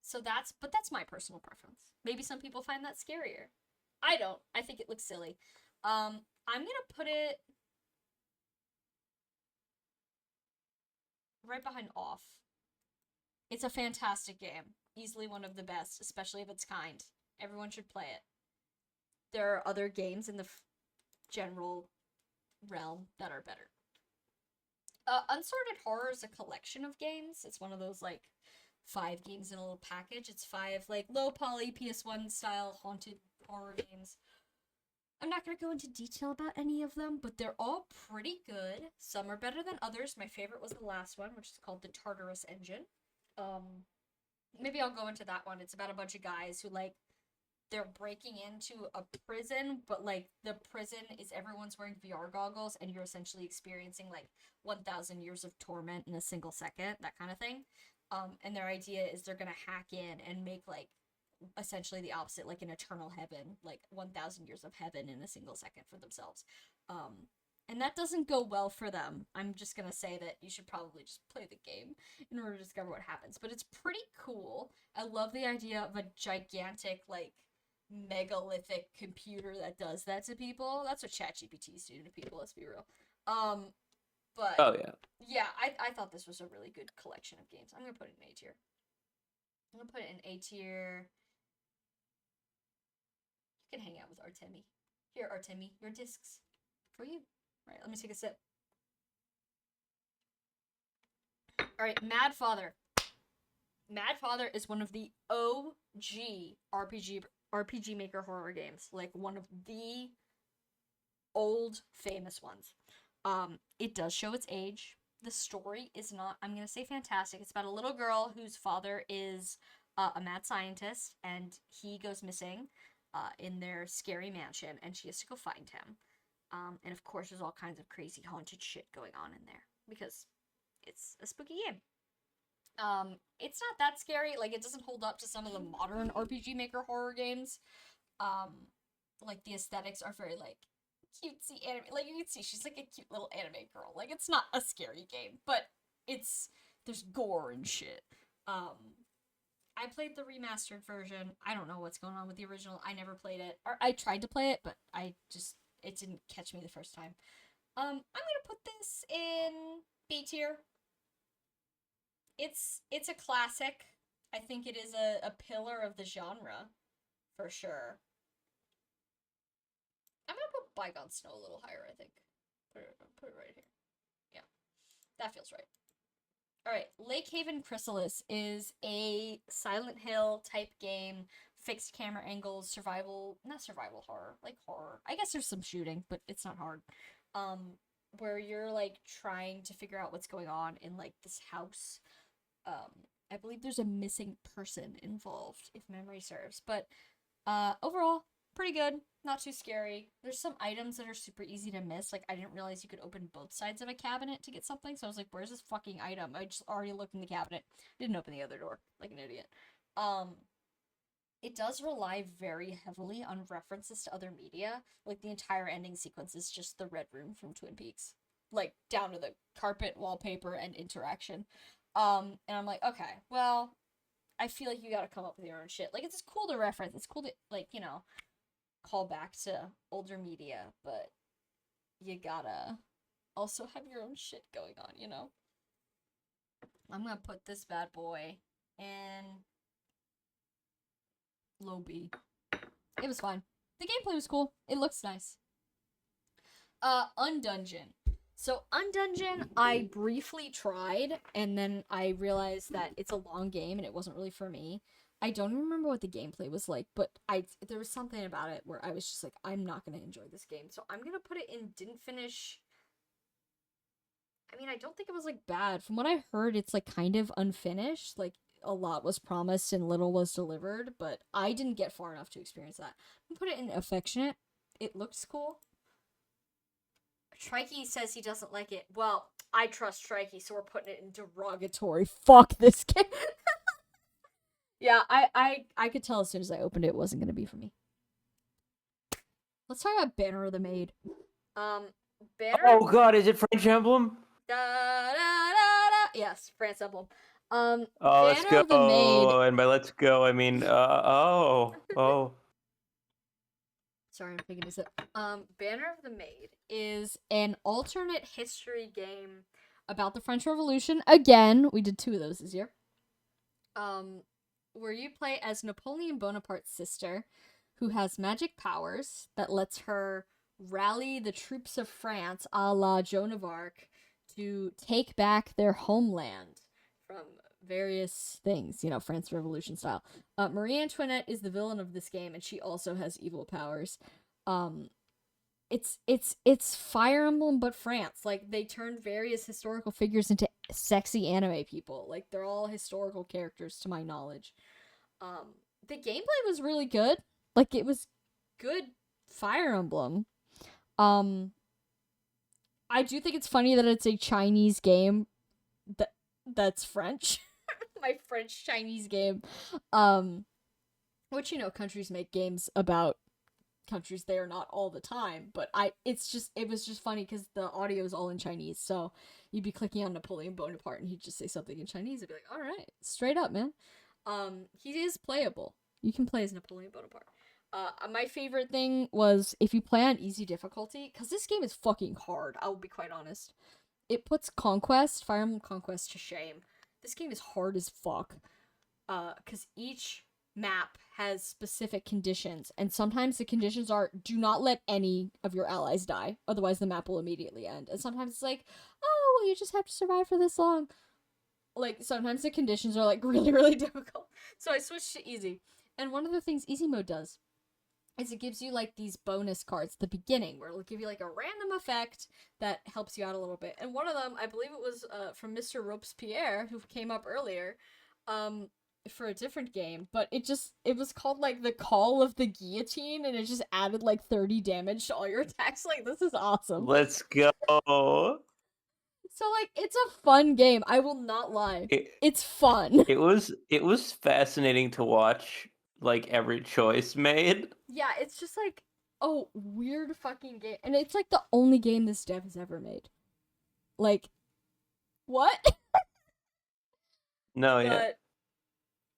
So that's my personal preference. Maybe some people find that scarier. I don't. I think it looks silly. I'm gonna put it right behind Off. It's a fantastic game. Easily one of the best, especially of its kind. Everyone should play it. There are other games in the general realm that are better. Unsorted Horror is a collection of games. It's one of those, like, 5 games in a little package. It's 5, like, low poly PS1 style haunted horror games. I'm not going to go into detail about any of them, but they're all pretty good. Some are better than others. My favorite was the last one, which is called the Tartarus Engine. Maybe I'll go into that one. It's about a bunch of guys who, like, they're breaking into a prison, but, like, the prison is everyone's wearing VR goggles, and you're essentially experiencing, like, 1,000 years of torment in a single second, that kind of thing. And their idea is they're gonna hack in and make, like, essentially the opposite, like an eternal heaven, like 1,000 years of heaven in a single second for themselves. And that doesn't go well for them. I'm just gonna say that you should probably just play the game in order to discover what happens. But it's pretty cool. I love the idea of a gigantic, like, megalithic computer that does that to people. That's what ChatGPT's doing to people, let's be real. But Oh yeah. I thought this was a really good collection of games. I'm gonna put it in A tier. I'm gonna put it in A tier. You can hang out with Artemi. Here, Artemi, your discs for you. All right, let me take a sip. All right, Mad Father. Mad Father is one of the OG RPG Maker horror games, like one of the old famous ones. It does show its age. The story is not, I'm gonna say, fantastic. It's about a little girl whose father is a mad scientist, and he goes missing in their scary mansion, and she has to go find him. And of course, there's all kinds of crazy haunted shit going on in there because it's a spooky game. It's not that scary. Like, it doesn't hold up to some of the modern RPG Maker horror games. Like, the aesthetics are very, like, cutesy anime. Like, you can see she's like a cute little anime girl. Like, it's not a scary game, but there's gore and shit. I played the remastered version. I don't know what's going on with the original. I never played it. Or I tried to play it, but it didn't catch me the first time. I'm gonna put this in B tier. It's a classic. I think it is a pillar of the genre, for sure. I'm gonna put Bygone Snow a little higher, I think. Put it right here. Yeah, that feels right. Alright, Lake Haven Chrysalis is a Silent Hill type game, fixed camera angles, not survival horror, like horror. I guess there's some shooting, but it's not hard. Where you're, like, trying to figure out what's going on in, like, this house. I believe there's a missing person involved, if memory serves. But, overall, pretty good. Not too scary. There's some items that are super easy to miss. Like, I didn't realize you could open both sides of a cabinet to get something. So I was like, where's this fucking item? I just already looked in the cabinet. Didn't open the other door. Like an idiot. It does rely very heavily on references to other media. Like, the entire ending sequence is just the Red Room from Twin Peaks. Like, down to the carpet, wallpaper, and interaction. And I'm like, okay, well, I feel like you gotta come up with your own shit. Like, it's cool to reference. It's cool to, like, you know, call back to older media, but you gotta also have your own shit going on, you know? I'm gonna put this bad boy in low B. It was fine. The gameplay was cool. It looks nice. Undungeon. So Undungeon, I briefly tried, and then I realized that it's a long game and it wasn't really for me. I don't even remember what the gameplay was like, but there was something about it where I was just like, I'm not gonna enjoy this game. So I'm gonna put it in didn't finish. I mean, I don't think it was like bad. From what I heard, it's like kind of unfinished. Like a lot was promised and little was delivered, but I didn't get far enough to experience that. I'm gonna put it in affectionate. It looks cool. Trikey says he doesn't like it. Well, I trust Trikey, so we're putting it in derogatory. Fuck this game. Yeah, I could tell as soon as I opened it wasn't gonna be for me. Let's talk about Banner of the Maid. Banner. Oh God, is it French Emblem? Da, da, da, da. Yes, France Emblem. Oh, let's Banner go. of the Maid. And by let's go, I mean, oh. Sorry, I'm picking this up. Banner of the Maid is an alternate history game about the French Revolution. Again, we did 2 of those this year. Where you play as Napoleon Bonaparte's sister, who has magic powers that lets her rally the troops of France, a la Joan of Arc, to take back their homeland from various things, French Revolution style. Marie Antoinette is the villain of this game, and she also has evil powers. It's Fire Emblem but France. Like, they turned various historical figures into sexy anime people. Like, they're all historical characters to my knowledge. The gameplay was really good. Like, it was good Fire Emblem. I do think it's funny that it's a Chinese game that's French. My French Chinese game. Which, countries make games about countries they are not all the time, but it was just funny because the audio is all in Chinese, so you'd be clicking on Napoleon Bonaparte and he'd just say something in Chinese. I'd be like, all right, straight up, man. He is playable. You can play as Napoleon Bonaparte. My favorite thing was if you play on easy difficulty, because this game is fucking hard, I will be quite honest. It puts Fire Emblem Conquest to shame. This game is hard as fuck. Because each map has specific conditions, and sometimes the conditions are, do not let any of your allies die, otherwise the map will immediately end. And sometimes it's like, oh, well, you just have to survive for this long. Like, sometimes the conditions are, like, really, really difficult. So I switched to easy. And one of the things easy mode does is it gives you, like, these bonus cards at the beginning, where it'll give you, like, a random effect that helps you out a little bit. And one of them, I believe it was from Mr. Robespierre, who came up earlier, for a different game, but it was called, like, the Call of the Guillotine, and it just added, like, 30 damage to all your attacks. Like, this is awesome. Let's go. So, like, it's a fun game. I will not lie. It's fun. It was fascinating to watch, like, every choice made. Yeah, it's just, like, a weird fucking game. And it's, like, the only game this dev has ever made. Like, what? No, yeah.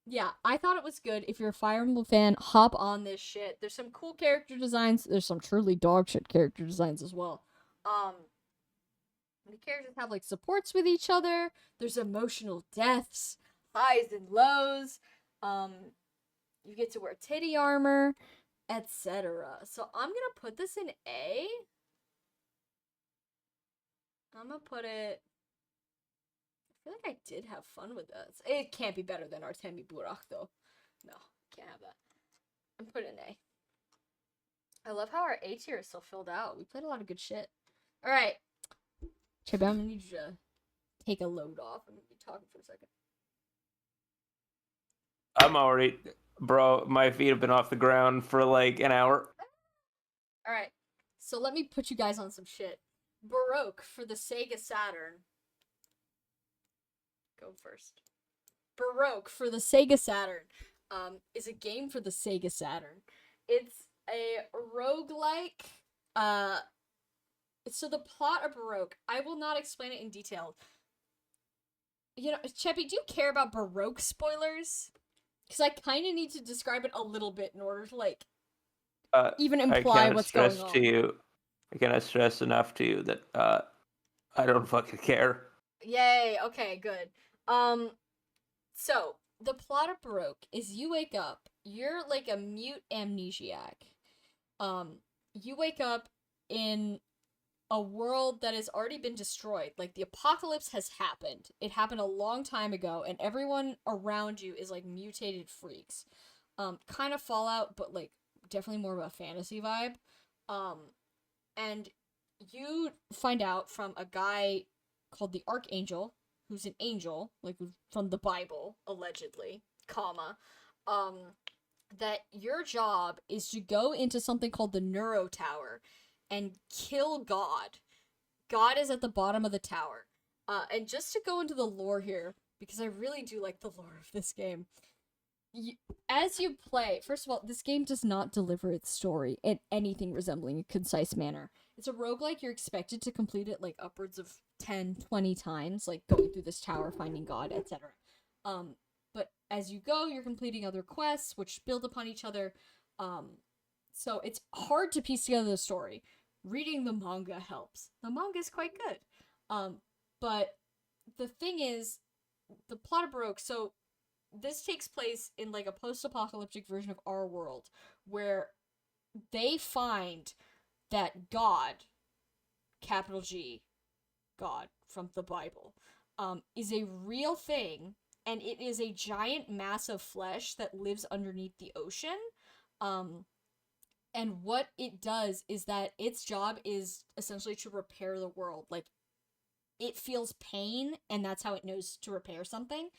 Yeah, I thought it was good. If you're a Fire Emblem fan, hop on this shit. There's some cool character designs. There's some truly dog shit character designs as well. The characters have, like, supports with each other. There's emotional deaths, highs and lows. You get to wear titty armor, etc. So I'm gonna put this in A. I'm gonna put it... I feel like I did have fun with this. It can't be better than Artemi Burak, though. No, can't have that. I'm putting an A. I love how our A tier is still filled out. We played a lot of good shit. Alright. Chibi, I'm gonna need you to take a load off. I'm gonna be talking for a second. I'm already... Bro, my feet have been off the ground for, like, an hour. Alright. So let me put you guys on some shit. Baroque for the Sega Saturn. Go first. Baroque for the Sega Saturn is a game for the Sega Saturn. It's a roguelike. So the plot of Baroque, I will not explain it in detail. Cheppy, do you care about Baroque spoilers? Because I kind of need to describe it a little bit in order to, like, even imply what's going on. I cannot stress enough to you that I don't fucking care. Yay, okay, good. So, the plot of Baroque is you wake up, you're like a mute amnesiac. You wake up in a world that has already been destroyed. Like, the apocalypse has happened. It happened a long time ago, and everyone around you is like mutated freaks. Kind of Fallout, but like definitely more of a fantasy vibe. Um, and you find out from a guy called the Archangel, who's an angel, like from the Bible, allegedly, comma, um, that your job is to go into something called the Neuro Tower and kill God. God is at the bottom of the tower. And just to go into the lore here, because I really do like the lore of this game, you, as you play, first of all, this game does not deliver its story in anything resembling a concise manner. It's a roguelike, you're expected to complete it like upwards of 10, 20 times, like going through this tower, finding God, etc. But as you go, you're completing other quests, which build upon each other. So it's hard to piece together the story. Reading the manga helps. The manga is quite good. But the thing is, the plot of Baroque, so this takes place in like a post-apocalyptic version of our world where they find that God, capital G, God from the Bible, is a real thing, and it is a giant mass of flesh that lives underneath the ocean. And what it does is that its job is essentially to repair the world. Like, it feels pain, and that's how it knows to repair something.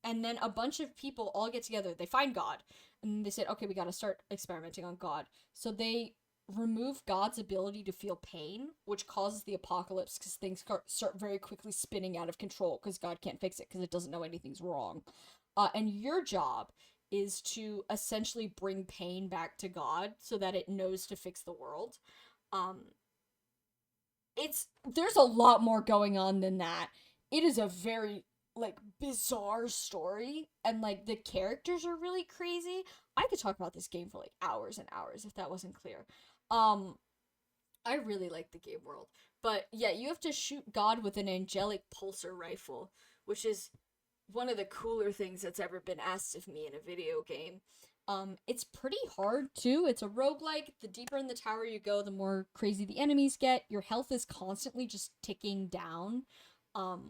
And then a bunch of people all get together. They find God, and they said, okay, we gotta start experimenting on God. So they remove God's ability to feel pain, which causes the apocalypse because things start very quickly spinning out of control because God can't fix it because it doesn't know anything's wrong. And your job is to essentially bring pain back to God so that it knows to fix the world. There's a lot more going on than that. It is a very like bizarre story, and like the characters are really crazy. I could talk about this game for like hours and hours if that wasn't clear. I really like the game world. But yeah, you have to shoot God with an angelic pulsar rifle, which is one of the cooler things that's ever been asked of me in a video game. It's pretty hard too. It's a roguelike. The deeper in the tower you go, the more crazy the enemies get. Your health is constantly just ticking down,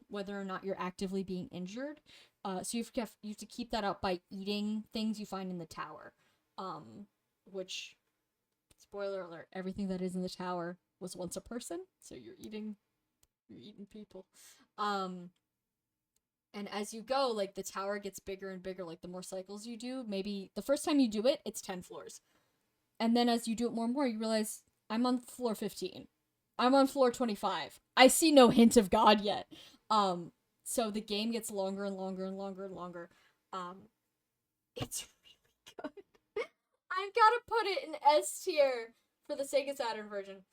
whether or not you're actively being injured. So you have to keep that up by eating things you find in the tower. Which, spoiler alert, everything that is in the tower was once a person. So you're eating people. And as you go, like, the tower gets bigger and bigger, like, the more cycles you do. Maybe the first time you do it, it's 10 floors. And then as you do it more and more, you realize, I'm on floor 15. I'm on floor 25. I see no hint of God yet. So the game gets longer and longer and longer and longer. It's really good. I've got to put it in S tier for the Sega Saturn version.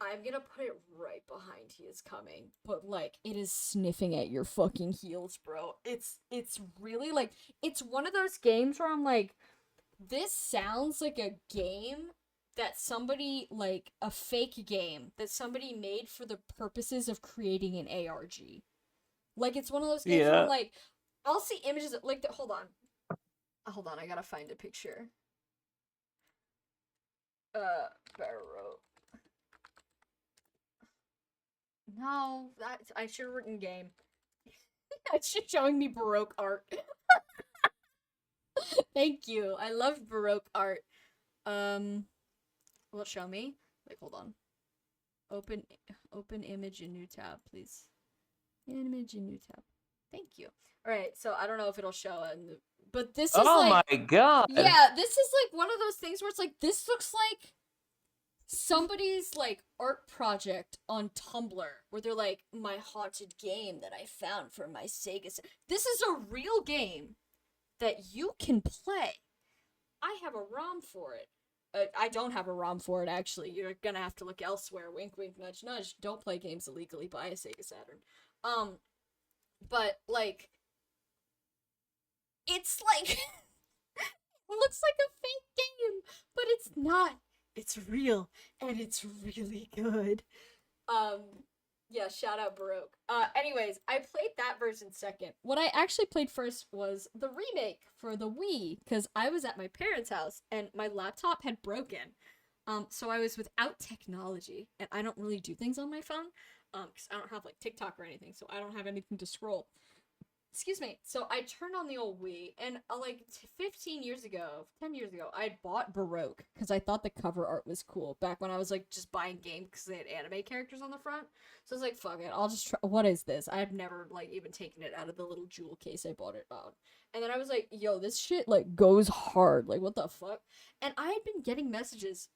I'm gonna put it right behind He Is Coming, but like, it is sniffing at your fucking heels, bro. It's really like, it's one of those games where I'm like, this sounds like a game that somebody, like a fake game that somebody made for the purposes of creating an ARG. Like, it's one of those games where I'm like, I'll see images of, like, hold on, I gotta find a picture. Baroque. No, I should have written game. It's just showing me Baroque art. Thank you. I love Baroque art. Will it show me? Wait, hold on. Open image in new tab, please. Image in new tab. Thank you. Alright, so I don't know if it'll show but this is oh like, my god. Yeah, this is like one of those things where it's like, this looks like somebody's like art project on Tumblr where they're like, my haunted game that I found for my Sega. This is a real game that you can play. I have a ROM for it. I don't have a ROM for it, actually. You're gonna have to look elsewhere. Wink, wink, nudge, nudge. Don't play games illegally. Buy a Sega Saturn. But like, it's like, it looks like a fake game, but it's not. It's real, and it's really good. Yeah, shout out Baroque. Anyways, I played that version second. What I actually played first was the remake for the Wii, because I was at my parents' house and my laptop had broken. So I was without technology, and I don't really do things on my phone, because I don't have like TikTok or anything, so I don't have anything to scroll. Excuse me. So I turned on the old Wii, and 15 years ago, 10 years ago, I bought Baroque because I thought the cover art was cool back when I was like just buying games because they had anime characters on the front. So I was like, fuck it, I'll just try. What is this? I had never like even taken it out of the little jewel case I bought it on. And then I was like, yo, this shit like goes hard. Like, what the fuck? And I had been getting messages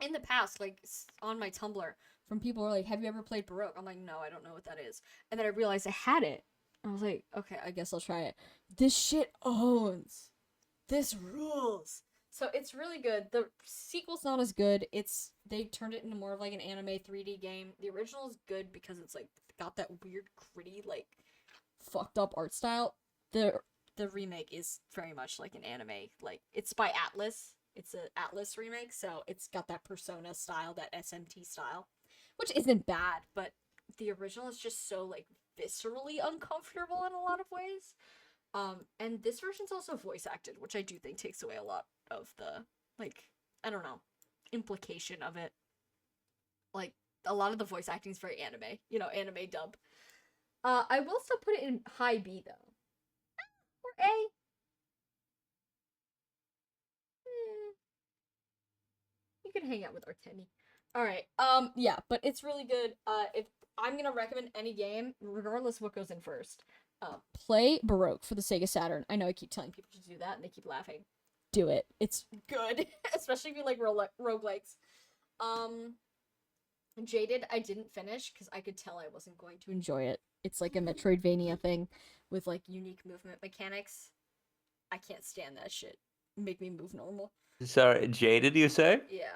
in the past, like on my Tumblr, from people who are like, have you ever played Baroque? I'm like, no, I don't know what that is. And then I realized I had it. I was like, okay, I guess I'll try it. This shit owns. This rules. So it's really good. The sequel's not as good. They turned it into more of like an anime 3D game. The original is good because it's like got that weird gritty like fucked up art style. The remake is very much like an anime. Like it's by Atlas. It's an Atlas remake, so it's got that Persona style, that SMT style, which isn't bad, but the original is just so like viscerally uncomfortable in a lot of ways. And this version's also voice acted, which I do think takes away a lot of the like I don't know implication of it. Like a lot of the voice acting is very anime, anime dub. I will still put it in high B though, or A. Hmm, you can hang out with Artemi. All right. Yeah, but it's really good. If I'm gonna recommend any game, regardless of what goes in first, play Baroque for the Sega Saturn. I know I keep telling people to do that, and they keep laughing. Do it. It's good, especially if you like roguelikes. Um, Jaded, I didn't finish because I could tell I wasn't going to enjoy it. It's like a Metroidvania thing with like unique movement mechanics. I can't stand that shit. Make me move normal. Sorry, jaded, you say? Yeah.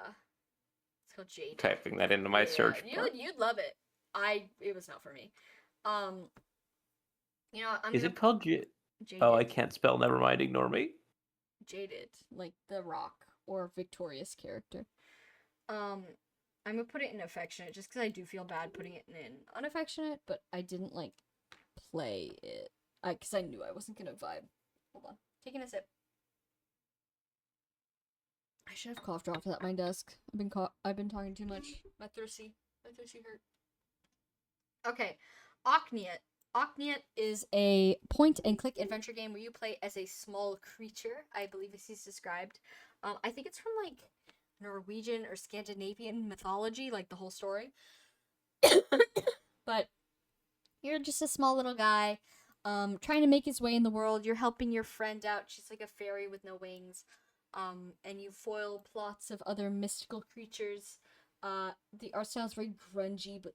It's called Jaded. Typing that into my Yeah, search bar. you'd love it. It was not for me. Um, I'm Is gonna it called Oh, I Jaded, can't spell. Never mind. Ignore me. Jaded, like the Rock or Victorious character. Um, I'm gonna put it in affectionate just because I do feel bad putting it in unaffectionate, but I didn't like play it. Because I knew I wasn't gonna vibe. Hold on, taking a sip. I should have coughed drops at my desk. I've been talking too much. My thirsty hurt. Okay, Okniat. Okniat is a point and click adventure game where you play as a small creature. I believe this is described. I think it's from like Norwegian or Scandinavian mythology, like the whole story. But you're just a small little guy, trying to make his way in the world. You're helping your friend out. She's like a fairy with no wings. And you foil plots of other mystical creatures. The art style is very grungy, but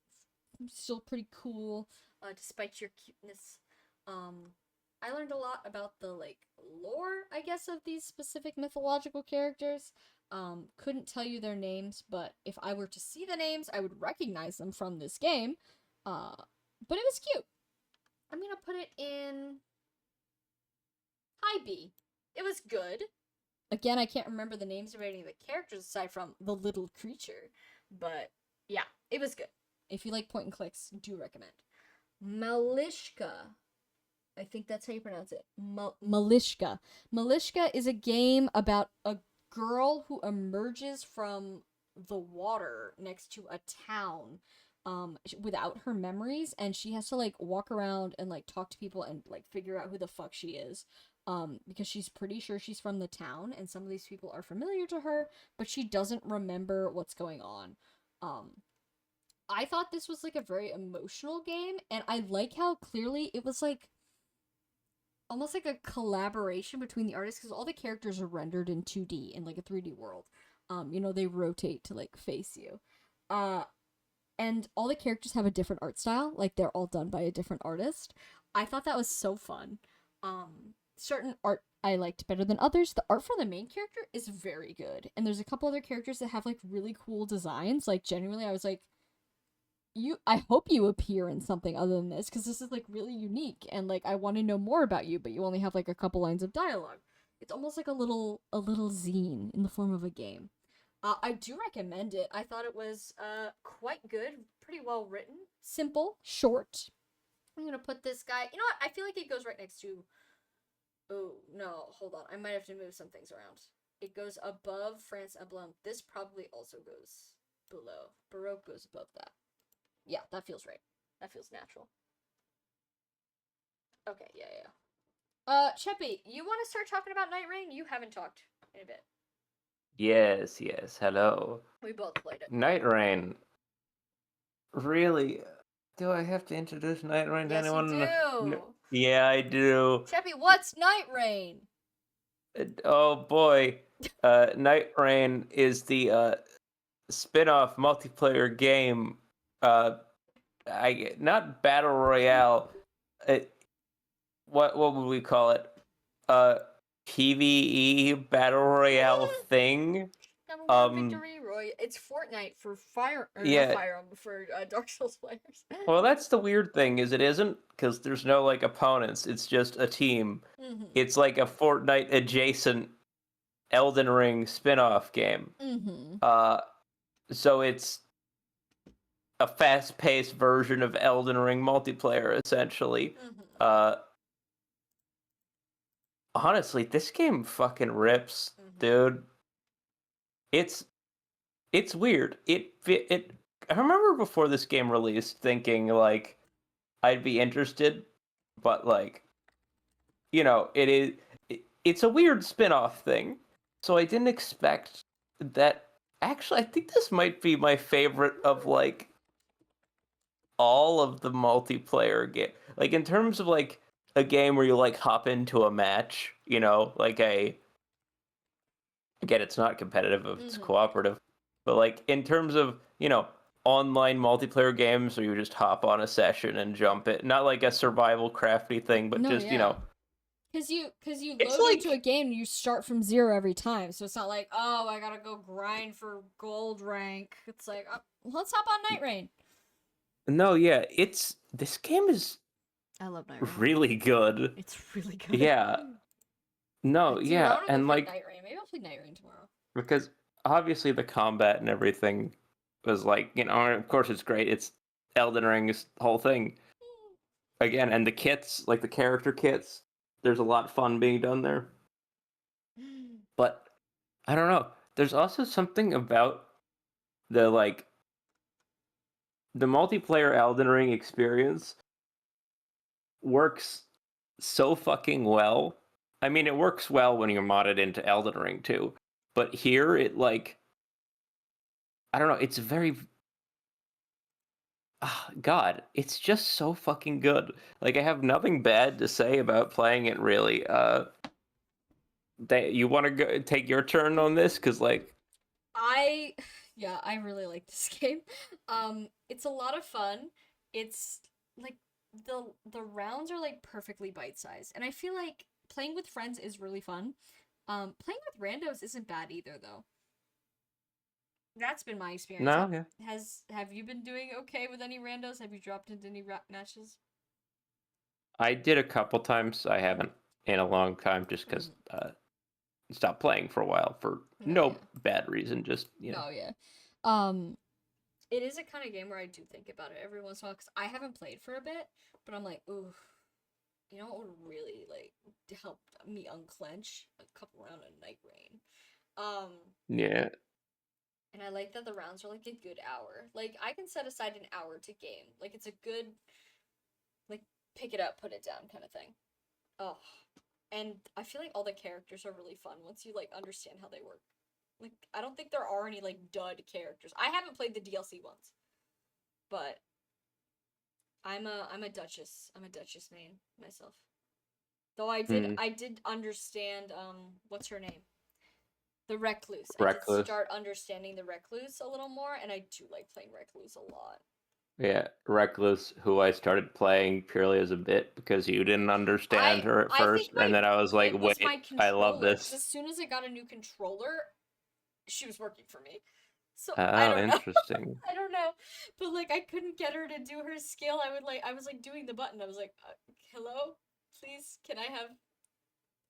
still pretty cool, despite your cuteness. I learned a lot about the like lore, I guess, of these specific mythological characters. Couldn't tell you their names, but if I were to see the names, I would recognize them from this game. But it was cute. I'm gonna put it in high B. It was good. Again, I can't remember the names of any of the characters aside from the little creature, but yeah, it was good. If you like point and clicks, do recommend. Malishka. I think that's how you pronounce it. Malishka. Malishka is a game about a girl who emerges from the water next to a town without her memories, and she has to like walk around and like talk to people and like figure out who the fuck she is. Because she's pretty sure she's from the town and some of these people are familiar to her, but she doesn't remember what's going on. I thought this was like a very emotional game, and I like how clearly it was like almost like a collaboration between the artists because all the characters are rendered in 2D in like a 3D world. They rotate to like face you. And all the characters have a different art style, like they're all done by a different artist. I thought that was so fun. Certain art I liked better than others. The art for the main character is very good, and there's a couple other characters that have like really cool designs. Like genuinely, I was like, I hope you appear in something other than this because this is like really unique, and like I want to know more about you, but you only have like a couple lines of dialogue. It's almost like a little zine in the form of a game. I do recommend it. I thought it was quite good, pretty well written, simple, short. I'm gonna put this guy. You know what? I feel like it goes right next to. Oh no, hold on. I might have to move some things around. It goes above France Emblem. This probably also goes below. Baroque goes above that. Yeah, that feels right. That feels natural. Okay, yeah. Cheppy, you want to start talking about Night Rain? You haven't talked in a bit. Yes, yes. Hello. We both played it. Night Rain. Really? Do I have to introduce Night Rain to Yes, you anyone? do. Yeah, I do. Cheppy, what's Night Rain? Oh boy. Night Rain is the spin-off multiplayer game. Not battle royale. It, what would we call it? PvE battle royale thing. Number one victory, Roy. It's Fortnite for Yeah. not Fire Emblem, for Dark Souls players. Well, that's the weird thing, is it isn't, because there's no like opponents. It's just a team. Mm-hmm. It's like a Fortnite adjacent Elden Ring spin-off game. Mm-hmm. So it's a fast-paced version of Elden Ring multiplayer, essentially. Mm-hmm. Honestly, this game fucking rips, dude. It's weird. I remember before this game released thinking like I'd be interested, but like, you know, it's a weird spin-off thing. So I didn't expect that. Actually, I think this might be my favorite of like all of the multiplayer game. Like in terms of like a game where you like hop into a match, you know, like again, it's not competitive, it's cooperative. But like in terms of, you know, online multiplayer games where you just hop on a session and jump it, not like a survival crafty thing, but just, you know, Cause you it's load like into a game and you start from zero every time, so it's not like, oh, I gotta go grind for gold rank. It's like, let's hop on Night Rain. no, yeah, this game is I love Night Rain. really good. It's really good. Yeah. No, Dude, yeah, I wanna go and play like Night Rain. Maybe I'll play Night Rain tomorrow. because obviously the combat and everything was like, you know, of course it's great. It's Elden Ring's whole thing. Again, and the kits, like the character kits, there's a lot of fun being done there. But I don't know. There's also something about the like the multiplayer Elden Ring experience works so fucking well. I mean, it works well when you're modded into Elden Ring too. But here it like I don't know, it's very God, it's just so fucking good. Like I have nothing bad to say about playing it really. You want to go take your turn on this cuz like I really like this game. It's a lot of fun. It's like the rounds are like perfectly bite-sized. And I feel like playing with friends is really fun. Playing with randos isn't bad either though. That's been my experience. no, yeah. Have you been doing okay with any randos? Have you dropped into any matches? I did a couple times. I haven't in a long time just cuz stopped playing for a while for no bad reason, just, you know. No, yeah. Um it is a kind of game where I do think about it every once in a while because I haven't played for a bit, but I'm like, ooh, you know what would really like help me unclench a couple round of Night Rain. Yeah. And I like that the rounds are like a good hour. Like I can set aside an hour to game. Like it's a good like pick it up, put it down kind of thing. Oh, and I feel like all the characters are really fun once you like understand how they work. Like I don't think there are any like dud characters. I haven't played the DLC ones, but I'm a Duchess. I'm a Duchess main myself. Though I did understand what's her name? The Recluse. I did Recluse. start understanding the Recluse a little more, and I do like playing Recluse a lot. Yeah, Recluse, who I started playing purely as a bit because you didn't understand her at first, and then I was like, was wait, my I love controller. 'Cause this. as soon as I got a new controller, she was working for me. So I Oh, don't know. interesting. I don't know, but like I couldn't get her to do her skill. I was like doing the button. I was like, "Hello, please, can I have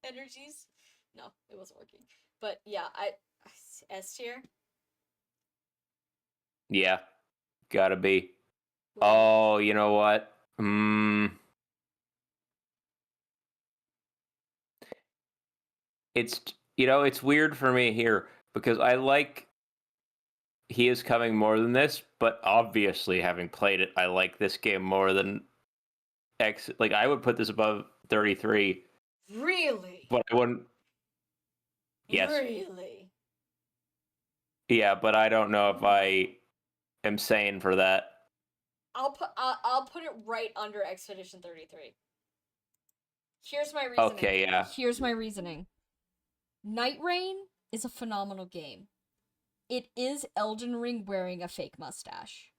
energies?" No, it wasn't working. But yeah, I S tier. Yeah, gotta be. What do you got? Oh, you know what? It's it's weird for me here because I like He Is Coming more than this, but obviously having played it, I like this game more than X. Like I would put this above 33, Really? but I wouldn't. Yes, Really? yeah, but I don't know if I am sane for that. I'll put it right under Expedition 33. Here's my reasoning. Okay, yeah. Here's my reasoning. Night Rain is a phenomenal game. It is Elden Ring wearing a fake mustache.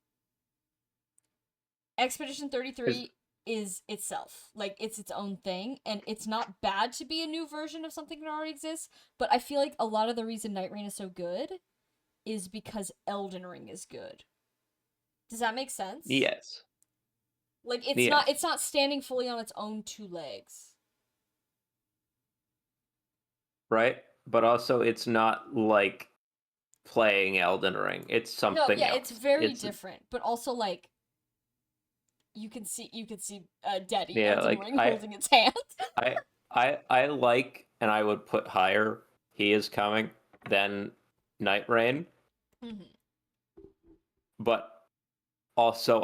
Expedition 33 is itself. Like, it's its own thing, and it's not bad to be a new version of something that already exists, but I feel like a lot of the reason Night Rain is so good is because Elden Ring is good. Does that make sense? Yes. Like, Yes. it's not standing fully on its own two legs. Right? But also it's not like playing Elden Ring. It's something else. It's very different, but also like you can see Daddy Elden Ring holding its hand. I like, and I would put higher He Is Coming than Night Rain. Mm-hmm. But also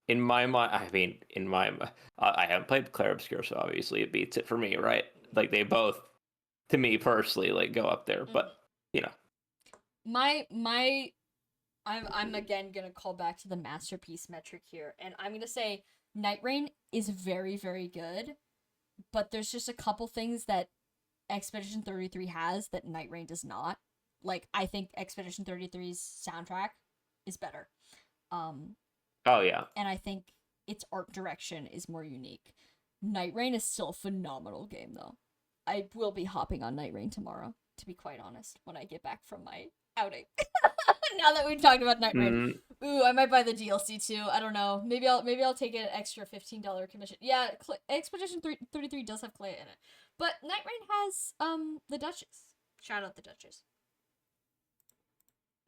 in my mind, I haven't played Clair Obscur, so obviously it beats it for me, right? Like they both, to me personally, like go up there. But I'm again gonna call back to the masterpiece metric here, and I'm gonna say Night Rain is very, very good, but there's just a couple things that Expedition 33 has that Night Rain does not. Like, I think Expedition 33's soundtrack is better. Oh yeah. And I think its art direction is more unique. Night Rain is still a phenomenal game, though. I will be hopping on Night Rain tomorrow, to be quite honest, when I get back from my outing. Now that we've talked about Night Rain, ooh, I might buy the DLC too. I don't know. Maybe I'll take an extra $15 commission. Yeah, Expedition 33 does have Clea in it, but Night Rain has the Duchess. Shout out the Duchess.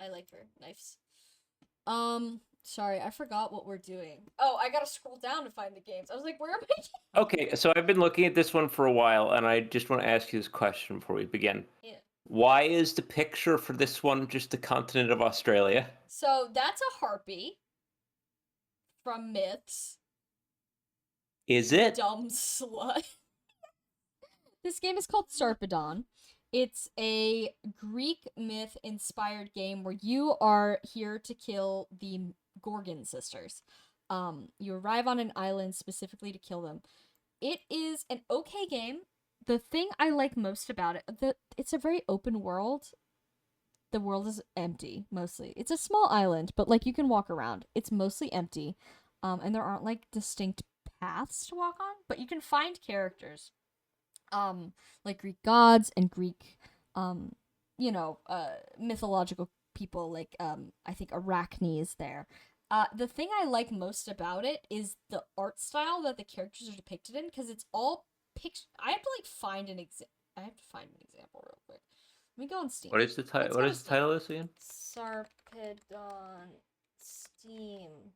I like her knives. Sorry, I forgot what we're doing. Oh, I gotta scroll down to find the games. I was like, where am I? Okay, so I've been looking at this one for a while, and I just want to ask you this question before we begin. Yeah. Why is the picture for this one just the continent of Australia? So that's a harpy from Myths. Is it? Dumb slut. This game is called Sarpedon. It's a Greek myth inspired game where you are here to kill the Gorgon sisters. You arrive on an island specifically to kill them. It is an okay game. The thing I like most about it, it's a very open world. The world is empty, mostly. It's a small island, but like you can walk around. It's mostly empty. And there aren't like distinct paths to walk on, but you can find characters. Like Greek gods and Greek mythological people like I think Arachne is there. The thing I like most about it is the art style that the characters are depicted in, because it's all I have to like find an example real quick. Let me go on Steam. What is the title? What is the title of this again? Sarpedon Steam.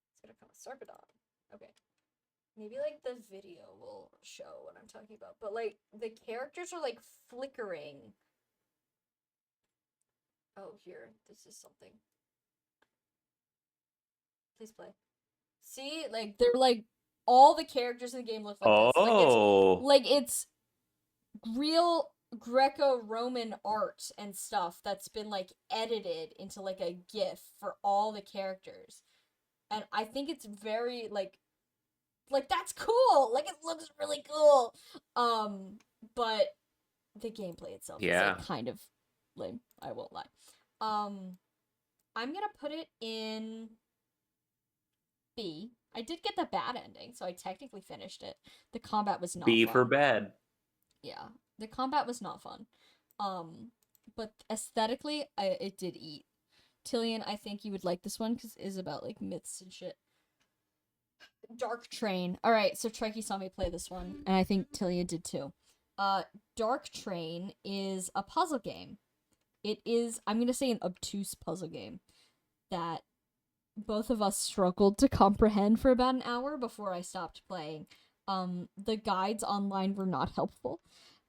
It's gonna come Sarpedon. Okay. Maybe like the video will show what I'm talking about, but like the characters are like flickering. Oh, here, this is something. Please play. See, like they're like all the characters in the game look like this. Like it's real Greco-Roman art and stuff that's been like edited into like a GIF for all the characters, and I think it's very like that's cool. Like it looks really cool. But the gameplay itself is like kind of lame. I won't lie. I'm gonna put it in B. I did get the bad ending, so I technically finished it. The combat was not B fun. for bad. Yeah, the combat was not fun. But aesthetically, it did eat. Tillian, I think you would like this one because it is about like myths and shit. Dark Train. Alright, so Trekkie saw me play this one, and I think Tillian did too. Dark Train is a puzzle game. It is, I'm gonna say, an obtuse puzzle game that both of us struggled to comprehend for about an hour before I stopped playing. The guides online were not helpful.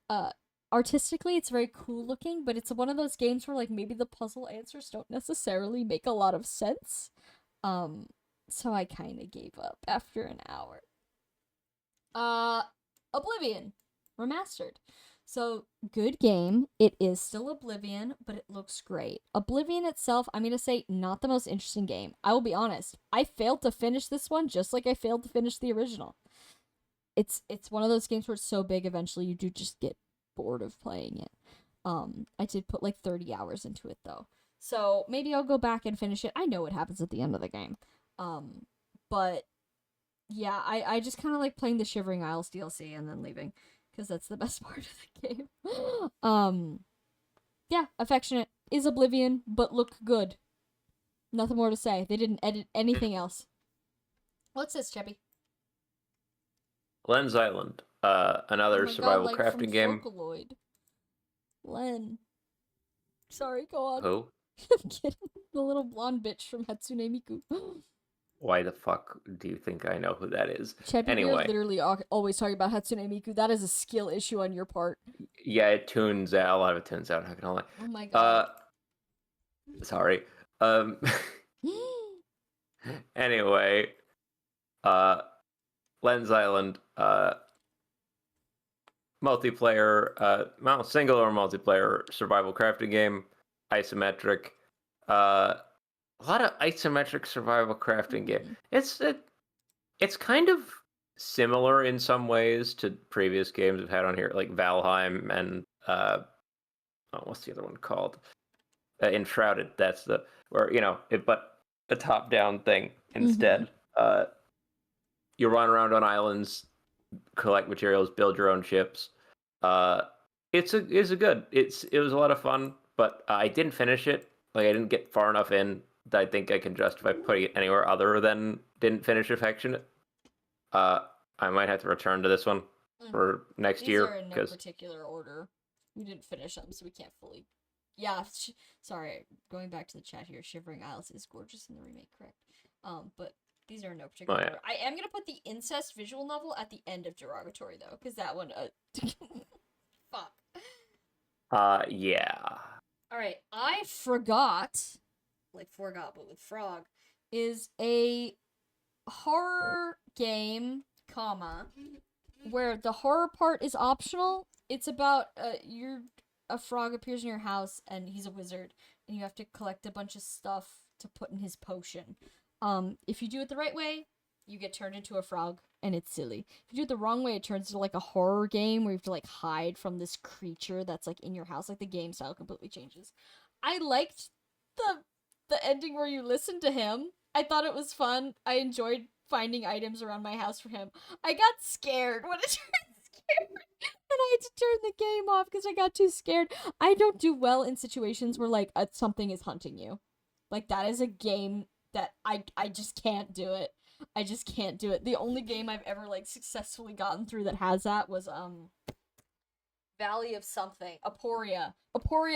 Uh, Artistically, it's very cool looking, but it's one of those games where like maybe the puzzle answers don't necessarily make a lot of sense. Um, so I kind of gave up after an hour. Oblivion remastered. So, good game. It is still Oblivion, but it looks great. Oblivion itself, I'm going to say, not the most interesting game. I will be honest. I failed to finish this one just like I failed to finish the original. It's one of those games where it's so big eventually you do just get bored of playing it. I did put like 30 hours into it though. So, maybe I'll go back and finish it. I know what happens at the end of the game. But yeah, I just kind of like playing the Shivering Isles DLC and then leaving because that's the best part of the game. Yeah, affectionate is Oblivion, but look good. Nothing more to say. They didn't edit anything else. What's this, Cheppy? Len's Island, another survival crafting game. Vocaloid. Len. Sorry, go on. Who? I'm kidding. The little blonde bitch from Hatsune Miku. Why the fuck do you think I know who that is? Cheppy, Anyway. You're literally always talking about Hatsune Miku. That is a skill issue on your part. Yeah, it tunes out. A lot of it tunes out. Not gonna lie. Oh my god. Sorry. Anyway, Len's Island, multiplayer, well, single or multiplayer survival crafting game, isometric. A lot of isometric survival crafting game. It's kind of similar in some ways to previous games we've had on here, like Valheim and what's the other one called? Enshrouded. That's the where but a top-down thing instead. You run around on islands, collect materials, build your own ships. It was a lot of fun, but I didn't finish it. Like I didn't get far enough in that I think I can justify putting it anywhere other than didn't finish Affectionate. I might have to return to this one for next year. These are in no particular order. We didn't finish them, so we can't fully. Yeah, sorry. Going back to the chat here, Shivering Isles is gorgeous in the remake, correct? But these are in no particular order. I am gonna put the incest visual novel at the end of Derogatory though, because that one. Fuck. Yeah. All right, I forgot, but with frog, is a horror game, where the horror part is optional. It's about a frog appears in your house and he's a wizard and you have to collect a bunch of stuff to put in his potion. If you do it the right way, you get turned into a frog and it's silly. If you do it the wrong way, it turns into like a horror game where you have to like hide from this creature that's like in your house. Like the game style completely changes. I liked the ending where you listen to him. I thought it was fun. I enjoyed finding items around my house for him. I got scared when it turned scared. And I had to turn the game off because I got too scared. I don't do well in situations where like something is hunting you. Like that is a game that I just can't do it. I just can't do it. The only game I've ever like successfully gotten through that has that was Valley of something. Aporia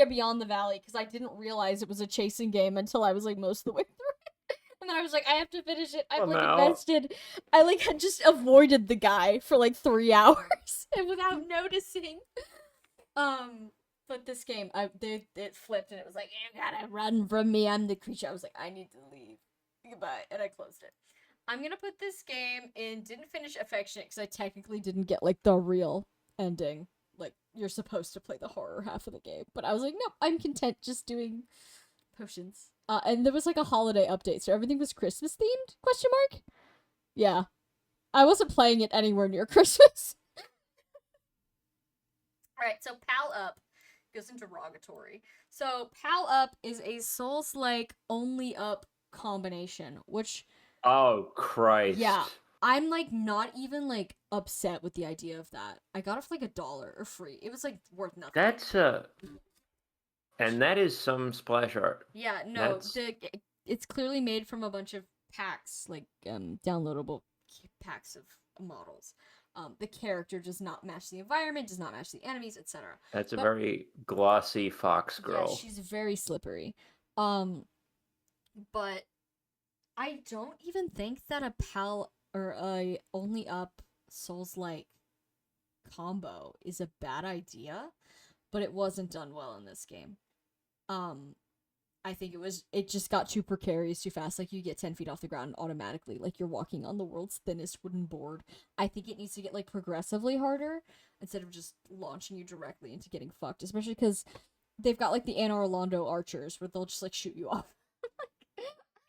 Beyond the Valley, because I didn't realize it was a chasing game until I was like most of the way through it. And then I was like, I have to finish it. I'm invested. I like had just avoided the guy for like 3 hours and without noticing. But this game, it flipped and it was like, you gotta run from me. I'm the creature. I was like, I need to leave. Goodbye, and I closed it. I'm gonna put this game in. Didn't finish Affectionate because I technically didn't get like the real ending. Like you're supposed to play the horror half of the game, but I was like, nope, I'm content just doing potions. And there was like a holiday update, so everything was Christmas themed? Question mark? Yeah, I wasn't playing it anywhere near Christmas. All right, so Pal Up goes into Derogatory. So Pal Up is a Souls-like only up combination, which. Oh Christ! Yeah. I'm, like, not even, like, upset with the idea of that. I got it for, like, $1 or free. It was, like, worth nothing. That's, and that is some splash art. Yeah, no, it's clearly made from a bunch of packs, like, downloadable packs of models. The character does not match the environment, does not match the enemies, etc. That's a But very glossy fox yeah, girl. she's very slippery. Um, but I don't even think that a pal or a only up Souls like combo is a bad idea, but it wasn't done well in this game. Um, I think it just got too precarious too fast. Like you get 10 feet off the ground automatically, like you're walking on the world's thinnest wooden board. I think it needs to get like progressively harder instead of just launching you directly into getting fucked, especially because they've got like the Anna Orlando archers where they'll just like shoot you off.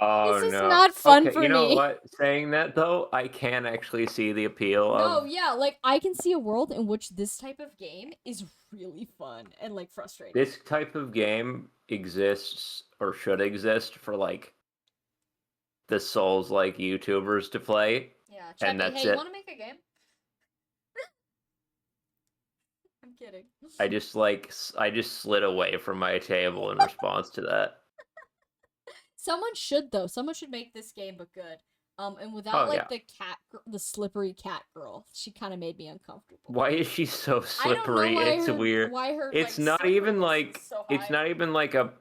Oh This is no. not fun Okay, for you know me. what? Saying that though, I can actually see the appeal No, of yeah, like I can see a world in which this type of game is really fun and like frustrating. this type of game exists or should exist for like the Souls like YouTubers to play, Yeah, and Cheppy, that's hey, you it. want to make a game? I'm kidding. I just slid away from my table in response to that. Someone should though. Someone should make this game, but good. And without Oh like yeah. the slippery cat girl, she kind of made me uncomfortable. Why is she so I don't know slippery? It's weird. why her like It's not even slipperiness is like so it's high. not even like a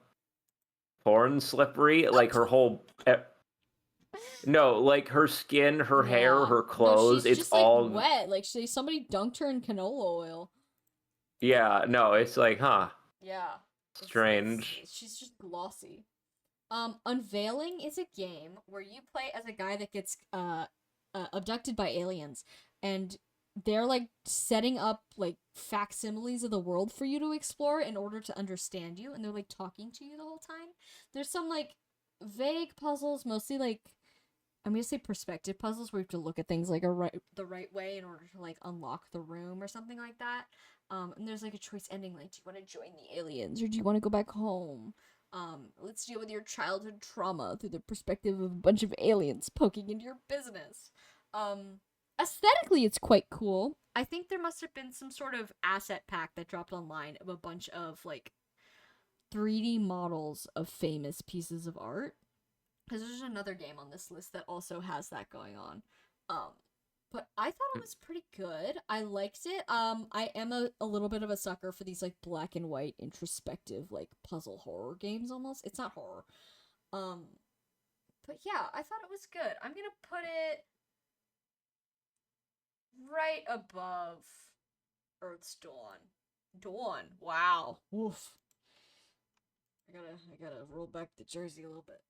porn slippery. Like her whole no, like her skin, her hair, Yeah. her No, clothes, she's it's just like all wet. Like somebody dunked her in canola oil. yeah, no, it's like, huh, Yeah. strange. She's just glossy. Unveiling is a game where you play as a guy that gets abducted by aliens, and they're like setting up like facsimiles of the world for you to explore in order to understand you, and they're like talking to you the whole time. There's some like vague puzzles, mostly like I'm gonna say perspective puzzles where you have to look at things like the right way in order to like unlock the room or something like that. And there's like a choice ending, like do you want to join the aliens or do you want to go back home? Let's deal with your childhood trauma through the perspective of a bunch of aliens poking into your business. Aesthetically, it's quite cool. I think there must have been some sort of asset pack that dropped online of a bunch of like 3D models of famous pieces of art because there's another game on this list that also has that going on. Um, but I thought it was pretty good. I liked it. I am a little bit of a sucker for these like black and white introspective like puzzle horror games almost. It's not horror. Um, but yeah, I thought it was good. I'm gonna put it right above Earth's Dawn. Dawn. Wow. Woof. I gotta roll back the jersey a little bit.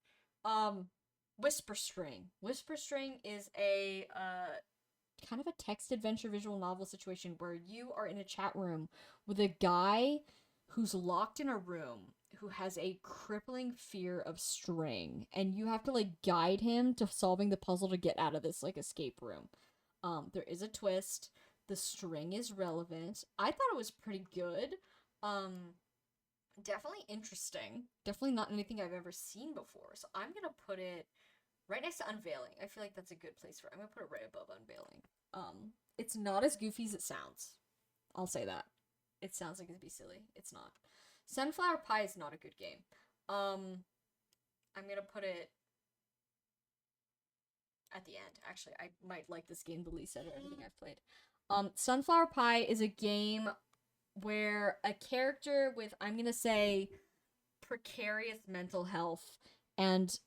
Whisper String. Whisper String is a kind of a text adventure visual novel situation where you are in a chat room with a guy who's locked in a room who has a crippling fear of string, and you have to like guide him to solving the puzzle to get out of this like escape room. There is a twist. The string is relevant. I thought it was pretty good. Definitely interesting. Definitely not anything I've ever seen before. So I'm gonna put it right next to Unveiling. I feel like that's a good place for it. I'm gonna put it right above Unveiling. It's not as goofy as it sounds. I'll say that. It sounds like it'd be silly. It's not. Sunflower Pie is not a good game. I'm gonna put it at the end. Actually, I might like this game the least out of everything I've played. Sunflower Pie is a game where a character with, I'm gonna say, precarious mental health and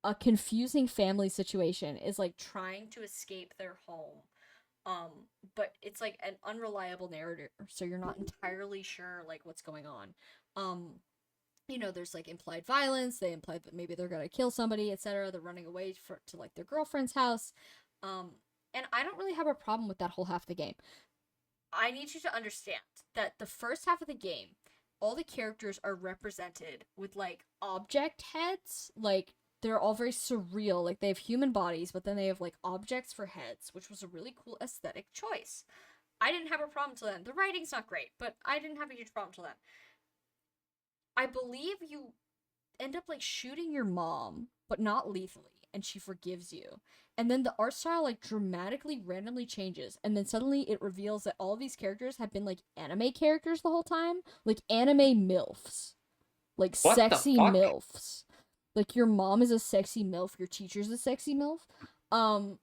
a confusing family situation is like trying to escape their home. But it's like an unreliable narrator, so you're not entirely sure like what's going on. There's like implied violence. They imply that maybe they're gonna kill somebody, etc. They're running away to like their girlfriend's house. And I don't really have a problem with that whole half of the game. I need you to understand that the first half of the game, all the characters are represented with like object heads. Like they're all very surreal. Like they have human bodies, but then they have like objects for heads, which was a really cool aesthetic choice. I didn't have a problem till then. The writing's not great, but I didn't have a huge problem till then. I believe you end up like shooting your mom, but not lethally, and she forgives you. And then the art style like dramatically randomly changes, and then suddenly it reveals that all of these characters have been like anime characters the whole time, like anime milfs, like What the sexy fuck? milfs. Like your mom is a sexy milf, your teacher's a sexy milf. Um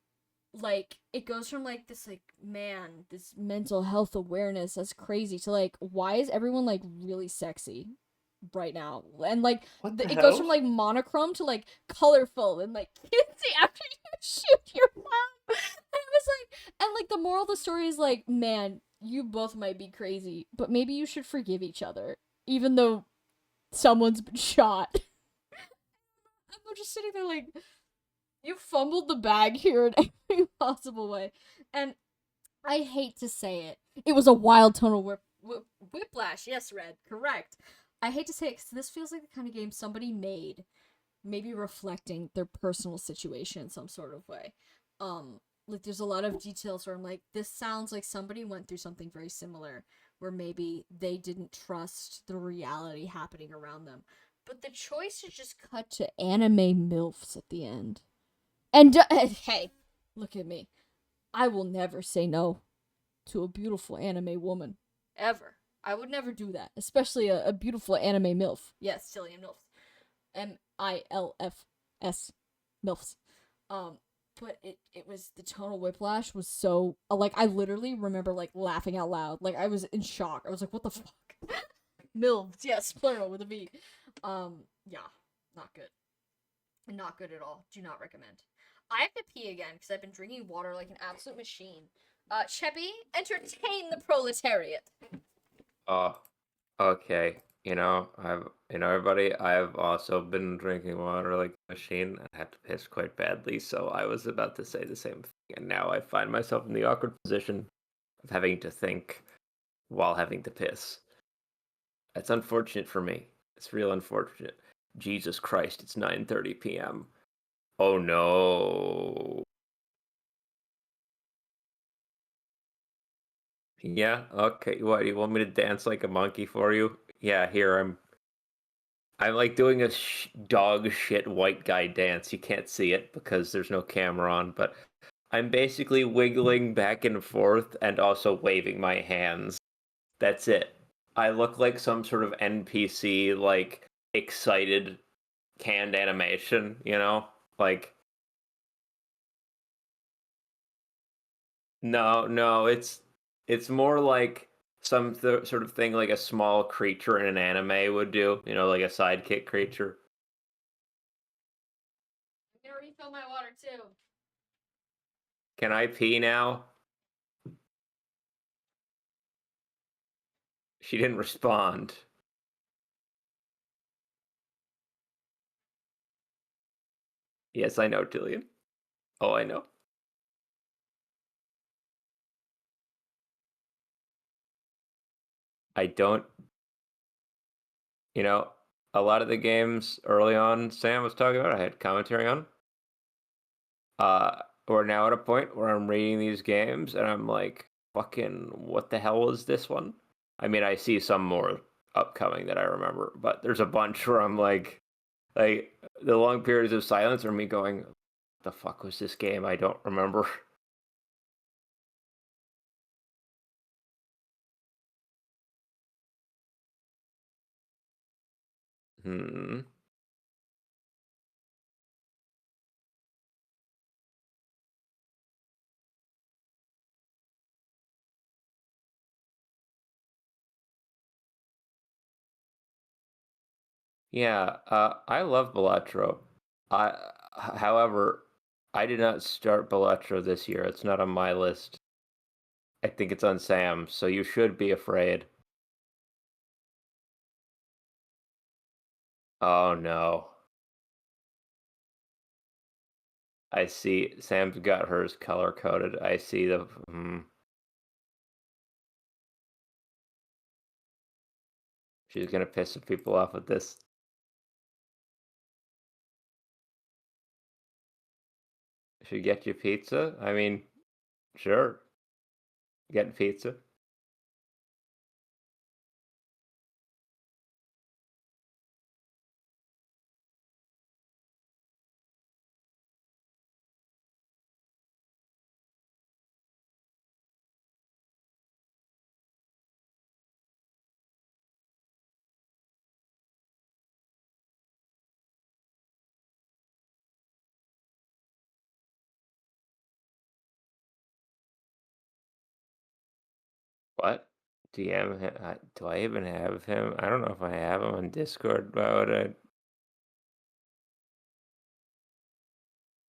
like it goes from like this like man this mental health awareness that's crazy to like why is everyone like really sexy right now and like What the it goes from hell? like monochrome to like colorful and like cutesy after you shoot your mom. And it was like and like the moral of the story is like man you both might be crazy but maybe you should forgive each other even though someone's been shot. And we're just sitting there like you fumbled the bag here in every possible way. And I hate to say it. It was a wild tonal whiplash. Yes, Red. Correct. I hate to say it because this feels like the kind of game somebody made, maybe reflecting their personal situation in some sort of way. Like there's a lot of details where I'm like, this sounds like somebody went through something very similar, where maybe they didn't trust the reality happening around them. But the choice to just cut to anime milfs at the end and hey, look at me. I will never say no to a beautiful anime woman. Ever. I would never do that. Especially a beautiful anime MILF. Yes, Cillian MILFs. MILFs. MILFs. But it was the tonal whiplash was so like I literally remember like laughing out loud. Like I was in shock. I was like, what the fuck? MILFs, yes, plural with a V. Yeah, not good. Not good at all. Do not recommend. I have to pee again because I've been drinking water like an absolute machine. Cheppy, entertain the proletariat. Oh, okay. Everybody, I've also been drinking water like a machine. I had to piss quite badly, so I was about to say the same thing, and now I find myself in the awkward position of having to think while having to piss. That's unfortunate for me. It's real unfortunate. Jesus Christ, it's 9:30 p.m. Oh no. Yeah, okay. What, you want me to dance like a monkey for you? Yeah, here I'm like doing a dog shit white guy dance. You can't see it because there's no camera on, but I'm basically wiggling back and forth and also waving my hands. That's it. I look like some sort of NPC, like excited canned animation, you know? Like, no, it's more like some sort of thing like a small creature in an anime would do, like a sidekick creature. I'm gonna refill my water too. Can I pee now? She didn't respond. Yes, I know, Dillian. Oh, I know. I don't, you know, a lot of the games early on Sam was talking about, I had commentary on. We're now at a point where I'm reading these games and I'm like, fucking, what the hell is this one? I mean, I see some more upcoming that I remember, but there's a bunch where I'm like the long periods of silence are me going, what the fuck was this game? I don't remember. Hmm. Yeah, I love Balatro. However, I did not start Balatro this year. It's not on my list. I think it's on Sam's, so you should be afraid. Oh no. I see Sam's got hers color coded. I see the. She's gonna piss some people off with this. Should get you pizza? I mean, sure. Get pizza. What? DM him? Do I even have him? I don't know if I have him on Discord. Why would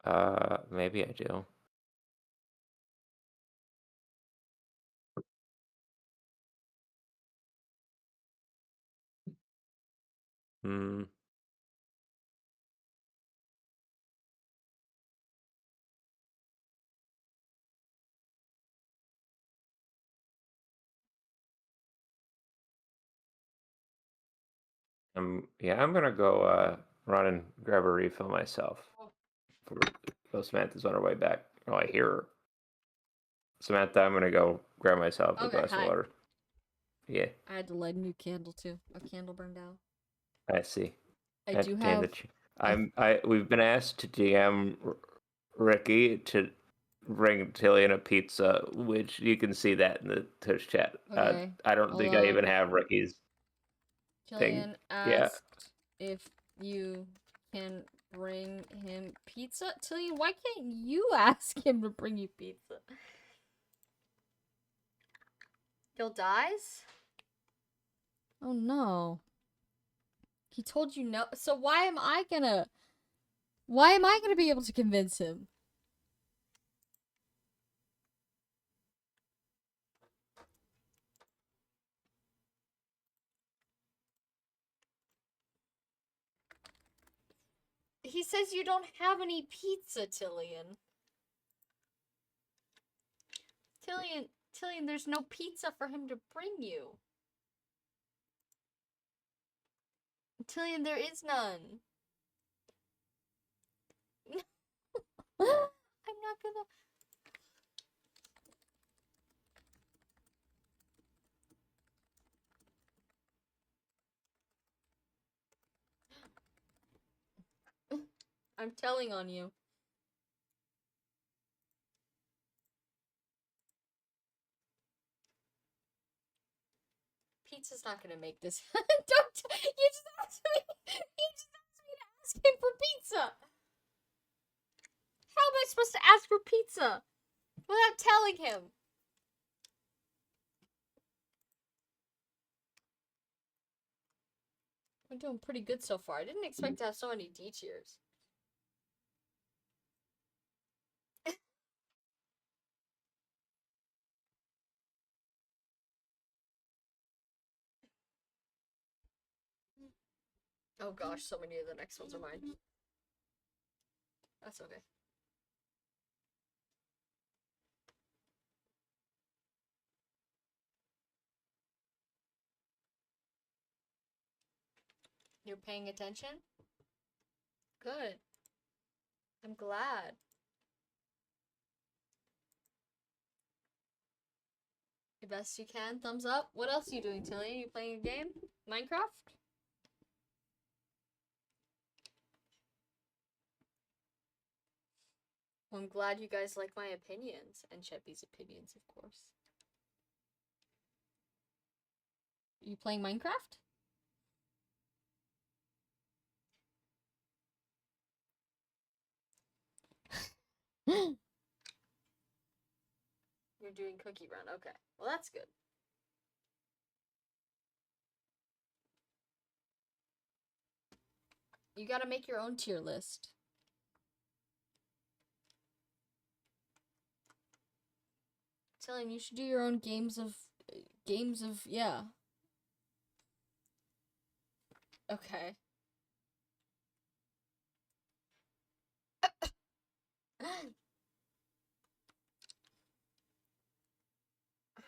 I? Maybe I do. Hmm. Yeah, I'm gonna go run and grab a refill myself. Samantha's on her way back. Oh, I hear her. Samantha, I'm gonna go grab myself a Okay, glass of hi. water. Yeah, I had to light a new candle too. A candle burned out. I see. I Had do to have. we've been asked to DM Ricky to bring Tillian a pizza, which you can see that in the Twitch chat. Okay, I don't hold think I even on. have Ricky's thing. Jillian Yeah, asked if you can bring him pizza. Tillian, why can't you ask him to bring you pizza? Gil dies? Oh no. He told you no. So why am I gonna be able to convince him? He says you don't have any pizza, Tillian. Tillian, there's no pizza for him to bring you. Tillian, there is none. I'm not gonna. I'm telling on you. Pizza's not gonna make this. Don't. You just asked me. You just asked me to ask him for pizza. How am I supposed to ask for pizza without telling him? I'm doing pretty good so far. I didn't expect to have so many D tiers. Oh gosh, so many of the next ones are mine. That's okay. You're paying attention? Good. I'm glad. The best you can. Thumbs up. What else are you doing, Tilly? You playing a game? Minecraft? Well, I'm glad you guys like my opinions. And Cheppy's opinions, of course. You playing Minecraft? You're doing Cookie Run. Okay. Well, that's good. You gotta make your own tier list. Tell him you should do your own games of, yeah. Okay.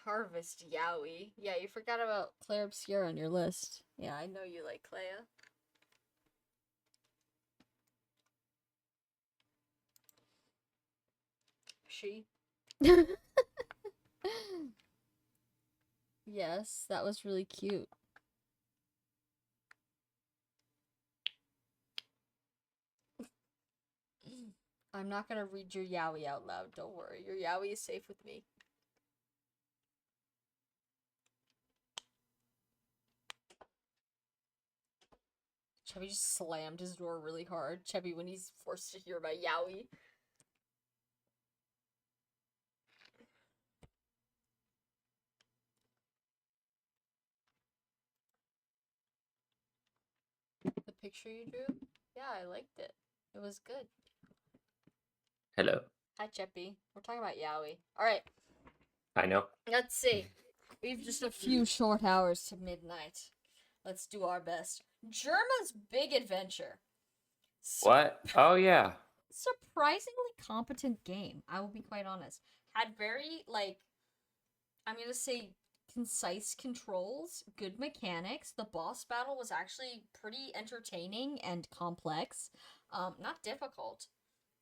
Harvest Yowie. Yeah, you forgot about Claire Obscura on your list. Yeah, I know you like Clea. She. Yes, that was really cute. I'm not gonna read your Yowie out loud, don't worry. Your Yowie is safe with me. Chubby just slammed his door really hard. Chubby when he's forced to hear about Yowie. picture you drew? Yeah, I liked it. It was good. Hello. Hi, Cheppy. We're talking about Yowie. Alright, I know. let's see. We've just a few short hours to midnight. Let's do our best. Germa's Big Adventure. What? Oh yeah. Surprisingly competent game, I will be quite honest. Had very, like, I'm gonna say concise controls, good mechanics. The boss battle was actually pretty entertaining and complex. Not difficult.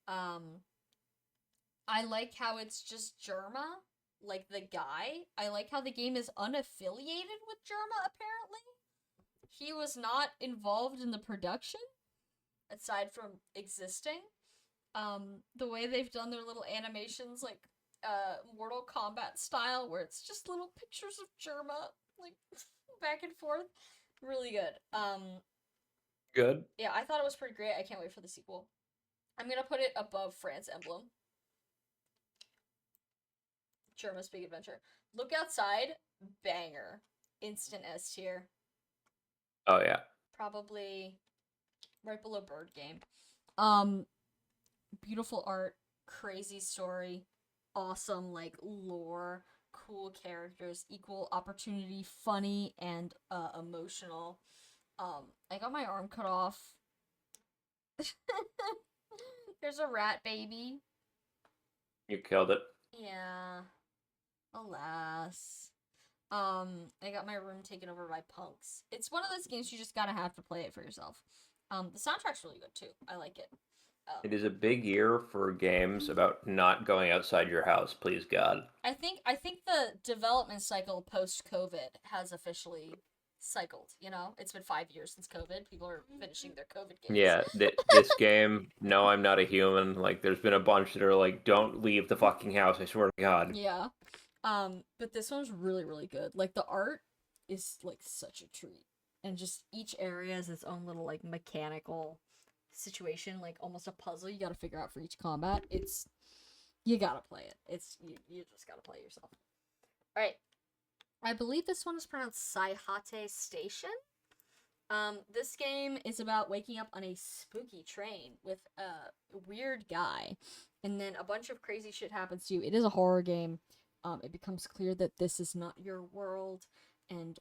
Um, I like how it's just Germa, like the guy. I like how the game is unaffiliated with Germa, apparently. He was not involved in the production, aside from existing. The way they've done their little animations, like, Mortal Kombat style, where it's just little pictures of Germa, like, back and forth. Really good. Good. Yeah, I thought it was pretty great. I can't wait for the sequel. I'm gonna put it above France Emblem. Germa's Big Adventure. Look Outside, banger. Instant S tier. Oh yeah. Probably right below Bird Game. Beautiful art, crazy story, awesome, like, lore, cool characters, equal opportunity, funny and emotional. I got my arm cut off. There's a rat baby. You killed it. Yeah. Alas. I got my room taken over by punks. It's one of those games you just gotta have to play it for yourself. The soundtrack's really good too. I like it. It is a big year for games about not going outside your house, please God. I think the development cycle post COVID has officially cycled. You know, it's been 5 years since COVID. People are finishing their COVID games. Yeah, this game, No, I'm Not a Human, like there's been a bunch that are like, don't leave the fucking house, I swear to God. Yeah. But this one's really, really good. Like, the art is, like, such a treat. And just each area has its own little, like, mechanical situation, like almost a puzzle you gotta figure out for each combat. You gotta play it. You just gotta play it yourself. Alright. I believe this one is pronounced Saihate Station. This game is about waking up on a spooky train with a weird guy, and then a bunch of crazy shit happens to you. It is a horror game. It becomes clear that this is not your world, and,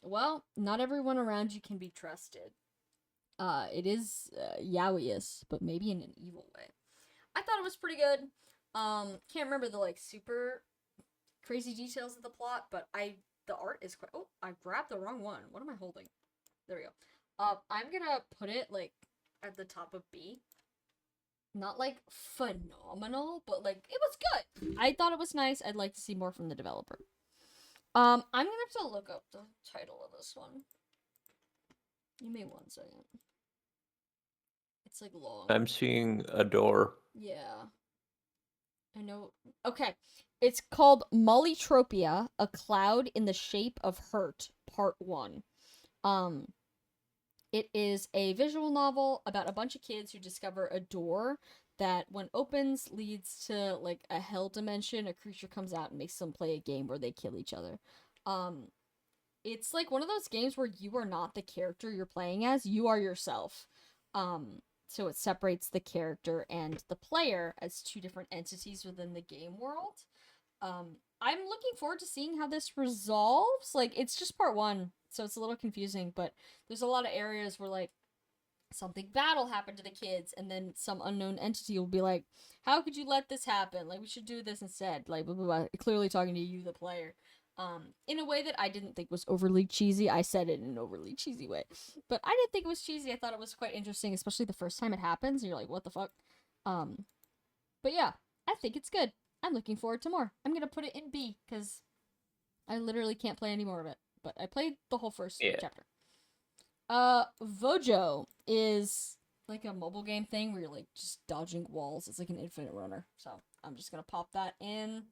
well, not everyone around you can be trusted. It is yaoi-ish, but maybe in an evil way. I thought it was pretty good. Can't remember the, like, super crazy details of the plot, but the art is quite. Oh, I grabbed the wrong one. What am I holding? There we go. I'm gonna put it, like, at the top of B. Not, like, phenomenal, but, like, it was good. I thought it was nice. I'd like to see more from the developer. I'm gonna have to look up the title of this one. Give me 1 second. It's, like, long. I'm seeing a door. Yeah. I know. Okay. It's called Mollytropia, A Cloud in the Shape of Hurt, Part 1. It is a visual novel about a bunch of kids who discover a door that, when opens, leads to, like, a hell dimension. A creature comes out and makes them play a game where they kill each other. It's like one of those games where you are not the character you're playing as, you are yourself. So it separates the character and the player as two different entities within the game world. I'm looking forward to seeing how this resolves. Like, it's just part 1, so it's a little confusing, but there's a lot of areas where, like, something bad will happen to the kids, and then some unknown entity will be like, how could you let this happen? Like, we should do this instead. Like, blah, blah, blah. Clearly talking to you, the player. In a way that I didn't think was overly cheesy. I said it in an overly cheesy way. But I didn't think it was cheesy. I thought it was quite interesting, especially the first time it happens, and you're like, what the fuck? But yeah, I think it's good. I'm looking forward to more. I'm gonna put it in B, because I literally can't play any more of it. But I played the whole first chapter. Vojo is like a mobile game thing where you're, like, just dodging walls. It's like an infinite runner. So I'm just gonna pop that in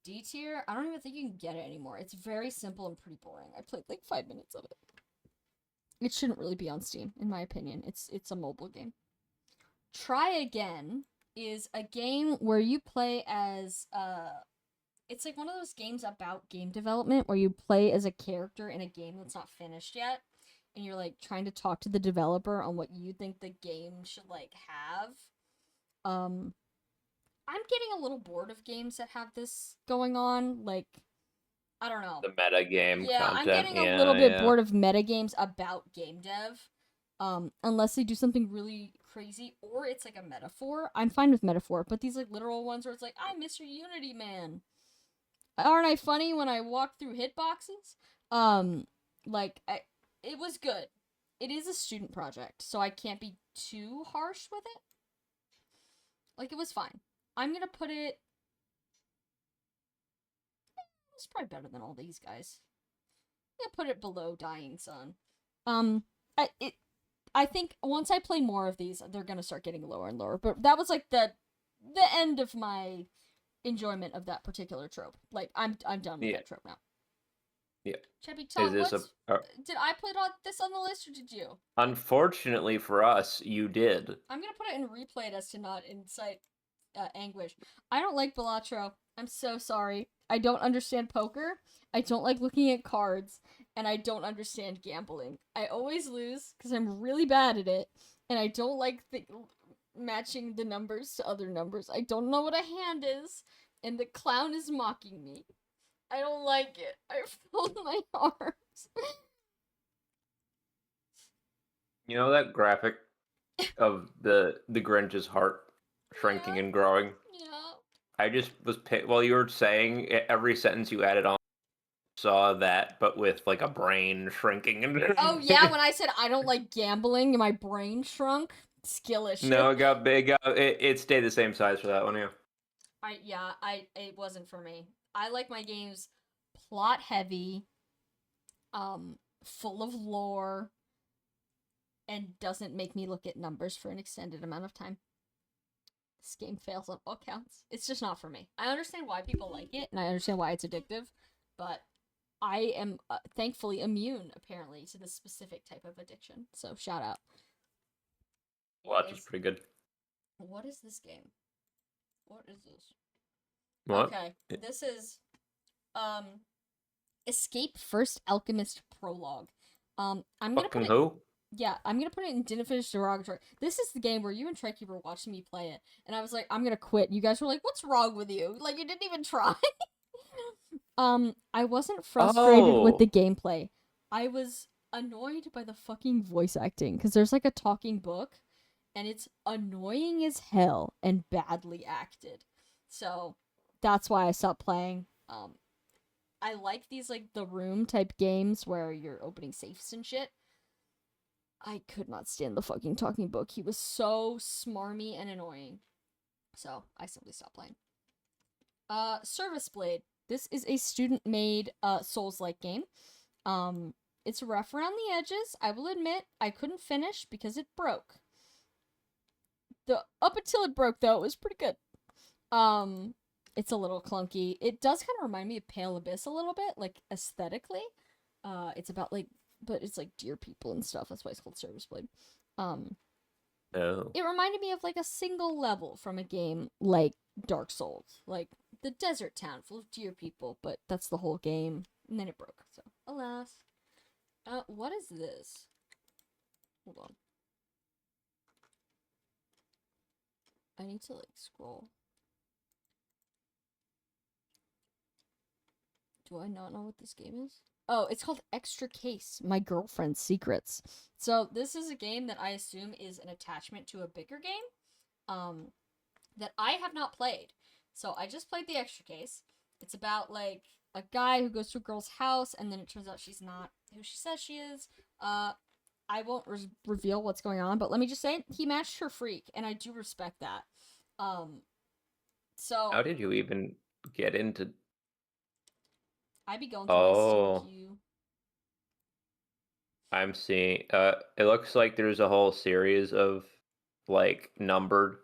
D tier. I don't even think you can get it anymore. It's very simple and pretty boring. I played like 5 minutes of it. It shouldn't really be on Steam, in my opinion. It's a mobile game. Try Again is a game where you play as it's like one of those games about game development where you play as a character in a game that's not finished yet, and you're like trying to talk to the developer on what you think the game should like have. I'm getting a little bored of games that have this going on. Like, I don't know. The meta game Yeah, I'm content. getting a Yeah, little bit yeah. bored of meta games about game dev. Unless they do something really crazy or it's like a metaphor. I'm fine with metaphor, but these like literal ones where it's like, I'm Mr. Unity Man. Aren't I funny when I walk through hitboxes? It was good. It is a student project, so I can't be too harsh with it. Like, it was fine. I'm gonna put it. It's probably better than all these guys. I'm gonna put it below Dying Sun. I it. I think once I play more of these, they're gonna start getting lower and lower. But that was like the end of my enjoyment of that particular trope. Like, I'm done with that trope now. Yeah. Chubby, Is this did I put this on the list or did you? Unfortunately for us, you did. I'm gonna put it in replayed as to not incite anguish. I don't like Balatro. I'm so sorry. I don't understand poker. I don't like looking at cards, and I don't understand gambling. I always lose because I'm really bad at it, and I don't like matching the numbers to other numbers. I don't know what a hand is, and the clown is mocking me. I don't like it. I fold my arms. You know that graphic of the Grinch's heart shrinking and growing? Yeah. I just was while you were saying every sentence you added on, saw that, but with like a brain shrinking. And Oh yeah, when I said I don't like gambling, my brain shrunk. Skill issue. No, it got big. It stayed the same size for that one. Yeah. It wasn't for me. I like my games plot heavy, full of lore, and doesn't make me look at numbers for an extended amount of time. This game fails on all counts. It's just not for me. I understand why people like it, and I understand why it's addictive, but I am thankfully immune, apparently, to this specific type of addiction. So, shout out. Well, that's pretty good. What is this game? What is this? What? Okay, this is Escape First Alchemist Prologue. I'm gonna Fucking put it. who? Yeah, I'm gonna put it in didn't finish derogatory. This is the game where you and Trekkie were watching me play it, and I was like, I'm gonna quit. You guys were like, what's wrong with you? Like, you didn't even try. I wasn't frustrated with the gameplay. I was annoyed by the fucking voice acting, because there's like a talking book, and it's annoying as hell and badly acted. So, that's why I stopped playing. I like these, like, The Room type games where you're opening safes and shit. I could not stand the fucking talking book. He was so smarmy and annoying. So, I simply stopped playing. Service Blade. This is a student-made, Souls-like game. It's rough around the edges. I will admit, I couldn't finish because it broke. Up until it broke, though, it was pretty good. It's a little clunky. It does kind of remind me of Pale Abyss a little bit, like, aesthetically. It's about, like, but it's, like, deer people and stuff. That's why it's called Service Blade. It reminded me of, like, a single level from a game like Dark Souls. Like, the desert town full of deer people, but that's the whole game. And then it broke, so, alas. What is this? Hold on. I need to, like, scroll. Do I not know what this game is? Oh, it's called Extra Case, My Girlfriend's Secrets. So this is a game that I assume is an attachment to a bigger game, that I have not played. So I just played the Extra Case. It's about, like, a guy who goes to a girl's house, and then it turns out she's not who she says she is. I won't reveal what's going on, but let me just say, he matched her freak, and I do respect that. So... How did you even get into... I be going through my Steam queue. I'm seeing. It looks like there's a whole series of, like, numbered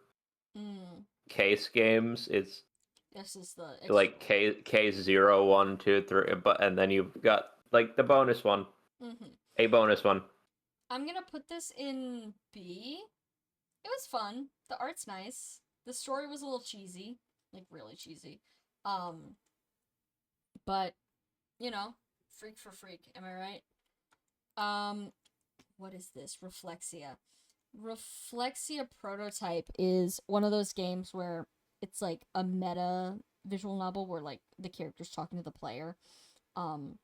case games. This is the like case 0, 1, 2, 3, and then you've got, like, the bonus one. A bonus one. I'm gonna put this in B. It was fun. The art's nice. The story was a little cheesy, like, really cheesy. But, you know, freak for freak, am I right? what is this? Reflexia. Reflexia Prototype is one of those games where it's like a meta visual novel where like the character's talking to the player. Um,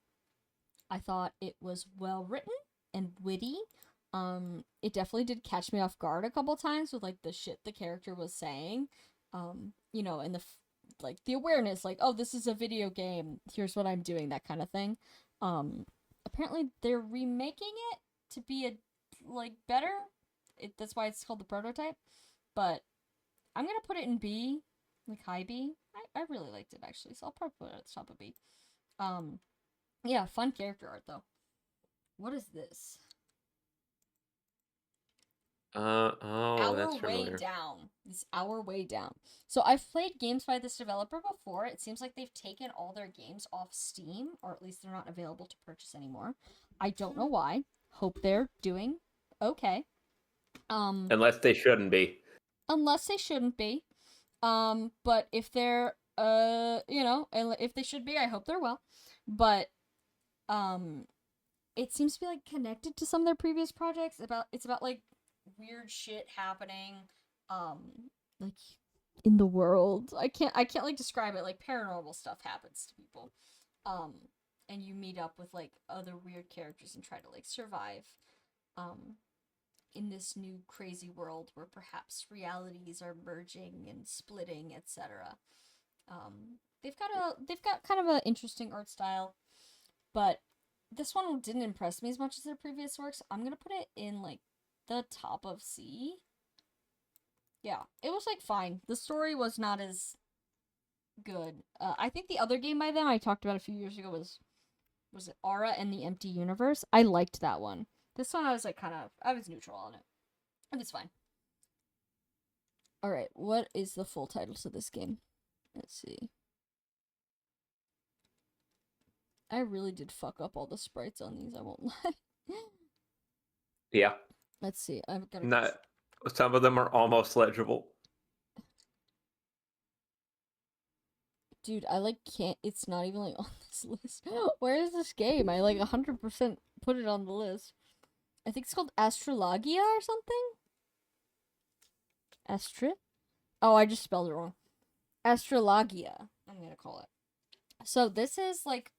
I thought it was well written and witty. It definitely did catch me off guard a couple times with like the shit the character was saying. And like the awareness, like, oh, this is a video game. Here's what I'm doing, that kind of thing. Apparently they're remaking it to be a like better. That's why it's called the prototype. But I'm gonna put it in B, like high B. I really liked it actually, so I'll probably put it at the top of B. Yeah, fun character art though. What is this? Oh, that's Our Way familiar. Down. This Our Way Down. So I've played games by this developer before. It seems like they've taken all their games off Steam, or at least they're not available to purchase anymore. I don't know why. Hope they're doing okay. Unless they shouldn't be. Unless they shouldn't be. But if they're if they should be, I hope they're well. But um it seems to be like connected to some of their previous projects. It's about like weird shit happening like in the world. I can't like describe it. Like paranormal stuff happens to people. Um and you meet up with like other weird characters and try to like survive um in this new crazy world where perhaps realities are merging and splitting, etc. They've got kind of an interesting art style, but this one didn't impress me as much as their previous works. I'm gonna put it in like the top of C. Yeah, it was like fine. The story was not as good. I think the other game by them I talked about a few years ago was it Aura and the Empty Universe? I liked that one. This one I was like I was neutral on it. It was fine. All right, what is the full title to this game? Let's see. I really did fuck up all the sprites on these, I won't lie. Yeah. Let's see. I've got to Not some of them are almost legible. Dude, I like can't. It's not even like on this list. Where is this game? I like 100% put it on the list. I think it's called Astrologia or something. Astra? Oh, I just spelled it wrong. Astrologia, I'm gonna call it. So this is like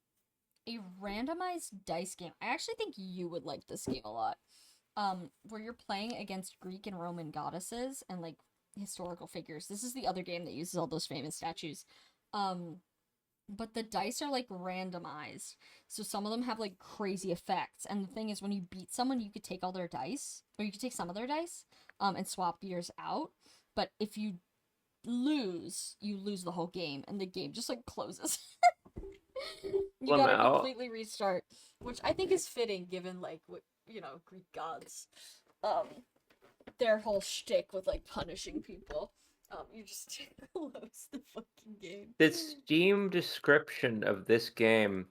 a randomized dice game. I actually think you would like this game a lot. Where you're playing against Greek and Roman goddesses and like historical figures. This is the other game that uses all those famous statues. But the dice are like randomized. So some of them have like crazy effects. And the thing is, when you beat someone, you could take all their dice, or you could take some of their dice, and swap yours out. But if you lose the whole game, and the game just like closes. You gotta completely restart, which I think is fitting given like what Greek gods, their whole shtick with like punishing people. You just close the fucking game. The Steam description of this game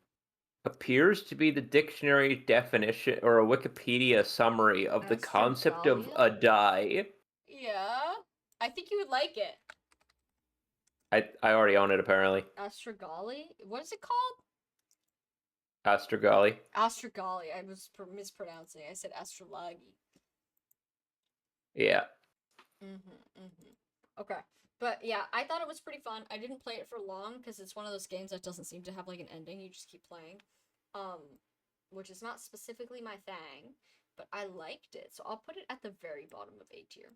appears to be the dictionary definition or a Wikipedia summary of the concept of a die. Yeah, I think you would like it. I already own it apparently. Astrogali? What is it called? Astrogali. Astrogali. I was mispronouncing. I said astrologi. Yeah. Okay. But yeah, I thought it was pretty fun. I didn't play it for long because it's one of those games that doesn't seem to have like an ending. You just keep playing. Which is not specifically my thing, but I liked it. So I'll put it at the very bottom of A tier.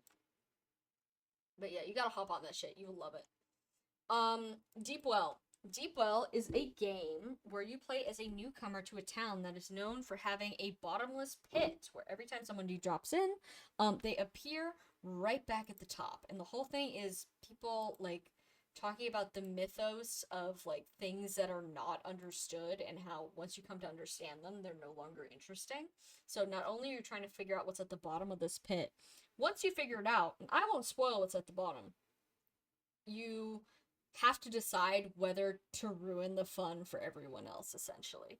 But yeah, you gotta hop on that shit. You will love it. Deep Well. Deep Well is a game where you play as a newcomer to a town that is known for having a bottomless pit, where every time someone new drops in, they appear right back at the top. And the whole thing is people, like, talking about the mythos of, like, things that are not understood and how once you come to understand them, they're no longer interesting. So not only are you trying to figure out what's at the bottom of this pit, once you figure it out, and I won't spoil what's at the bottom, you have to decide whether to ruin the fun for everyone else, essentially.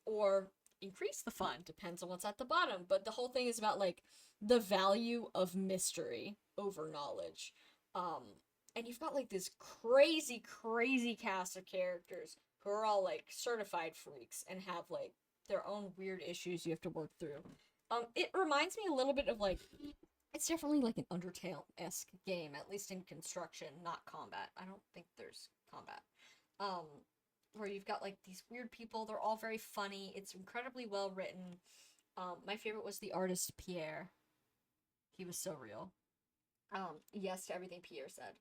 Or increase the fun, depends on what's at the bottom. But the whole thing is about, like, the value of mystery over knowledge. And you've got, like, this crazy, crazy cast of characters who are all, like, certified freaks and have, like, their own weird issues you have to work through. It reminds me a little bit of like, it's definitely like an Undertale-esque game, at least in construction, not combat. I don't think there's combat. Where you've got like these weird people, they're all very funny. It's incredibly well written. My favorite was the artist Pierre. He was so real. Yes to everything Pierre said.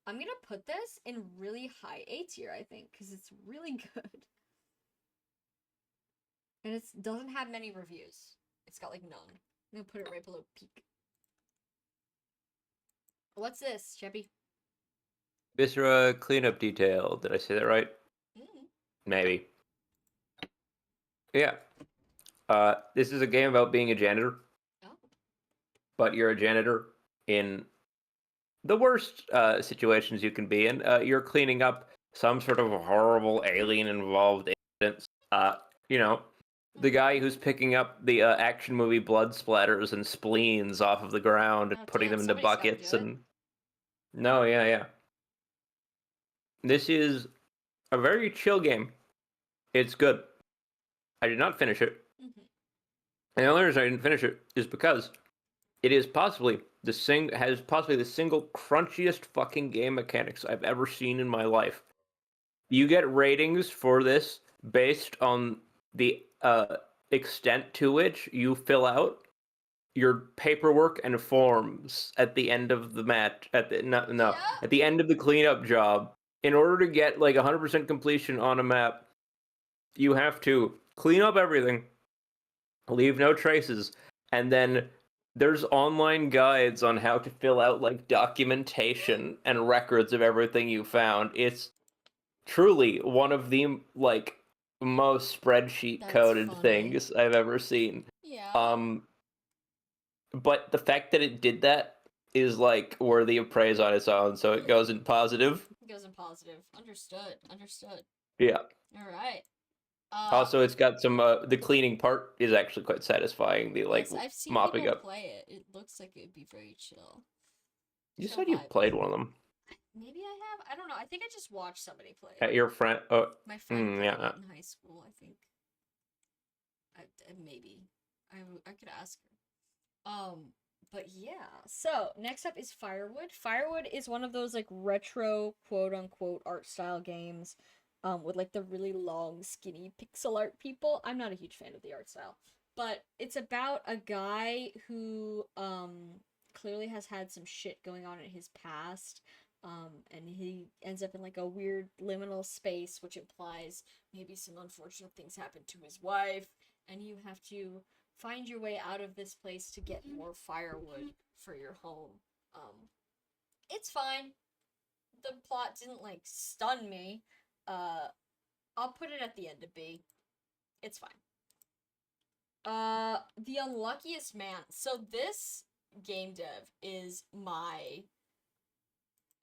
I'm gonna put this in really high A tier, I think, because it's really good. And it doesn't have many reviews. It's got like none. I'm gonna put it right below peak. What's this, Cheppy? Viscera cleanup detail. Did I say that right? Maybe. Yeah. This is a game about being a janitor. Oh. But you're a janitor in the worst situations you can be in. You're cleaning up some sort of horrible alien-involved incidents. The guy who's picking up the action movie blood splatters and spleens off of the ground and putting them into buckets and... No, yeah. This is a very chill game. It's good. I did not finish it. Mm-hmm. And the only reason I didn't finish it is because it is possibly the single crunchiest fucking game mechanics I've ever seen in my life. You get ratings for this based on the extent to which you fill out your paperwork and forms at the end of the match. At the end of the cleanup job. In order to get like 100% completion on a map, you have to clean up everything, leave no traces, and then there's online guides on how to fill out like documentation and records of everything you found. It's truly one of the like most spreadsheet coded things I've ever seen. Yeah. But the fact that it did that is like worthy of praise on its own, so it goes in positive. It goes in positive. Understood. Yeah. All right. Also, it's got some. The cleaning part is actually quite satisfying. The like yes, I've seen mopping people up. play it. It looks like it would be very chill. You said you've played one of them. Maybe I have. I don't know. I think I just watched somebody play it. At your friend. Oh, my friend played it in high school. I think. Maybe. I could ask her. But yeah. So next up is Firewood. Firewood is one of those like retro quote unquote art style games. With like the really long, skinny pixel art people. I'm not a huge fan of the art style, but it's about a guy who clearly has had some shit going on in his past, and he ends up in like a weird liminal space, which implies maybe some unfortunate things happened to his wife, and you have to find your way out of this place to get more firewood for your home. It's fine. The plot didn't like stun me. I'll put it at the end of B. It's fine. The Unluckiest Man. So this game dev is my...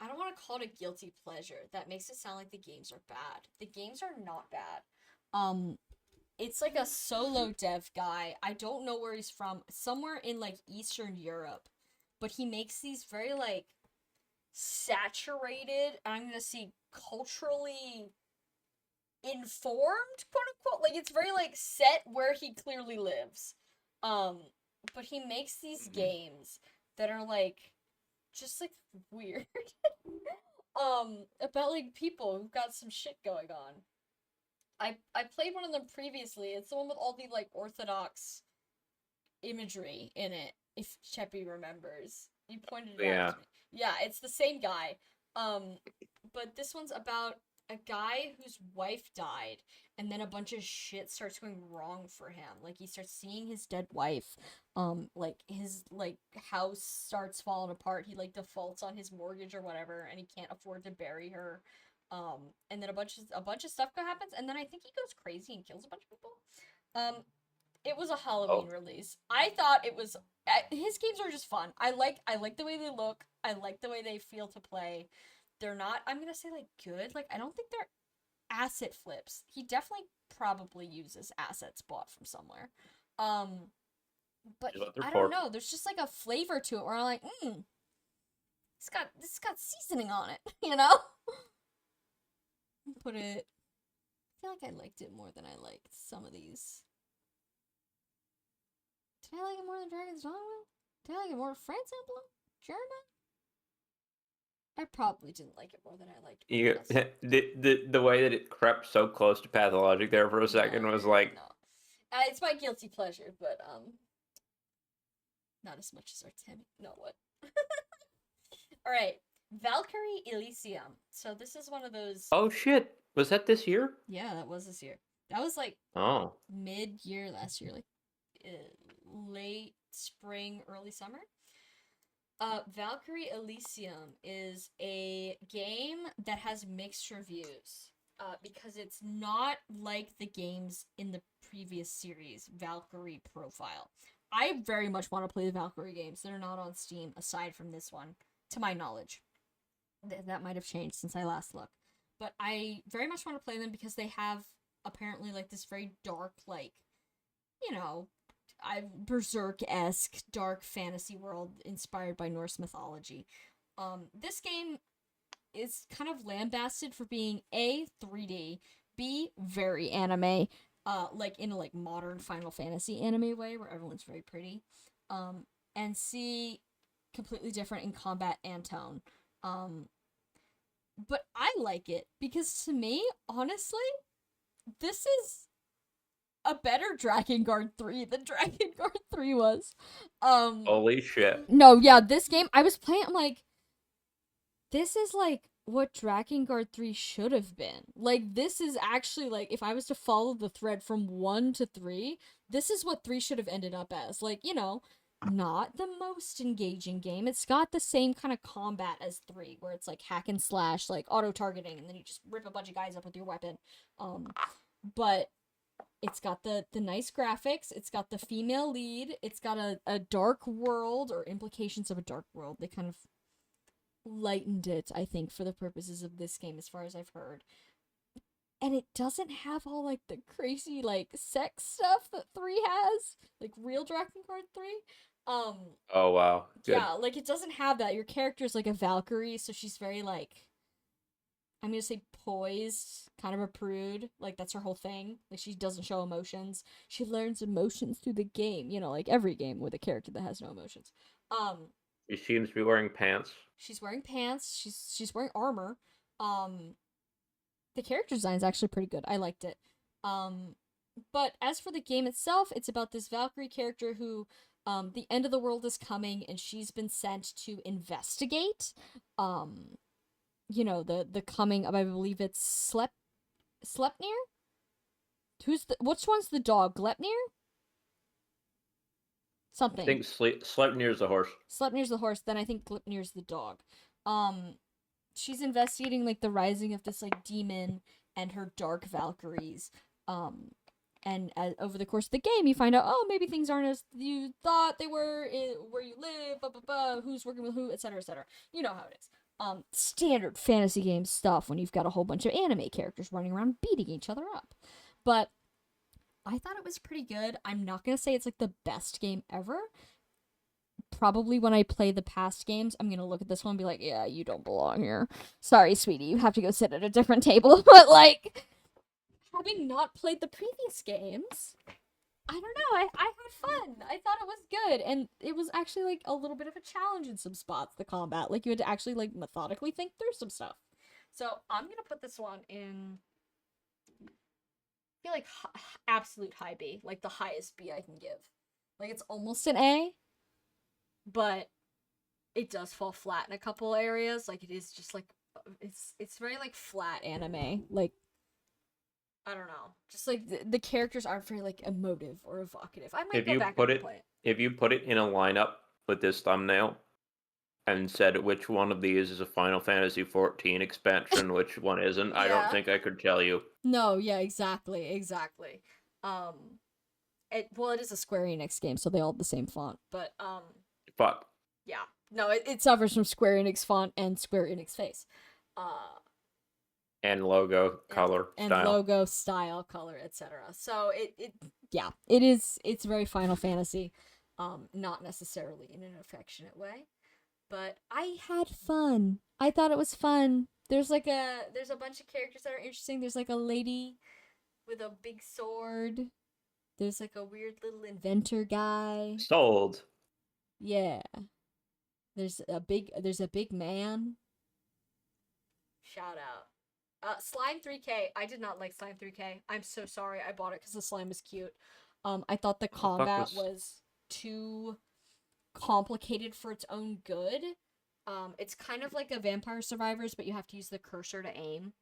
I don't want to call it a guilty pleasure. That makes it sound like the games are bad. The games are not bad. It's like a solo dev guy. I don't know where he's from. Somewhere in like Eastern Europe. But he makes these very like saturated, I'm gonna say culturally informed, quote unquote. Like it's very like set where he clearly lives. But he makes these games that are like just like weird. About like people who've got some shit going on. I played one of them previously. It's the one with all the like orthodox imagery in it, if Cheppy remembers. You pointed it out to me. Yeah, it's the same guy. But this one's about a guy whose wife died, and then a bunch of shit starts going wrong for him. Like, he starts seeing his dead wife. Like, his, like, house starts falling apart. He, like, defaults on his mortgage or whatever, and he can't afford to bury her. And then a bunch of stuff happens, and then I think he goes crazy and kills a bunch of people. It was a Halloween release. I thought it was... his games are just fun. I like the way they look. I like the way they feel to play. They're not, I'm gonna say, like, good. Like, I don't think they're asset flips. He definitely probably uses assets bought from somewhere. But I don't know. There's just, like, a flavor to it where I'm like, this got seasoning on it, you know? I feel like I liked it more than I liked some of these Did I like it more than Dragon's Dogma? Did I like it more than France Emblem? German? I probably didn't like it more than I liked You Brass. the way that it crept so close to pathologic there for a second was like, No. It's my guilty pleasure, but not as much as Artemi. No, what? All right, Valkyrie Elysium. So this is one of those. oh shit, was that this year? Yeah, that was this year. That was like Oh, mid-year last year, like late spring, early summer. Valkyrie Elysium is a game that has mixed reviews. Because it's not like the games in the previous series, Valkyrie Profile. I very much want to play the Valkyrie games that are not on Steam, aside from this one, to my knowledge. That might have changed since I last looked. But I very much want to play them because they have apparently like this very dark, like, you know, Berserk-esque dark fantasy world inspired by Norse mythology. This game is kind of lambasted for being A, 3D, B, very anime, like in a like modern Final Fantasy anime way where everyone's very pretty, and C, completely different in combat and tone. But I like it because to me, honestly, this is a better Drakengard 3 than Drakengard 3 was. holy shit. No, yeah, this game, I was playing, I'm like, this is like what Drakengard 3 should have been. Like, this is actually like, if I was to follow the thread from 1 to 3, this is what 3 should have ended up as. Like, not the most engaging game. It's got the same kind of combat as 3, where it's like hack and slash, like auto targeting, and then you just rip a bunch of guys up with your weapon. But it's got the nice graphics, it's got the female lead, it's got a dark world, or implications of a dark world. They kind of lightened it, I think, for the purposes of this game, as far as I've heard. And it doesn't have all, like, the crazy, like, sex stuff that 3 has. Like, real Drakengard 3. Oh wow, good. Yeah, like, it doesn't have that. Your character's, like, a Valkyrie, so she's very, like, I'm gonna say poised, kind of a prude. Like, that's her whole thing. Like, she doesn't show emotions. She learns emotions through the game, like every game with a character that has no emotions. She seems to be wearing pants. She's wearing pants. She's wearing armor. The character design is actually pretty good. I liked it. But as for the game itself, it's about this Valkyrie character who, the end of the world is coming, and she's been sent to investigate, the coming of, I believe it's Sleipnir? Which one's the dog? Gleipnir? Something. I think Sleipnir's the horse. Sleipnir's the horse, then I think Gleipnir's the dog. She's investigating, like, the rising of this, like, demon and her dark Valkyries. And over the course of the game, you find out, oh, maybe things aren't as you thought they were, where you live, blah, blah, blah, who's working with who, etc., etc. You know how it is. Standard fantasy game stuff when you've got a whole bunch of anime characters running around beating each other up. But I thought it was pretty good. I'm not gonna say it's, like, the best game ever. Probably when I play the past games, I'm gonna look at this one and be like, yeah, you don't belong here. Sorry, sweetie, you have to go sit at a different table. But, like, having not played the previous games, I don't know, I had fun. I thought it was good, and it was actually, like, a little bit of a challenge in some spots, the combat. Like, you had to actually, like, methodically think through some stuff. So, I'm gonna put this one in, I feel like, absolute high B. Like, the highest B I can give. Like, it's almost an A, but it does fall flat in a couple areas. Like, it is just, like, it's very, like, flat anime. Like, I don't know. Just, like, the characters aren't very, like, emotive or evocative. I might go back and play it. If you put it in a lineup with this thumbnail and said which one of these is a Final Fantasy 14 expansion, which one isn't, I don't think I could tell you. No, yeah, exactly. It is a Square Enix game, so they all have the same font, but, Fuck. yeah. No, it suffers from Square Enix font and Square Enix face. And logo, color, and style. logo, style, color, etc. So it's very Final Fantasy, not necessarily in an affectionate way, but I had fun. I thought it was fun. There's a bunch of characters that are interesting. There's, like, a lady with a big sword. There's like a weird little inventor guy. Sold. Yeah. There's a big man. Shout out. Slime 3K. I did not like Slime 3K. I'm so sorry. I bought it because the slime was cute. I thought the What the fuck combat was? was too complicated for its own good. It's kind of like a Vampire Survivors, but you have to use the cursor to aim,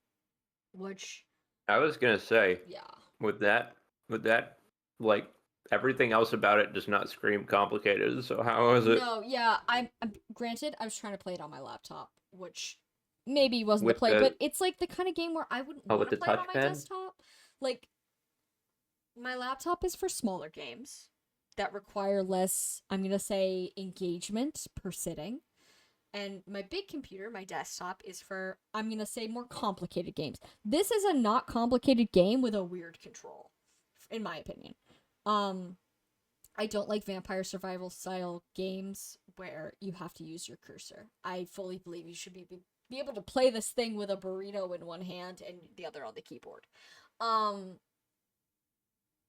which, I was gonna say yeah. with that, like everything else about it does not scream complicated. So how is it No, yeah. I'm granted. I was trying to play it on my laptop, which maybe wasn't the with play, the but it's like the kind of game where I wouldn't want with to the play it on my touchpad? desktop. Like, my laptop is for smaller games that require less, I'm going to say, engagement per sitting. And my big computer, my desktop, is for, I'm going to say, more complicated games. This is a not complicated game with a weird control, in my opinion. I don't like vampire survival style games where you have to use your cursor. I fully believe you should be able to play this thing with a burrito in one hand and the other on the keyboard. Um,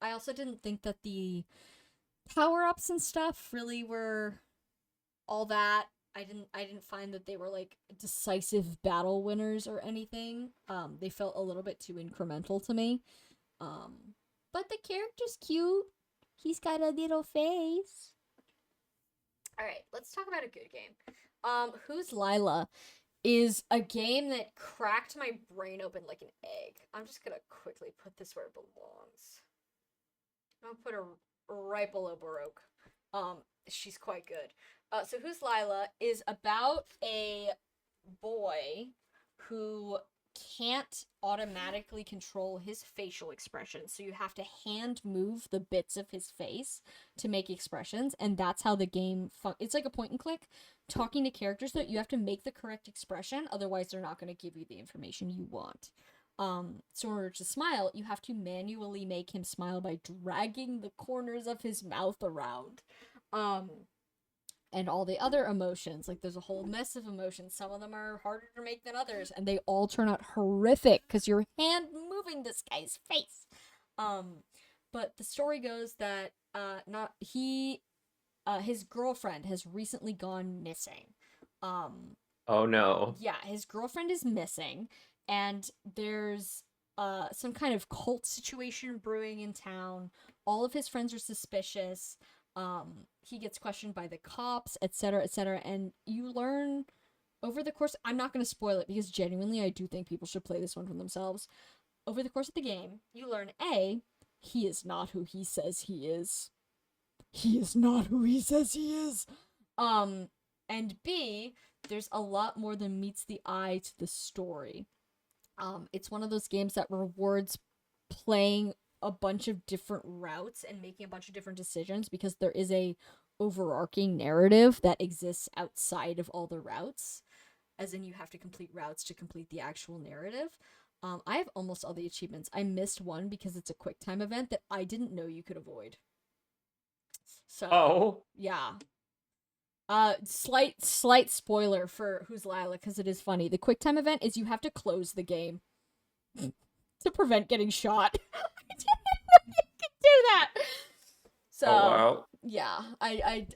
I also didn't think that the power-ups and stuff really were all that. I didn't find that they were like decisive battle winners or anything. They felt a little bit too incremental to me. But the character's cute. He's got a little face. All right, let's talk about a good game. Who's Lila is a game that cracked my brain open like an egg. I'm just gonna quickly put this where it belongs. I'm gonna put her right below Baroque. She's quite good. So Who's Lila is about a boy who can't automatically control his facial expressions. So you have to hand move the bits of his face to make expressions, and that's how the game it's like a point and click talking to characters that you have to make the correct expression, otherwise they're not going to give you the information you want. So in order to smile, you have to manually make him smile by dragging the corners of his mouth around. Um, and all the other emotions. Like, there's a whole mess of emotions. Some of them are harder to make than others, and they all turn out horrific because you're hand moving this guy's face. But the story goes that not he his girlfriend has recently gone missing. Oh no. Yeah, his girlfriend is missing, and there's some kind of cult situation brewing in town. All of his friends are suspicious. He gets questioned by the cops, etc., etc., and you learn over the course. I'm not going to spoil it because genuinely, I do think people should play this one for themselves. Over the course of the game, you learn A, he is not who he says he is. He is not who he says he is. And B, there's a lot more than meets the eye to the story. It's one of those games that rewards playing a bunch of different routes and making a bunch of different decisions because there is a overarching narrative that exists outside of all the routes, as in you have to complete routes to complete the actual narrative. I have almost all the achievements. I missed one because it's a quick time event that I didn't know you could avoid. So, Oh. yeah. Slight spoiler for Who's Lila because it is funny. The quick time event is you have to close the game to prevent getting shot. I didn't know you could do that. So, Oh wow. yeah, I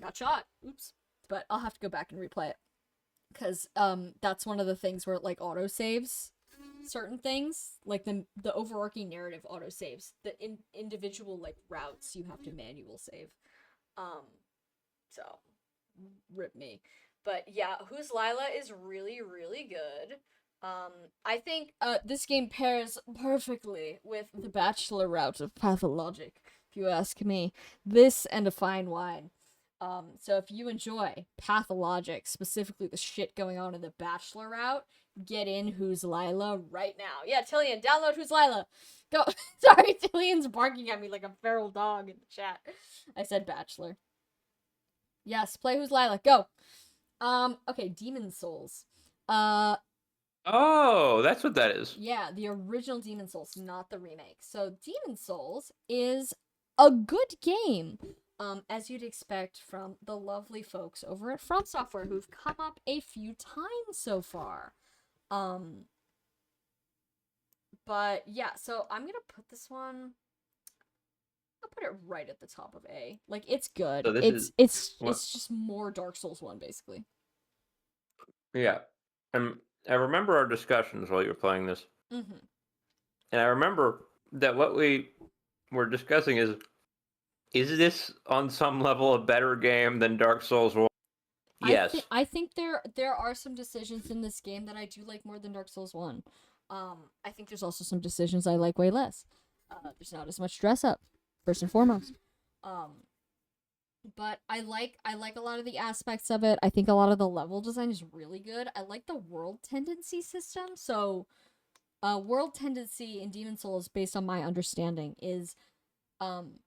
got shot. Oops. But I'll have to go back and replay it because that's one of the things where it like auto saves certain things, like the overarching narrative auto saves. The individual like routes you have to manual save. So rip me. But yeah, Who's Lila is really, really good. I think this game pairs perfectly with the Bachelor route of Pathologic, if you ask me. This and a fine wine. So if you enjoy Pathologic, specifically the shit going on in the Bachelor route, get in Who's Lila right now. Yeah, Tillian, download Who's Lila. Go. Sorry, Tillian's barking at me like a feral dog in the chat. I said Bachelor. Yes, play Who's Lila. Go. Okay, Demon Souls. Oh, that's what that is. Yeah, the original Demon Souls, not the remake. So Demon Souls is a good game. As you'd expect from the lovely folks over at From Software who've come up a few times so far. But yeah, so I'm gonna put this one put it right at the top of A. Like, it's good. So this It's is it's what? it's just more Dark Souls 1 basically. Yeah, and I remember our discussions while you were playing this, Mhm. and I remember that what we were discussing is this on some level a better game than Dark Souls 1? Yes. I think there are some decisions in this game that I do like more than Dark Souls 1. I think there's also some decisions I like way less. There's not as much dress up, first and foremost. Um, but I like a lot of the aspects of it. I think a lot of the level design is really good. I like the world tendency system. So, world tendency in Demon Souls, based on my understanding, is um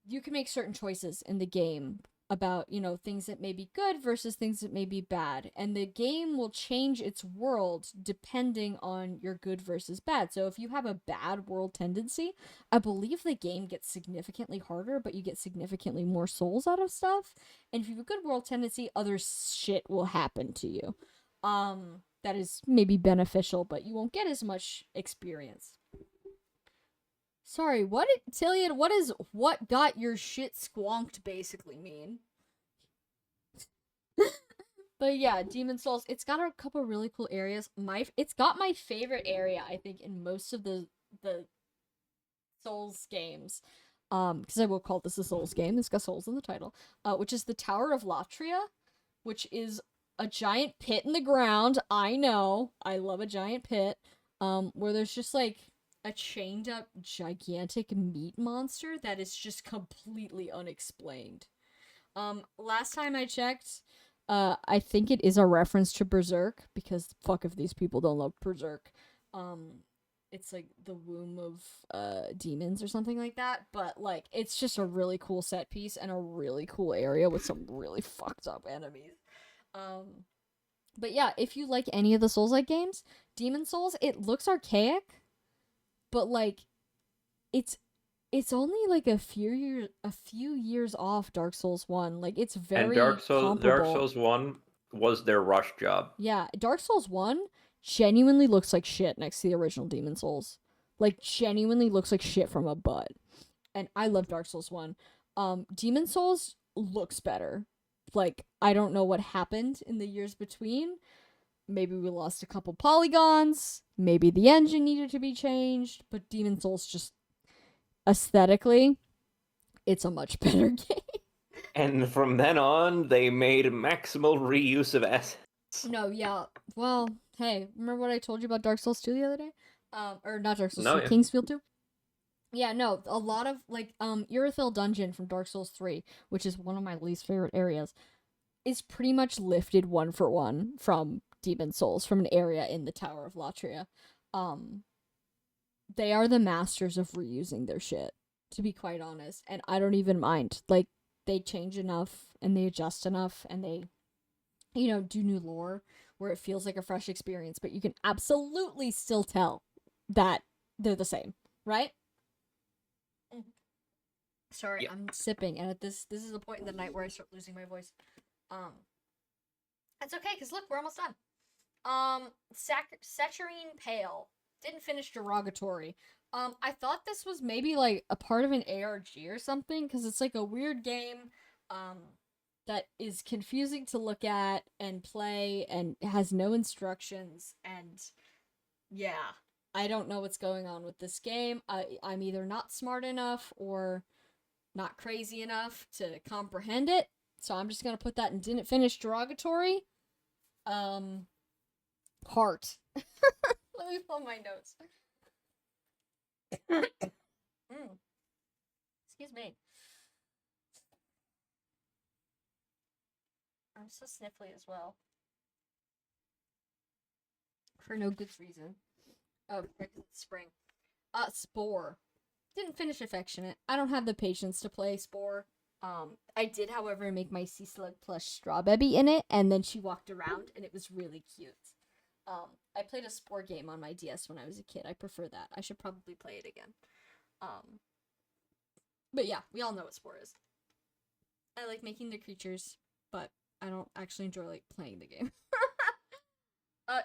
you can make certain choices in the game about, things that may be good versus things that may be bad. And the game will change its world depending on your good versus bad. So if you have a bad world tendency, I believe the game gets significantly harder, but you get significantly more souls out of stuff. And if you have a good world tendency, other shit will happen to you. That is maybe beneficial, but you won't get as much experience. Sorry, Tillian, what is what got your shit squonked basically mean? But yeah, Demon Souls, it's got a couple really cool areas. It's got my favorite area, I think, in most of the Souls games. Because I will call this a Souls game. It's got Souls in the title. Which is the Tower of Latria, which is a giant pit in the ground. I know. I love a giant pit. Where there's just like a chained up gigantic meat monster that is just completely unexplained. Last time I checked, I think it is a reference to Berserk, because fuck if these people don't love Berserk. Um, it's like the womb of demons or something like that, but like it's just a really cool set piece and a really cool area with some really fucked up enemies. Um, but yeah, if you like any of the Souls-like games, Demon Souls, it looks archaic, but like it's it's only like a few years off Dark Souls 1. Like it's And very Dark comparable. Souls 1 was their rush job. Yeah, Dark Souls 1 genuinely looks like shit next to the original Demon Souls. Like genuinely looks like shit from a butt. And I love Dark Souls 1. Demon Souls looks better. Like I don't know what happened in the years between. Maybe we lost a couple polygons, maybe the engine needed to be changed, but Demon Souls just aesthetically, it's a much better game. And from then on, they made maximal reuse of assets. No, yeah. Well, hey, remember what I told you about Dark Souls 2 the other day? Or not Dark Souls No, 2, yeah. Kingsfield 2? Yeah, no, a lot of like Irithyll Dungeon from Dark Souls 3, which is one of my least favorite areas, is pretty much lifted one for one from Demon Souls, from an area in the Tower of Latria. Um they are the masters of reusing their shit, to be quite honest, and I don't even mind. Like they change enough and they adjust enough and they do new lore where it feels like a fresh experience, but you can absolutely still tell that they're the same, right? Sorry, Yeah. I'm sipping, and at this is the point in the night where I start losing my voice. Um, that's okay, cause look, we're almost done. Saturine Pale didn't finish Derogatory. I thought this was maybe like a part of an ARG or something, cause it's like a weird game. Um, that is confusing to look at and play and has no instructions, and yeah, I don't know what's going on with this game. I'm either not smart enough or not crazy enough to comprehend it. So I'm just gonna put that in didn't finish Derogatory. Um Heart. Let me pull my notes. Mm, excuse me. I'm so sniffly as well. For no good reason. Oh, because it's spring. Spore. Didn't finish Affectionate. I don't have the patience to play Spore. I did, however, make my Sea Slug plush Straw Baby in it, and then she walked around, and it was really cute. I played a Spore game on my DS when I was a kid. I prefer that. I should probably play it again. But yeah, we all know what Spore is. I like making the creatures, but I don't actually enjoy like playing the game.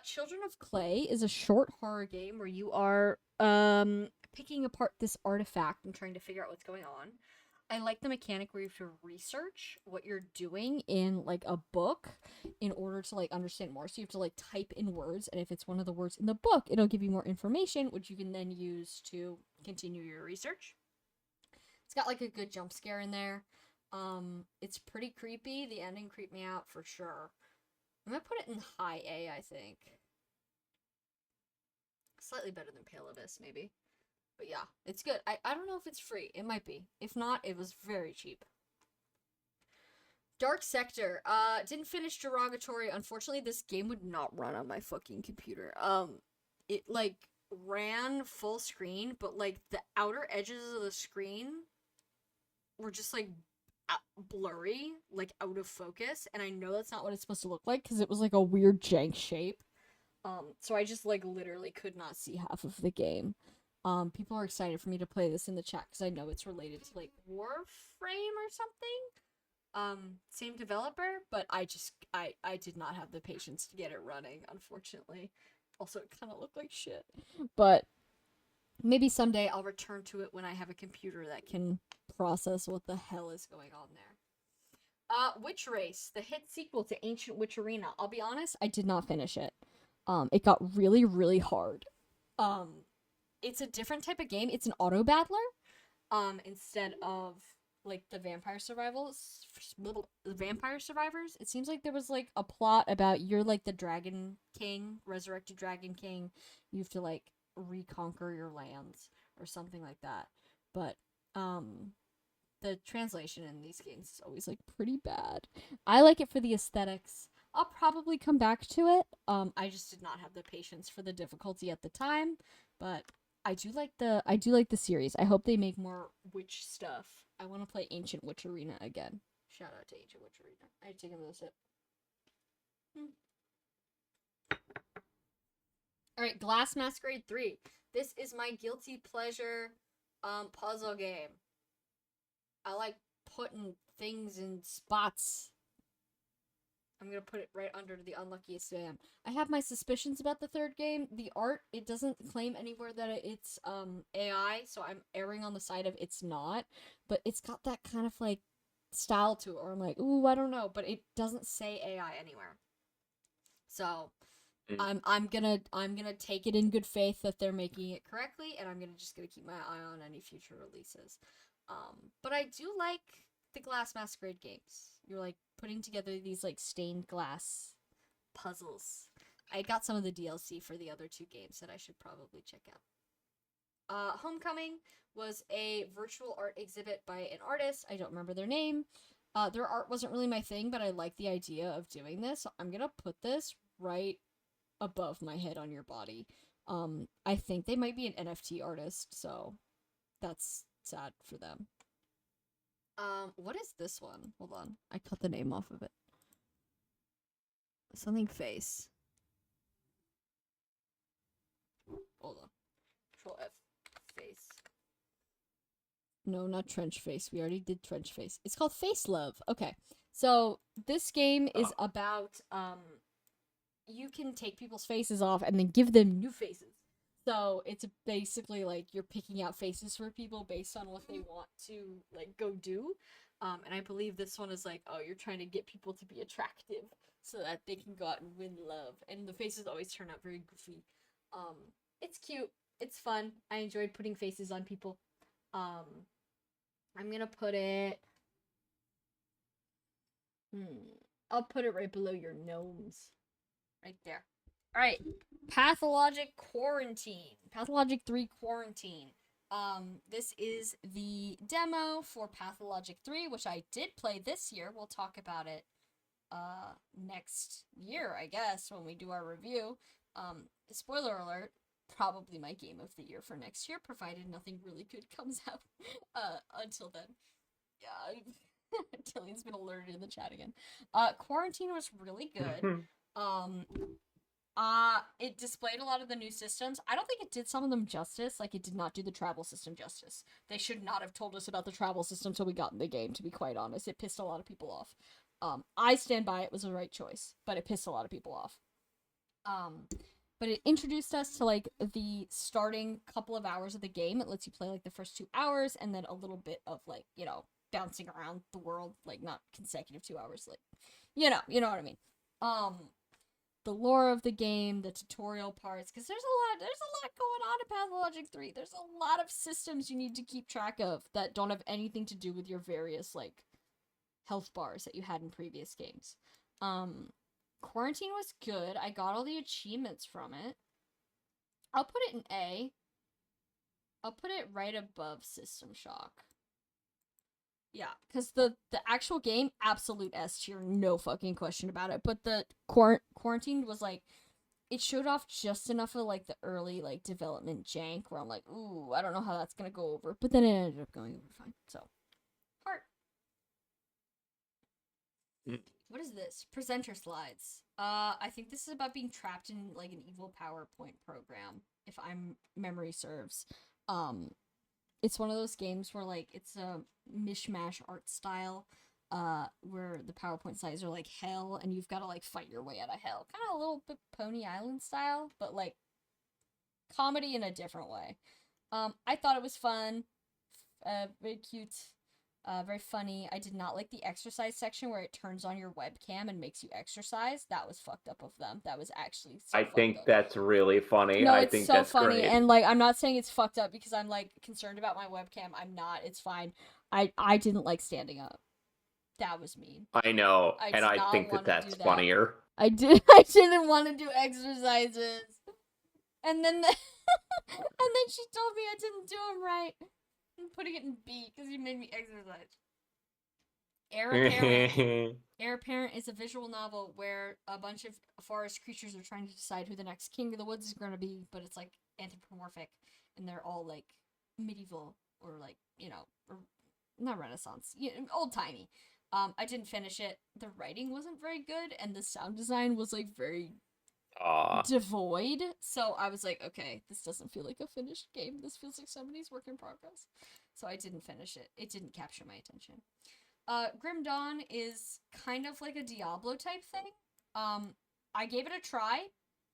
Children of Clay is a short horror game where you are picking apart this artifact and trying to figure out what's going on. I like the mechanic where you have to research what you're doing in like a book in order to like understand more. So you have to like type in words, and if it's one of the words in the book, it'll give you more information, which you can then use to continue your research. It's got like a good jump scare in there. It's pretty creepy. The ending creeped me out for sure. I'm gonna put it in high A, I think. Slightly better than Pale Abyss, maybe. But yeah, it's good. I don't know if it's free. It might be. If not, it was very cheap. Dark Sector. Didn't finish Derogatory. Unfortunately, this game would not run on my fucking computer. It, like, ran full screen, but, like, the outer edges of the screen were just, like, blurry, like, out of focus, and I know that's not what it's supposed to look like, because it was, like, a weird jank shape. So I just, like, literally could not see half of the game. People are excited for me to play this in the chat because I know it's related to like Warframe or something. Same developer, but I did not have the patience to get it running, unfortunately. Also, it kind of looked like shit. But maybe someday I'll return to it when I have a computer that can process what the hell is going on there. Witch Race, the hit sequel to Ancient Witch Arena. I'll be honest, I did not finish it. It got really, really hard. It's a different type of game. It's an auto battler, instead of like the Vampire Survivors. It seems like there was like a plot about you're like the Dragon King, resurrected Dragon King. You have to like reconquer your lands or something like that. But the translation in these games is always like pretty bad. I like it for the aesthetics. I'll probably come back to it. I just did not have the patience for the difficulty at the time, but I do like the series. I hope they make more witch stuff. I want to play Ancient Witch Arena again. Shout out to Ancient Witch Arena. I had to take another sip. Alright, Glass Masquerade 3. This is my guilty pleasure puzzle game. I like putting things in spots. I'm gonna put it right under the unluckiest I am. I have my suspicions about the third game. The art, it doesn't claim anywhere that it's AI, so I'm erring on the side of it's not. But it's got that kind of like style to it, or I'm like, ooh, I don't know, but it doesn't say AI anywhere. So I'm gonna take it in good faith that they're making it correctly, and I'm gonna keep my eye on any future releases. But I do like the Glass Masquerade games. You're like putting together these like stained glass puzzles. I got some of the DLC for the other two games that I should probably check out. Homecoming was a virtual art exhibit by an artist. I don't remember their name. Their art wasn't really my thing, but I like the idea of doing this. So I'm gonna put this right above my head on your body. I think they might be an NFT artist, so that's sad for them. What is this one? Hold on. I cut the name off of it. Something face. Hold on. Control F. Face. No, not Trench Face. We already did Trench Face. It's called Face Love. Okay. So, this game is about, you can take people's faces off and then give them new faces. So it's basically like you're picking out faces for people based on what they want to like go do. And I believe this one is like, oh, you're trying to get people to be attractive so that they can go out and win love. And the faces always turn out very goofy. It's cute. It's fun. I enjoyed putting faces on people. I'm gonna put it. I'll put it right below your gnomes. Right there. Alright, Pathologic Quarantine. Pathologic 3 Quarantine. This is the demo for Pathologic 3, which I did play this year. We'll talk about it, next year, I guess, when we do our review. Spoiler alert, probably my game of the year for next year, provided nothing really good comes out, until then. Yeah, Tillian's been alerted in the chat again. Quarantine was really good. It displayed a lot of the new systems. I don't think it did some of them justice. Like, it did not do the travel system justice. They should not have told us about the travel system till we got in the game, to be quite honest. It pissed a lot of people off. I stand by it was the right choice, but it pissed a lot of people off. but it introduced us to like the starting couple of hours of the game. It lets you play like the first 2 hours and then a little bit of like, bouncing around the world, like not consecutive 2 hours, like you know what I mean. The lore of the game, the tutorial parts, because there's a lot going on in Pathologic 3. There's a lot of systems you need to keep track of that don't have anything to do with your various like health bars that you had in previous games. Quarantine was good. I got all the achievements from it. I'll put it in A. I'll put it right above System Shock. Yeah, because the actual game, absolute S tier, no fucking question about it. But the Quarantine was like, it showed off just enough of like the early like development jank where I'm like, ooh, I don't know how that's gonna go over. But then it ended up going over fine. So, heart. What is this? Presenter slides. I think this is about being trapped in like an evil PowerPoint program, if I'm memory serves. It's one of those games where like it's a mishmash art style, where the PowerPoint slides are like hell, and you've got to like fight your way out of hell. Kind of a little bit Pony Island style, but like comedy in a different way. I thought it was fun, very cute. Very funny. I did not like the exercise section where it turns on your webcam and makes you exercise. That was fucked up of them. That was actually so I fucked think up. that's really funny. No, I it's think so that's funny. great. And like I'm not saying it's fucked up because I'm like concerned about my webcam. I'm not. It's fine. I didn't like standing up. That was mean. I know, I and did I not think want that to that's do that. funnier. I didn't want to do exercises. And then and then she told me I didn't do them right. I'm putting it in B because you made me exercise. Heir Apparent. Heir Apparent is a visual novel where a bunch of forest creatures are trying to decide who the next king of the woods is going to be, but it's like anthropomorphic, and they're all like medieval or like or not Renaissance, old timey. I didn't finish it. The writing wasn't very good, and the sound design was like very devoid. So I was like, okay, this doesn't feel like a finished game. This feels like somebody's work in progress. So I didn't finish it. It didn't capture my attention. Grim Dawn is kind of like a Diablo type thing. I gave it a try.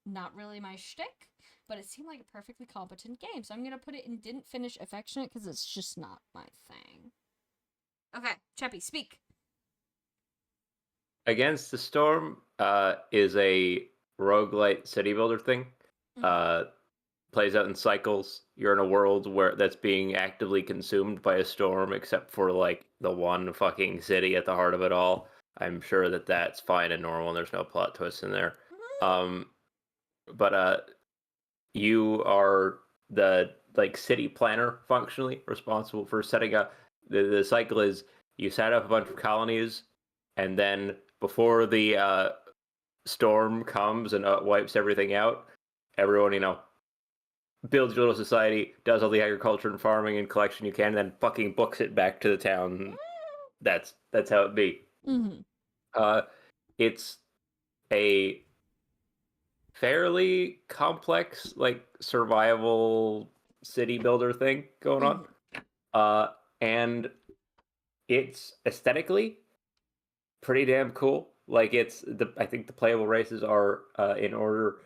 Not really my shtick, but it seemed like a perfectly competent game. So I'm gonna put it in didn't finish affectionate because it's just not my thing. Okay, Cheppy, speak. Against the Storm is a roguelite city builder thing. Plays out in cycles. You're in a world where that's being actively consumed by a storm, except for like the one fucking city at the heart of it all. I'm sure that that's fine and normal, and there's no plot twists in there. But you are the like city planner, functionally responsible for setting up. The cycle is you set up a bunch of colonies, and then before the storm comes and wipes everything out, everyone builds your little society, does all the agriculture and farming and collection you can, and then fucking books it back to the town. That's how it be. It's a fairly complex like survival city builder thing going on, and it's aesthetically pretty damn cool. Like I think the playable races are in order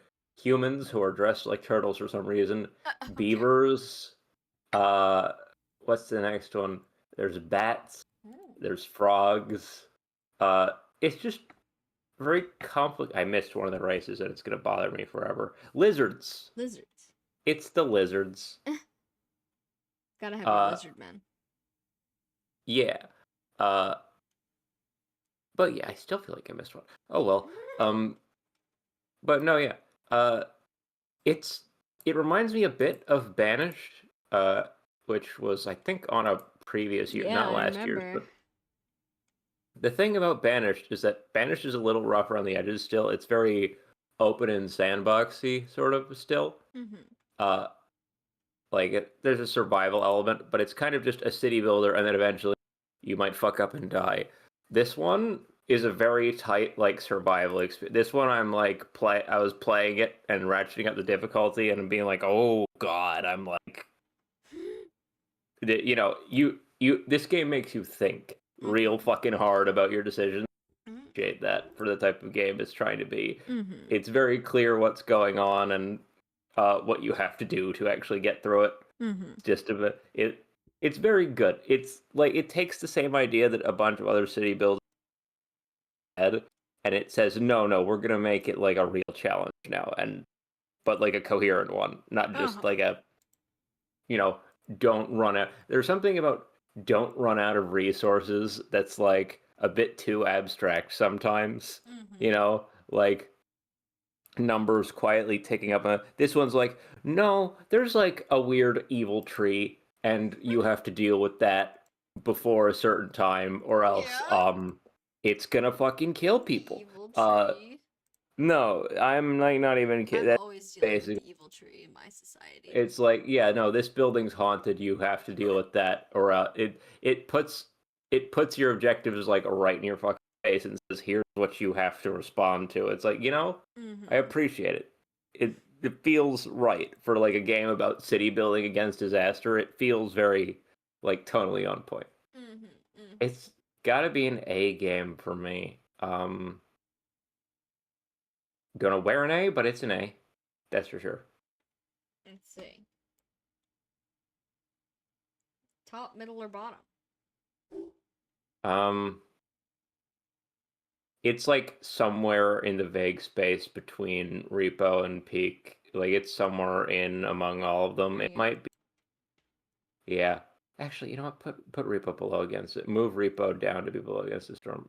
humans who are dressed like turtles for some reason, Okay. beavers. What's the next one? There's bats. There's frogs. It's just very complicated. I missed one of the races, and it's gonna bother me forever. Lizards. Lizards. It's the lizards. Gotta have your lizard man. Yeah. But yeah, I still feel like I missed one. Oh well. But no, yeah. It reminds me a bit of Banished, which was I think on a previous year, not last year's. But the thing about Banished is that Banished is a little rough around the edges still. It's very open and sandboxy sort of still. There's a survival element, but it's kind of just a city builder, and then eventually you might fuck up and die. This one is a very tight like survival experience. This one I was playing it and ratcheting up the difficulty and being like, oh god, I'm like, this game makes you think real fucking hard about your decisions. appreciate that for the type of game it's trying to be. Mm-hmm. It's very clear what's going on and what you have to do to actually get through it. Mm-hmm. Just a bit. It's very good. It's like it takes the same idea that a bunch of other city builders had, and it says, no, we're gonna make it like a real challenge now, but like a coherent one, not just like a, don't run out. There's something about don't run out of resources that's like a bit too abstract sometimes. Mm-hmm. Like numbers quietly ticking up. This one's like, no, there's like a weird evil tree, and you have to deal with that before a certain time, or else Yeah. it's gonna fucking kill people. Evil tree. No, I'm like not even kidding. I'm That's always dealing with basic. the evil tree in my society. It's like, yeah, no, this building's haunted. You have to deal with that, or it puts your objectives like right in your fucking face and says, "Here's what you have to respond to." It's like, I Mm-hmm. appreciate it. It feels right for like a game about city building against disaster. It feels very like tonally on point. Mm-hmm. Mm-hmm. It's got to be an A game for me. Gonna wear an A, but it's an A. That's for sure. Let's see. Top, middle, or bottom? Um, it's like somewhere in the vague space between Repo and Peak. Like it's somewhere in among all of them. There It you go. might be. Yeah. Actually, you know what? Put Repo below against it. Move Repo down to be below against the Storm.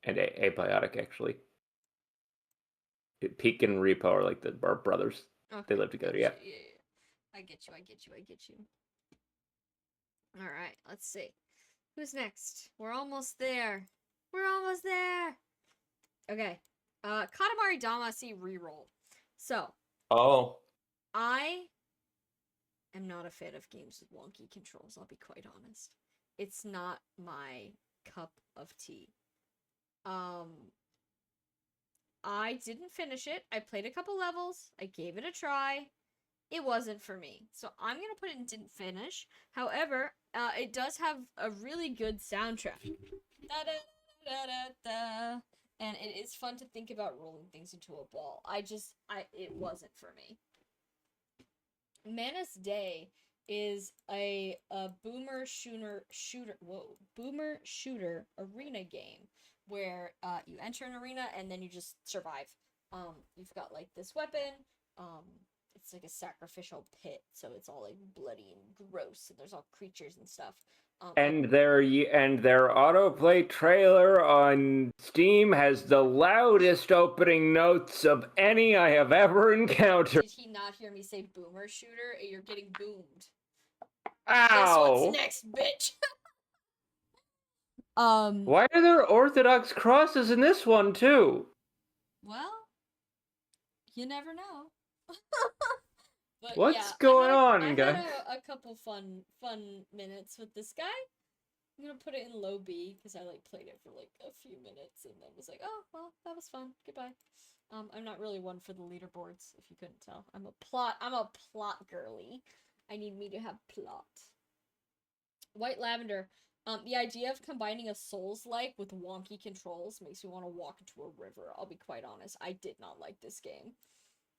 And Abiotic actually. Peak and Repo are like are brothers. Okay. They live together. Gotcha. Yeah. Yeah. I get you. I get you. I get you. All right. Let's see. Who's next? We're almost there. We're almost there. Okay. Katamari Damacy reroll. So, Oh. I am not a fan of games with wonky controls, I'll be quite honest. It's not my cup of tea. I didn't finish it. I played a couple levels. I gave it a try. It wasn't for me. So I'm going to put it in didn't finish. However, it does have a really good soundtrack. Da-da-da-da-da. And it is fun to think about rolling things into a ball. It wasn't for me. Menace Day is a boomer shooter arena game where you enter an arena and then you just survive. You've got like this weapon. It's like a sacrificial pit, so it's all like bloody and gross, and there's all creatures and stuff. And their autoplay trailer on Steam has the loudest opening notes of any I have ever encountered. Did he not hear me say boomer shooter? You're getting boomed. Ow! Guess what's next, bitch? Why are there Orthodox crosses in this one too? Well, you never know. But What's going on, I guys? had a couple fun minutes with this guy. I'm gonna put it in low B because I like played it for like a few minutes and then was like, oh well, that was fun. Goodbye. I'm not really one for the leaderboards, if you couldn't tell. I'm a plot girly. I need me to have plot. White Lavender. The idea of combining a Souls-like with wonky controls makes me want to walk into a river. I'll be quite honest. I did not like this game.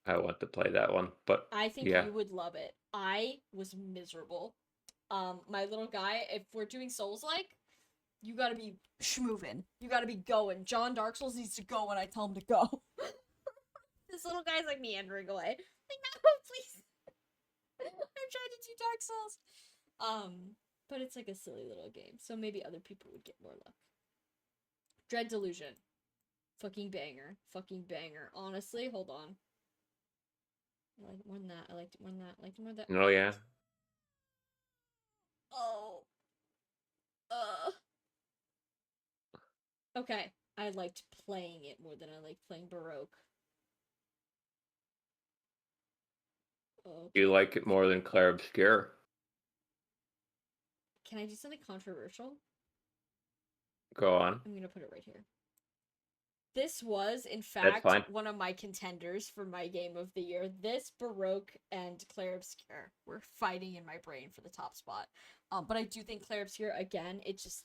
I want to play that one, but I think yeah. you would love it. I was miserable. My little guy, if we're doing Souls-like, you gotta be schmoving. You gotta be going. John Dark Souls needs to go when I tell him to go. This little guy's like meandering away. Like, no, please. I'm trying to do Dark Souls. But it's like a silly little game, so maybe other people would get more luck. Dread Delusion. Fucking banger. Fucking banger. Honestly, hold on. I liked it more than that. I liked it more than that. I liked it more than that. Oh yeah. Oh. Okay. I liked playing it more than I liked playing Baroque. Okay. You like it more than Claire Obscure? Can I do something controversial? Go on. I'm gonna put it right here. This was, in fact, one of my contenders for my game of the year. This, Baroque, and Claire Obscure were fighting in my brain for the top spot. But I do think Claire Obscura again. It just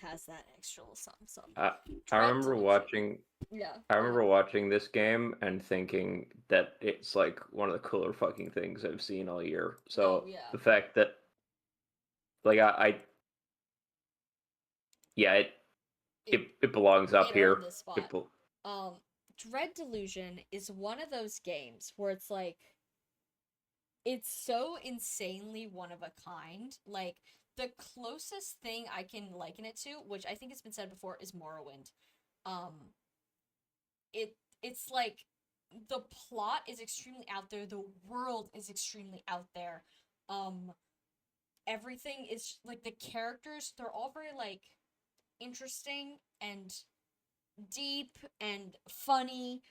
has that extra little something. I Dread remember Delusion. watching. Yeah. I Go ahead. remember watching this game and thinking that it's like one of the cooler fucking things I've seen all year. Oh So yeah. the fact that, like, yeah, it belongs up It here. earned this spot. Dread Delusion is one of those games where it's like it's so insanely one of a kind. Like the closest thing I can liken it to, which I think has been said before, is Morrowind. Um, it's like the plot is extremely out there. The world is extremely out there. Um, Everything is like the characters. They're all very like interesting and deep and funny,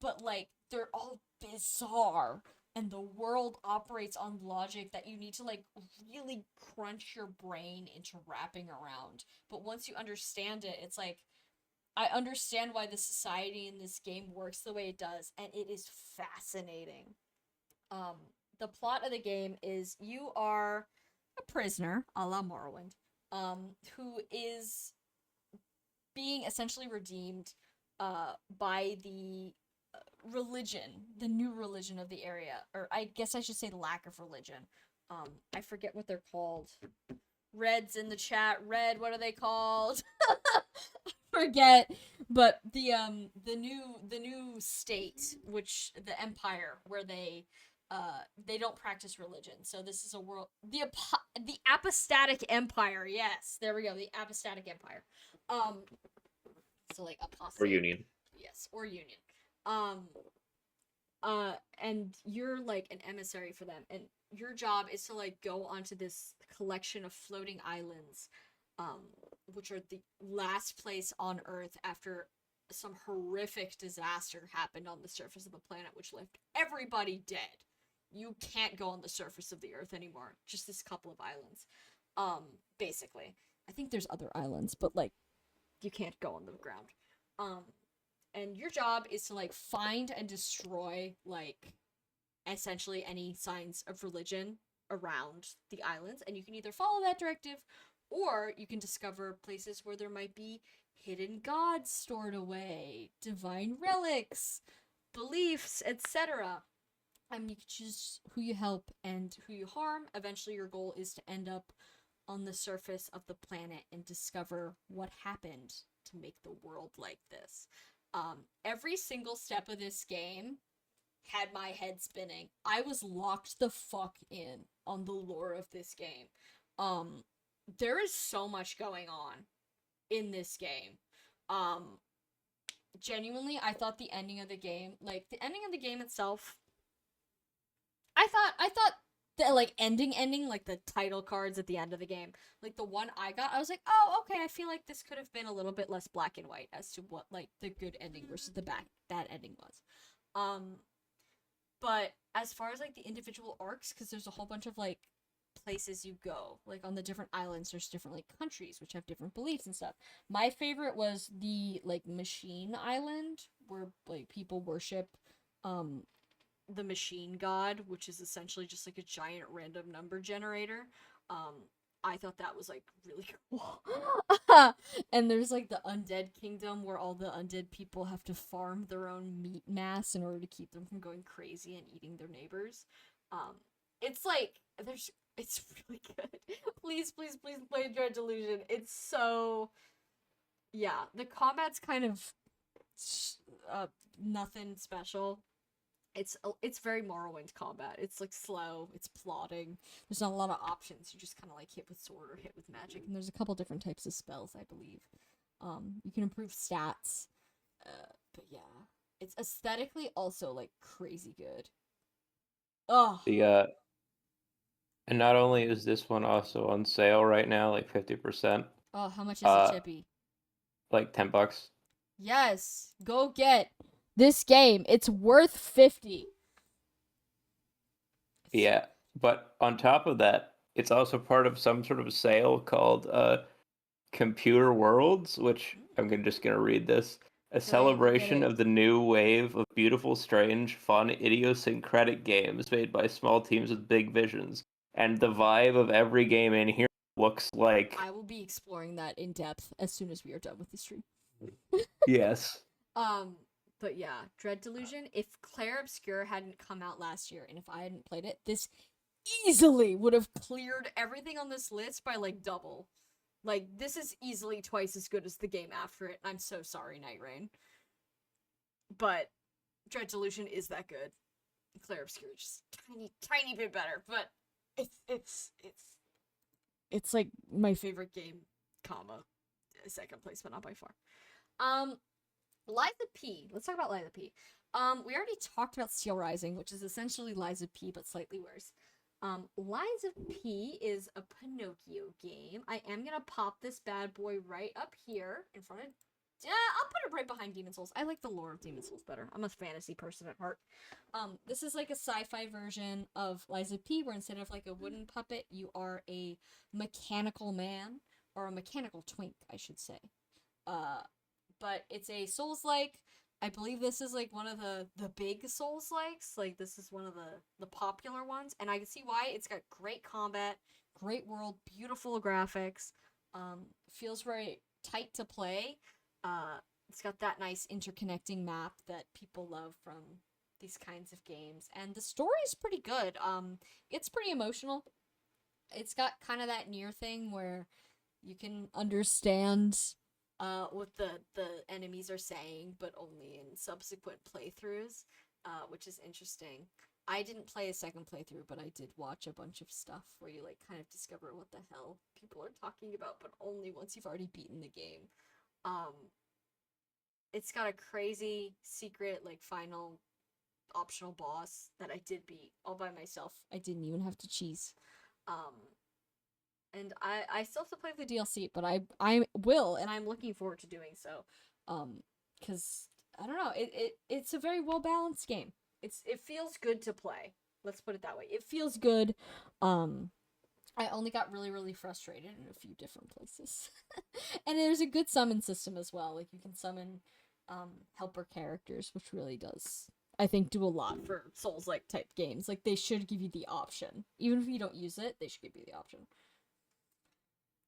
but like they're all bizarre, and the world operates on logic that you need to like really crunch your brain into wrapping around. But once you understand it, it's like I understand why the society in this game works the way it does, and it is fascinating. um the plot of the game is you are a prisoner, a la Morrowind, who is being essentially redeemed by the religion, the new religion of the area, or I guess I should say lack of religion. I forget what they're called. Red's in the chat. Red, what are they called? Forget. But the new state, which the empire, where they don't practice religion. So this is a world the apostatic empire. Yes, there we go. The apostatic empire. Um, so like Or apostate. Union. Yes, or union. Um, and you're like an emissary for them, and your job is to like go onto this collection of floating islands, um, which are the last place on Earth after some horrific disaster happened on the surface of the planet, which left everybody dead. You can't go on the surface of the Earth anymore. Just this couple of islands, basically. I think there's other islands, but like you can't go on the ground. Um, and your job is to like find and destroy like essentially any signs of religion around the islands, and you can either follow that directive or you can discover places where there might be hidden gods stored away, divine relics, beliefs, etc. You can choose who you help and who you harm. Eventually your goal is to end up on the surface of the planet and discover what happened to make the world like this. Every single step of this game had my head spinning. I was locked the fuck in on the lore of this game. Um, there is so much going on in this game. Um, Genuinely, I thought the ending of the game, like the ending of the game itself, I thought the like ending, like the title cards at the end of the game, like the one I got, I was like, oh, okay, I feel like this could have been a little bit less black and white as to what like the good ending versus the bad ending was. Um, but as far as like the individual arcs, because there's a whole bunch of like places you go, like on the different islands, there's different like countries which have different beliefs and stuff. My favorite was the like machine island where like people worship um the machine god, which is essentially just like a giant random number generator. Um, I thought that was like really cool. And there's like the undead kingdom where all the undead people have to farm their own meat mass in order to keep them from going crazy and eating their neighbors. Um, it's like it's really good. Please, please, please play Dread Delusion. It's so yeah. The combat's kind of uh nothing special. It's very Morrowind combat. It's like slow. It's plodding. There's not a lot of options. You just kind of like hit with sword or hit with magic, and there's a couple different types of spells, I believe. You can improve stats. But yeah, it's aesthetically also like crazy good. Oh, The and not only is this one also on sale right now, like 50%, oh, how much is it, uh, Chippy? like $10. Yes, go get this game. It's worth 50. Yeah, but on top of that, it's also part of some sort of sale called Computer Worlds, which just gonna read this. A Go ahead, go get celebration it. of the new wave of beautiful, strange, fun, idiosyncratic games made by small teams with big visions. And the vibe of every game in here looks like. I will be exploring that in depth as soon as we are done with the stream. Yes. But yeah, Dread Delusion. If Clair Obscur hadn't come out last year, and if I hadn't played it, this easily would have cleared everything on this list by like double. Like, this is easily twice as good as the game after it. I'm so sorry, Night Rain. But Dread Delusion is that good. Clair Obscur is just tiny bit better, but it's like my favorite game, comma, second place, but not by far. Liza P. Let's talk about Liza P. We already talked about Steel Rising, which is essentially Liza P, but slightly worse. Liza P is a Pinocchio game. I am gonna pop this bad boy right up here in front of. I'll put it right behind Demon Souls. I like the lore of Demon Souls better. I'm a fantasy person at heart. This is like a sci-fi version of Liza P, where instead of like a wooden puppet, you are a mechanical man, or a mechanical twink, I should say. But it's a Souls-like. I believe this is like one of the big Souls-likes. Like, this is one of the popular ones, and I can see why. It's got great combat, great world, beautiful graphics. Feels very tight to play. It's got that nice interconnecting map that people love from these kinds of games, and the story is pretty good. It's pretty emotional. It's got kind of that Nier thing where you can understand what the enemies are saying, but only in subsequent playthroughs, which is interesting. I didn't play a second playthrough, but I did watch a bunch of stuff where you like kind of discover what the hell people are talking about, but only once you've already beaten the game. It's got a crazy secret, like, final optional boss that I did beat all by myself. I didn't even have to cheese. And I still have to play the DLC, but I will, and I'm looking forward to doing so. Because I don't know, it's a very well balanced game. It feels good to play. Let's put it that way. It feels good. I only got really frustrated in a few different places. And there's a good summon system as well. Like, you can summon helper characters, which really does, I think, do a lot for Souls-like type games. Like, they should give you the option. Even if you don't use it, they should give you the option.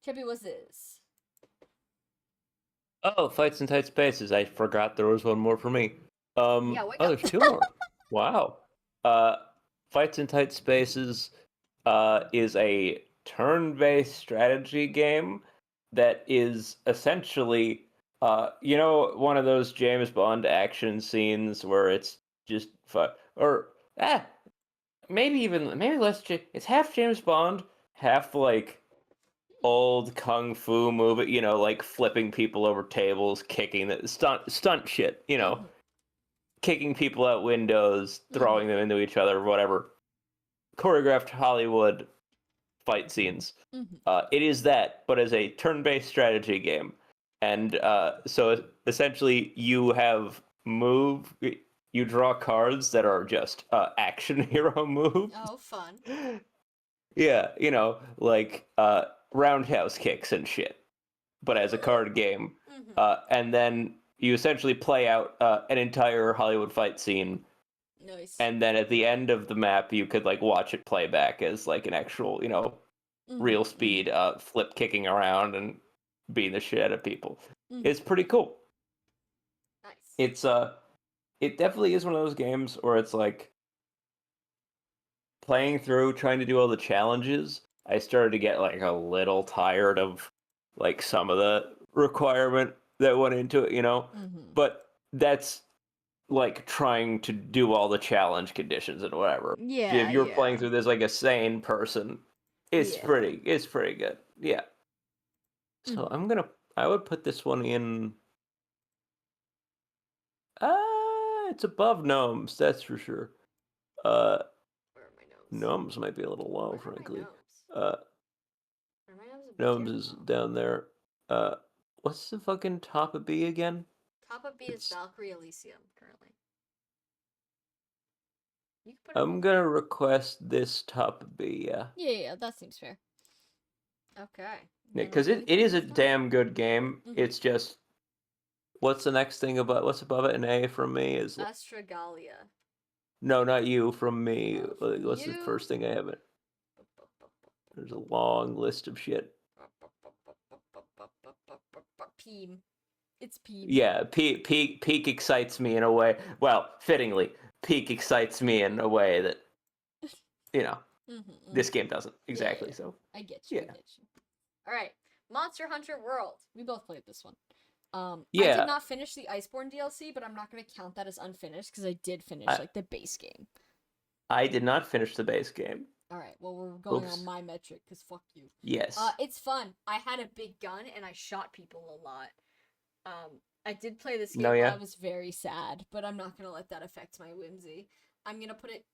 Chippy, what's this? Oh, Fights in Tight Spaces. I forgot there was one more for me. Yeah, wake up. There's two more. Wow. Fights in Tight Spaces is a turn-based strategy game that is essentially, one of those James Bond action scenes where it's just maybe less. It's half James Bond, half like old kung fu movie, like flipping people over tables, kicking the stunt shit, kicking people out windows, throwing them into each other, whatever. Choreographed Hollywood fight scenes. It is that, but as a turn-based strategy game. And so essentially you draw cards that are just action hero moves. Oh, fun. Yeah, like roundhouse kicks and shit, but as a card game. And then you essentially play out an entire Hollywood fight scene. Nice. And then at the end of the map, you could like watch it play back as like an actual, real speed flip kicking around and beating the shit out of people. It's pretty cool. Nice. It's it definitely is one of those games where it's like playing through, trying to do all the challenges. I started to get like a little tired of like some of the requirement that went into it, but that's like trying to do all the challenge conditions and whatever. Yeah, if you're playing through this like a sane person, it's pretty good. Yeah. So I would put this one in. It's above Gnomes, that's for sure. Where are my Gnomes might be a little low, frankly. Gnomes is down there. What's the fucking top of B again? Top of B is Valkyrie Elysium currently. You can put I'm gonna request this top of B, yeah. Yeah, that seems fair. Okay. Because it is a damn good game. It's just, what's the next thing what's above it? An A from me is Astragalia. No, not you, from me. From What's the first thing I have it? There's a long list of shit. Peem. It's Peem. Yeah, Peak excites me in a way. Well, fittingly, Peak excites me in a way that, you know, this game doesn't exactly. Yeah. So I get you. yeah. I get you. All right, Monster Hunter World. We both played this one. I Yeah. did not finish the Iceborne DLC, but I'm not gonna count that as unfinished because I did finish like the base game. I did not finish the base game. All right, well we're going Oops. on my metric because fuck you. Yes. It's fun. I had a big gun and I shot people a lot. I did play this game while I was very sad, but I'm not gonna let that affect my whimsy. I'm gonna put it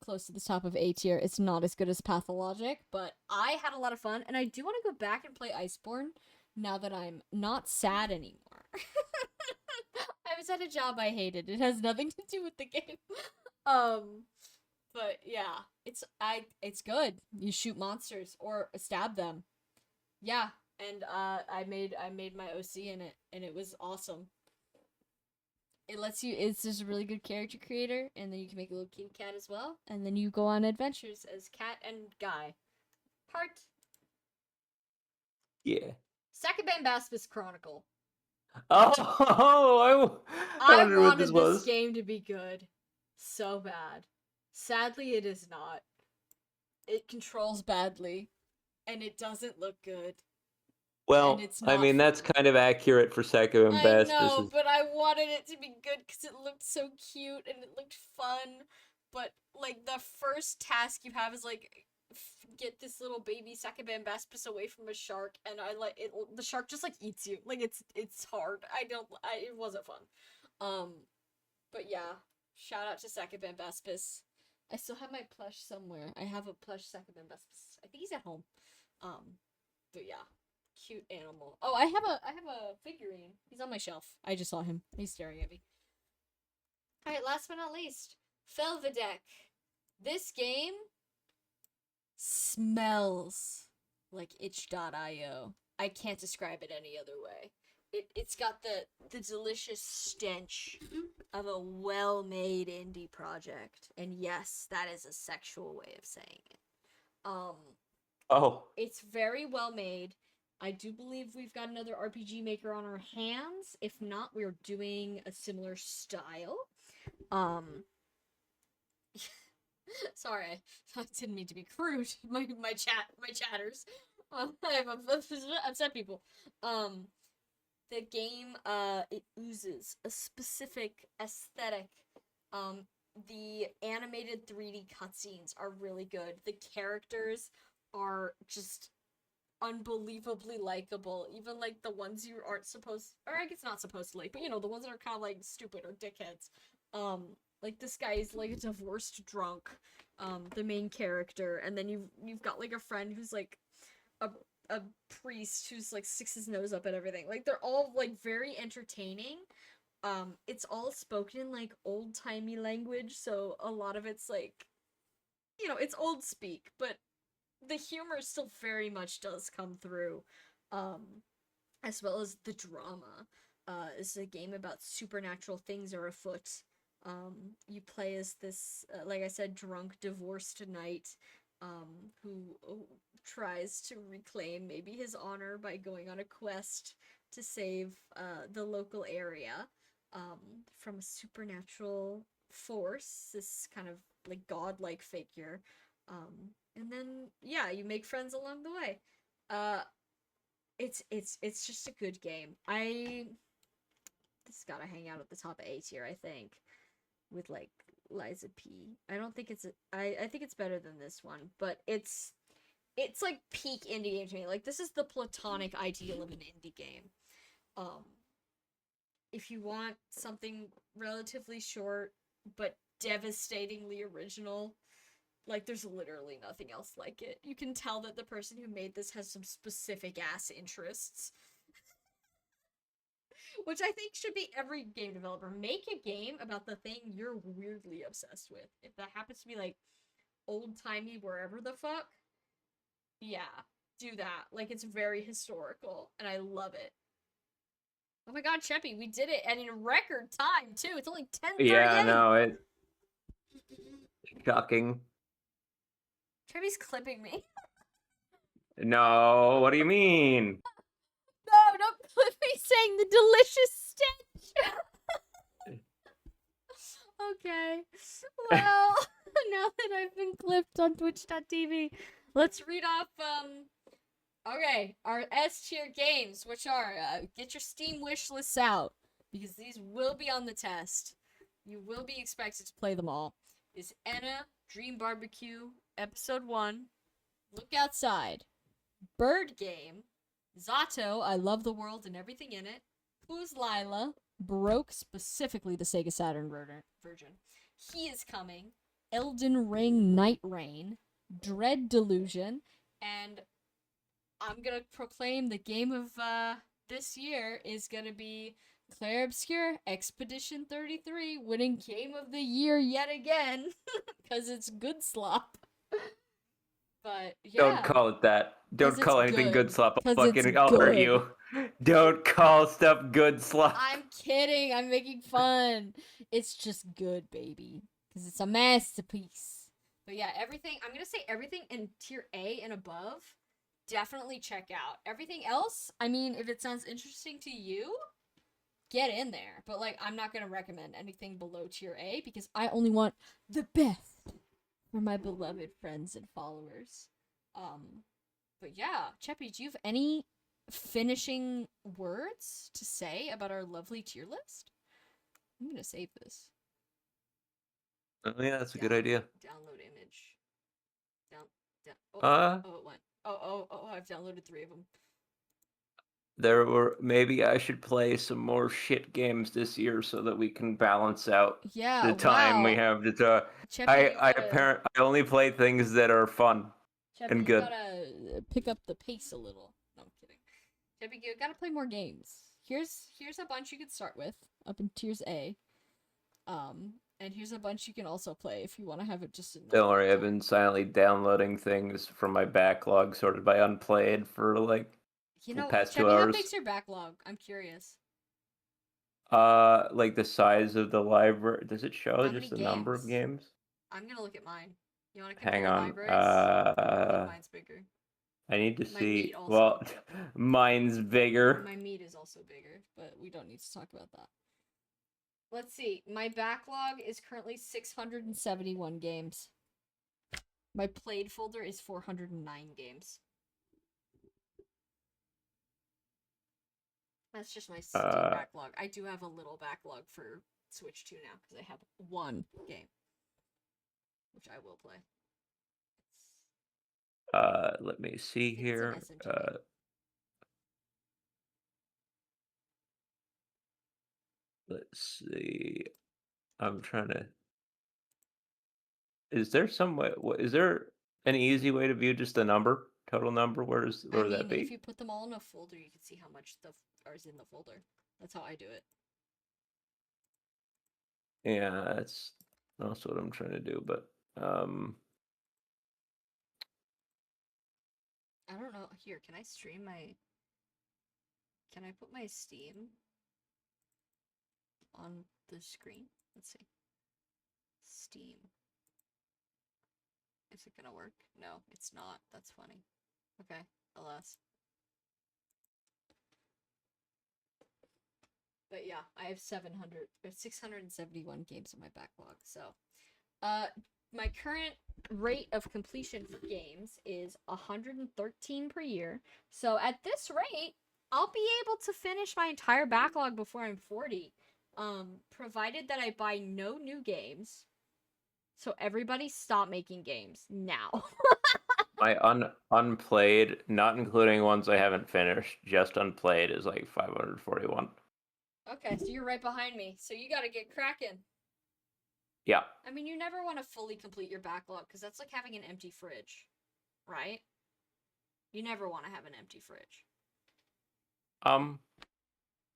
close to the top of A tier. It's not as good as Pathologic, but I had a lot of fun, and I do want to go back and play Iceborne now that I'm not sad anymore. I was at a job I hated. It has nothing to do with the game. But yeah, it's good. You shoot monsters or stab them. Yeah, and I made my OC in it, and it was awesome. It lets you. It's just a really good character creator, and then you can make a little kitty cat as well, and then you go on adventures as cat and guy. Heart. Yeah. Sakaban Baspis Chronicle. Oh, I wanted this game to be good, so bad. Sadly, it is not. It controls badly, and it doesn't look good. Well, I mean, that's kind of accurate for Sakaban Baspis. I know, but I wanted it to be good because it looked so cute and it looked fun. But, like, the first task you have is, like, get this little baby Sakaban Baspis away from a shark, and the shark just, like, eats you. Like, it's hard. It wasn't fun. But yeah, shout out to Sakaban Baspis. I still have my plush somewhere. I have a plush Sakaban Baspis. I think he's at home. But yeah. Cute animal. Oh, I have a figurine. He's on my shelf. I just saw him. He's staring at me. Alright, last but not least. Felvidek. This game smells like itch.io. I can't describe it any other way. It's got the delicious stench of a well-made indie project. And yes, that is a sexual way of saying it. It's very well made. I do believe we've got another RPG maker on our hands. If not, we're doing a similar style. Sorry, I didn't mean to be crude. My chatters. I've upset people. The game, it oozes a specific aesthetic. The animated 3D cutscenes are really good. The characters are just unbelievably likable. Even, like, the ones you aren't supposed, or I guess not supposed to like, but, you know, the ones that are kind of, like, stupid or dickheads. Like, this guy is, like, a divorced drunk, the main character, and then you've got, like, a friend who's, like, a priest who's, like, sticks his nose up at everything. Like, they're all, like, very entertaining. It's all spoken in, like, old-timey language, so a lot of it's, like, you know, it's old speak, but the humor still very much does come through, as well as the drama. It's a game about supernatural things are afoot. You play as this, like I said, drunk, divorced knight, who tries to reclaim maybe his honor by going on a quest to save, the local area, from a supernatural force, this kind of, like, godlike figure. And then, yeah, you make friends along the way. It's just a good game. This has gotta hang out at the top of A tier, I think, with, like, Liza P. I don't think it's I think it's better than this one, but it's like peak indie game to me. Like, this is the platonic ideal of an indie game. If you want something relatively short but devastatingly original, like, there's literally nothing else like it. You can tell that the person who made this has some specific ass interests. Which I think should be every game developer. Make a game about the thing you're weirdly obsessed with. If that happens to be, like, old-timey wherever the fuck, yeah, do that. Like, it's very historical, and I love it. Oh my god, Cheppy, we did it, and in record time, too. It's only 10:38. Yeah, no, it's shocking. Cheppy's clipping me. No, what do you mean? No, don't with me saying the delicious stench. Okay. Well, now that I've been clipped on twitch.tv, let's read off okay, our S tier games, which are get your Steam wish lists out because these will be on the test. You will be expected to play them all. Is Enna Dream Barbecue Episode 1, Look Outside, Bird Game, Zato, I Love the World and Everything in It, Who's Lila, Broke, specifically the Sega Saturn version, He Is Coming, Elden Ring Night Rain, Dread Delusion, and I'm gonna proclaim the game of this year is gonna be Claire Obscure Expedition 33, winning Game of the Year yet again, because it's good slop. But yeah, Don't call it that. Don't 'Cause it's call anything good. good slop. 'Cause it's I'll hurt good. you. Don't call stuff good slop. I'm kidding. I'm making fun. It's just good, baby, because it's a masterpiece. But yeah, everything. I'm gonna say everything in tier A and above. Definitely check out. Everything else, I mean, if it sounds interesting to you, get in there. But like, I'm not gonna recommend anything below tier A because I only want the best for my beloved friends and followers. But yeah, Cheppy, do you have any finishing words to say about our lovely tier list? I'm gonna save this. Oh, yeah, that's a good idea. Download image. Down. Uh, It went. I've downloaded 3 of them. maybe I should play some more shit games this year so that we can balance out Yeah, the time we have to talk. Cheppy, I only play things that are fun Cheppy, and good. You gotta pick up the pace a little. No, I'm kidding. Cheppy, you gotta play more games. Here's a bunch you could start with up in tiers A. And here's a bunch you can also play if you want to have it just in. Don't worry, I've been silently downloading things from my backlog sorted by unplayed for like the past 2 Cheppy, hours. how big's your backlog? I'm curious. Like the size of the library. Does it show How just many the number of games? games? I'm gonna look at mine. You wanna Hang compare on. libraries? I think mine's bigger. I need to My see. meat also. Well, mine's bigger. My meat is also bigger, but we don't need to talk about that. Let's see. My backlog is currently 671 games. My played folder is 409 games. That's just my Steam backlog. I do have a little backlog for Switch 2 now because I have 1 game, which I will play. Let me see here. Let's see. I'm trying to. Is there some way? Is there an easy way to view just the number, total number? Where would that be? If you put them all in a folder, you can see how much stuff is in the folder. That's how I do it. Yeah, that's what I'm trying to do, but I don't know. Here, can I stream my? Can I put my Steam on the screen? Let's see. Steam. Is it gonna work? No, it's not. That's funny. Okay, alas. But yeah, I have 671 games in my backlog. So, my current rate of completion for games is 113 per year. So at this rate, I'll be able to finish my entire backlog before I'm 40. Provided that I buy no new games. So everybody stop making games now. my unplayed, not including ones I haven't finished, just unplayed is like 541. Okay, so you're right behind me. So you gotta get cracking. Yeah. I mean, you never want to fully complete your backlog because that's like having an empty fridge, right? You never want to have an empty fridge.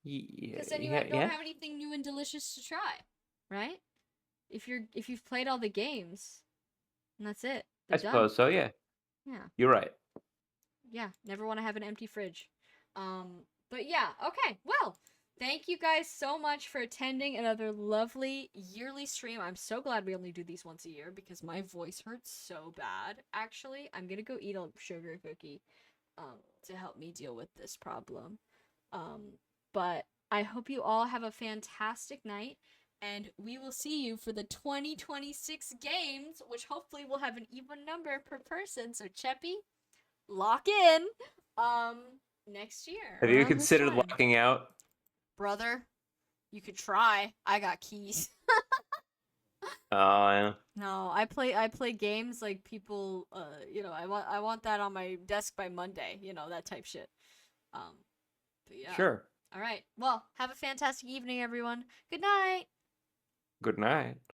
Because then you don't have anything new and delicious to try, right? If you've played all the games, and that's it. I suppose so. Yeah. Yeah. You're right. Yeah. Never want to have an empty fridge. But yeah. Okay. Well. Thank you guys so much for attending another lovely yearly stream. I'm so glad we only do these once a year because my voice hurts so bad. Actually, I'm gonna go eat a sugar cookie to help me deal with this problem. But I hope you all have a fantastic night, and we will see you for the 2026 games, which hopefully will have an even number per person. So Cheppy, lock in. Next year Have you around this considered time, locking out? brother. You could try. I got keys. Oh, yeah. No, I play games like people. I want that on my desk by Monday. That type shit. But yeah. Sure. All right. Well, have a fantastic evening, everyone. Good night. Good night.